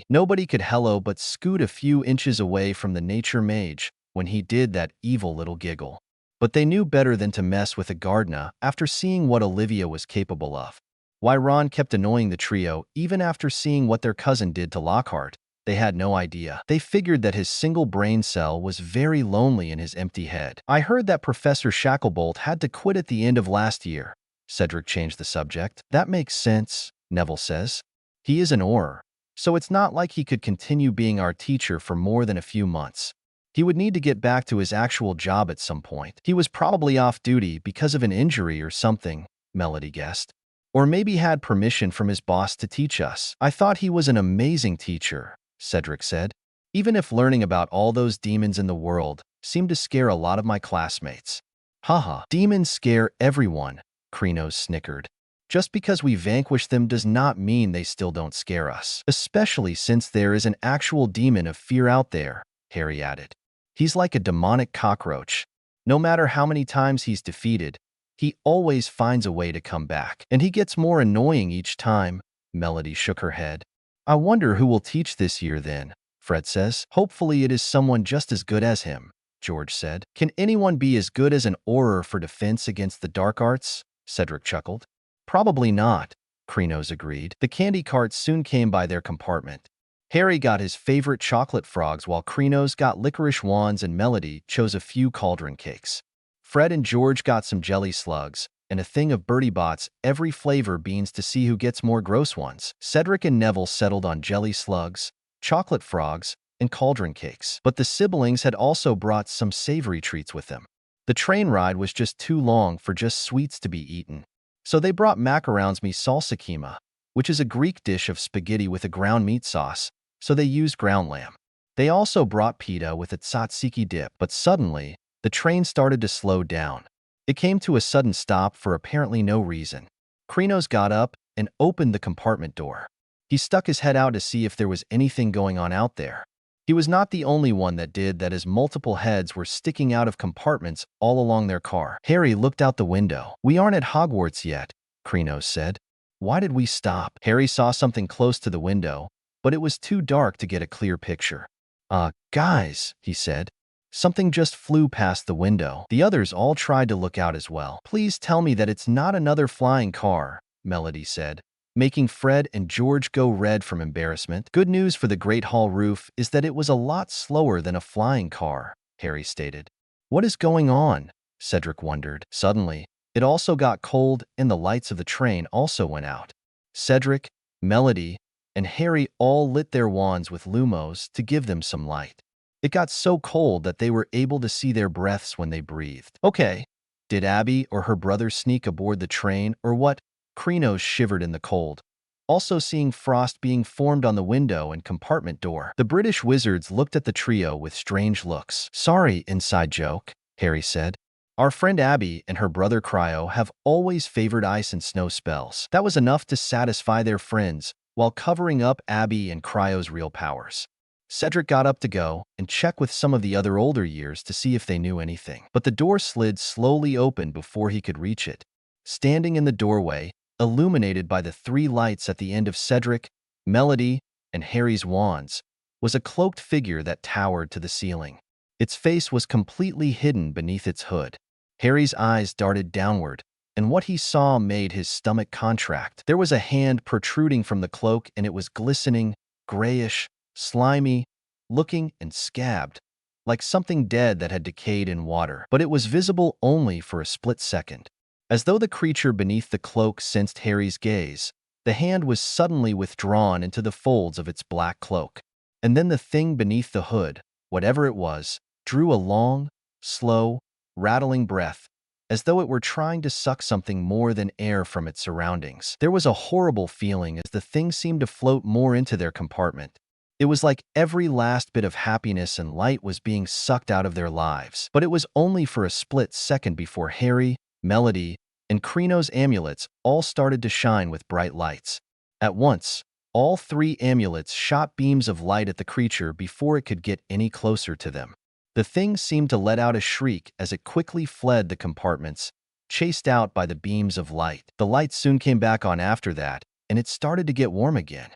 Nobody could hello but scoot a few inches away from the nature mage when he did that evil little giggle. But they knew better than to mess with a gardener after seeing what Olivia was capable of. Why Ron kept annoying the trio even after seeing what their cousin did to Lockhart, they had no idea. They figured that his single brain cell was very lonely in his empty head. I heard that Professor Shacklebolt had to quit at the end of last year. Cedric changed the subject. That makes sense, Neville says. He is an Auror, so it's not like he could continue being our teacher for more than a few months. He would need to get back to his actual job at some point. He was probably off duty because of an injury or something, Melody guessed. Or maybe had permission from his boss to teach us. I thought he was an amazing teacher, Cedric said, even if learning about all those demons in the world seemed to scare a lot of my classmates. Haha, demons scare everyone, Krinos snickered. Just because we vanquish them does not mean they still don't scare us, especially since there is an actual demon of fear out there, Harry added. He's like a demonic cockroach. No matter how many times he's defeated, he always finds a way to come back. And he gets more annoying each time, Melody shook her head. I wonder who will teach this year then, Fred says. Hopefully it is someone just as good as him, George said. Can anyone be as good as an Auror for defense against the dark arts? Cedric chuckled. Probably not, Krinos agreed. The candy carts soon came by their compartment. Harry got his favorite chocolate frogs while Krinos got licorice wands and Melody chose a few cauldron cakes. Fred and George got some jelly slugs and a thing of Bertie Bott's every flavor beans to see who gets more gross ones. Cedric and Neville settled on jelly slugs, chocolate frogs, and cauldron cakes. But the siblings had also brought some savory treats with them. The train ride was just too long for just sweets to be eaten. So they brought macarons mi salsa kima, which is a Greek dish of spaghetti with a ground meat sauce, so they used ground lamb. They also brought pita with a tzatziki dip, but suddenly, the train started to slow down. It came to a sudden stop for apparently no reason. Krinos got up and opened the compartment door. He stuck his head out to see if there was anything going on out there. He was not the only one that did that, as multiple heads were sticking out of compartments all along their car. Harry looked out the window. We aren't at Hogwarts yet, Krinos said. Why did we stop? Harry saw something close to the window, but it was too dark to get a clear picture. Guys, he said. Something just flew past the window. The others all tried to look out as well. Please tell me that it's not another flying car, Melody said, making Fred and George go red from embarrassment. Good news for the Great Hall roof is that it was a lot slower than a flying car, Harry stated. What is going on? Cedric wondered. Suddenly, it also got cold and the lights of the train also went out. Cedric, Melody, and Harry all lit their wands with lumos to give them some light. It got so cold that they were able to see their breaths when they breathed. Okay, did Abby or her brother sneak aboard the train or what? Krinos shivered in the cold. also seeing frost being formed on the window and compartment door. The British wizards looked at the trio with strange looks. "Sorry, inside joke," Harry said. "Our friend Abby and her brother Cryo have always favored ice and snow spells." That was enough to satisfy their friends, while covering up Abby and Cryo's real powers. Cedric got up to go and check with some of the other older years to see if they knew anything. But the door slid slowly open before he could reach it. Standing in the doorway, illuminated by the 3 lights at the end of Cedric, Melody, and Harry's wands, was a cloaked figure that towered to the ceiling. Its face was completely hidden beneath its hood. Harry's eyes darted downward, and what he saw made his stomach contract. There was a hand protruding from the cloak, and it was glistening, grayish, slimy, looking and scabbed, like something dead that had decayed in water. But it was visible only for a split second. As though the creature beneath the cloak sensed Harry's gaze, the hand was suddenly withdrawn into the folds of its black cloak. And then the thing beneath the hood, whatever it was, drew a long, slow, rattling breath, as though it were trying to suck something more than air from its surroundings. There was a horrible feeling as the thing seemed to float more into their compartment. It was like every last bit of happiness and light was being sucked out of their lives. But it was only for a split second before Harry, Melody, and Crino's amulets all started to shine with bright lights. At once, all 3 amulets shot beams of light at the creature before it could get any closer to them. The thing seemed to let out a shriek as it quickly fled the compartments, chased out by the beams of light. The lights soon came back on after that, and it started to get warm again.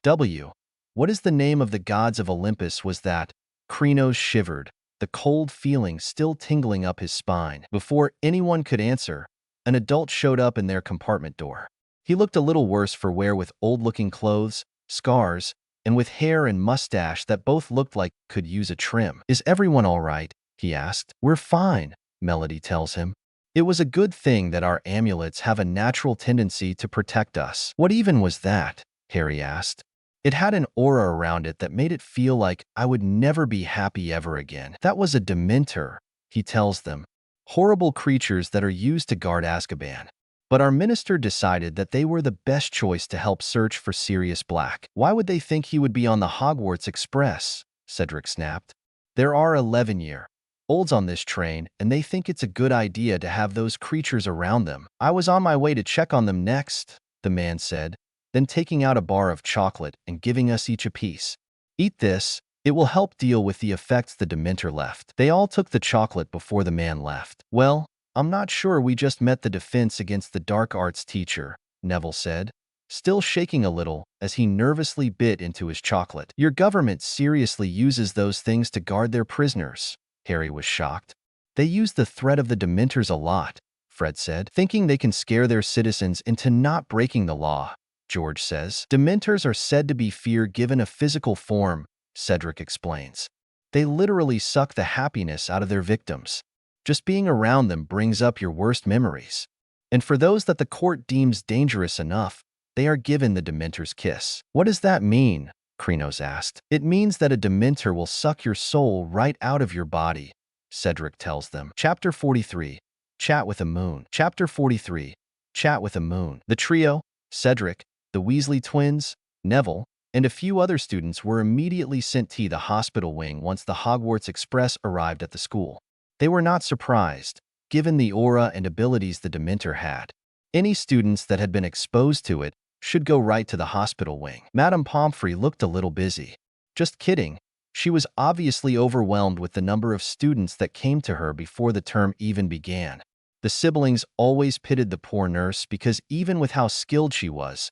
What is the name of the gods of Olympus was that? Crino shivered, the cold feeling still tingling up his spine. Before anyone could answer, an adult showed up in their compartment door. He looked a little worse for wear with old-looking clothes, scars, and with hair and mustache that both looked like could use a trim. "Is everyone all right?" he asked. "We're fine," Melody tells him. "It was a good thing that our amulets have a natural tendency to protect us." "What even was that?" Harry asked. "It had an aura around it that made it feel like I would never be happy ever again." "That was a Dementor," he tells them. "Horrible creatures that are used to guard Azkaban. But our minister decided that they were the best choice to help search for Sirius Black." "Why would they think he would be on the Hogwarts Express?" Cedric snapped. "There are 11-year-olds on this train, and they think it's a good idea to have those creatures around them." "I was on my way to check on them next," the man said, then taking out a bar of chocolate and giving us each a piece. "Eat this. It will help deal with the effects the Dementor left." They all took the chocolate before the man left. "Well, I'm not sure we just met the defense against the dark arts teacher," Neville said, still shaking a little as he nervously bit into his chocolate. "Your government seriously uses those things to guard their prisoners." Harry was shocked. "They use the threat of the Dementors a lot," Fred said, "thinking they can scare their citizens into not breaking the law," George says. "Dementors are said to be fear given a physical form," Cedric explains. "They literally suck the happiness out of their victims. Just being around them brings up your worst memories. And for those that the court deems dangerous enough, they are given the Dementor's kiss." "What does that mean?" Krinos asked. "It means that a Dementor will suck your soul right out of your body," Cedric tells them. Chapter 43. Chat with a Moon. Chapter 43. Chat with a Moon. The trio, Cedric, the Weasley twins, Neville, and a few other students were immediately sent to the hospital wing once the Hogwarts Express arrived at the school. They were not surprised, given the aura and abilities the Dementor had. Any students that had been exposed to it should go right to the hospital wing. Madame Pomfrey looked a little busy. Just kidding. She was obviously overwhelmed with the number of students that came to her before the term even began. The siblings always pitted the poor nurse because even with how skilled she was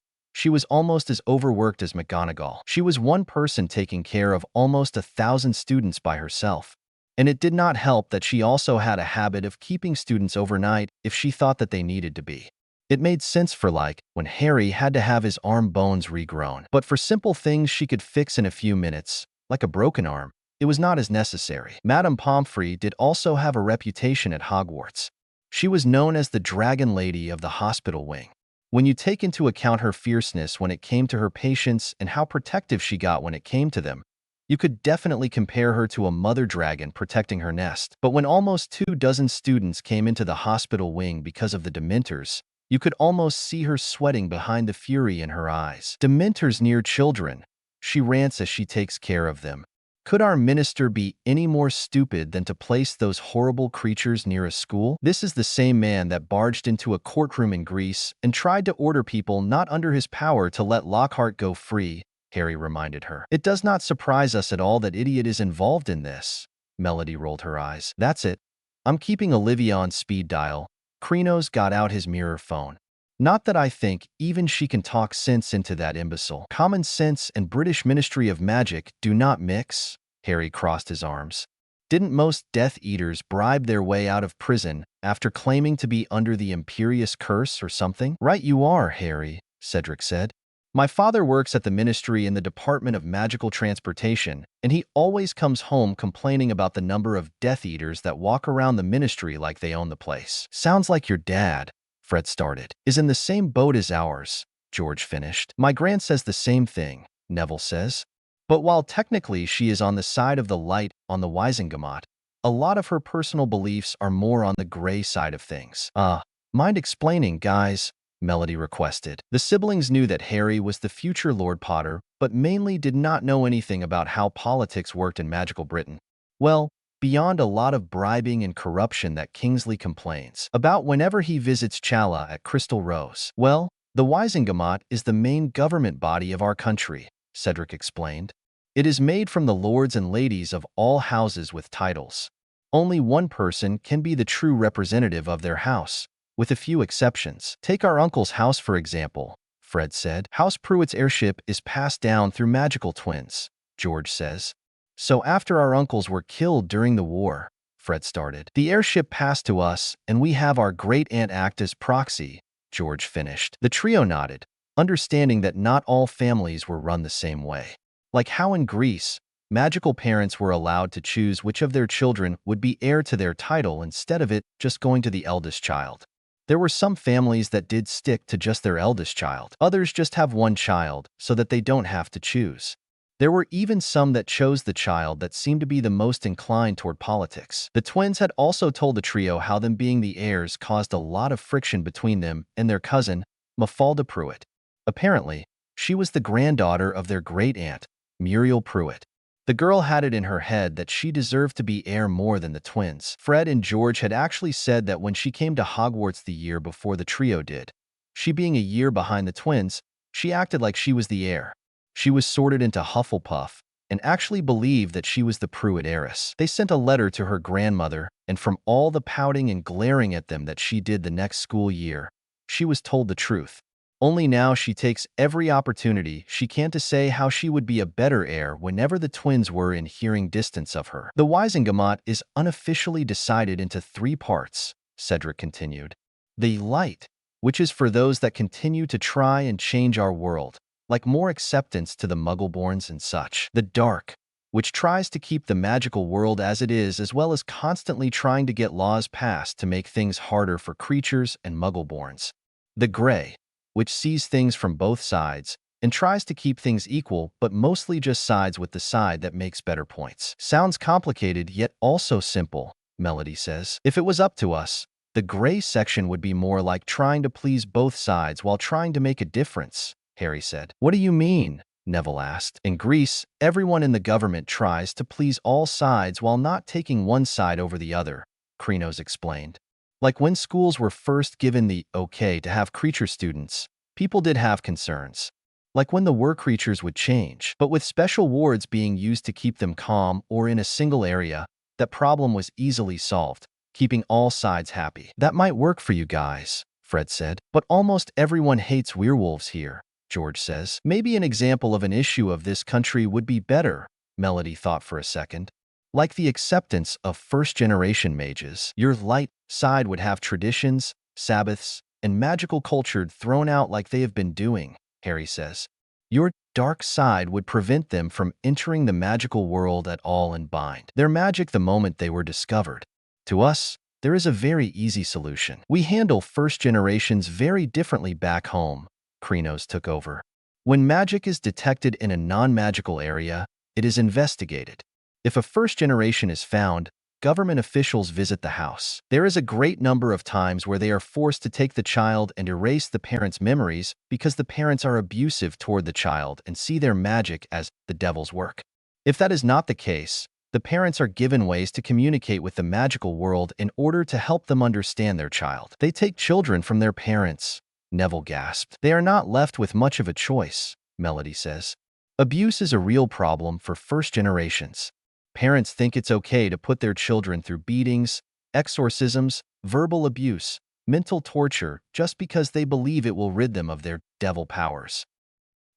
almost as overworked as McGonagall. She was one person taking care of almost 1,000 students by herself. And it did not help that she also had a habit of keeping students overnight if she thought that they needed to be. It made sense for when Harry had to have his arm bones regrown. But for simple things she could fix in a few minutes, like a broken arm, it was not as necessary. Madame Pomfrey did also have a reputation at Hogwarts. She was known as the Dragon Lady of the hospital wing. When you take into account her fierceness when it came to her patients and how protective she got when it came to them, you could definitely compare her to a mother dragon protecting her nest. But when almost 24 students came into the hospital wing because of the Dementors, You could almost see her sweating behind the fury in her eyes. Dementors near children, she rants as she takes care of them. Could our minister be any more stupid than to place those horrible creatures near a school? This is the same man that barged into a courtroom in Greece and tried to order people not under his power to let Lockhart go free, Harry reminded her. It does not surprise us at all that Idiot is involved in this. Melody rolled her eyes. That's it. I'm keeping Olivia on speed dial. Krinos got out his mirror phone. Not that I think even she can talk sense into that imbecile. Common sense and British Ministry of Magic do not mix. Harry crossed his arms. Didn't most Death Eaters bribe their way out of prison after claiming to be under the Imperious Curse or something? Right you are, Harry, Cedric said. My father works at the Ministry in the Department of Magical Transportation, and he always comes home complaining about the number of Death Eaters that walk around the Ministry like they own the place. Sounds like your dad, Fred started. Is in the same boat as ours, George finished. My gran says the same thing, Neville says. But while technically she is on the side of the light on the Wisengamot, a lot of her personal beliefs are more on the gray side of things. Mind explaining, guys? Melody requested. The siblings knew that Harry was the future Lord Potter, but mainly did not know anything about how politics worked in magical Britain. Well, beyond a lot of bribing and corruption that Kingsley complains about whenever he visits Chala at Crystal Rose. Well, the Wisengamot is the main government body of our country, Cedric explained. It is made from the lords and ladies of all houses with titles. Only one person can be the true representative of their house, with a few exceptions. Take our uncle's house, for example, Fred said. House Pruitt's heirship is passed down through magical twins, George says. So after our uncles were killed during the war, Fred started, the heirship passed to us, and we have our great-aunt act as proxy, George finished. The trio nodded, understanding that not all families were run the same way. Like how in Greece, magical parents were allowed to choose which of their children would be heir to their title instead of it just going to the eldest child. There were some families that did stick to just their eldest child. Others just have one child so that they don't have to choose. There were even some that chose the child that seemed to be the most inclined toward politics. The twins had also told the trio how them being the heirs caused a lot of friction between them and their cousin, Mafalda Pruitt. Apparently, she was the granddaughter of their great-aunt, Muriel Pruitt. The girl had it in her head that she deserved to be heir more than the twins. Fred and George had actually said that when she came to Hogwarts the year before the trio did, she being a year behind the twins, she acted like she was the heir. She was sorted into Hufflepuff and actually believed that she was the Pruitt heiress. They sent a letter to her grandmother, and from all the pouting and glaring at them that she did the next school year, she was told the truth. Only now she takes every opportunity she can to say how she would be a better heir whenever the twins were in hearing distance of her. The Wisengamot is unofficially decided into 3 parts, Cedric continued. The light, which is for those that continue to try and change our world, like more acceptance to the Muggleborns and such. The dark, which tries to keep the magical world as it is, as well as constantly trying to get laws passed to make things harder for creatures and Muggleborns. The gray, which sees things from both sides and tries to keep things equal, but mostly just sides with the side that makes better points. Sounds complicated, yet also simple, Melody says. If it was up to us, the gray section would be more like trying to please both sides while trying to make a difference, Harry said. What do you mean? Neville asked. In Greece, everyone in the government tries to please all sides while not taking one side over the other, Krinos explained. Like when schools were first given the okay to have creature students, people did have concerns. Like when the were creatures would change, but with special wards being used to keep them calm or in a single area, that problem was easily solved, keeping all sides happy. That might work for you guys, Fred said, but almost everyone hates werewolves here, George says. Maybe an example of an issue of this country would be better, Melody thought for a second. Like the acceptance of first-generation mages, your light side would have traditions, Sabbaths, and magical culture thrown out like they have been doing, Harry says. Your dark side would prevent them from entering the magical world at all and bind their magic the moment they were discovered. To us, there is a very easy solution. We handle first generations very differently back home, Krinos took over. When magic is detected in a non-magical area, it is investigated. If a first generation is found, government officials visit the house. There is a great number of times where they are forced to take the child and erase the parents' memories because the parents are abusive toward the child and see their magic as the devil's work. If that is not the case, the parents are given ways to communicate with the magical world in order to help them understand their child. They take children from their parents, Neville gasped. They are not left with much of a choice, Melody says. Abuse is a real problem for first generations. Parents think it's okay to put their children through beatings, exorcisms, verbal abuse, mental torture, just because they believe it will rid them of their devil powers.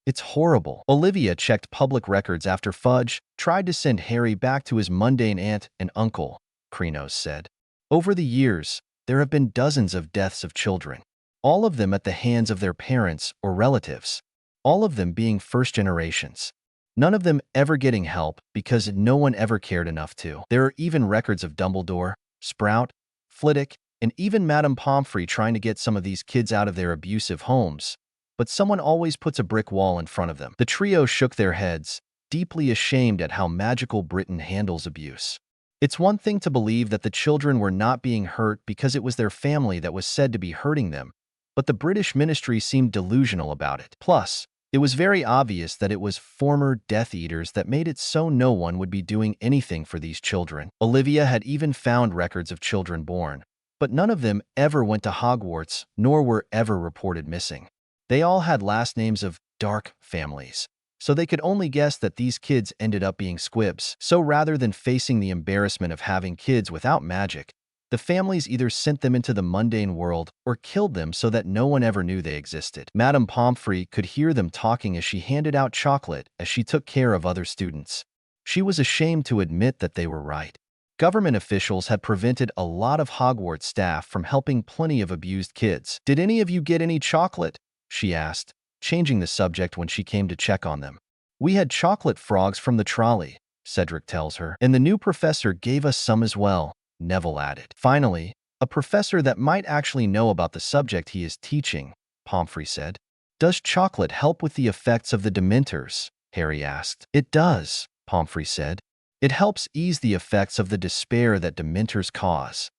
It's horrible. Olivia checked public records after Fudge tried to send Harry back to his mundane aunt and uncle, Krenos said. Over the years, there have been dozens of deaths of children, all of them at the hands of their parents or relatives, all of them being first generations. None of them ever getting help because no one ever cared enough to. There are even records of Dumbledore, Sprout, Flitwick, and even Madame Pomfrey trying to get some of these kids out of their abusive homes, but someone always puts a brick wall in front of them. The trio shook their heads, deeply ashamed at how magical Britain handles abuse. It's one thing to believe that the children were not being hurt because it was their family that was said to be hurting them, but the British ministry seemed delusional about it. Plus, it was very obvious that it was former Death Eaters that made it so no one would be doing anything for these children. Olivia had even found records of children born, but none of them ever went to Hogwarts, nor were ever reported missing. They all had last names of dark families, so they could only guess that these kids ended up being squibs. So rather than facing the embarrassment of having kids without magic, the families either sent them into the mundane world or killed them so that no one ever knew they existed. Madame Pomfrey could hear them talking as she handed out chocolate as she took care of other students. She was ashamed to admit that they were right. Government officials had prevented a lot of Hogwarts staff from helping plenty of abused kids. "Did any of you get any chocolate?" she asked, changing the subject when she came to check on them. "We had chocolate frogs from the trolley," Cedric tells her, "and the new professor gave us some as well," Neville added. "Finally, a professor that might actually know about the subject he is teaching," Pomfrey said. "Does chocolate help with the effects of the Dementors?" Harry asked. "It does," Pomfrey said. "It helps ease the effects of the despair that Dementors cause."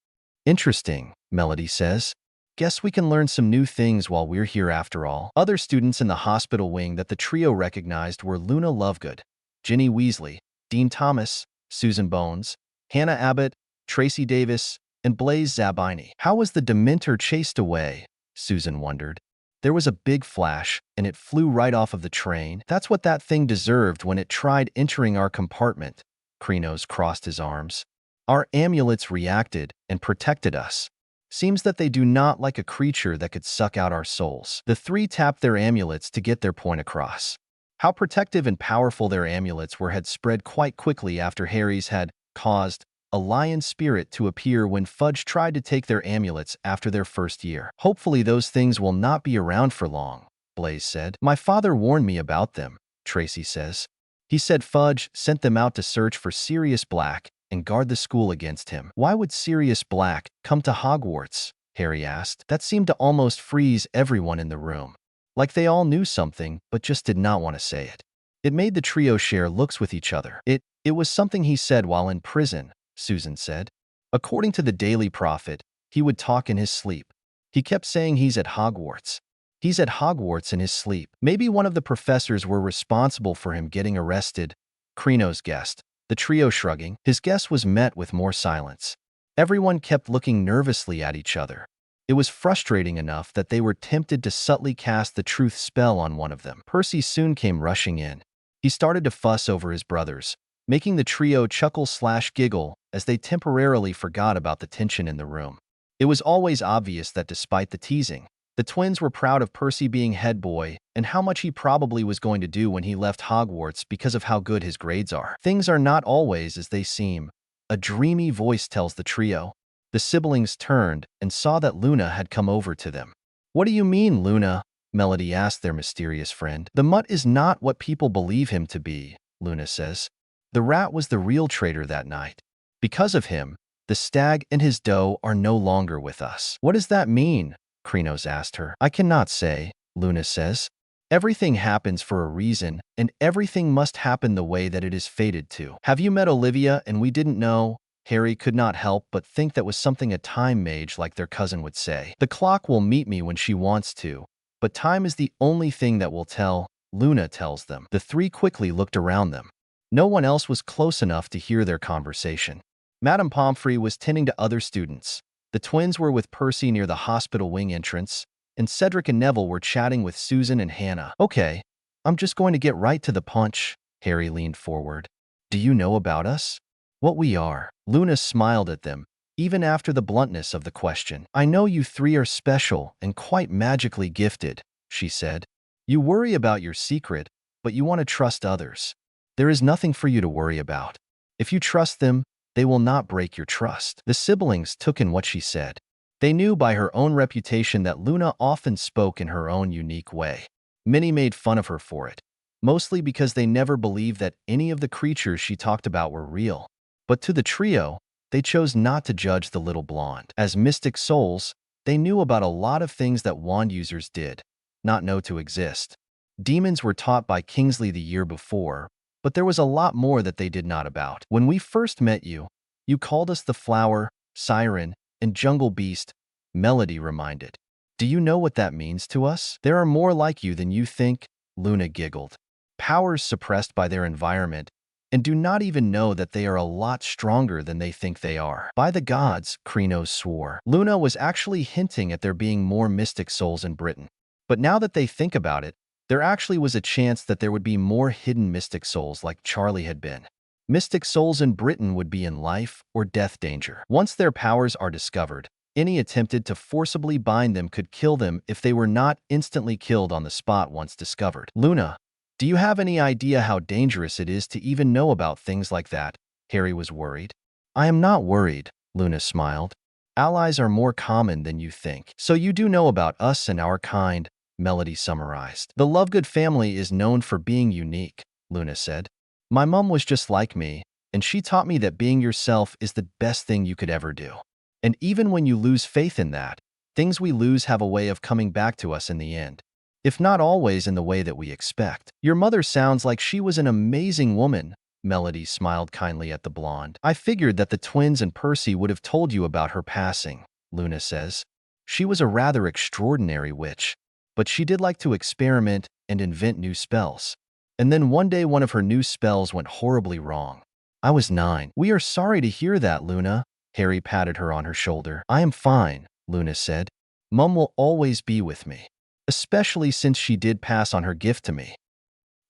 "Interesting," Melody says. "Guess we can learn some new things while we're here after all." Other students in the hospital wing that the trio recognized were Luna Lovegood, Ginny Weasley, Dean Thomas, Susan Bones, Hannah Abbott, Tracy Davis, and Blaise Zabini. "How was the Dementor chased away?" Susan wondered. "There was a big flash, and it flew right off of the train. That's what that thing deserved when it tried entering our compartment." Krenos crossed his arms. "Our amulets reacted and protected us. Seems that they do not like a creature that could suck out our souls." The three tapped their amulets to get their point across. How protective and powerful their amulets were had spread quite quickly after Harry's had caused a lion spirit to appear when Fudge tried to take their amulets after their first year. "Hopefully those things will not be around for long," Blaise said. "My father warned me about them," Tracy says. "He said Fudge sent them out to search for Sirius Black and guard the school against him." "Why would Sirius Black come to Hogwarts?" Harry asked. That seemed to almost freeze everyone in the room. Like they all knew something, but just did not want to say it. It made the trio share looks with each other. It was something he said while in prison," Susan said. "According to the Daily Prophet, he would talk in his sleep. He kept saying he's at Hogwarts. He's at Hogwarts in his sleep. Maybe one of the professors were responsible for him getting arrested," Krenos guessed, the trio shrugging. His guess was met with more silence. Everyone kept looking nervously at each other. It was frustrating enough that they were tempted to subtly cast the truth spell on one of them. Percy soon came rushing in. He started to fuss over his brothers, making the trio chuckle/giggle as they temporarily forgot about the tension in the room. It was always obvious that despite the teasing, the twins were proud of Percy being head boy and how much he probably was going to do when he left Hogwarts because of how good his grades are. "Things are not always as they seem," a dreamy voice tells the trio. The siblings turned and saw that Luna had come over to them. "What do you mean, Luna?" Melody asked their mysterious friend. "The mutt is not what people believe him to be," Luna says. "The rat was the real traitor that night. Because of him, the stag and his doe are no longer with us." "What does that mean?" Krenos asked her. "I cannot say," Luna says. "Everything happens for a reason, and everything must happen the way that it is fated to." "Have you met Olivia and we didn't know?" Harry could not help but think that was something a time mage like their cousin would say. The clock will meet me when she wants to, but time is the only thing that will tell, Luna tells them. The three quickly looked around them. No one else was close enough to hear their conversation. Madame Pomfrey was tending to other students. The twins were with Percy near the hospital wing entrance, and Cedric and Neville were chatting with Susan and Hannah. Okay, I'm just going to get right to the punch. Harry leaned forward. Do you know about us? What we are? Luna smiled at them, even after the bluntness of the question. I know you three are special and quite magically gifted, she said. You worry about your secret, but you want to trust others. There is nothing for you to worry about. If you trust them, they will not break your trust. The siblings took in what she said. They knew by her own reputation that Luna often spoke in her own unique way. Many made fun of her for it, mostly because they never believed that any of the creatures she talked about were real. But to the trio, they chose not to judge the little blonde. As mystic souls, they knew about a lot of things that wand users did not know to exist. Demons were taught by Kingsley the year before, but there was a lot more that they did not about. When we first met you, you called us the flower, siren, and jungle beast, Melody reminded. Do you know what that means to us? There are more like you than you think, Luna giggled. Powers suppressed by their environment, and do not even know that they are a lot stronger than they think they are. By the gods, Krenos swore. Luna was actually hinting at there being more mystic souls in Britain. But now that they think about it, there actually was a chance that there would be more hidden mystic souls like Charlie had been. Mystic souls in Britain would be in life or death danger. Once their powers are discovered, any attempted to forcibly bind them could kill them if they were not instantly killed on the spot once discovered. Luna, do you have any idea how dangerous it is to even know about things like that? Harry was worried. I am not worried, Luna smiled. Allies are more common than you think. So you do know about us and our kind, Melody summarized. The Lovegood family is known for being unique, Luna said. My mom was just like me, and she taught me that being yourself is the best thing you could ever do. And even when you lose faith in that, things we lose have a way of coming back to us in the end. If not always in the way that we expect. Your mother sounds like she was an amazing woman, Melody smiled kindly at the blonde. I figured that the twins and Percy would have told you about her passing, Luna says. She was a rather extraordinary witch, but she did like to experiment and invent new spells. And then one day one of her new spells went horribly wrong. I was 9. We are sorry to hear that, Luna. Harry patted her on her shoulder. I am fine, Luna said. Mum will always be with me, especially since she did pass on her gift to me.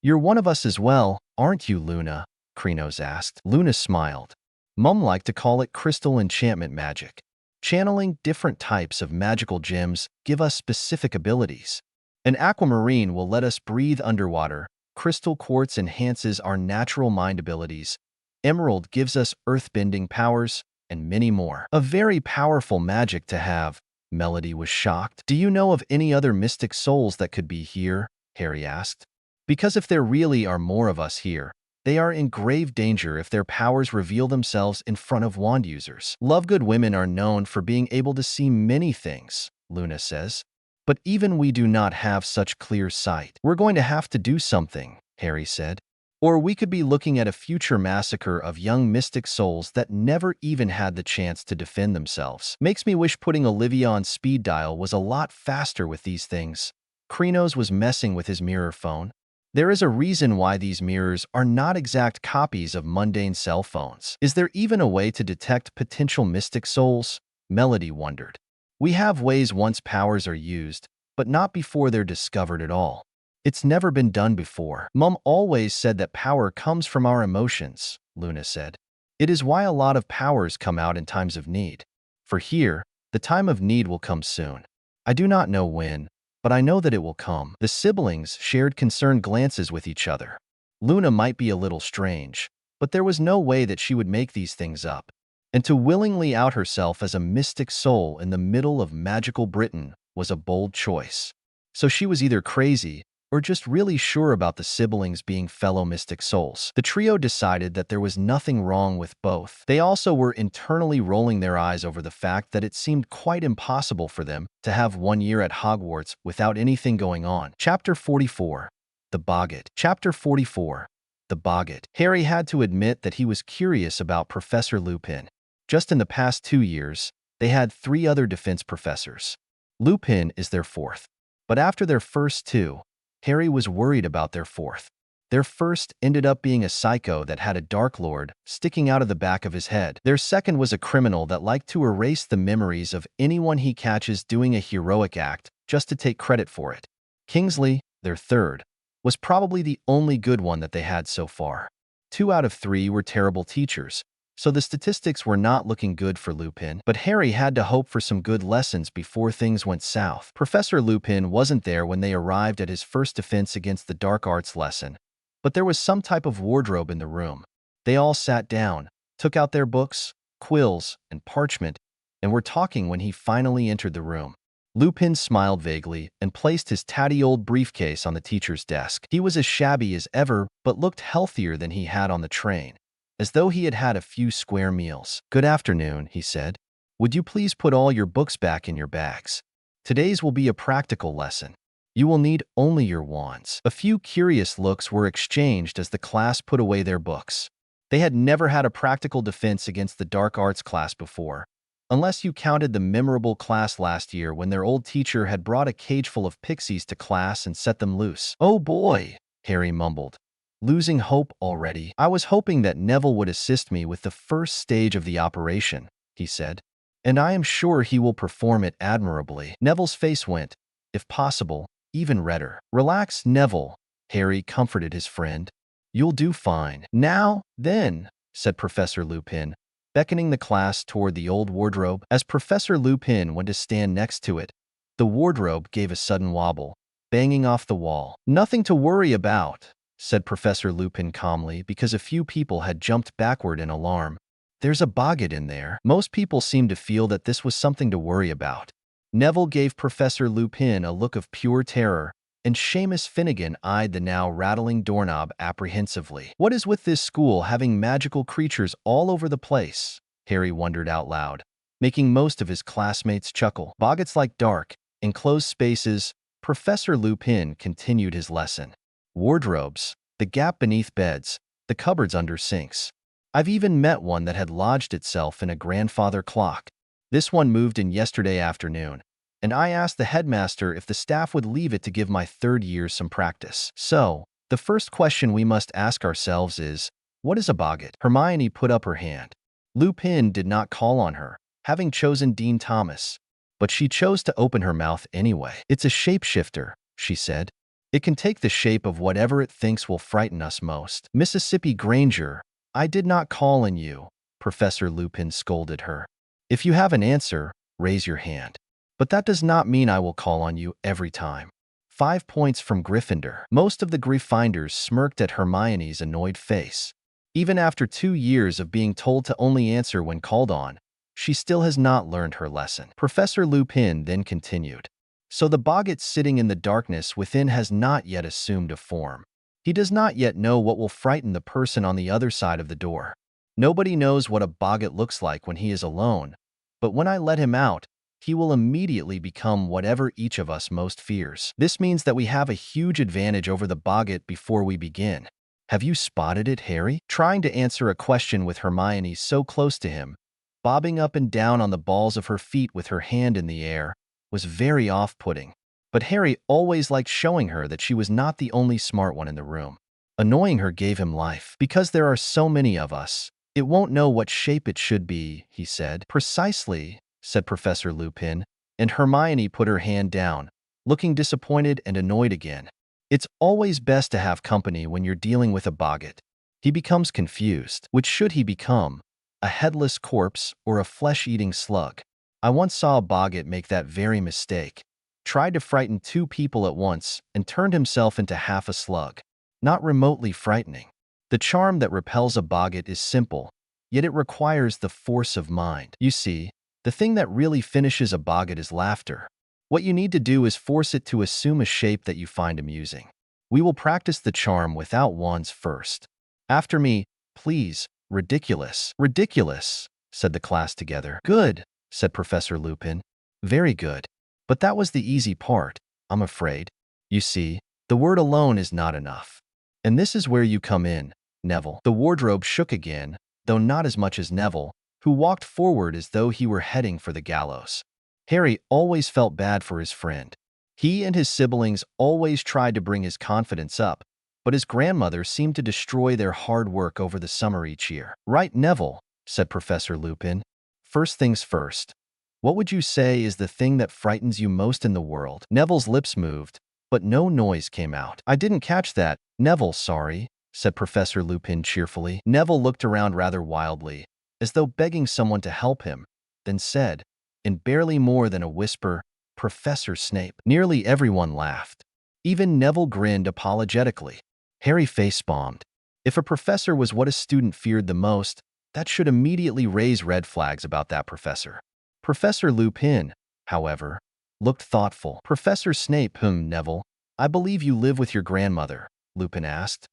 You're one of us as well, aren't you, Luna? Krenos asked. Luna smiled. Mum liked to call it crystal enchantment magic. Channeling different types of magical gems give us specific abilities. An aquamarine will let us breathe underwater. Crystal quartz enhances our natural mind abilities. Emerald gives us earthbending powers, and many more. A very powerful magic to have. Melody was shocked. Do you know of any other mystic souls that could be here? Harry asked. Because if there really are more of us here, they are in grave danger if their powers reveal themselves in front of wand users. Lovegood women are known for being able to see many things, Luna says. But even we do not have such clear sight. We're going to have to do something, Harry said. Or we could be looking at a future massacre of young mystic souls that never even had the chance to defend themselves. Makes me wish putting Olivia on speed dial was a lot faster with these things. Krenos was messing with his mirror phone. There is a reason why these mirrors are not exact copies of mundane cell phones. Is there even a way to detect potential mystic souls? Melody wondered. We have ways once powers are used, but not before they're discovered at all. It's never been done before. Mum always said that power comes from our emotions, Luna said. It is why a lot of powers come out in times of need. For here, the time of need will come soon. I do not know when, but I know that it will come. The siblings shared concerned glances with each other. Luna might be a little strange, but there was no way that she would make these things up. And to willingly out herself as a mystic soul in the middle of magical Britain was a bold choice. So she was either crazy or just really sure about the siblings being fellow mystic souls. The trio decided that there was nothing wrong with both. They also were internally rolling their eyes over the fact that it seemed quite impossible for them to have 1 year at Hogwarts without anything going on. Chapter 44. The Boggart. Chapter 44. The Boggart. Harry had to admit that he was curious about Professor Lupin. Just in the past 2 years, they had 3 other defense professors. Lupin is their 4th. But after their first 2, Harry was worried about their 4th. Their first ended up being a psycho that had a Dark Lord sticking out of the back of his head. Their second was a criminal that liked to erase the memories of anyone he catches doing a heroic act just to take credit for it. Kingsley, their 3rd, was probably the only good one that they had so far. 2 out of 3 were terrible teachers, so the statistics were not looking good for Lupin, but Harry had to hope for some good lessons before things went south. Professor Lupin wasn't there when they arrived at his first defense against the dark arts lesson, but there was some type of wardrobe in the room. They all sat down, took out their books, quills, and parchment, and were talking when he finally entered the room. Lupin smiled vaguely and placed his tatty old briefcase on the teacher's desk. He was as shabby as ever, but looked healthier than he had on the train, as though he had had a few square meals. "Good afternoon," he said. "Would you please put all your books back in your bags? Today's will be a practical lesson. You will need only your wands." A few curious looks were exchanged as the class put away their books. They had never had a practical defense against the dark arts class before, unless you counted the memorable class last year when their old teacher had brought a cage full of pixies to class and set them loose. "Oh boy," Harry mumbled, losing hope already. "I was hoping that Neville would assist me with the first stage of the operation," he said, "and I am sure he will perform it admirably." Neville's face went, if possible, even redder. "Relax, Neville," Harry comforted his friend. "You'll do fine." "Now, then," said Professor Lupin, beckoning the class toward the old wardrobe. As Professor Lupin went to stand next to it, the wardrobe gave a sudden wobble, banging off the wall. "Nothing to worry about," said Professor Lupin calmly, because a few people had jumped backward in alarm. "There's a Boggart in there." Most people seemed to feel that this was something to worry about. Neville gave Professor Lupin a look of pure terror, and Seamus Finnegan eyed the now rattling doorknob apprehensively. "What is with this school having magical creatures all over the place?" Harry wondered out loud, making most of his classmates chuckle. "Boggarts like dark, enclosed spaces." Professor Lupin continued his lesson. "Wardrobes, the gap beneath beds, the cupboards under sinks. I've even met one that had lodged itself in a grandfather clock. This one moved in yesterday afternoon, and I asked the headmaster if the staff would leave it to give my 3rd year some practice. So, the first question we must ask ourselves is, what is a Boggart?" Hermione put up her hand. Lupin did not call on her, having chosen Dean Thomas, but she chose to open her mouth anyway. "It's a shapeshifter," she said. "It can take the shape of whatever it thinks will frighten us most." "Mississippi Granger, I did not call on you," Professor Lupin scolded her. "If you have an answer, raise your hand. But that does not mean I will call on you every time." 5 points from Gryffindor. Most of the Gryffindors smirked at Hermione's annoyed face. Even after 2 years of being told to only answer when called on, she still has not learned her lesson. Professor Lupin then continued. "So the Boggart sitting in the darkness within has not yet assumed a form. He does not yet know what will frighten the person on the other side of the door. Nobody knows what a Boggart looks like when he is alone, but when I let him out, he will immediately become whatever each of us most fears. This means that we have a huge advantage over the Boggart before we begin. Have you spotted it, Harry?" Trying to answer a question with Hermione so close to him, bobbing up and down on the balls of her feet with her hand in the air, was very off-putting. But Harry always liked showing her that she was not the only smart one in the room. Annoying her gave him life. "Because there are so many of us, it won't know what shape it should be," he said. "Precisely," said Professor Lupin, and Hermione put her hand down, looking disappointed and annoyed again. "It's always best to have company when you're dealing with a Boggart. He becomes confused. Which should he become? A headless corpse or a flesh-eating slug? I once saw a Boggart make that very mistake. Tried to frighten 2 people at once and turned himself into half a slug. Not remotely frightening. The charm that repels a Boggart is simple, yet it requires the force of mind. You see, the thing that really finishes a Boggart is laughter. What you need to do is force it to assume a shape that you find amusing. We will practice the charm without wands first. After me, please. Ridiculous." "Ridiculous," said the class together. "Good," said Professor Lupin. "Very good. But that was the easy part, I'm afraid. You see, the word alone is not enough. And this is where you come in, Neville." The wardrobe shook again, though not as much as Neville, who walked forward as though he were heading for the gallows. Harry always felt bad for his friend. He and his siblings always tried to bring his confidence up, but his grandmother seemed to destroy their hard work over the summer each year. "Right, Neville," said Professor Lupin. "First things first. What would you say is the thing that frightens you most in the world?" Neville's lips moved, but no noise came out. "I didn't catch that, Neville, sorry," said Professor Lupin cheerfully. Neville looked around rather wildly, as though begging someone to help him, then said, in barely more than a whisper, "Professor Snape." Nearly everyone laughed. Even Neville grinned apologetically. Harry face-bombed. If a professor was what a student feared the most, that should immediately raise red flags about that professor. Professor Lupin, however, looked thoughtful. "Professor Snape, Neville, I believe you live with your grandmother," Lupin asked.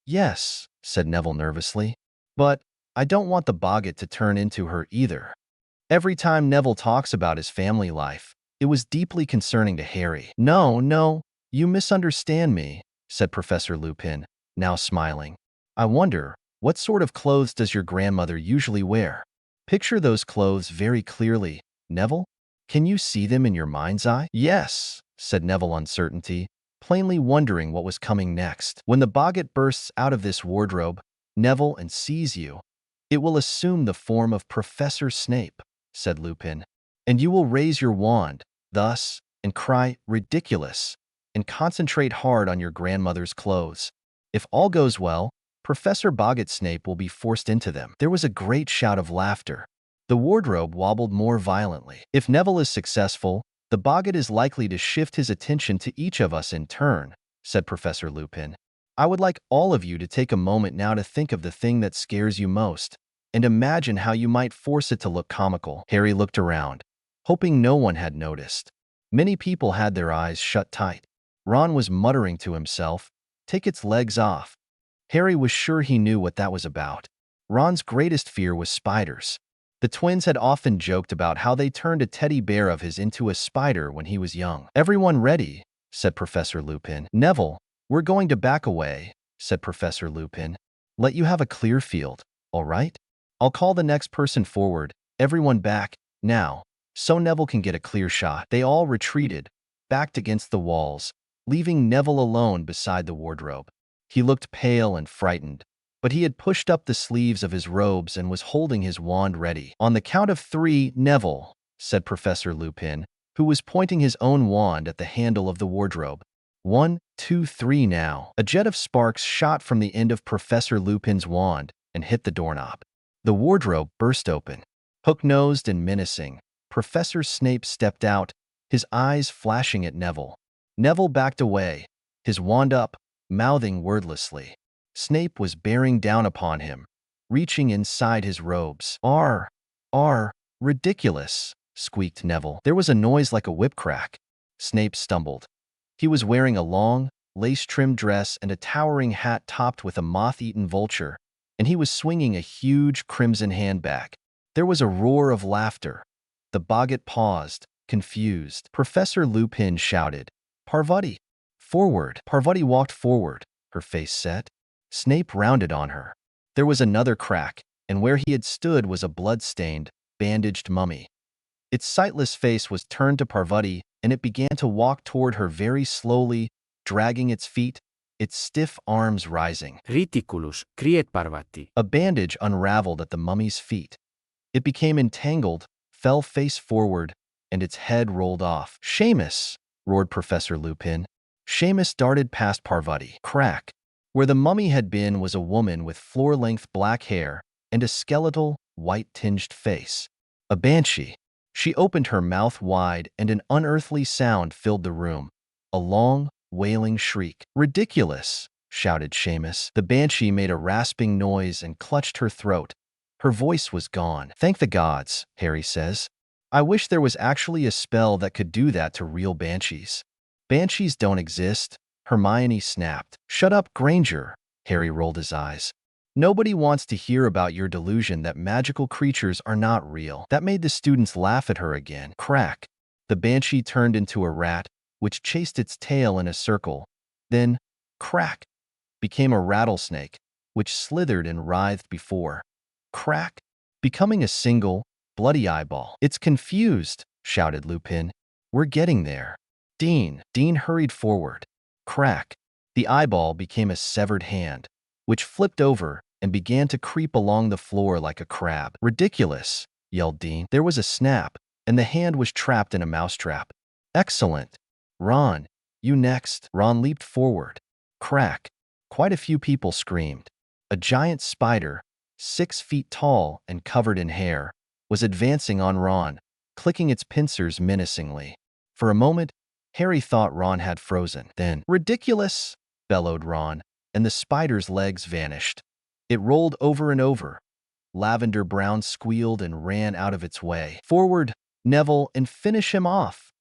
Yes," said Neville nervously. "But I don't want the Boggart to turn into her either." Every time Neville talks about his family life, it was deeply concerning to Harry. No, you misunderstand me," said Professor Lupin, now smiling. "I wonder, what sort of clothes does your grandmother usually wear? Picture those clothes very clearly, Neville. Can you see them in your mind's eye?" "Yes," said Neville uncertainty, plainly wondering what was coming next. "When the Boggart bursts out of this wardrobe, Neville, and sees you, it will assume the form of Professor Snape," said Lupin, "and you will raise your wand, thus, and cry, 'Ridiculous,' and concentrate hard on your grandmother's clothes. If all goes well, Professor Boggart Snape will be forced into them." There was a great shout of laughter. The wardrobe wobbled more violently. "If Neville is successful, the Boggart is likely to shift his attention to each of us in turn," said Professor Lupin. "I would like all of you to take a moment now to think of the thing that scares you most, and imagine how you might force it to look comical." Harry looked around, hoping no one had noticed. Many people had their eyes shut tight. Ron was muttering to himself, "Take its legs off." Harry was sure he knew what that was about. Ron's greatest fear was spiders. The twins had often joked about how they turned a teddy bear of his into a spider when he was young. "Everyone ready?" said Professor Lupin. "Neville, we're going to back away," said Professor Lupin. "Let you have a clear field, all right? I'll call the next person forward. Everyone back, now, so Neville can get a clear shot." They all retreated, backed against the walls, leaving Neville alone beside the wardrobe. He looked pale and frightened, but he had pushed up the sleeves of his robes and was holding his wand ready. "On the count of 3, Neville," said Professor Lupin, who was pointing his own wand at the handle of the wardrobe. 1, 2, 3 now." A jet of sparks shot from the end of Professor Lupin's wand and hit the doorknob. The wardrobe burst open. Hook-nosed and menacing, Professor Snape stepped out, his eyes flashing at Neville. Neville backed away, his wand up, mouthing wordlessly. Snape was bearing down upon him, reaching inside his robes. Ridiculous," squeaked Neville. There was a noise like a whip crack. Snape stumbled. He was wearing a long, lace-trimmed dress and a towering hat topped with a moth-eaten vulture, and he was swinging a huge crimson handbag. There was a roar of laughter. The Boggart paused, confused. Professor Lupin shouted, "Parvati, forward!" Parvati walked forward, her face set. Snape rounded on her. There was another crack, and where he had stood was a blood-stained, bandaged mummy. Its sightless face was turned to Parvati, and it began to walk toward her very slowly, dragging its feet, its stiff arms rising. "Ridiculous," cried Parvati. A bandage unraveled at the mummy's feet. It became entangled, fell face forward, and its head rolled off. "Seamus!" roared Professor Lupin. Seamus darted past Parvati. Crack! Where the mummy had been was a woman with floor-length black hair and a skeletal, white-tinged face. A banshee. She opened her mouth wide and an unearthly sound filled the room. A long, wailing shriek. "Ridiculous!" shouted Seamus. The banshee made a rasping noise and clutched her throat. Her voice was gone. "Thank the gods," Harry says. "I wish there was actually a spell that could do that to real banshees." "Banshees don't exist," Hermione snapped. "Shut up, Granger," Harry rolled his eyes. "Nobody wants to hear about your delusion that magical creatures are not real." That made the students laugh at her again. Crack! The banshee turned into a rat, which chased its tail in a circle. Then, crack! Became a rattlesnake, which slithered and writhed before. Crack! becoming a single, bloody eyeball. "It's confused," shouted Lupin. "We're getting there." Dean hurried forward. Crack. The eyeball became a severed hand, which flipped over and began to creep along the floor like a crab. "Ridiculous," yelled Dean. There was a snap, and the hand was trapped in a mousetrap. "Excellent. Ron, you next." Ron leaped forward. Crack. Quite a few people screamed. A giant spider, 6 feet tall and covered in hair, was advancing on Ron, clicking its pincers menacingly. For a moment, Harry thought Ron had frozen. Then, "Ridiculous!" bellowed Ron, and the spider's legs vanished. It rolled over and over. Lavender Brown squealed and ran out of its way. "Forward, Neville, and finish him off,"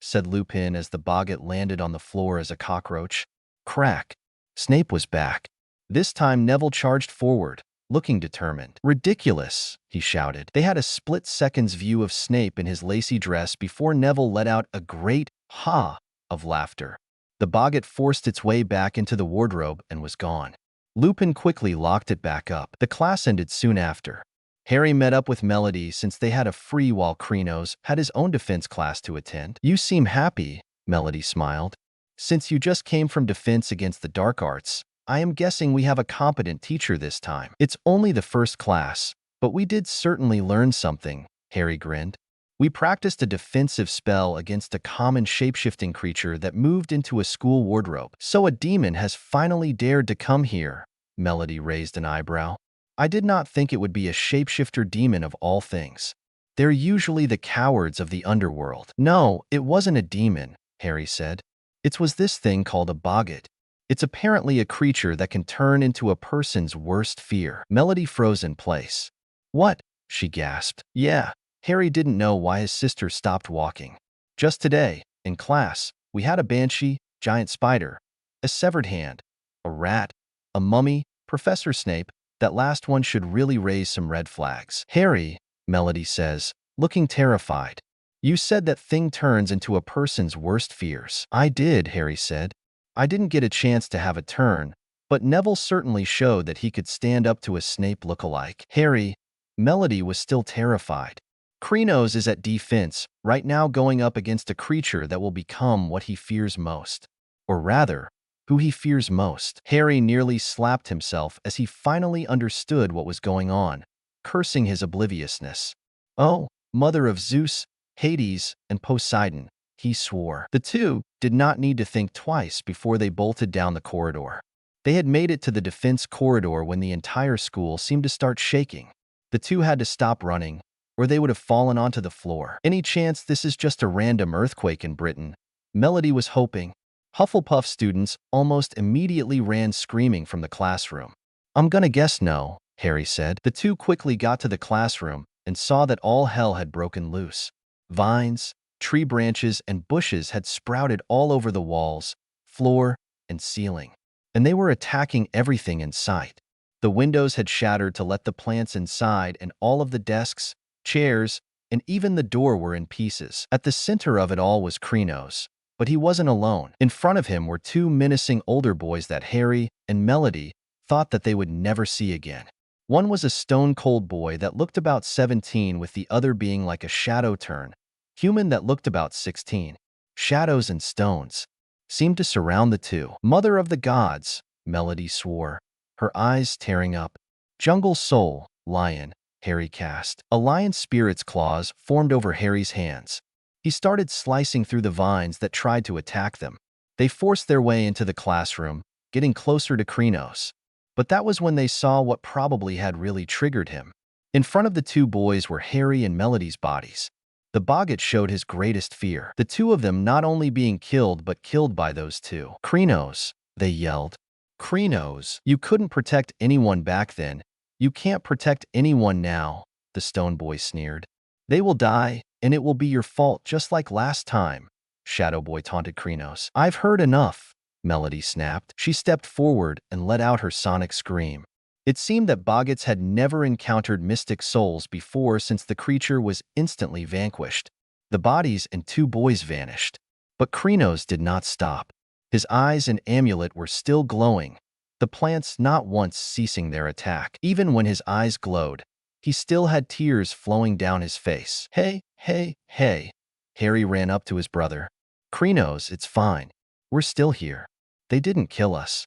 said Lupin as the boggart landed on the floor as a cockroach. Crack. Snape was back. This time Neville charged forward, looking determined. "Ridiculous," he shouted. They had a split-second's view of Snape in his lacy dress before Neville let out a great ha of laughter. The boggart forced its way back into the wardrobe and was gone. Lupin quickly locked it back up. The class ended soon after. Harry met up with Melody since they had a free while Krinos had his own defense class to attend. "You seem happy," Melody smiled. "Since you just came from defense against the dark arts, I am guessing we have a competent teacher this time." "It's only the first class, but we did certainly learn something," Harry grinned. "We practiced a defensive spell against a common shapeshifting creature that moved into a school wardrobe." "So a demon has finally dared to come here," Melody raised an eyebrow. "I did not think it would be a shapeshifter demon of all things. They're usually the cowards of the underworld." "No, it wasn't a demon," Harry said. "It was this thing called a boggart. It's apparently a creature that can turn into a person's worst fear." Melody froze in place. "What?" she gasped. "Yeah." Harry didn't know why his sister stopped walking. "Just today, in class, we had a banshee, giant spider, a severed hand, a rat, a mummy, Professor Snape. That last one should really raise some red flags." "Harry," Melody says, looking terrified. "You said that thing turns into a person's worst fears." "I did," Harry said. "I didn't get a chance to have a turn, but Neville certainly showed that he could stand up to a Snape look-alike." "Harry," Melody was still terrified. "Krinos is at defense, right now going up against a creature that will become what he fears most. Or rather, who he fears most." Harry nearly slapped himself as he finally understood what was going on, cursing his obliviousness. "Oh, mother of Zeus, Hades, and Poseidon," he swore. The two did not need to think twice before they bolted down the corridor. They had made it to the defense corridor when the entire school seemed to start shaking. The two had to stop running, or they would have fallen onto the floor. "Any chance this is just a random earthquake in Britain?" Melody was hoping. Hufflepuff students almost immediately ran screaming from the classroom. "I'm gonna guess no," Harry said. The two quickly got to the classroom and saw that all hell had broken loose. Vines, tree branches, and bushes had sprouted all over the walls, floor, and ceiling, and they were attacking everything in sight. The windows had shattered to let the plants inside, and all of the desks, chairs, and even the door were in pieces. At the center of it all was Krinos, but he wasn't alone. In front of him were two menacing older boys that Harry and Melody thought that they would never see again. One was a stone-cold boy that looked about 17, with the other being like a shadow turn, human that looked about 16. Shadows and stones seemed to surround the two. "Mother of the gods," Melody swore, her eyes tearing up. "Jungle soul, lion," Harry cast. A lion's spirit's claws formed over Harry's hands. He started slicing through the vines that tried to attack them. They forced their way into the classroom, getting closer to Krinos. But that was when they saw what probably had really triggered him. In front of the two boys were Harry and Melody's bodies. The boggart showed his greatest fear, the two of them not only being killed but killed by those two. "Krinos," they yelled. "Krinos, you couldn't protect anyone back then. You can't protect anyone now," the stone boy sneered. "They will die, and it will be your fault just like last time," Shadow Boy taunted Krinos. "I've heard enough," Melody snapped. She stepped forward and let out her sonic scream. It seemed that boggarts had never encountered mystic souls before, since the creature was instantly vanquished. The bodies and two boys vanished. But Krinos did not stop. His eyes and amulet were still glowing, the plants not once ceasing their attack. Even when his eyes glowed, He still had tears flowing down his face. Hey, hey, hey. Harry ran up to his brother. Krenos, it's fine. We're still here. They didn't kill us.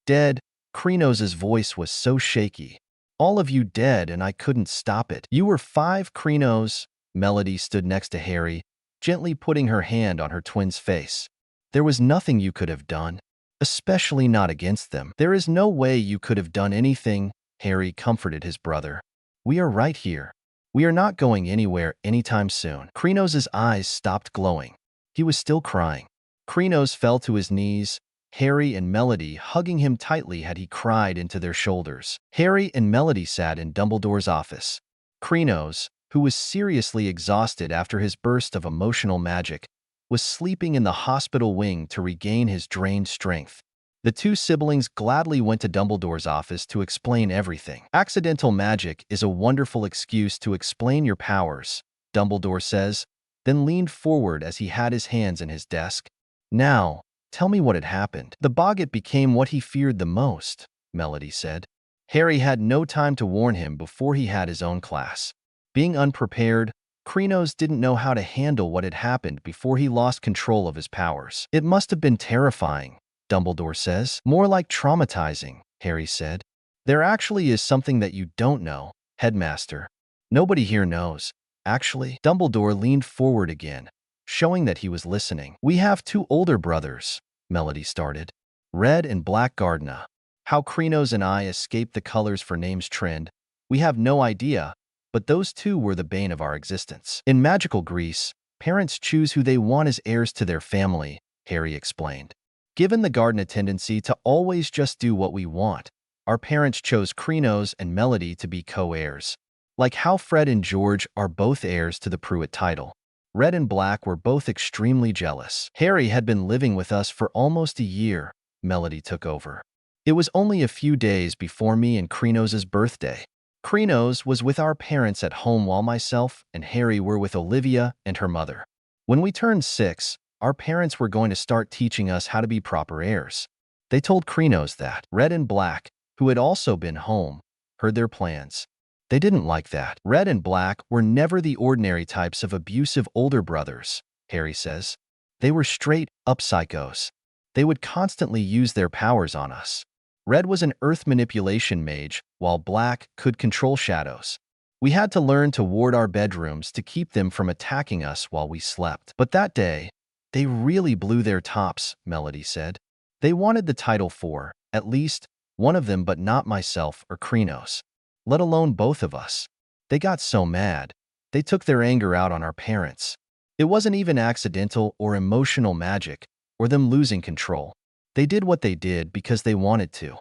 Dead? Krenos' voice was so shaky. All of you dead, and I couldn't stop it. You were 5, Krenos. Melody stood next to Harry, gently putting her hand on her twin's face. There was nothing you could have done, especially not against them. There is no way you could have done anything, Harry comforted his brother. We are right here. We are not going anywhere anytime soon. Krenos' eyes stopped glowing. He was still crying. Krenos fell to his knees, Harry and Melody hugging him tightly had he cried into their shoulders. Harry and Melody sat in Dumbledore's office. Krenos, who was seriously exhausted after his burst of emotional magic, was sleeping in the hospital wing to regain his drained strength. The two siblings gladly went to Dumbledore's office to explain everything. Accidental magic is a wonderful excuse to explain your powers, Dumbledore says, then leaned forward as he had his hands in his desk. Now, tell me what had happened. The Boggart became what he feared the most, Melody said. Harry had no time to warn him before he had his own class. Being unprepared, Krenos didn't know how to handle what had happened before he lost control of his powers. It must have been terrifying, Dumbledore says. More like traumatizing, Harry said. There actually is something that you don't know, Headmaster. Nobody here knows. Actually, Dumbledore leaned forward again, showing that he was listening. We have 2 older brothers, Melody started. Red and Black Gardner. How Krenos and I escaped the colors for names trend, we have no idea, but those 2 were the bane of our existence. In magical Greece, parents choose who they want as heirs to their family, Harry explained. Given the Gardner tendency to always just do what we want, our parents chose Krenos and Melody to be co-heirs. Like how Fred and George are both heirs to the Pruitt title. Red and Black were both extremely jealous. Harry had been living with us for almost a year, Melody took over. It was only a few days before me and Krenos' birthday. Krenos was with our parents at home while myself and Harry were with Olivia and her mother. When we turned 6, our parents were going to start teaching us how to be proper heirs. They told Krenos that. Red and Black, who had also been home, heard their plans. They didn't like that. Red and Black were never the ordinary types of abusive older brothers, Harry says. They were straight-up psychos. They would constantly use their powers on us. Red was an earth manipulation mage, while Black could control shadows. We had to learn to ward our bedrooms to keep them from attacking us while we slept. But that day, they really blew their tops, Melody said. They wanted the title for, at least, one of them but not myself or Krenos. Let alone both of us. They got so mad, they took their anger out on our parents. It wasn't even accidental or emotional magic, or them losing control. They did what they did because they wanted to.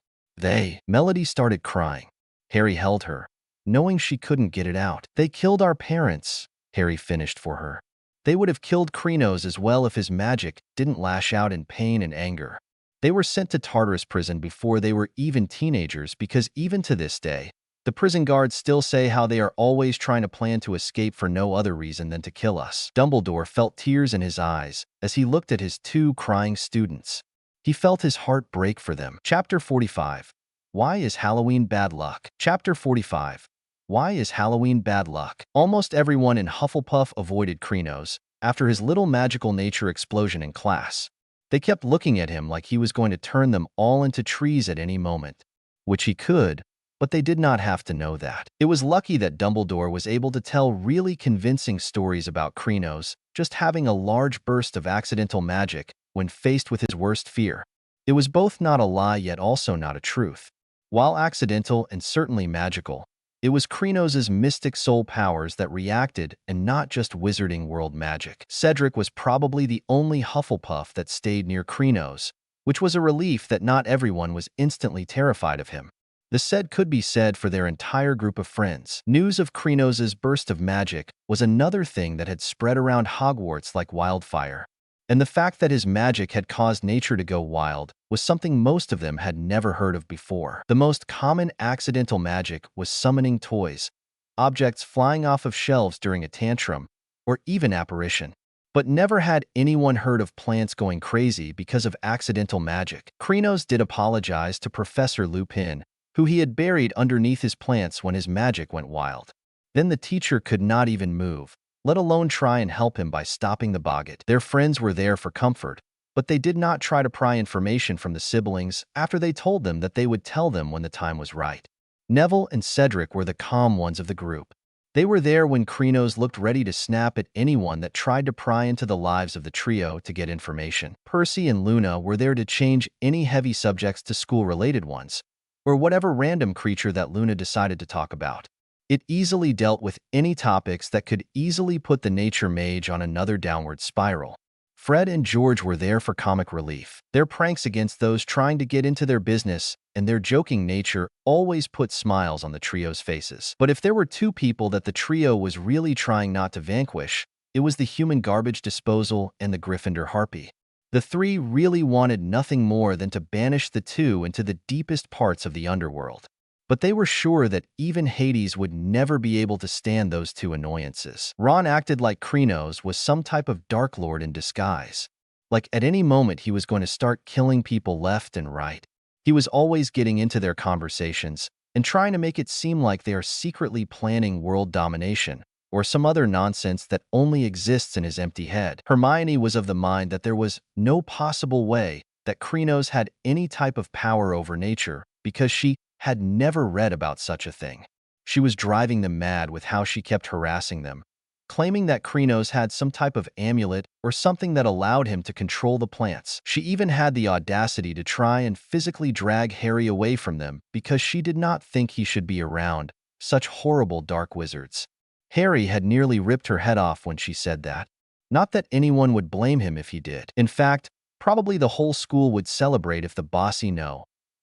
Melody started crying. Harry held her, knowing she couldn't get it out. They killed our parents, Harry finished for her. They would have killed Krenos as well if his magic didn't lash out in pain and anger. They were sent to Tartarus prison before they were even teenagers because even to this day, the prison guards still say how they are always trying to plan to escape for no other reason than to kill us. Dumbledore felt tears in his eyes as he looked at his 2 crying students. He felt his heart break for them. Chapter 45. Why is Halloween bad luck? Chapter 45. Why is Halloween bad luck? Almost everyone in Hufflepuff avoided Krenos after his little magical nature explosion in class. They kept looking at him like he was going to turn them all into trees at any moment, which he could, but they did not have to know that. It was lucky that Dumbledore was able to tell really convincing stories about Krenos just having a large burst of accidental magic when faced with his worst fear. It was both not a lie yet also not a truth. While accidental and certainly magical, it was Krenos' mystic soul powers that reacted and not just wizarding world magic. Cedric was probably the only Hufflepuff that stayed near Krenos, which was a relief that not everyone was instantly terrified of him. The said could be said for their entire group of friends. News of Krenos' burst of magic was another thing that had spread around Hogwarts like wildfire. And the fact that his magic had caused nature to go wild was something most of them had never heard of before. The most common accidental magic was summoning toys, objects flying off of shelves during a tantrum, or even apparition. But never had anyone heard of plants going crazy because of accidental magic. Krenos did apologize to Professor Lupin who he had buried underneath his plants when his magic went wild. Then the teacher could not even move, let alone try and help him by stopping the Boggart. Their friends were there for comfort, but they did not try to pry information from the siblings after they told them that they would tell them when the time was right. Neville and Cedric were the calm ones of the group. They were there when Krynos looked ready to snap at anyone that tried to pry into the lives of the trio to get information. Percy and Luna were there to change any heavy subjects to school-related ones, or whatever random creature that Luna decided to talk about. It easily dealt with any topics that could easily put the nature mage on another downward spiral. Fred and George were there for comic relief. Their pranks against those trying to get into their business and their joking nature always put smiles on the trio's faces. But if there were two people that the trio was really trying not to vanquish, it was the human garbage disposal and the Gryffindor Harpy. The three really wanted nothing more than to banish the two into the deepest parts of the underworld. But they were sure that even Hades would never be able to stand those two annoyances. Ron acted like Krynos was some type of Dark Lord in disguise. Like at any moment he was going to start killing people left and right. He was always getting into their conversations and trying to make it seem like they are secretly planning world domination or some other nonsense that only exists in his empty head. Hermione was of the mind that there was no possible way that Krynos had any type of power over nature because she had never read about such a thing. She was driving them mad with how she kept harassing them, claiming that Krynos had some type of amulet or something that allowed him to control the plants. She even had the audacity to try and physically drag Harry away from them because she did not think he should be around such horrible dark wizards. Harry had nearly ripped her head off when she said that. Not that anyone would blame him if he did. In fact, probably the whole school would celebrate if the bossy no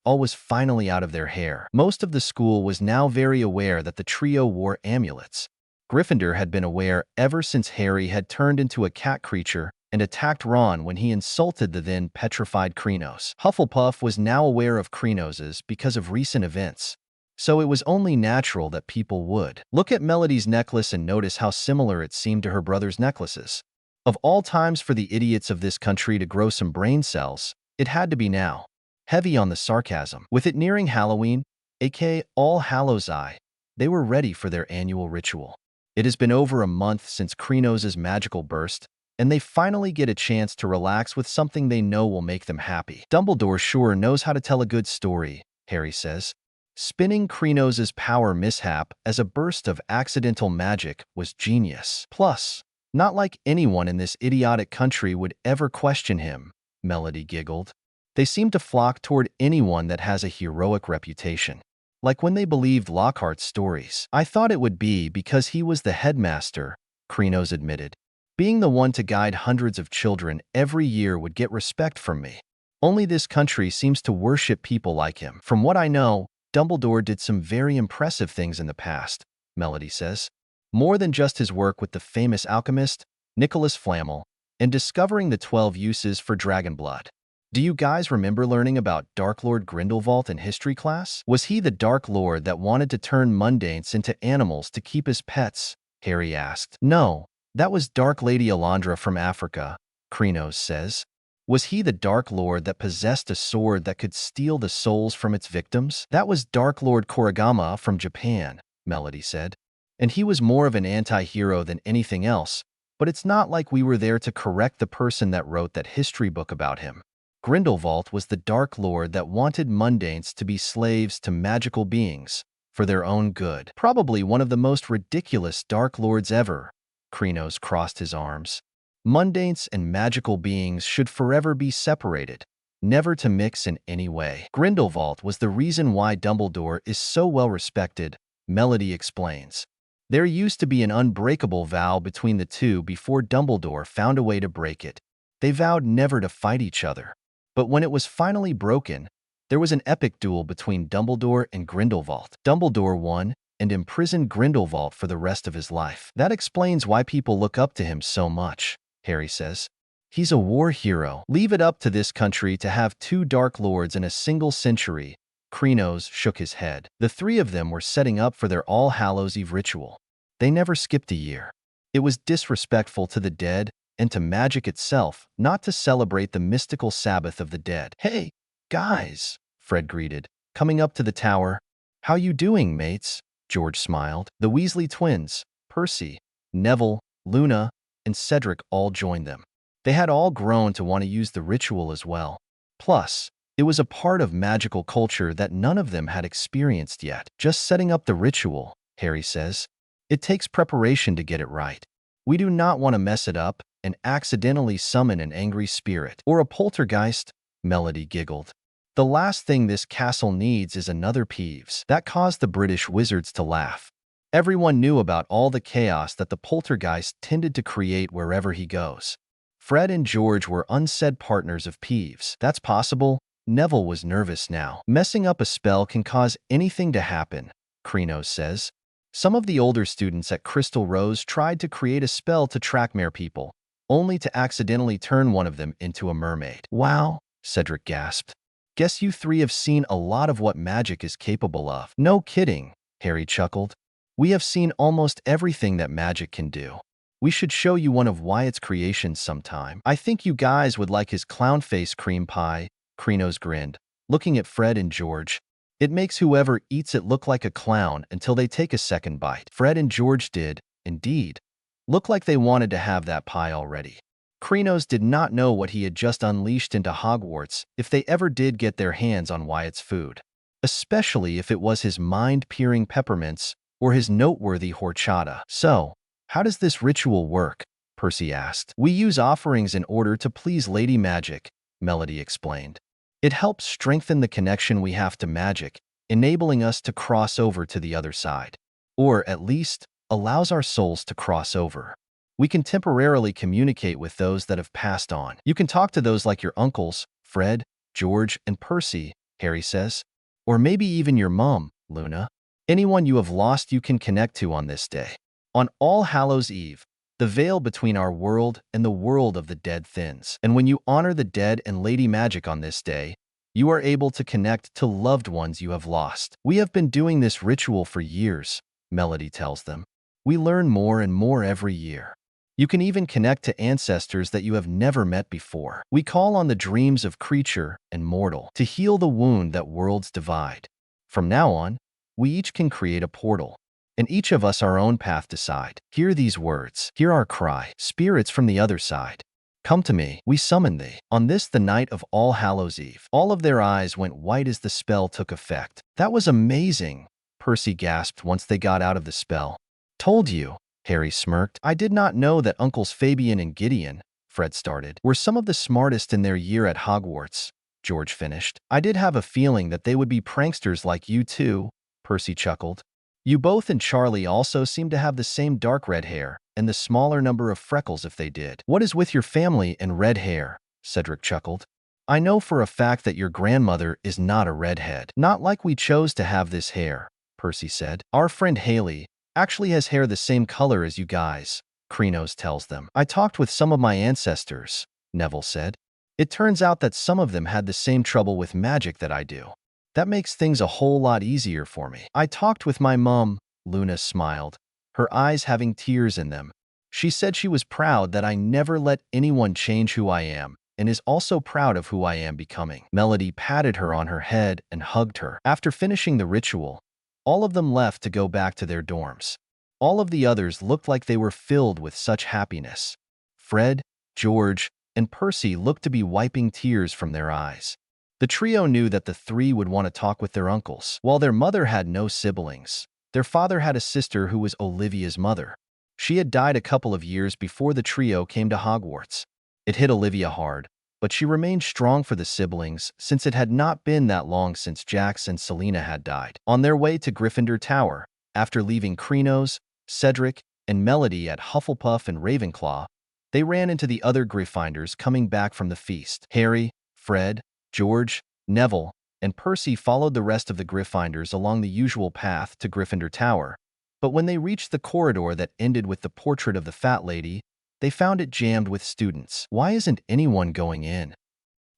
all was finally out of their hair. Most of the school was now very aware that the trio wore amulets. Gryffindor had been aware ever since Harry had turned into a cat creature and attacked Ron when he insulted the then petrified Krynos. Hufflepuff was now aware of Krynos's because of recent events, so it was only natural that people would. Look at Melody's necklace and notice how similar it seemed to her brother's necklaces. Of all times for the idiots of this country to grow some brain cells, it had to be now. Heavy on the sarcasm. With it nearing Halloween, aka All Hallows Eve, they were ready for their annual ritual. It has been over a month since Krynos' magical burst, and they finally get a chance to relax with something they know will make them happy. Dumbledore sure knows how to tell a good story, Harry says. Spinning Krynos' power mishap as a burst of accidental magic was genius. Plus, not like anyone in this idiotic country would ever question him, Melody giggled. They seem to flock toward anyone that has a heroic reputation. Like when they believed Lockhart's stories. I thought it would be because he was the headmaster, Krynos admitted. Being the one to guide hundreds of children every year would get respect from me. Only this country seems to worship people like him. From what I know, Dumbledore did some very impressive things in the past, Melody says. More than just his work with the famous alchemist, Nicholas Flamel, and discovering the 12 uses for dragon blood. Do you guys remember learning about Dark Lord Grindelwald in history class? Was he the Dark Lord that wanted to turn mundanes into animals to keep as pets? Harry asked. No, that was Dark Lady Alondra from Africa, Krynos says. Was he the Dark Lord that possessed a sword that could steal the souls from its victims? That was Dark Lord Korigama from Japan, Melody said. And he was more of an anti-hero than anything else, but it's not like we were there to correct the person that wrote that history book about him. Grindelwald was the Dark Lord that wanted mundanes to be slaves to magical beings for their own good. Probably one of the most ridiculous Dark Lords ever. Krynos crossed his arms. Mundanes and magical beings should forever be separated, never to mix in any way. Grindelwald was the reason why Dumbledore is so well respected, Melody explains. There used to be an unbreakable vow between the two before Dumbledore found a way to break it. They vowed never to fight each other. But when it was finally broken, there was an epic duel between Dumbledore and Grindelwald. Dumbledore won and imprisoned Grindelwald for the rest of his life. That explains why people look up to him so much, Harry says. He's a war hero. Leave it up to this country to have two Dark Lords in a single century. Krynos shook his head. The three of them were setting up for their All Hallows Eve ritual. They never skipped a year. It was disrespectful to the dead and to magic itself not to celebrate the mystical Sabbath of the dead. Hey, guys, Fred greeted. coming up to the tower. "How you doing, mates?" George smiled. The Weasley twins, Percy, Neville, Luna, and Cedric all joined them. They had all grown to want to use the ritual as well. Plus, it was a part of magical culture that none of them had experienced yet. "Just setting up the ritual," Harry says. "It takes preparation to get it right. We do not want to mess it up and accidentally summon an angry spirit or a poltergeist," Melody giggled. "The last thing this castle needs is another Peeves." That caused the British wizards to laugh. Everyone knew about all the chaos that the poltergeist tended to create wherever he goes. Fred and George were unsaid partners of Peeves. "That's possible." Neville was nervous now. "Messing up a spell can cause anything to happen," Krenos says. "Some of the older students at Crystal Rose tried to create a spell to track mere people, only to accidentally turn one of them into a mermaid." "Wow," Cedric gasped. "Guess you three have seen a lot of what magic is capable of." "No kidding," Harry chuckled. "We have seen almost everything that magic can do. We should show you one of Wyatt's creations sometime. I think you guys would like his clown face cream pie," Krenos grinned, looking at Fred and George. "It makes whoever eats it look like a clown until they take a second bite." Fred and George did, indeed, look like they wanted to have that pie already. Krenos did not know what he had just unleashed into Hogwarts if they ever did get their hands on Wyatt's food, especially if it was his mind-peering peppermints or his noteworthy horchata. "So, how does this ritual work?" Percy asked. "We use offerings in order to please Lady Magic," Melody explained. "It helps strengthen the connection we have to magic, enabling us to cross over to the other side. Or, at least, allows our souls to cross over. We can temporarily communicate with those that have passed on. You can talk to those like your uncles, Fred, George, and Percy," Harry says. "Or maybe even your mom, Luna. Anyone you have lost you can connect to on this day. On All Hallows Eve, the veil between our world and the world of the dead thins. And when you honor the dead and Lady Magic on this day, you are able to connect to loved ones you have lost." "We have been doing this ritual for years," Melody tells them. "We learn more and more every year. You can even connect to ancestors that you have never met before. We call on the dreams of creature and mortal to heal the wound that worlds divide. From now on, we each can create a portal, and each of us our own path decide. Hear these words, hear our cry, spirits from the other side. Come to me, we summon thee." On this, the night of All Hallows Eve, all of their eyes went white as the spell took effect. "That was amazing," Percy gasped once they got out of the spell. "Told you," Harry smirked. "I did not know that Uncles Fabian and Gideon," Fred started, "were some of the smartest in their year at Hogwarts," George finished. "I did have a feeling that they would be pranksters like you too," Percy chuckled. "You both and Charlie also seem to have the same dark red hair, and the smaller number of freckles if they did." "What is with your family and red hair?" Cedric chuckled. "I know for a fact that your grandmother is not a redhead." "Not like we chose to have this hair," Percy said. "Our friend Haley actually has hair the same color as you guys," Krenos tells them. "I talked with some of my ancestors," Neville said. "It turns out that some of them had the same trouble with magic that I do. That makes things a whole lot easier for me." "I talked with my mom," Luna smiled, her eyes having tears in them. "She said she was proud that I never let anyone change who I am, and is also proud of who I am becoming." Melody patted her on her head and hugged her. After finishing the ritual, all of them left to go back to their dorms. All of the others looked like they were filled with such happiness. Fred, George, and Percy looked to be wiping tears from their eyes. The trio knew that the three would want to talk with their uncles. While their mother had no siblings, their father had a sister who was Olivia's mother. She had died a couple of years before the trio came to Hogwarts. It hit Olivia hard, but she remained strong for the siblings since it had not been that long since Jax and Selena had died. On their way to Gryffindor Tower, after leaving Krenos, Cedric, and Melody at Hufflepuff and Ravenclaw, they ran into the other Gryffindors coming back from the feast. Harry, Fred, George, Neville, and Percy followed the rest of the Gryffindors along the usual path to Gryffindor Tower, but when they reached the corridor that ended with the portrait of the fat lady, they found it jammed with students. "Why isn't anyone going in?"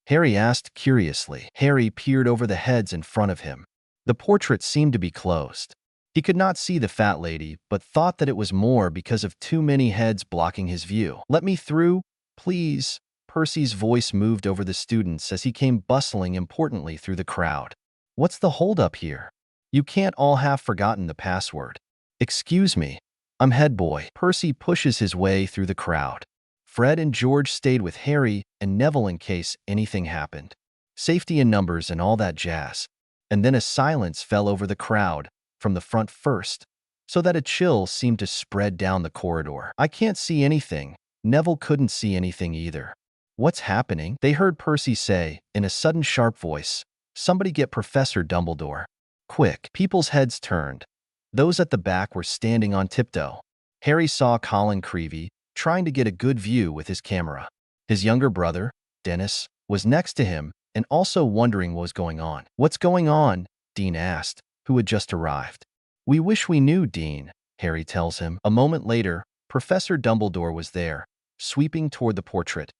Harry asked curiously. Harry peered over the heads in front of him. The portrait seemed to be closed. He could not see the fat lady, but thought that it was more because of too many heads blocking his view. "Let me through, please." Percy's voice moved over the students as he came bustling importantly through the crowd. What's the holdup here? You can't all have forgotten the password. Excuse me. I'm head boy. Percy pushes his way through the crowd. Fred and George stayed with Harry and Neville in case anything happened. Safety in numbers and all that jazz. And then a silence fell over the crowd, from the front first, so that a chill seemed to spread down the corridor. I can't see anything. Neville couldn't see anything either. What's happening? They heard Percy say, in a sudden sharp voice, "Somebody get Professor Dumbledore. Quick." People's heads turned. Those at the back were standing on tiptoe. Harry saw Colin Creevey trying to get a good view with his camera. His younger brother, Dennis, was next to him and also wondering what was going on. "What's going on?" Dean asked, who had just arrived. "We wish we knew, Dean," Harry tells him. A moment later, Professor Dumbledore was there, sweeping toward the portrait.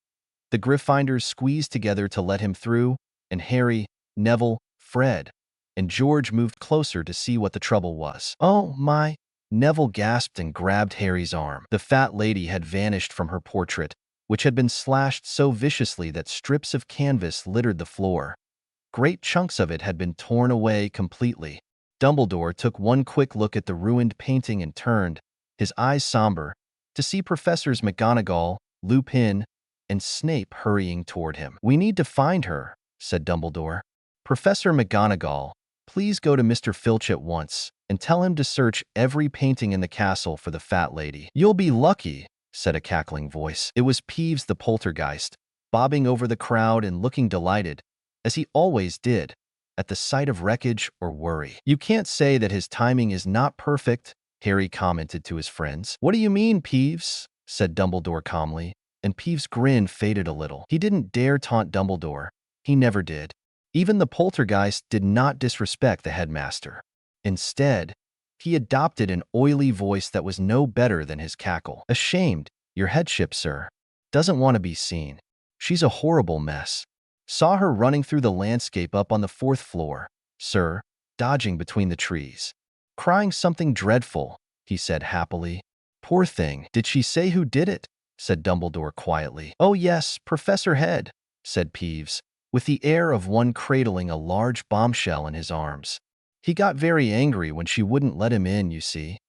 The Gryffindors squeezed together to let him through, and Harry, Neville, Fred, and George moved closer to see what the trouble was. "Oh, my!" Neville gasped and grabbed Harry's arm. The fat lady had vanished from her portrait, which had been slashed so viciously that strips of canvas littered the floor. Great chunks of it had been torn away completely. Dumbledore took one quick look at the ruined painting and turned, his eyes somber, to see Professors McGonagall, Lupin, and Snape hurrying toward him. "We need to find her," said Dumbledore. "Professor McGonagall, please go to Mr. Filch at once and tell him to search every painting in the castle for the fat lady." "You'll be lucky," said a cackling voice. It was Peeves the poltergeist, bobbing over the crowd and looking delighted, as he always did, at the sight of wreckage or worry. "You can't say that his timing is not perfect," Harry commented to his friends. "What do you mean, Peeves?" said Dumbledore calmly, and Peeves' grin faded a little. He didn't dare taunt Dumbledore. He never did. Even the poltergeist did not disrespect the headmaster. Instead, he adopted an oily voice that was no better than his cackle. "Ashamed, your headship, sir. Doesn't want to be seen. She's a horrible mess. Saw her running through the landscape up on the 4th floor, sir, dodging between the trees. Crying something dreadful," he said happily. "Poor thing. Did she say who did it?" said Dumbledore quietly. "Oh yes, Professor Head," said Peeves, with the air of one cradling a large bombshell in his arms. "He got very angry when she wouldn't let him in, you see."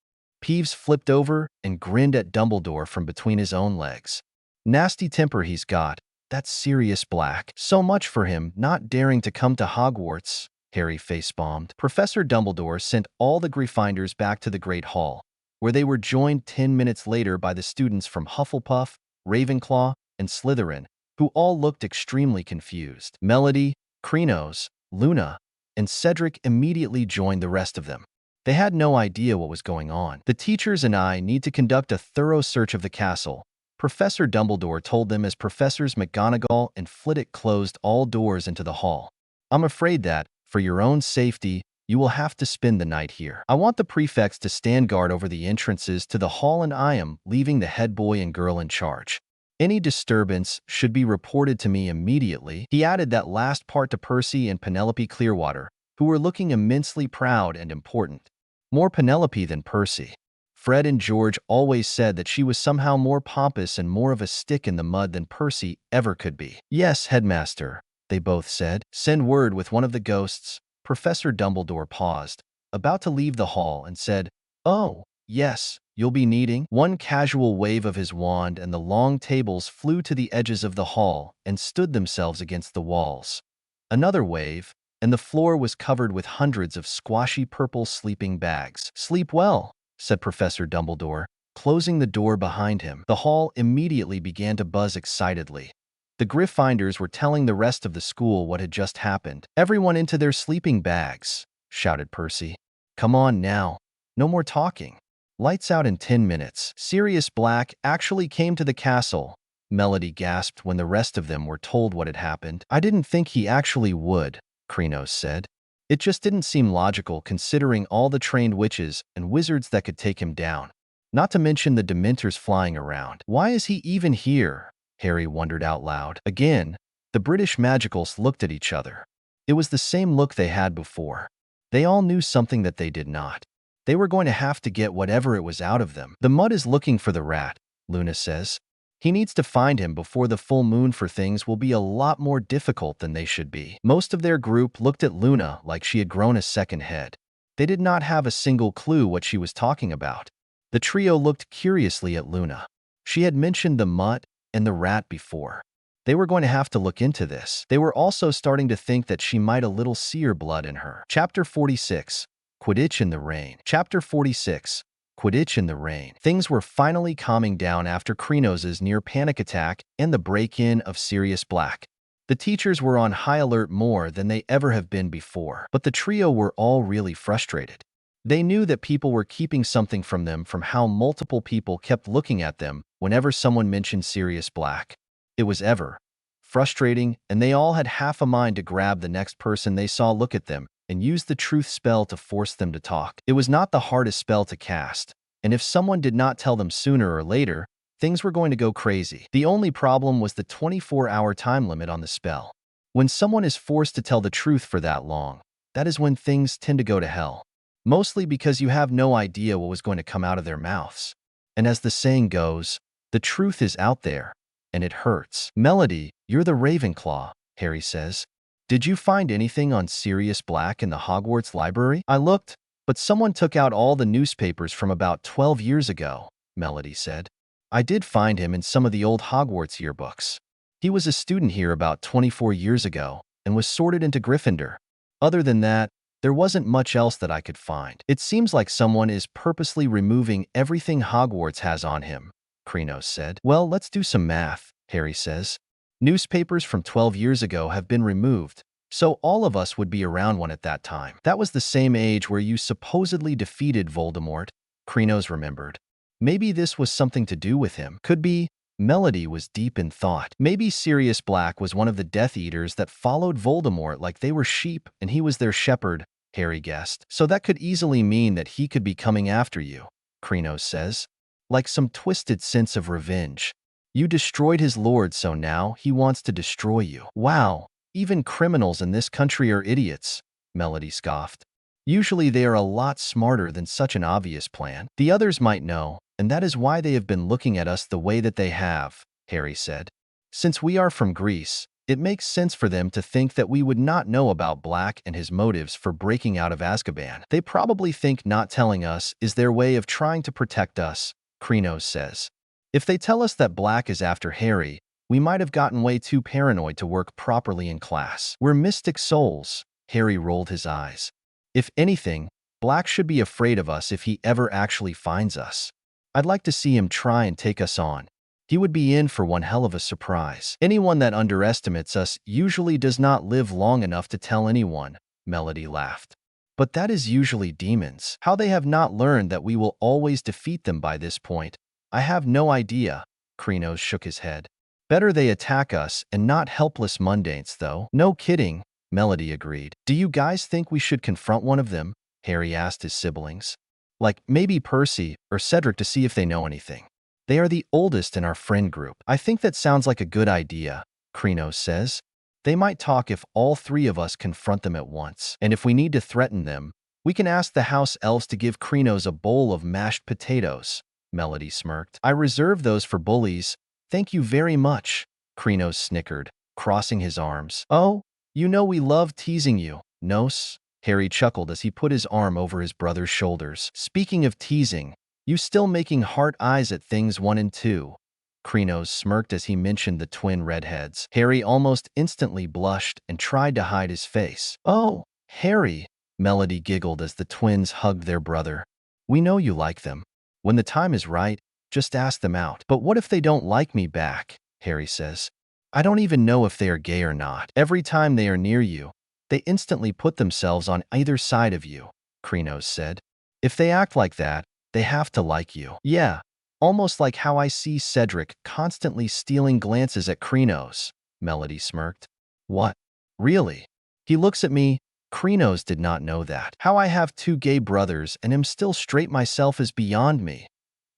Peeves flipped over and grinned at Dumbledore from between his own legs. "Nasty temper he's got. That's Sirius Black. So much for him not daring to come to Hogwarts," Harry face-bombed. Professor Dumbledore sent all the Gryffindors back to the Great Hall, where they were joined 10 minutes later by the students from Hufflepuff, Ravenclaw, and Slytherin, who all looked extremely confused. Melody, Krenos, Luna, and Cedric immediately joined the rest of them. They had no idea what was going on. "The teachers and I need to conduct a thorough search of the castle," Professor Dumbledore told them as Professors McGonagall and Flitwick closed all doors into the hall. "I'm afraid that, for your own safety, you will have to spend the night here. I want the prefects to stand guard over the entrances to the hall, and I am leaving the head boy and girl in charge. Any disturbance should be reported to me immediately." He added that last part to Percy and Penelope Clearwater, who were looking immensely proud and important. More Penelope than Percy. Fred and George always said that she was somehow more pompous and more of a stick in the mud than Percy ever could be. "Yes, headmaster," they both said. "Send word with one of the ghosts." Professor Dumbledore paused, about to leave the hall, and said, "Oh, yes, you'll be needing." One casual wave of his wand and the long tables flew to the edges of the hall and stood themselves against the walls. Another wave, and the floor was covered with hundreds of squashy purple sleeping bags. "Sleep well," said Professor Dumbledore, closing the door behind him. The hall immediately began to buzz excitedly. The Gryffindors were telling the rest of the school what had just happened. "Everyone into their sleeping bags," shouted Percy. "Come on now. No more talking. Lights out in 10 minutes. Sirius Black actually came to the castle," Melody gasped when the rest of them were told what had happened. "I didn't think he actually would," Krenos said. "It just didn't seem logical considering all the trained witches and wizards that could take him down. Not to mention the Dementors flying around. Why is he even here?" Harry wondered out loud. Again, the British Magicals looked at each other. It was the same look they had before. They all knew something that they did not. They were going to have to get whatever it was out of them. "The mud is looking for the rat," Luna says. He needs to find him before the full moon, for things will be a lot more difficult than they should be. Most of their group looked at Luna like she had grown a second head. They did not have a single clue what she was talking about. The trio looked curiously at Luna. She had mentioned the mutt and the rat before. They were going to have to look into this. They were also starting to think that she might a little seer blood in her. Chapter 46. Quidditch in the Rain. Chapter 46. Quidditch in the Rain. Things were finally calming down after Krenos' near panic attack and the break-in of Sirius Black. The teachers were on high alert more than they ever have been before, but the trio were all really frustrated. They knew that people were keeping something from them from how multiple people kept looking at them whenever someone mentioned Sirius Black. It was ever frustrating, and they all had half a mind to grab the next person they saw look at them and use the truth spell to force them to talk. It was not the hardest spell to cast, and if someone did not tell them sooner or later, things were going to go crazy. The only problem was the 24-hour time limit on the spell. When someone is forced to tell the truth for that long, that is when things tend to go to hell. Mostly because you have no idea what was going to come out of their mouths. And as the saying goes, the truth is out there, and it hurts. Melody, you're the Ravenclaw, Harry says. Did you find anything on Sirius Black in the Hogwarts library? I looked, but someone took out all the newspapers from about 12 years ago, Melody said. I did find him in some of the old Hogwarts yearbooks. He was a student here about 24 years ago and was sorted into Gryffindor. Other than that, there wasn't much else that I could find. It seems like someone is purposely removing everything Hogwarts has on him, Krenos said. Well, let's do some math, Harry says. Newspapers from 12 years ago have been removed, so all of us would be around one at that time. That was the same age where you supposedly defeated Voldemort, Krenos remembered. Maybe this was something to do with him. Could be. Melody was deep in thought. Maybe Sirius Black was one of the Death Eaters that followed Voldemort like they were sheep and he was their shepherd, Harry guessed. So that could easily mean that he could be coming after you, Krenos says. Like some twisted sense of revenge. You destroyed his lord, so now he wants to destroy you. Wow, even criminals in this country are idiots, Melody scoffed. Usually they are a lot smarter than such an obvious plan. The others might know, and that is why they have been looking at us the way that they have, Harry said. Since we are from Greece, it makes sense for them to think that we would not know about Black and his motives for breaking out of Azkaban. They probably think not telling us is their way of trying to protect us, Krenos says. If they tell us that Black is after Harry, we might have gotten way too paranoid to work properly in class. We're mystic souls, Harry rolled his eyes. If anything, Black should be afraid of us if he ever actually finds us. I'd like to see him try and take us on. He would be in for one hell of a surprise. Anyone that underestimates us usually does not live long enough to tell anyone, Melody laughed. But that is usually demons. How they have not learned that we will always defeat them by this point, I have no idea, Krenos shook his head. Better they attack us and not helpless mundanes, though. No kidding, Melody agreed. Do you guys think we should confront one of them? Harry asked his siblings. Like, maybe Percy or Cedric to see if they know anything. They are the oldest in our friend group. I think that sounds like a good idea, Krenos says. They might talk if all three of us confront them at once. And if we need to threaten them, we can ask the house elves to give Krenos a bowl of mashed potatoes. Melody smirked. I reserve those for bullies. Thank you very much, Krenos snickered, crossing his arms. Oh, you know we love teasing you, nos? Harry chuckled as he put his arm over his brother's shoulders. Speaking of teasing, you still making heart eyes at things 1 and 2? Krenos smirked as he mentioned the twin redheads. Harry almost instantly blushed and tried to hide his face. Oh, Harry, Melody giggled as the twins hugged their brother. We know you like them. When the time is right, just ask them out. But what if they don't like me back? Harry says. I don't even know if they are gay or not. Every time they are near you, they instantly put themselves on either side of you, Krenos said. If they act like that, they have to like you. Yeah, almost like how I see Cedric constantly stealing glances at Krenos, Melody smirked. What? Really? He looks at me. Krenos did not know that. How I have 2 gay brothers and am still straight myself is beyond me.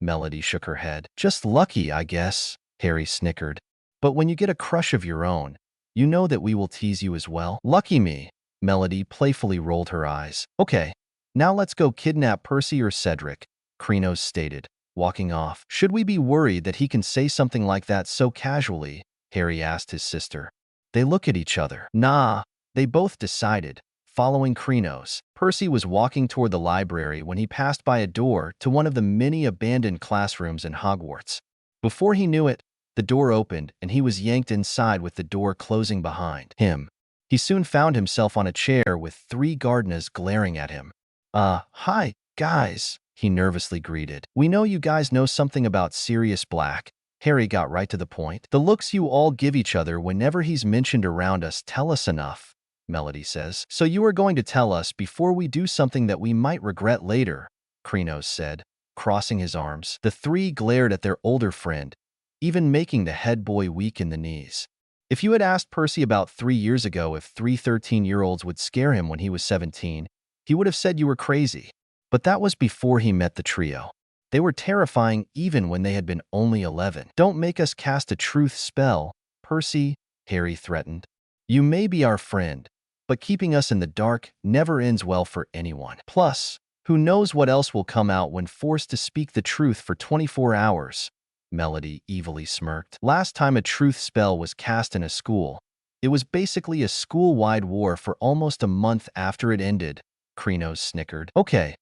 Melody shook her head. Just lucky, I guess, Harry snickered. But when you get a crush of your own, you know that we will tease you as well. Lucky me, Melody playfully rolled her eyes. Okay, now let's go kidnap Percy or Cedric, Krenos stated. walking off. Should we be worried that he can say something like that so casually? Harry asked his sister. They look at each other. Nah, they both decided. Following Krenos, Percy was walking toward the library when he passed by a door to one of the many abandoned classrooms in Hogwarts. Before he knew it, the door opened and he was yanked inside with the door closing behind him. He soon found himself on a chair with 3 Gardeners glaring at him. Hi, guys, he nervously greeted. We know you guys know something about Sirius Black. Harry got right to the point. The looks you all give each other whenever he's mentioned around us tell us enough, Melody says. So you are going to tell us before we do something that we might regret later, Krenos said, crossing his arms. The 3 glared at their older friend, even making the head boy weak in the knees. If you had asked Percy about 3 years ago if 3 13-year-olds would scare him when he was 17, he would have said you were crazy. But that was before he met the trio. They were terrifying even when they had been only 11. Don't make us cast a truth spell, Percy, Harry threatened. You may be our friend, but keeping us in the dark never ends well for anyone. Plus, who knows what else will come out when forced to speak the truth for 24 hours, Melody evilly smirked. Last time a truth spell was cast in a school, it was basically a school-wide war for almost a month after it ended, Krenos snickered. Okay,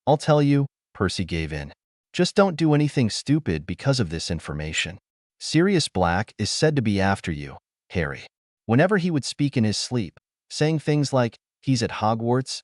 I'll tell you, Percy gave in. Just don't do anything stupid because of this information. Sirius Black is said to be after you, Harry. Whenever he would speak in his sleep, saying things like, he's at Hogwarts,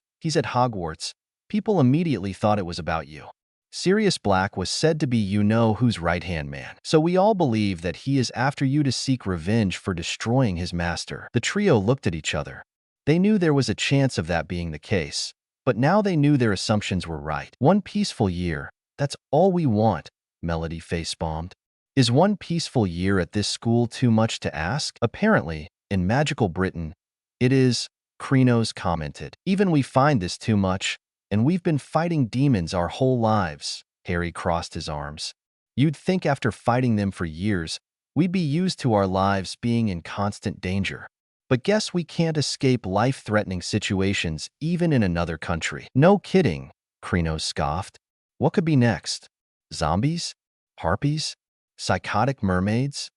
people immediately thought it was about you. Sirius Black was said to be you-know-who's right-hand man. So we all believe that he is after you to seek revenge for destroying his master. The trio looked at each other. They knew there was a chance of that being the case, but now they knew their assumptions were right. 1 peaceful year, that's all we want, Melody face-bombed. Is 1 peaceful year at this school too much to ask? Apparently, in magical Britain, it is, Krenos commented. Even we find this too much, and we've been fighting demons our whole lives. Harry crossed his arms. You'd think after fighting them for years, we'd be used to our lives being in constant danger. But guess we can't escape life-threatening situations even in another country. No kidding, Krenos scoffed. What could be next? Zombies? Harpies? Psychotic mermaids?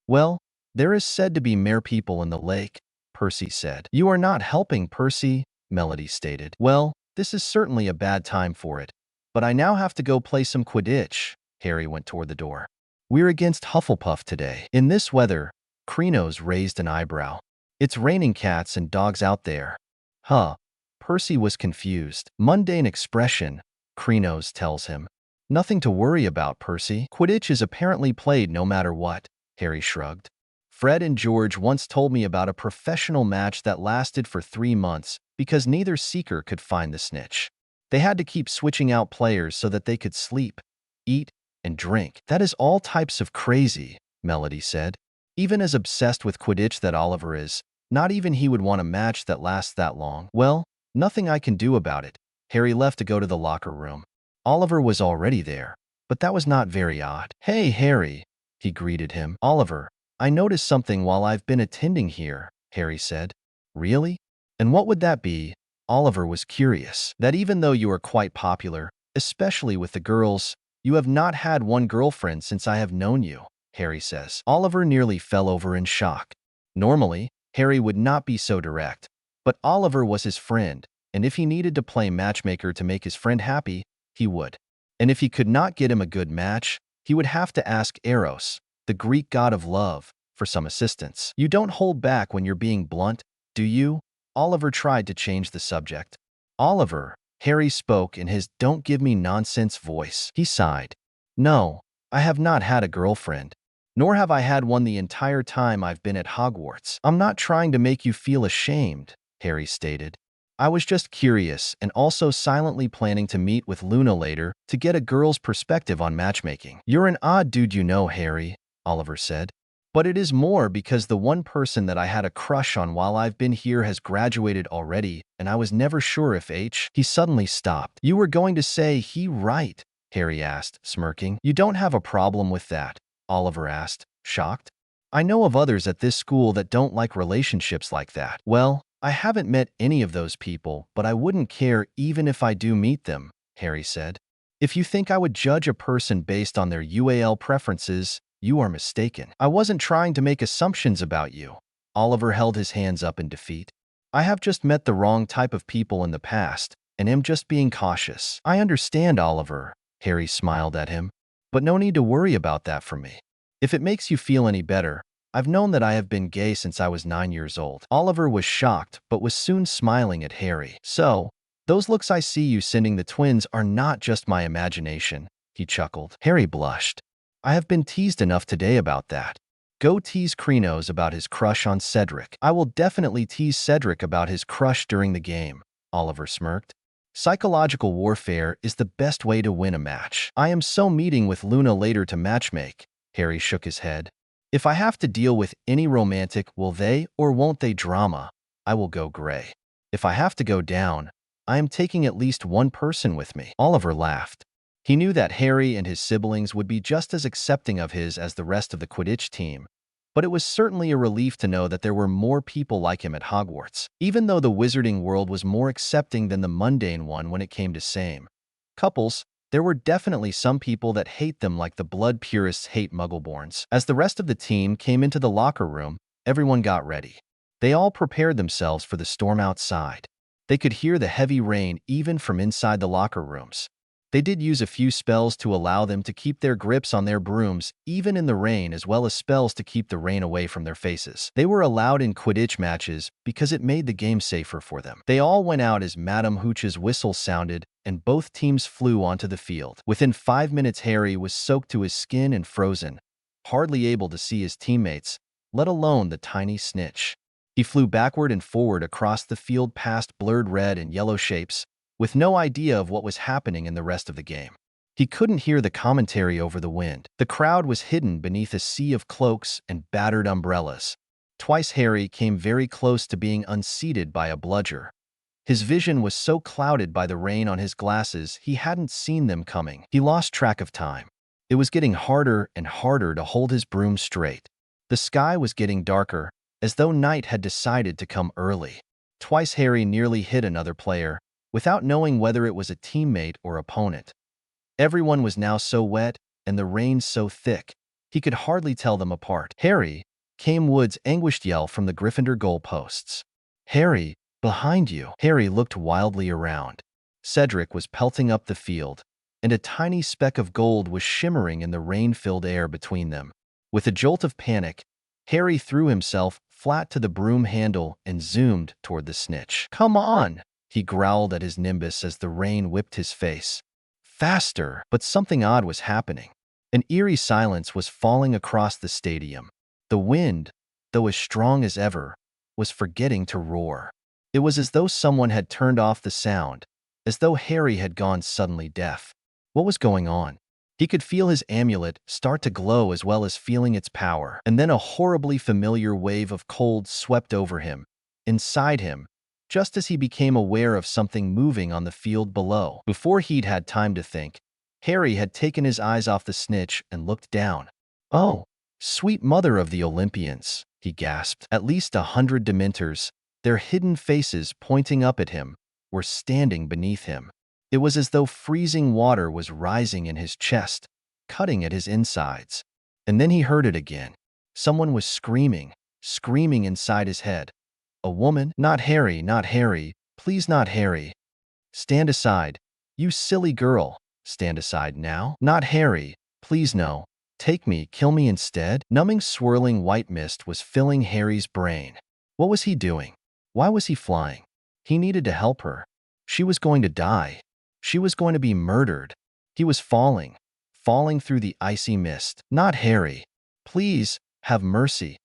Well, there is said to be merpeople in the lake, Percy said. You are not helping, Percy, Melody stated. Well, this is certainly a bad time for it, but I now have to go play some Quidditch. Harry went toward the door. We're against Hufflepuff today. In this weather, Krenos raised an eyebrow. It's raining cats and dogs out there. Huh. Percy was confused. Mundane expression, Krenos tells him. Nothing to worry about, Percy. Quidditch is apparently played no matter what, Harry shrugged. Fred and George once told me about a professional match that lasted for 3 months because neither seeker could find the snitch. They had to keep switching out players so that they could sleep, eat, and drink. That is all types of crazy, Melody said. Even as obsessed with Quidditch that Oliver is, not even he would want a match that lasts that long. Well, nothing I can do about it. Harry left to go to the locker room. Oliver was already there, but that was not very odd. Hey, Harry, he greeted him. Oliver, I noticed something while I've been attending here, Harry said. Really? And what would that be? Oliver was curious. That even though you are quite popular, especially with the girls, you have not had one girlfriend since I have known you, Harry says. Oliver nearly fell over in shock. Normally, Harry would not be so direct, but Oliver was his friend, and if he needed to play matchmaker to make his friend happy, he would. And if he could not get him a good match, he would have to ask Eros, the Greek god of love, for some assistance. You don't hold back when you're being blunt, do you? Oliver tried to change the subject. Oliver, Harry spoke in his don't give me nonsense voice. He sighed. No, I have not had a girlfriend. Nor have I had one the entire time I've been at Hogwarts. I'm not trying to make you feel ashamed, Harry stated. I was just curious and also silently planning to meet with Luna later to get a girl's perspective on matchmaking. You're an odd dude, you know, Harry, Oliver said. But it is more because the one person that I had a crush on while I've been here has graduated already, and I was never sure if He suddenly stopped. You were going to say he right, Harry asked, smirking. You don't have a problem with that, Oliver asked, shocked. I know of others at this school that don't like relationships like that. Well, I haven't met any of those people, but I wouldn't care even if I do meet them, Harry said. If you think I would judge a person based on their UAL preferences, you are mistaken. I wasn't trying to make assumptions about you. Oliver held his hands up in defeat. I have just met the wrong type of people in the past, and am just being cautious. I understand, Oliver, Harry smiled at him, but no need to worry about that for me. If it makes you feel any better, I've known that I have been gay since I was 9 years old. Oliver was shocked, but was soon smiling at Harry. So, those looks I see you sending the twins are not just my imagination, he chuckled. Harry blushed. I have been teased enough today about that. Go tease Krenos about his crush on Cedric. I will definitely tease Cedric about his crush during the game, Oliver smirked. Psychological warfare is the best way to win a match. I am so meeting with Luna later to matchmake, Harry shook his head. If I have to deal with any romantic will they or won't they drama, I will go gray. If I have to go down, I am taking at least one person with me. Oliver laughed. He knew that Harry and his siblings would be just as accepting of his as the rest of the Quidditch team, but it was certainly a relief to know that there were more people like him at Hogwarts, even though the wizarding world was more accepting than the mundane one when it came to same couples. There were definitely some people that hate them like the blood purists hate Muggleborns. As the rest of the team came into the locker room, everyone got ready. They all prepared themselves for the storm outside. They could hear the heavy rain even from inside the locker rooms. They did use a few spells to allow them to keep their grips on their brooms even in the rain, as well as spells to keep the rain away from their faces. They were allowed in Quidditch matches because it made the game safer for them. They all went out as Madame Hooch's whistle sounded and both teams flew onto the field. Within 5 minutes, Harry was soaked to his skin and frozen, hardly able to see his teammates, let alone the tiny snitch. He flew backward and forward across the field past blurred red and yellow shapes, with no idea of what was happening in the rest of the game. He couldn't hear the commentary over the wind. The crowd was hidden beneath a sea of cloaks and battered umbrellas. Twice Harry came very close to being unseated by a bludger. His vision was so clouded by the rain on his glasses he hadn't seen them coming. He lost track of time. It was getting harder and harder to hold his broom straight. The sky was getting darker, as though night had decided to come early. Twice Harry nearly hit another player, without knowing whether it was a teammate or opponent. Everyone was now so wet, and the rain so thick, he could hardly tell them apart. Harry, came Wood's anguished yell from the Gryffindor goalposts. Harry, behind you. Harry looked wildly around. Cedric was pelting up the field, and a tiny speck of gold was shimmering in the rain-filled air between them. With a jolt of panic, Harry threw himself flat to the broom handle and zoomed toward the snitch. Come on! He growled at his nimbus as the rain whipped his face. Faster! But something odd was happening. An eerie silence was falling across the stadium. The wind, though as strong as ever, was forgetting to roar. It was as though someone had turned off the sound, as though Harry had gone suddenly deaf. What was going on? He could feel his amulet start to glow as well as feeling its power, and then a horribly familiar wave of cold swept over him, inside him, just as he became aware of something moving on the field below. Before he'd had time to think, Harry had taken his eyes off the snitch and looked down. Oh, sweet mother of the Olympians, he gasped. At least 100 Dementors, their hidden faces pointing up at him, were standing beneath him. It was as though freezing water was rising in his chest, cutting at his insides. And then he heard it again. Someone was screaming inside his head. A woman? Not Harry, not Harry, please not Harry. Stand aside, you silly girl, stand aside now. Not Harry, please no. Take me, kill me instead. Numbing swirling white mist was filling Harry's brain. What was he doing? Why was he flying? He needed to help her. She was going to die. She was going to be murdered. He was falling through the icy mist. Not Harry. Please, have mercy.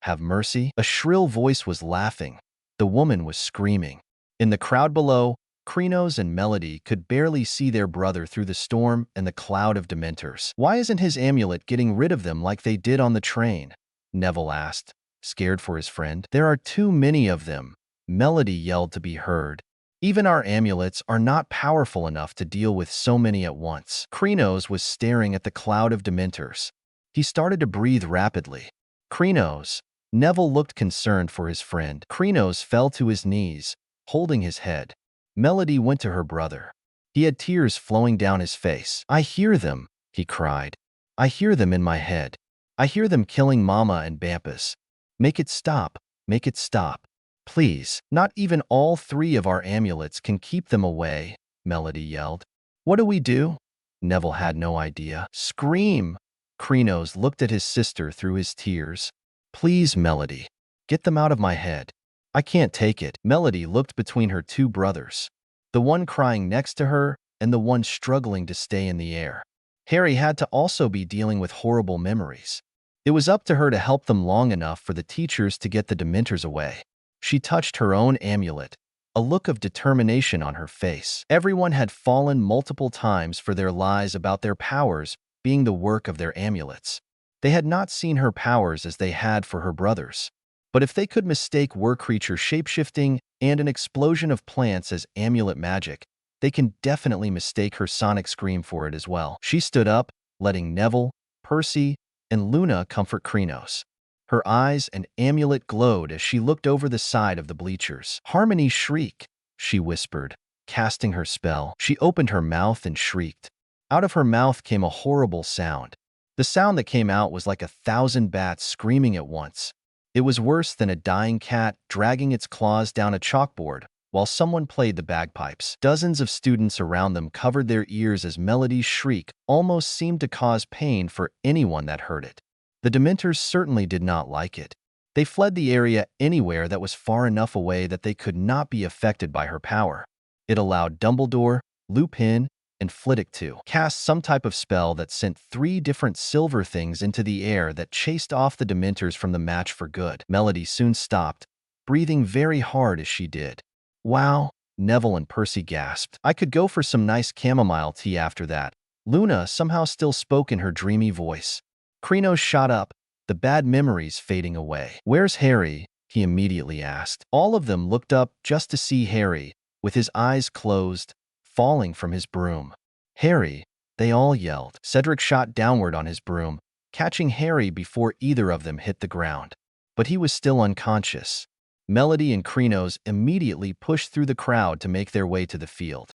Have mercy? A shrill voice was laughing. The woman was screaming. In the crowd below, Krenos and Melody could barely see their brother through the storm and the cloud of Dementors. Why isn't his amulet getting rid of them like they did on the train? Neville asked, scared for his friend. There are too many of them, Melody yelled to be heard. Even our amulets are not powerful enough to deal with so many at once. Krenos was staring at the cloud of Dementors. He started to breathe rapidly. Krenos. Neville looked concerned for his friend. Krenos fell to his knees, holding his head. Melody went to her brother. He had tears flowing down his face. "I hear them," he cried. "I hear them in my head. I hear them killing Mama and Bampus. Make it stop. Make it stop. Please, not even all 3 of our amulets can keep them away," Melody yelled. "What do we do?" Neville had no idea. "Scream!" Krenos looked at his sister through his tears. "Please, Melody, get them out of my head. I can't take it." Melody looked between her 2 brothers, the one crying next to her and the one struggling to stay in the air. Harry had to also be dealing with horrible memories. It was up to her to help them long enough for the teachers to get the Dementors away. She touched her own amulet, a look of determination on her face. Everyone had fallen multiple times for their lies about their powers being the work of their amulets. They had not seen her powers as they had for her brothers. But if they could mistake War-Creature shapeshifting and an explosion of plants as amulet magic, they can definitely mistake her sonic scream for it as well. She stood up, letting Neville, Percy, and Luna comfort Krenos. Her eyes and amulet glowed as she looked over the side of the bleachers. "Harmony, shriek," she whispered, casting her spell. She opened her mouth and shrieked. Out of her mouth came a horrible sound. The sound that came out was like 1,000 bats screaming at once. It was worse than a dying cat dragging its claws down a chalkboard while someone played the bagpipes. Dozens of students around them covered their ears as Melody's shriek almost seemed to cause pain for anyone that heard it. The Dementors certainly did not like it. They fled the area anywhere that was far enough away that they could not be affected by her power. It allowed Dumbledore, Lupin, and Flitwick to cast some type of spell that sent 3 different silver things into the air that chased off the Dementors from the match for good. Melody soon stopped, breathing very hard as she did. "Wow," Neville and Percy gasped. "I could go for some nice chamomile tea after that." Luna somehow still spoke in her dreamy voice. Krenos shot up, the bad memories fading away. "Where's Harry?" he immediately asked. All of them looked up just to see Harry, with his eyes closed, falling from his broom. "Harry!" they all yelled. Cedric shot downward on his broom, catching Harry before either of them hit the ground. But he was still unconscious. Melody and Krenos immediately pushed through the crowd to make their way to the field.